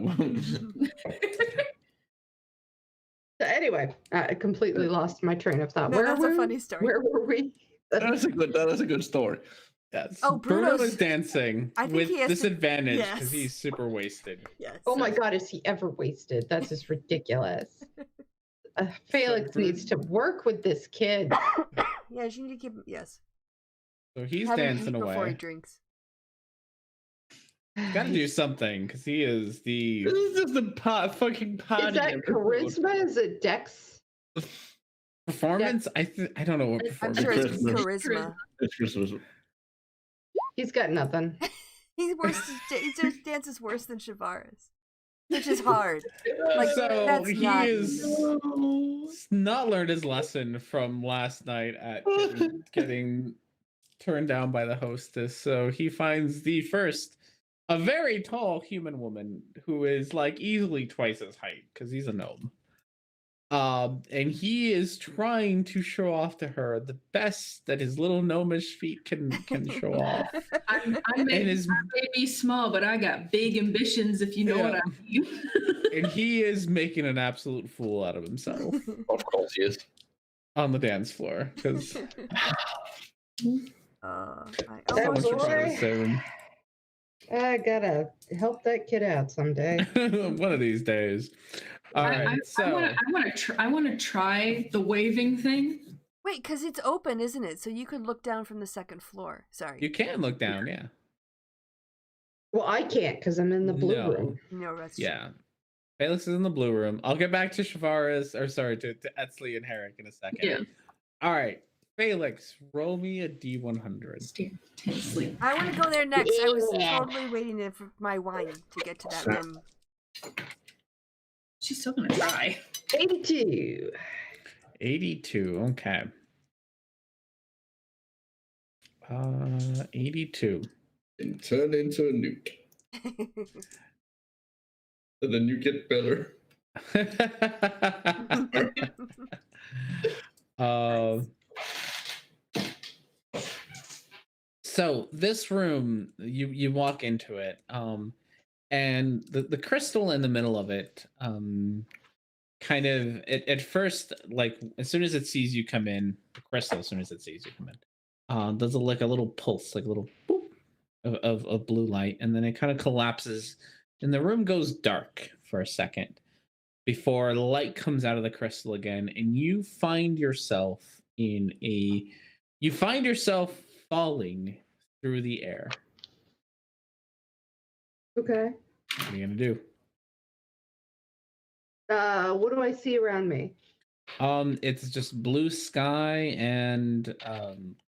C: So anyway, I completely lost my train of thought.
A: No,
C: Where
A: that's
C: were
A: a funny story.
C: Where were we?
B: That is a good story.
E: Yes.
A: Oh,
E: Bruno
A: Bruno's-
E: is dancing
A: I think
E: with
A: he has to-
E: disadvantage because
A: Yes.
E: he's super wasted.
A: Yes.
C: Oh my God, is he ever wasted? That's just ridiculous. Felix
E: Bruno-
C: needs to work with this kid.
A: Yes, you need to keep. Yes.
E: So he's
A: Have him
E: dancing
A: eat before he
E: away.
A: drinks.
E: Got to do something because he is the.
B: This is just a fucking party.
C: Is that
B: episode.
C: charisma? Is it Dex?
E: Performance? I don't know what
A: I'm
E: performance
A: sure it's
E: is.
A: charisma.
B: It's Christmas.
C: He's got nothing.
A: He's worse. He just dances worse than Shavaris, which is hard. Like
E: So
A: that's
E: he
A: not
E: is not learned his lesson from last night at getting turned down by the hostess. So he finds a very tall human woman who is like easily twice his height because he's a gnome. And he is trying to show off to her the best that his little gnomish feet can show off.
D: I may be small, but I got big ambitions, if you know what I mean.
E: And he is making an absolute fool out of himself
B: Of course he is.
E: on the dance floor because
C: That boy. I gotta help that kid out someday.
E: one of these days. All right,
D: I want to try the waving thing.
A: Wait, because it's open, isn't it? So you could look down from the second floor. Sorry.
E: you can look down, yeah.
C: Well, I can't because I'm in the blue
E: No.
C: room.
A: No, that's
E: Yeah. Felix is in the blue room. I'll get back to Shavaris, or sorry, to Etzli and Herrick in a second.
D: Yeah.
E: All right. Felix, roll me a D100.
D: Stare intensely.
A: I want to go there next. I was
C: Yeah.
A: totally waiting for my wine to get to that room.
D: She's still gonna try.
C: 82.
E: 82. Okay. 82.
B: And turn into a nuke. And then you get better.
E: So this room, you walk into it, and the crystal in the middle of it, kind of at first, like as soon as it sees you come in, the crystal, as soon as it sees you come in, does like a little pulse, like a little boop of blue light, and then it kind of collapses, and the room goes dark for a second before light comes out of the crystal again, and you find yourself falling through the air.
C: Okay.
E: What are you gonna do?
C: What do I see around me?
E: It's just blue sky and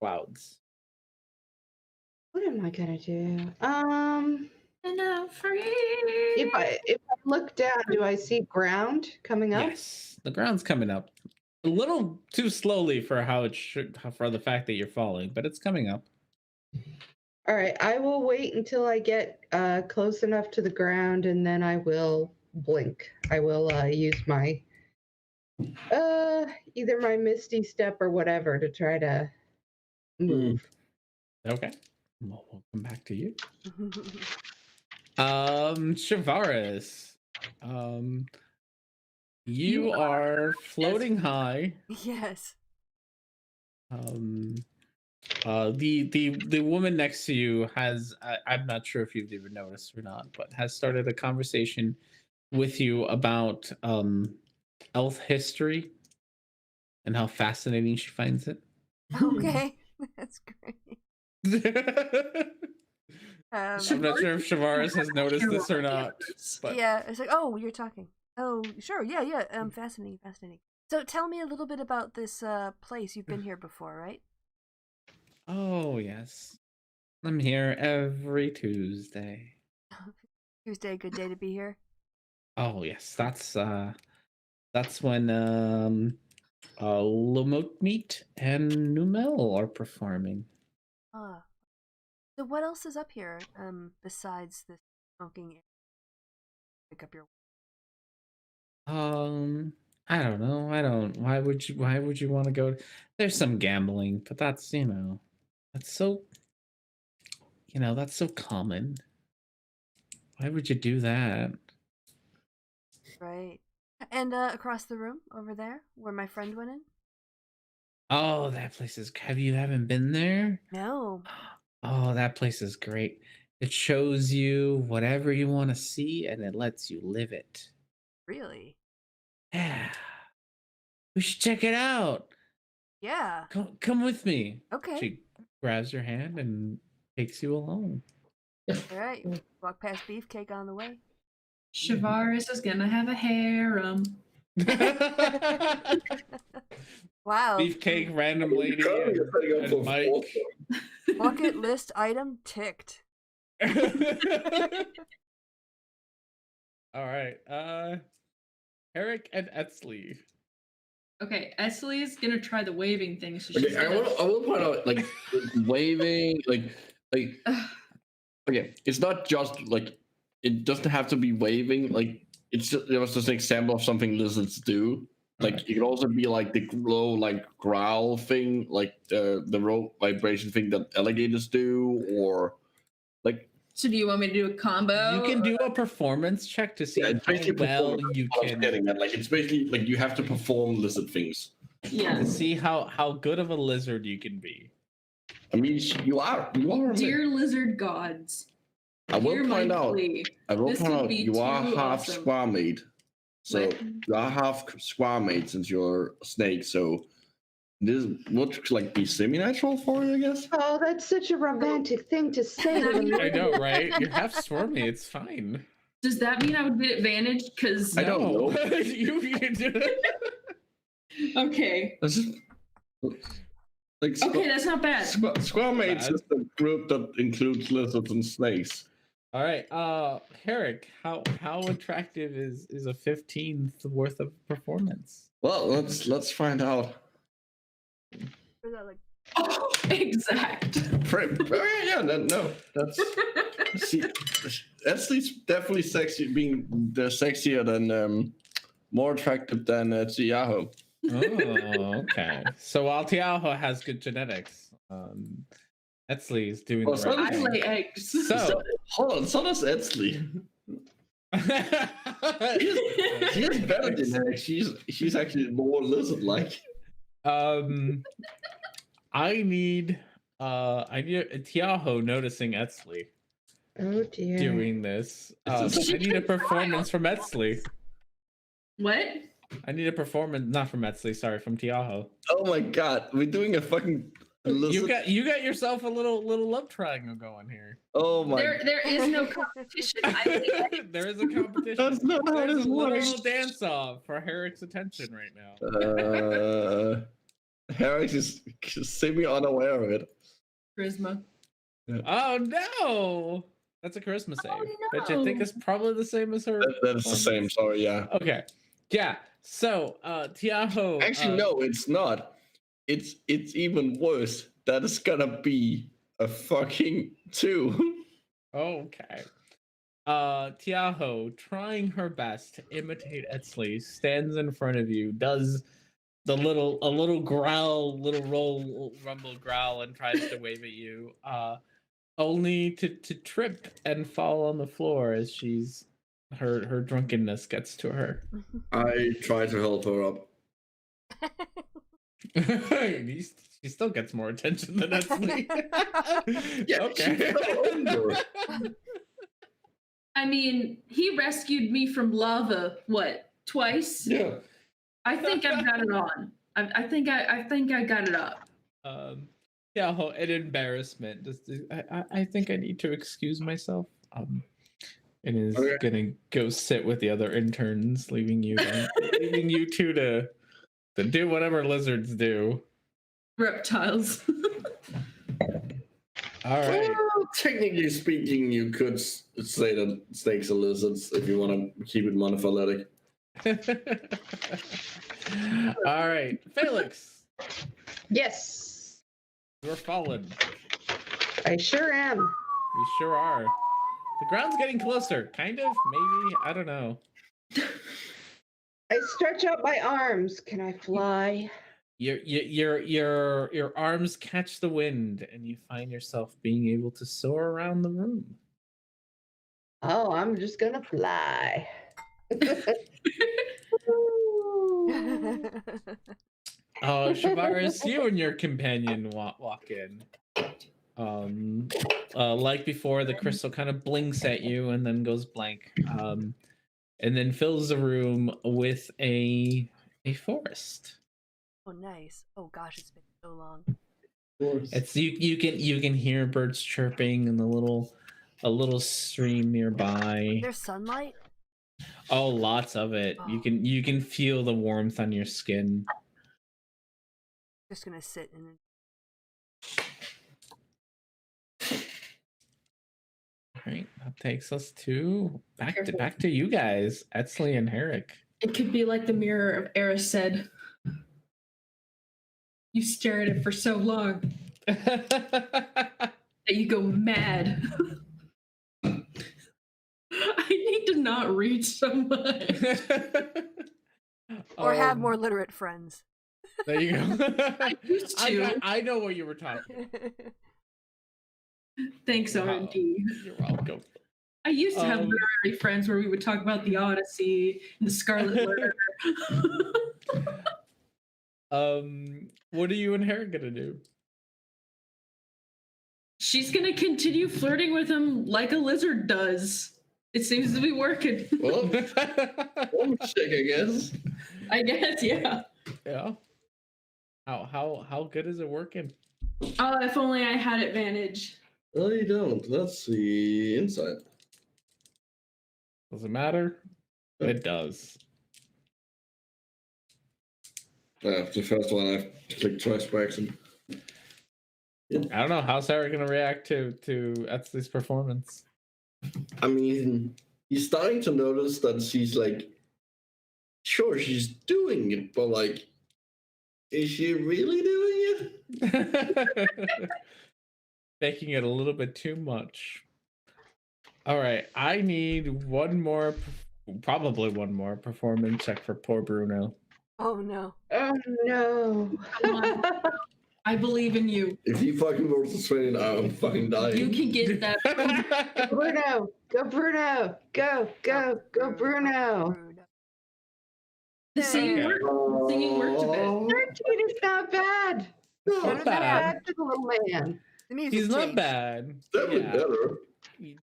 E: clouds.
C: What am I gonna do?
D: And I'm free.
C: If I look down, do I see ground coming up?
E: Yes, the ground's coming up a little too slowly for how it should, for the fact that you're falling, but it's coming up.
C: All right, I will wait until I get close enough to the ground, and then I will blink. I will use my either my Misty Step or whatever to try to move.
E: Okay, well, we'll come back to you. Shavaris, you are floating high.
A: Yes.
E: The woman next to you has, I'm not sure if you've even noticed or not, but has started a conversation with you about elf history and how fascinating she finds it.
A: Okay. That's great.
E: I'm not sure if Shavaris has noticed this or not. But
A: Yeah, it's like, oh, you're talking. Oh, sure. Yeah. Fascinating. So tell me a little bit about this place. You've been here before, right?
E: oh yes, I'm here every Tuesday.
A: Tuesday, a good day to be here.
E: Oh yes, that's when Lomotmeet and Numel are performing.
A: Ah. So what else is up here besides this smoking area? Pick up your.
E: I don't know. Why would you want to go? There's some gambling, but that's that's so common. Why would you do that?
A: Right. And across the room over there, where my friend went in.
E: Oh, that place is. You haven't been there?
A: No.
E: Oh, that place is great. It shows you whatever you want to see, and it lets you live it.
A: Really?
E: Yeah, we should check it out.
A: Yeah.
E: Come with me.
A: Okay.
E: She grabs your hand and takes you along.
A: All right. Walk past Beefcake on the way.
D: Shavaris is gonna have a harem.
A: Wow.
E: Beefcake, random lady,
B: Probably
E: and,
B: setting up
E: and
B: for
E: Mike.
A: Bucket list item ticked.
E: All right. Eric and Etzli.
D: Okay, Esley's gonna try the waving thing. So
B: Okay,
D: she's
B: I
D: gonna...
B: will point out like waving, like okay, it's not just like it doesn't have to be waving. Like it was just an example of something lizards do. Like
E: Okay.
B: it could also be like the low like growl thing, like the rope vibration thing that alligators do, or like
D: So do you want me to do a combo?
E: You can do a performance check to see
B: yeah, it's
E: how
B: basically
E: well
B: performance.
E: you
B: What I was
E: can
B: getting at. Like it's basically like you have to perform lizard things.
D: Yeah.
E: to see how good of a lizard you can be.
B: I mean, you are.
D: Dear lizard gods,
B: I will
D: hear my
B: point out.
D: plea.
B: I will
D: This
B: point
D: would
B: out
D: be
B: you are
D: too
B: half
D: awesome.
B: squamate. So
D: What?
B: you are half squamate since you're a snake. So this would like be semi-natural for you, I guess.
C: Oh, that's such a romantic thing to say. to the
E: I know,
C: lady.
E: right? You're half swarmy. It's fine.
D: Does that mean I would get advantage? Because
B: I don't know.
E: you can do it.
D: okay,
B: That's just like
D: okay, that's not bad.
B: squamates
E: Bad.
B: is the group that includes lizards and snakes.
E: All right, Herrick, how attractive is a 15th worth of performance?
B: Well, let's find out.
A: Or is that like
D: Oh, exact.
B: Yeah, no, that's see, that's definitely sexy. Being sexier than more attractive than Tsiyaho.
E: Oh, okay. So while Tiaho has good genetics, Etzli is doing
B: Oh,
E: the
B: so
E: right
D: I
E: thing.
D: lay eggs.
E: So
B: Hold on, so does Etzli. She's better than her. She's actually more lizard-like.
E: I need Tiaho noticing Etzli
C: Oh dear.
E: doing this.
B: Is this-
E: I need a performance from Etzli.
D: What?
E: I need a performance, not from Etzli, sorry, from Tiaho.
B: Oh my god, we're doing a fucking lizard.
E: You got yourself a little love triangle going here.
B: Oh my.
D: There is no competition. I lay eggs.
E: There is a competition.
B: That's not how
E: There's
B: this
E: a little
B: works.
E: dance off for Herrick's attention right now.
B: Harris is semi-unaware of it.
D: Charisma.
E: Oh no! That's a charisma save, which I think
D: no.
E: is probably the same as her.
B: That is the same. Sorry, yeah.
E: Okay, yeah. So Tiaho.
B: Actually, no, it's not. It's even worse. That is gonna be a fucking 2.
E: Okay. Tiaho, trying her best to imitate Etzli, stands in front of you, does a little growl, little rumble growl, and tries to wave at you. Only to trip and fall on the floor as her drunkenness gets to her.
B: I try to help her up.
E: She still gets more attention than Etzli.
B: Yeah,
E: Okay.
B: she fell over.
D: I mean, he rescued me from lava. What? Twice?
B: Yeah.
D: I think I've got it on. I think I got it up.
E: Yeah, an embarrassment. I think I need to excuse myself. And is
B: Okay.
E: gonna go sit with the other interns, leaving you two to do whatever lizards do.
D: Reptiles.
E: All right.
B: Well, technically speaking, you could say that snakes are lizards if you want to keep it monophyletic.
E: All right, Felix,
C: Yes,
E: you're fallen.
C: I sure am.
E: You sure are. The ground's getting closer, kind of, maybe. I don't know.
C: I stretch out my arms. Can I fly?
E: Your arms catch the wind, and you find yourself being able to soar around the room.
C: Oh, I'm just gonna fly.
E: Oh, Shavaris, you and your companion walk in. Like before, the crystal kind of blinks at you and then goes blank. And then fills the room with a forest.
A: Oh, nice. Oh gosh, it's been so long.
E: It's you can hear birds chirping and a little stream nearby.
A: There's sunlight.
E: Oh, lots of it.
A: Oh.
E: You can feel the warmth on your skin.
A: Just gonna sit and.
E: All right, that takes us back to you guys, Etsley and Herrick.
D: It could be like the mirror of Eris said. You stare at it for so long that you go mad. I need to not read so much.
A: Or have more literate friends.
E: There you go.
D: I used to.
E: I know what you were talking about.
D: Thanks, R&D.
E: You're welcome.
D: I used to have literary friends where we would talk about the Odyssey and the Scarlet Letter.
E: What are you and Herrick gonna do?
D: She's gonna continue flirting with him like a lizard does. It seems to be working.
B: Well, one check, I guess.
D: I guess, yeah.
E: Yeah. How good is it working?
D: Oh, if only I had advantage.
B: No, you don't. Let's see. Inside.
E: Does it matter? It does.
B: The first one I clicked twice by accident.
E: I don't know. How's Sarah gonna react to Etsley's performance?
B: I mean, he's starting to notice that she's like, sure, she's doing it, but like, is she really doing it?
E: Making it a little bit too much. All right, I need probably one more performance check for poor Bruno.
A: Oh no.
C: Oh no.
D: I believe in you.
B: If he fucking rolls a 20, I'm fucking dying.
D: You can get that.
C: Go Bruno. Go Bruno. Go Bruno.
D: The singing worked a bit.
C: 13 is not bad.
E: Not bad.
C: For the little man.
A: The music
E: He's not
A: changed.
E: bad.
B: Definitely
E: Yeah.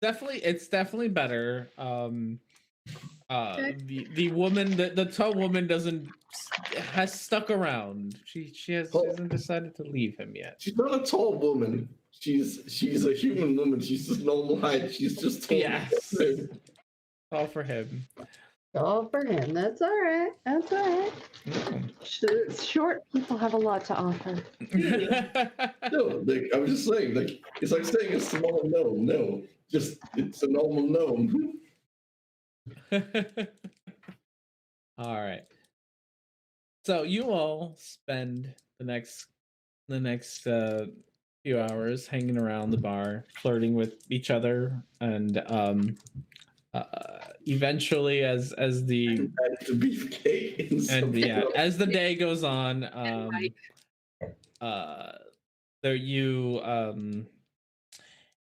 B: better.
E: It's definitely better. The woman, the tall woman has stuck around. She hasn't decided to leave him yet.
B: She's not a tall woman. She's a human woman. She's just normal height. She's just tall.
E: Yes. All for him.
C: All for him. That's all right. That's all right. Short people have a lot to offer.
B: No, like, I'm just saying, like, it's like saying a small gnome. No, just it's a normal gnome.
E: All right. So you all spend the next few hours hanging around the bar, flirting with each other, and eventually, as the
B: beefcake
E: as the day goes on, there you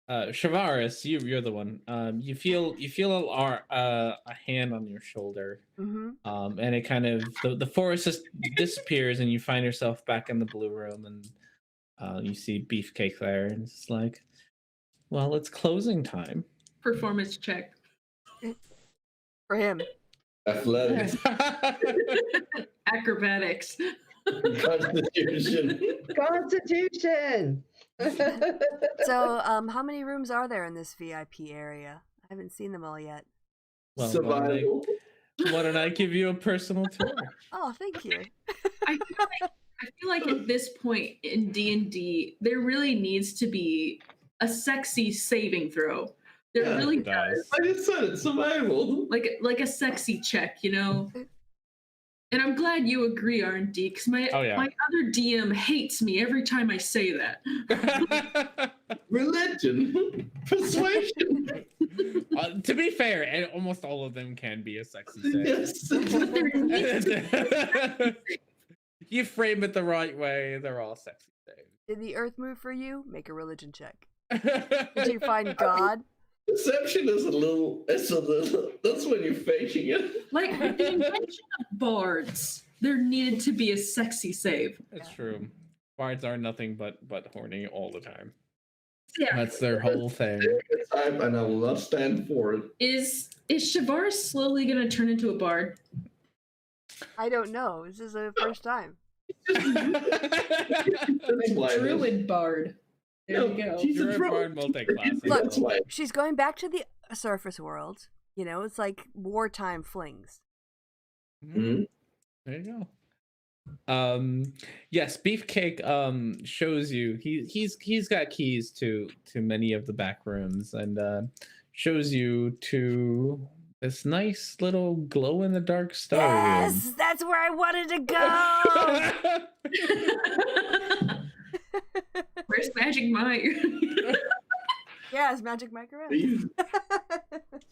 E: Shavaris, you're the one. You feel a hand on your shoulder,
A: Mm-hmm.
E: and it kind of the forest just disappears, and you find yourself back in the blue room, and you see Beefcake there, and it's like, well, it's closing time.
D: Performance check.
A: For him.
B: Athletics.
D: Acrobatics.
C: Constitution.
A: So, how many rooms are there in this VIP area? I haven't seen them all yet.
E: Well,
B: Survival.
E: why don't I give you a personal tour?
A: Oh, thank you.
D: I feel like at this point in D&D, there really needs to be a sexy saving throw. There really does.
B: I just said it's survival.
D: Like a sexy check, you know? And I'm glad you agree, R&D, because my other DM hates me every time I say that.
B: Religion. Persuasion.
E: To be fair, almost all of them can be a sexy save.
B: Yes.
E: You frame it the right way, they're all sexy saves.
A: Did the earth move for you? Make a religion check. Did you find God?
B: Deception is a little. It's a little. That's when you're faking it.
D: Like with the invention of bards, there needed to be a sexy save.
E: That's true. Bards are nothing but horny all the time.
D: Yeah.
E: That's their whole thing.
B: Time, and I will not stand for it.
D: Is Shavaris slowly gonna turn into a bard?
A: I don't know. This is the first time.
D: Druid bard. There you go.
B: She's
E: You're
B: a
E: a
B: druid.
E: bard multi-class.
A: Look,
B: That's why.
A: She's going back to the surface world. You know, it's like wartime flings.
B: Mhm.
E: There you go. Yes, Beefcake shows you he's got keys to many of the back rooms and shows you to this nice little glow in the dark star
A: Yes, that's where I wanted to go.
D: Where's Magic Mike?
A: Yes, Magic Mike around.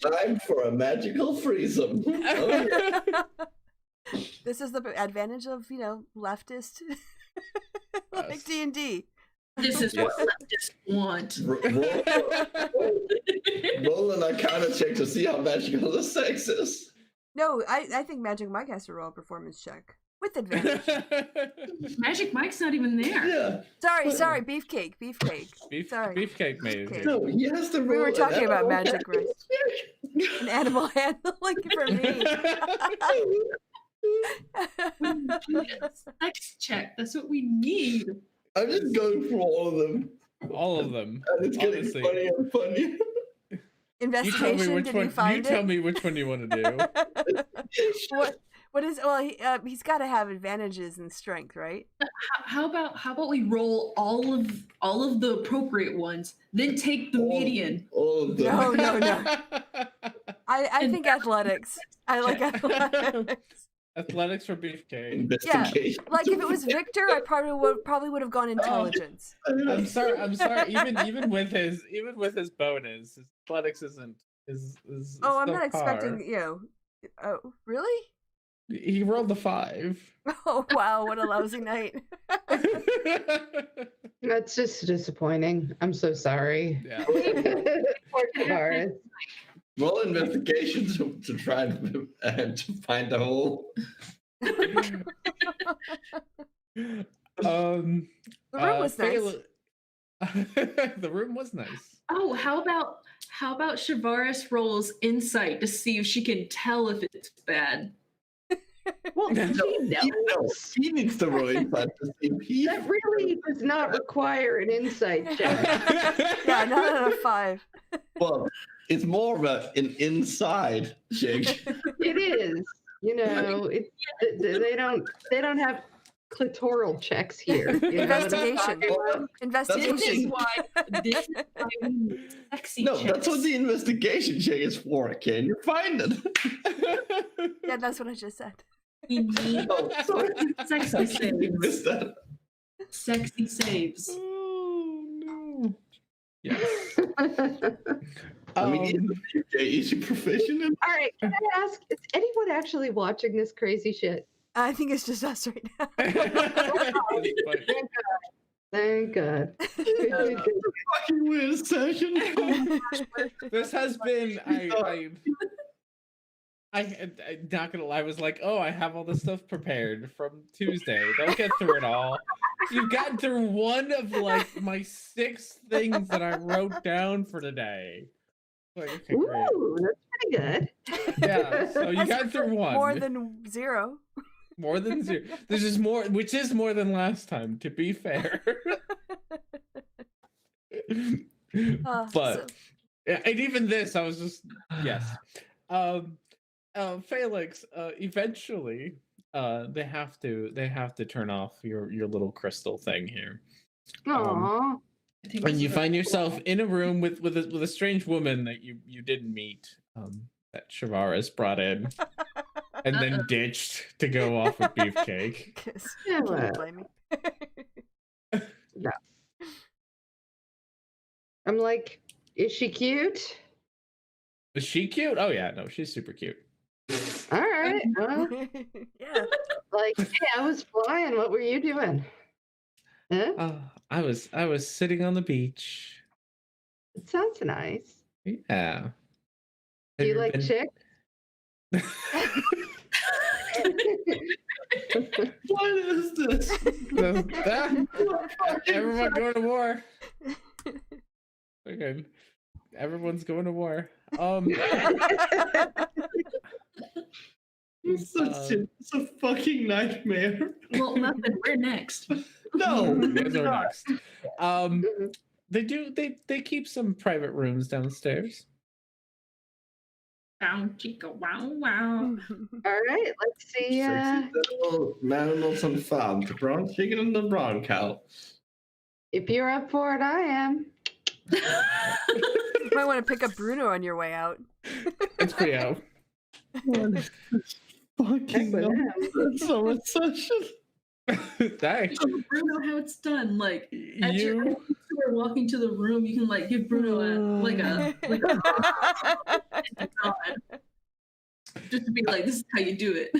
B: Time for a magical threesome. Oh, yeah.
A: This is the advantage of, you know, leftist like
E: Yes.
A: D&D.
D: This is what leftists want.
B: Roll an Arcana check to see how magical the sex is.
A: No, I think Magic Mike has to roll a performance check with advantage.
D: Magic Mike's not even there.
B: Yeah.
A: Sorry, Beefcake. Sorry.
E: Beefcake made it.
A: Okay.
E: here.
B: No, he has to roll.
A: We were
B: an
A: talking about
B: animal
A: magic, right?
B: check.
A: An animal handling for me.
D: Sex check. That's what we need.
B: I'm just going for all of them,
E: All of them.
B: and it's getting
E: Honestly.
B: funnier and funnier.
E: You tell me
A: Investigation,
E: which
A: did
E: one.
A: you find
E: You
A: it?
E: tell me which one you want to do.
A: What is, well, he's got to have advantages in strength, right?
D: How about we roll all of the appropriate ones, then take the median.
B: All of them.
A: No. I think athletics. I like athletics.
E: Athletics for Beefcake.
B: Investigation.
A: Like if it was Victor, I probably would have gone intelligence.
E: I'm sorry. Even with his bonus, his athletics isn't is.
A: Oh, I'm
E: still
A: not expecting,
E: par.
A: you know. Oh, really?
E: He rolled the 5.
A: Oh wow, what a lousy night.
C: That's just disappointing. I'm so sorry.
E: Yeah.
C: Poor Tavares.
B: Roll investigation to try and to find the hole.
A: The room was nice.
E: The room was nice.
D: Oh, how about Shavaris rolls insight to see if she can tell if it's bad.
C: Well, he knows.
B: He needs to roll insight to see if he.
C: That really does not require an insight check.
A: Yeah, not out of 5.
B: Well, it's more of an inside check.
C: It is. You know, they don't have clitoral checks here. You know what I'm
A: Investigation.
C: talking about?
A: Investigation.
D: This is why we need sexy
B: No,
D: checks.
B: that's what the investigation check is for. Can you find it?
A: Yeah, that's what I just said.
D: We need
B: Oh, sorry.
D: sexy
B: You
D: saves.
B: missed that.
D: Sexy saves.
E: Oh no. Yes.
B: I mean, is he proficient in?
C: All right, can I ask, is anyone actually watching this crazy shit?
A: I think it's just us right now.
C: Thank God.
B: Fucking weird session.
E: This has been I not gonna lie, I was like, oh, I have all this stuff prepared from Tuesday. Don't get through it all. You've gotten through one of like my 6 things that I wrote down for today. Like, okay, great.
C: Ooh, that's pretty good.
E: Yeah, so you got through one.
A: More than 0.
E: More than 0. This is more, which is more than last time, to be fair. But yeah, and even this, I was just yes. Felix, eventually, they have to turn off your little crystal thing here.
C: Aww.
E: And you find yourself in a room with a strange woman that you didn't meet, that Shavaris brought in, and then ditched to go off with Beefcake.
C: Yeah,
A: Can't
C: well.
A: blame me.
C: I'm like, is she cute?
E: Is she cute? Oh yeah, no, she's super cute.
C: All right. Well,
A: Yeah.
C: like, hey, I was flying. What were you doing? Huh?
E: I was sitting on the beach.
C: It sounds nice.
E: Yeah.
C: Do you like chick?
B: What is this?
E: Everyone go to war. Okay. Everyone's going to war.
B: It's a fucking nightmare.
D: Well, nothing. We're next.
B: No,
E: You guys are next. They keep some private rooms downstairs.
D: Wow, chica, wow, wow.
C: All right, let's see.
B: Sexy little animals on the farm, the brown chicken and the brown cow.
C: If you're up for it, I am.
A: You might want to pick up Bruno on your way out.
E: It's pretty out.
B: Fucking
C: with
B: nonsense of a session.
E: Dang.
D: Bruno, how it's done. Like, as
E: You
D: you're walking to the room, you can like give Bruno a nod. Just to be like, this is how you do it.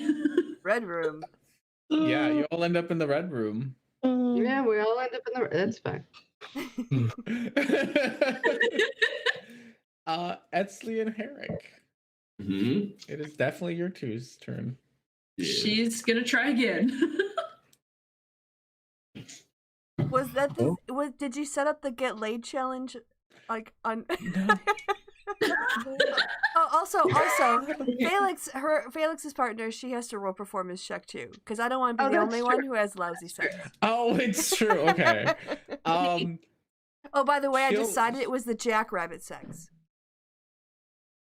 A: Red room.
E: yeah, you all end up in the red room.
C: Yeah, we all end up in the. That's fine.
E: Etzley and Herrick.
B: Mm-hmm.
E: It is definitely your two's turn.
B: Yeah.
D: She's gonna try again.
A: Was that the? Did you set up the get laid challenge? Like on.
E: No.
A: Oh, also, Felix's partner, she has to roll performance check too, because I don't want to be the
C: that's
A: only
C: true.
A: one who has lousy sex.
E: Oh, it's true. Okay.
A: Oh, by the way, I
E: she'll-
A: decided it was the jackrabbit sex.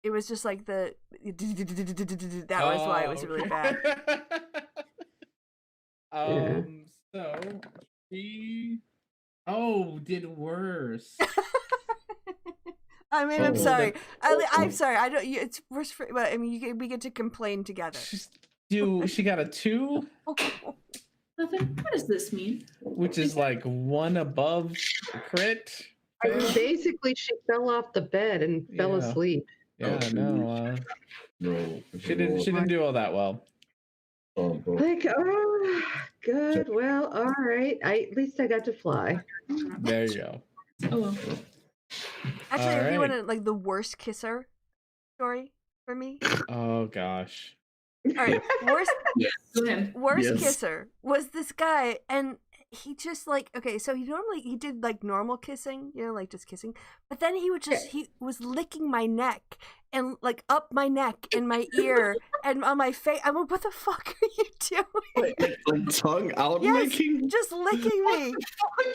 A: It was just like the that was why it was really bad.
E: So she did worse.
A: I mean, I'm
B: Oh,
A: sorry.
B: that-
A: I'm sorry. I don't. It's worse for. But I mean, we get to complain together.
E: She got a 2,
D: Nothing. What does this mean?
E: which is like 1 above crit.
C: I mean, basically, she fell off the bed and fell
E: Yeah.
C: asleep.
E: Yeah, no.
B: No,
E: She didn't do all that well.
C: Like, oh, good. Well, all right. At least I got to fly.
E: There you go.
D: Oh, well.
A: Actually, if you
E: Alright.
A: want like the worst kisser story for me,
E: Oh gosh.
A: all right,
D: Go ahead.
A: worst
B: Yes.
A: kisser was this guy, and he just like okay, so he did like normal kissing, like just kissing, but then he was licking my neck and like up my neck and my ear and on my face. I'm like, what the fuck are you doing?
B: Like tongue out
A: Yes,
B: making.
A: just licking me. I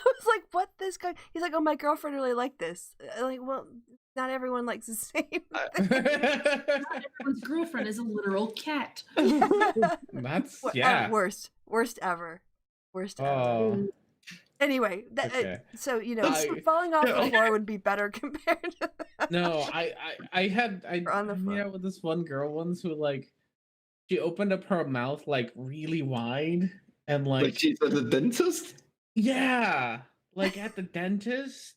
A: was like, what this guy? He's like, oh, my girlfriend really liked this. I'm like, well, not everyone likes the same.
D: Everyone's girlfriend is a literal cat.
E: That's yeah.
A: Worst ever. Worst ever.
E: Oh,
A: Anyway,
E: okay.
A: so
E: I-
A: falling off the floor would be better compared to that.
E: No, I
A: Or on the
E: hung out with this one girl once who like she opened up her mouth like really wide and
B: Like she's at the dentist.
E: yeah, like at the dentist.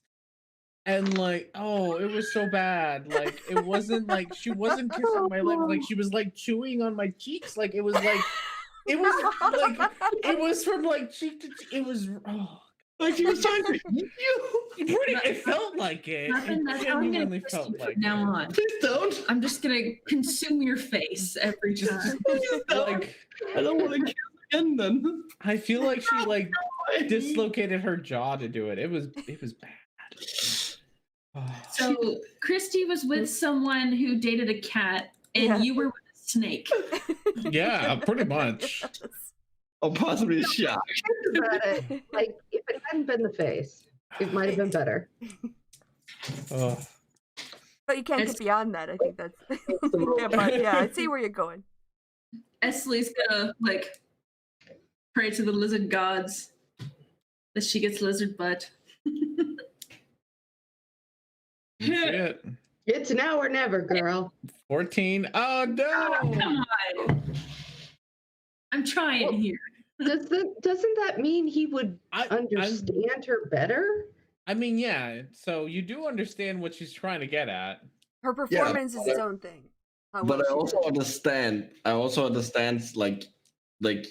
E: And like, oh, it was so bad. Like it wasn't like she wasn't kissing my lips, like she was like chewing on my cheeks. Like it was like it was from like cheek to cheek. It was
B: Like she was trying to eat you.
E: it felt like it.
D: Nothing.
E: It
D: That's how I'm gonna
E: genuinely
D: kiss
E: felt
D: you from
E: like
D: now
E: it.
D: on.
B: Please don't.
D: I'm just gonna consume your face every time.
B: Please don't.
E: Like
B: I don't want to kiss again then.
E: I feel like she like dislocated her jaw to do it. It was bad.
D: So Christy was with someone who dated a cat, and
A: Yeah.
D: you were with a snake.
E: Yeah, pretty much.
B: Or possibly a shark.
C: Think about it. Like, if it hadn't been the face, it might have been better.
E: Oh.
A: But you can't
D: It's-
A: get beyond that. I think that's
B: the rule.
A: yeah, but yeah, I see where you're going.
D: Esley's gonna like pray to the lizard gods that she gets lizard butt.
E: That's it.
C: It's now or never, girl.
E: 14. Oh no.
D: Come on. I'm trying here.
C: Doesn't that mean he would
E: I'm-
C: understand her better?
E: I mean, yeah. So you do understand what she's trying to get at.
A: Her performance is its own thing. How well
B: But I
A: she
B: also
A: did.
B: understand. I also understand. Like,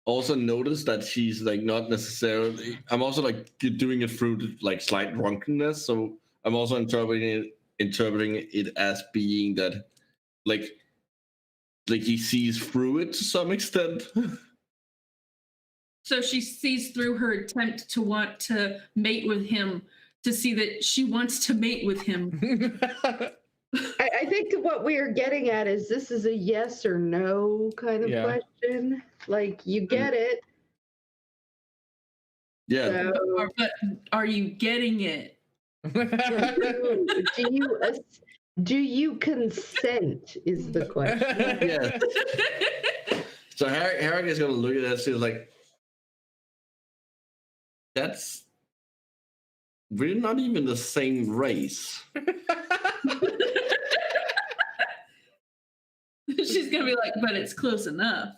B: also notice that she's like not necessarily. I'm also like doing it through like slight drunkenness. So I'm also interpreting it as being that, like he sees through it to some extent.
D: So she sees through her attempt to want to mate with him to see that she wants to mate with him.
C: I think that what we are getting at is this is a yes or no kind of
E: Yeah.
C: question. Like, you get it.
B: Yeah.
C: So,
D: But are you getting it?
C: do you consent is the question.
B: Yeah. So Harry is gonna look at that. She's like, "That's we're not even the same race."
D: She's gonna be like, but it's close enough.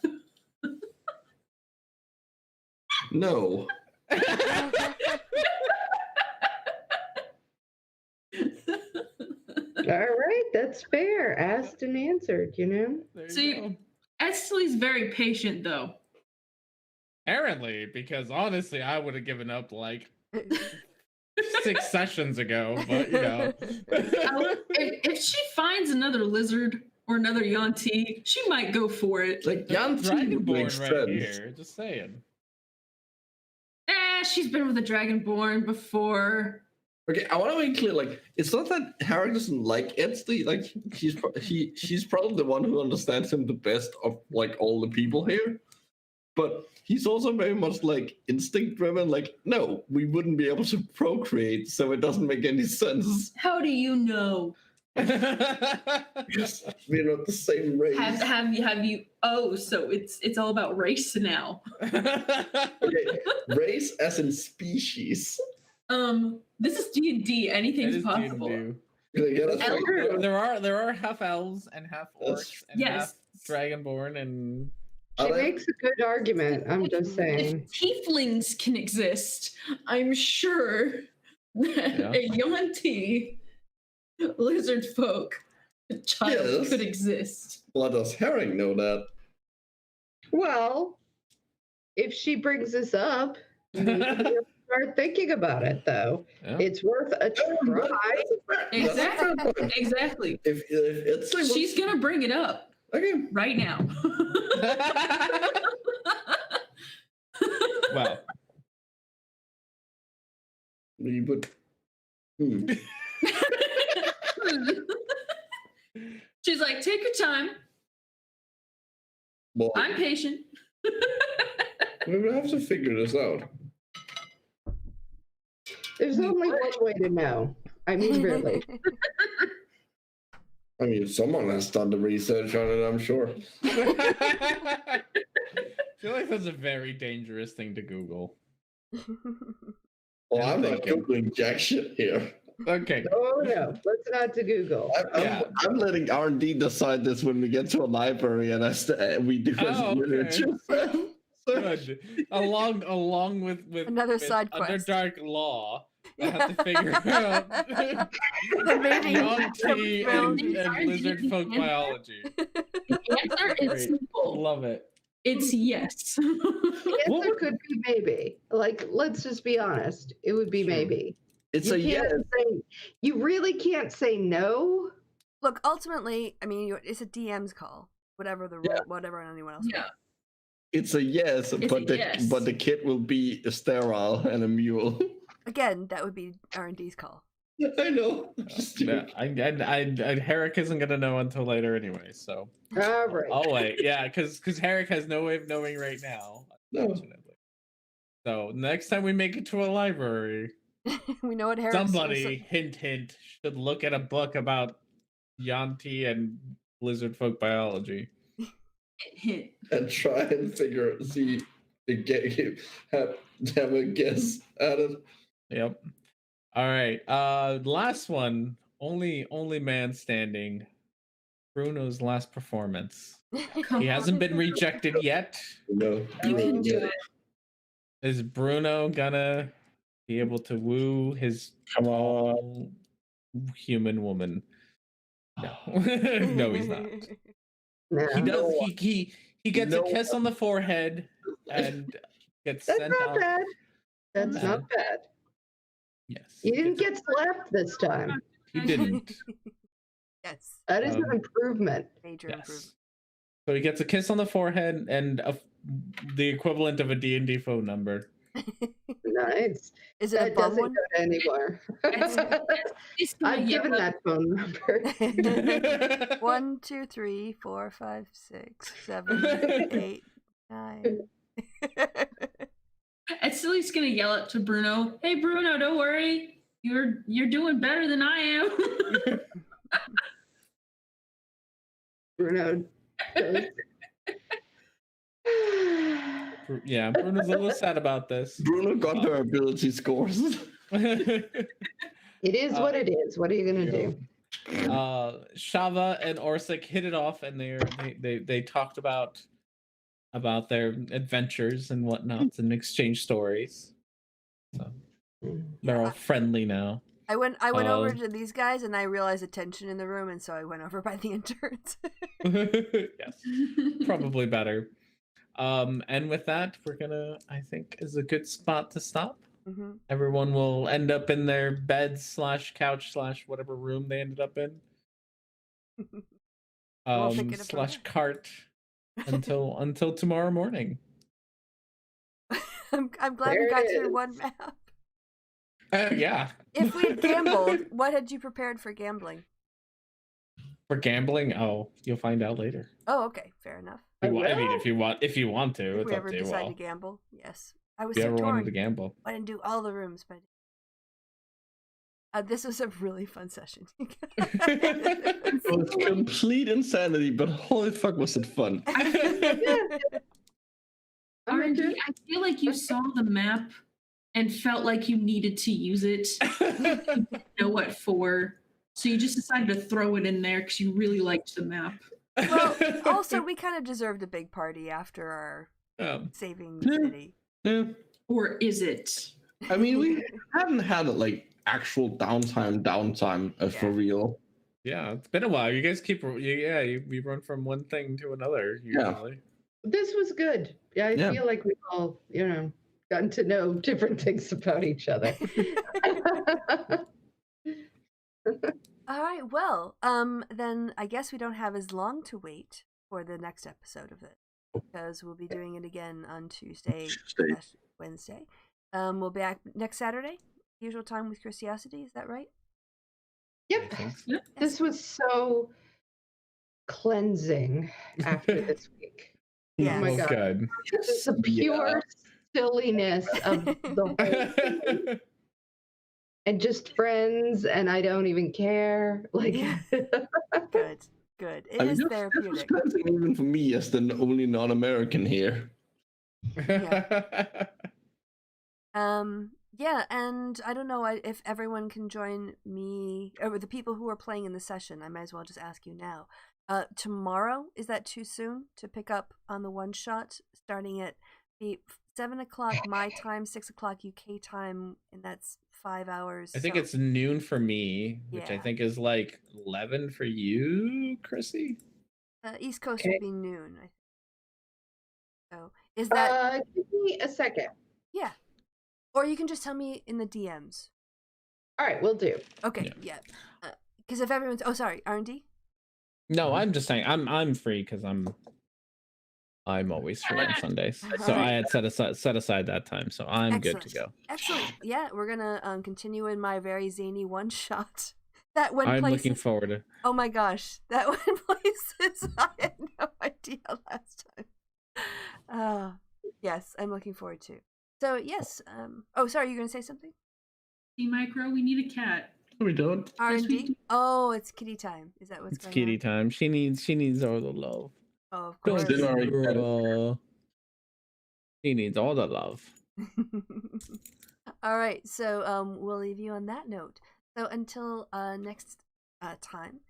B: No.
C: All right, that's fair. Asked and answered, you know?
E: There you
D: See,
E: go.
D: Esley's very patient though.
E: Apparently, because honestly, I would have given up like 6 sessions ago, but you know.
D: If she finds another lizard or another Yanti, she might go for it.
B: Like Yanti makes
E: Dragonborn right
B: sense.
E: here, just saying.
D: She's been with a Dragonborn before.
B: Okay, I want to make clear, like, it's not that Harry doesn't like Edsley. Like, she's probably the one who understands him the best of like all the people here. But he's also very much like instinct driven. Like, no, we wouldn't be able to procreate, so it doesn't make any sense.
D: How do you know?
B: Because we're not the same race.
D: Have you? Oh, so it's all about race now.
B: Okay, race as in species.
D: This is D&D.
E: It
D: Anything's
E: is
D: possible.
E: D&D.
B: Yeah, that's right.
C: True.
E: There are half elves and half orcs and half dragonborn and
B: I
C: She
B: like-
C: makes a good argument. I'm just saying.
D: If tieflings can exist, I'm sure that
E: Yeah.
D: a Yuan-Ti lizard folk child
B: Yes.
D: could exist.
B: Well, does Herring know that?
C: Well, if she brings this up, maybe we'll start thinking about it, though.
E: yeah.
C: It's worth a try.
D: Exactly. Exactly.
B: If it's like,
D: She's gonna bring it up
B: okay,
D: right now.
E: Well,
B: we would.
D: She's like, take your time.
B: Well,
D: I'm patient.
B: we will have to figure this out.
C: There's only one way to know. I mean, really.
B: I mean, someone has done the research on it, I'm sure.
E: I feel like that's a very dangerous thing to Google.
B: Well, I'm not
E: thinking.
B: googling jack shit here.
E: Okay.
C: Oh, no. Let's not to Google.
E: Yeah.
B: I'm letting R&D decide this when we get to a library and we do
E: Oh,
B: a
E: okay.
B: literature.
E: Good. Along with
A: Another
E: with
A: side quest.
E: Underdark law. I have to figure out
A: Maybe
E: Yuan-Ti and
D: Biology.
E: lizard folk biology.
D: The answer is
E: Great.
D: simple.
E: Love it.
D: It's yes.
C: The
E: What
C: answer
E: would-
C: could be maybe. Like, let's just be honest. It would be
E: Sure.
C: maybe.
B: It's
C: You
B: a yes.
C: can't say- you really can't say no.
A: Look, ultimately, I mean, it's a DM's call. Whatever the
B: Yeah.
A: whatever anyone else.
D: Yeah.
B: It's a yes,
D: It's
B: but
D: a
B: the
D: yes.
B: but the kid will be sterile and a mule.
A: Again, that would be R&D's call.
B: I know. Just
E: Yeah, Herrick isn't gonna know until later anyway, so
C: All right.
E: I'll wait. Yeah, because Herrick has no way of knowing right now,
B: No.
E: unfortunately. So next time we make it to a library,
A: We know what Harris.
E: somebody, hint hint, should look at a book about Yanti and lizard folk biology.
D: Hint.
B: and try and have a guess at it.
E: Yep. All right. Last one. Only man standing. Bruno's last performance. He hasn't been rejected yet.
B: No.
D: You can do it.
E: Is Bruno gonna be able to woo his
B: Come on.
E: tall human woman? No. No, he's not.
C: No.
E: He does. He gets
B: No.
E: a kiss on the forehead and gets
C: That's
E: sent
C: not
E: out.
C: bad. That's
E: Not
C: not bad.
E: Yes.
C: You didn't get slapped this time.
E: He didn't.
A: Yes,
C: That is an improvement.
A: major
E: Yes.
A: improvement.
E: So he gets a kiss on the forehead and the equivalent of a D&D phone number.
C: Nice.
A: Is it
C: That
A: a bum
C: doesn't
A: one?
C: go to anymore.
D: He's gonna
C: I've
D: yell
C: given
D: out,
C: that phone number.
A: 1, 2, 3, 4, 5, 6, 7, 8, 9.
D: and Silly's gonna yell out to Bruno, "Hey Bruno, don't worry. You're doing better than I am."
C: Bruno goes.
E: Yeah, Bruno's a little sad about this.
B: Bruno got her ability scores.
C: It is what it is. What are you gonna do?
E: Shava and Orsic hit it off, and they talked about their adventures and whatnots and exchange stories. So they're all friendly now.
A: I went over to these guys and I realized the tension in the room, and so I went over by the interns.
E: Yes, probably better. And with that, we're gonna, I think, is a good spot to stop.
A: Mm-hmm.
E: Everyone will end up in their bed / couch / whatever room they ended up in.
A: We'll pick it up from
E: / cart until tomorrow morning.
A: I'm glad
C: There
A: we got
C: it
A: through
C: is.
A: one map.
E: Yeah.
A: If we had gambled, what had you prepared for gambling?
E: For gambling, you'll find out later.
A: Oh, okay, fair enough.
E: I mean, if you want to,
A: If
E: it's
A: we
E: up
A: ever
E: to you
A: decide
E: all.
A: to gamble, yes. I was
E: If you
A: so
E: ever wanted
A: torn.
E: to gamble.
A: I didn't do all the rooms, but this was a really fun session.
B: It was complete insanity, but holy fuck, was it fun!
D: R&D, I feel like you saw the map and felt like you needed to use it. You didn't know what for, so you just decided to throw it in there because you really liked the map.
A: Well, also, we kind of deserved a big party after our saving the city.
B: Yeah,
D: Or is it?
B: I mean, we haven't had like actual downtime for real.
E: Yeah, it's been a while. You guys we run from one thing to another usually.
C: This was good. Yeah, I feel like we've all, gotten to know different things about each other.
A: All right, well, then I guess we don't have as long to wait for the next episode of it, because we'll be doing it again on Wednesday. We'll be back next Saturday, usual time with Curiosity. Is that right?
C: Yep.
E: So.
C: This was so cleansing after this week.
A: Yeah.
C: Oh my God.
E: Good.
C: Just the pure silliness of the whole thing. And just friends, and I don't even care. Like,
A: Good. It is
B: This was
A: therapeutic.
B: cleansing even for me as the only non-American here.
A: Yeah, and I don't know if everyone can join me, or the people who are playing in the session. I might as well just ask you now. Tomorrow, is that too soon to pick up on the one shot, starting at 7 o'clock my time, 6 o'clock UK time, and that's 5 hours.
E: I think it's noon for me, which I
A: Yeah.
E: think is like 11 for you, Chrissy.
A: East Coast
C: Okay.
A: would be noon, I think. So is that
C: give me a second.
A: yeah? Or you can just tell me in the DMs.
C: All right, we'll do.
A: Okay, yeah. Because if everyone's sorry, R&D.
E: No, I'm just saying I'm free because I'm always free on Sundays. So I had set aside that time, so I'm good to go.
A: Excellent. Yeah, we're gonna continue in my very zany one shot. That one.
E: I'm looking forward to.
A: Oh my gosh, that one places I had no idea last time. Yes, I'm looking forward to. So yes. Oh, sorry, you're gonna say something?
D: Hey, Micro, we need a cat.
B: We don't.
A: R&D. Oh, it's kitty time. Is that what's
E: It's
A: going
E: kitty
A: on?
E: time. She needs all the love.
A: Oh, of
E: Don't
A: course.
B: Dinner already
E: leave her
B: had
E: at
B: it.
E: all. She needs all the love.
A: All right, so we'll leave you on that note. So until next time,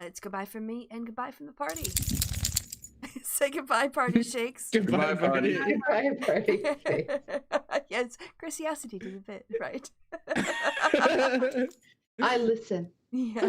A: it's goodbye from me and goodbye from the party. Say goodbye, party shakes.
B: Goodbye, party.
C: Bye, party.
A: Yes, Curiosity did a bit, right?
C: I listen.
A: Yeah.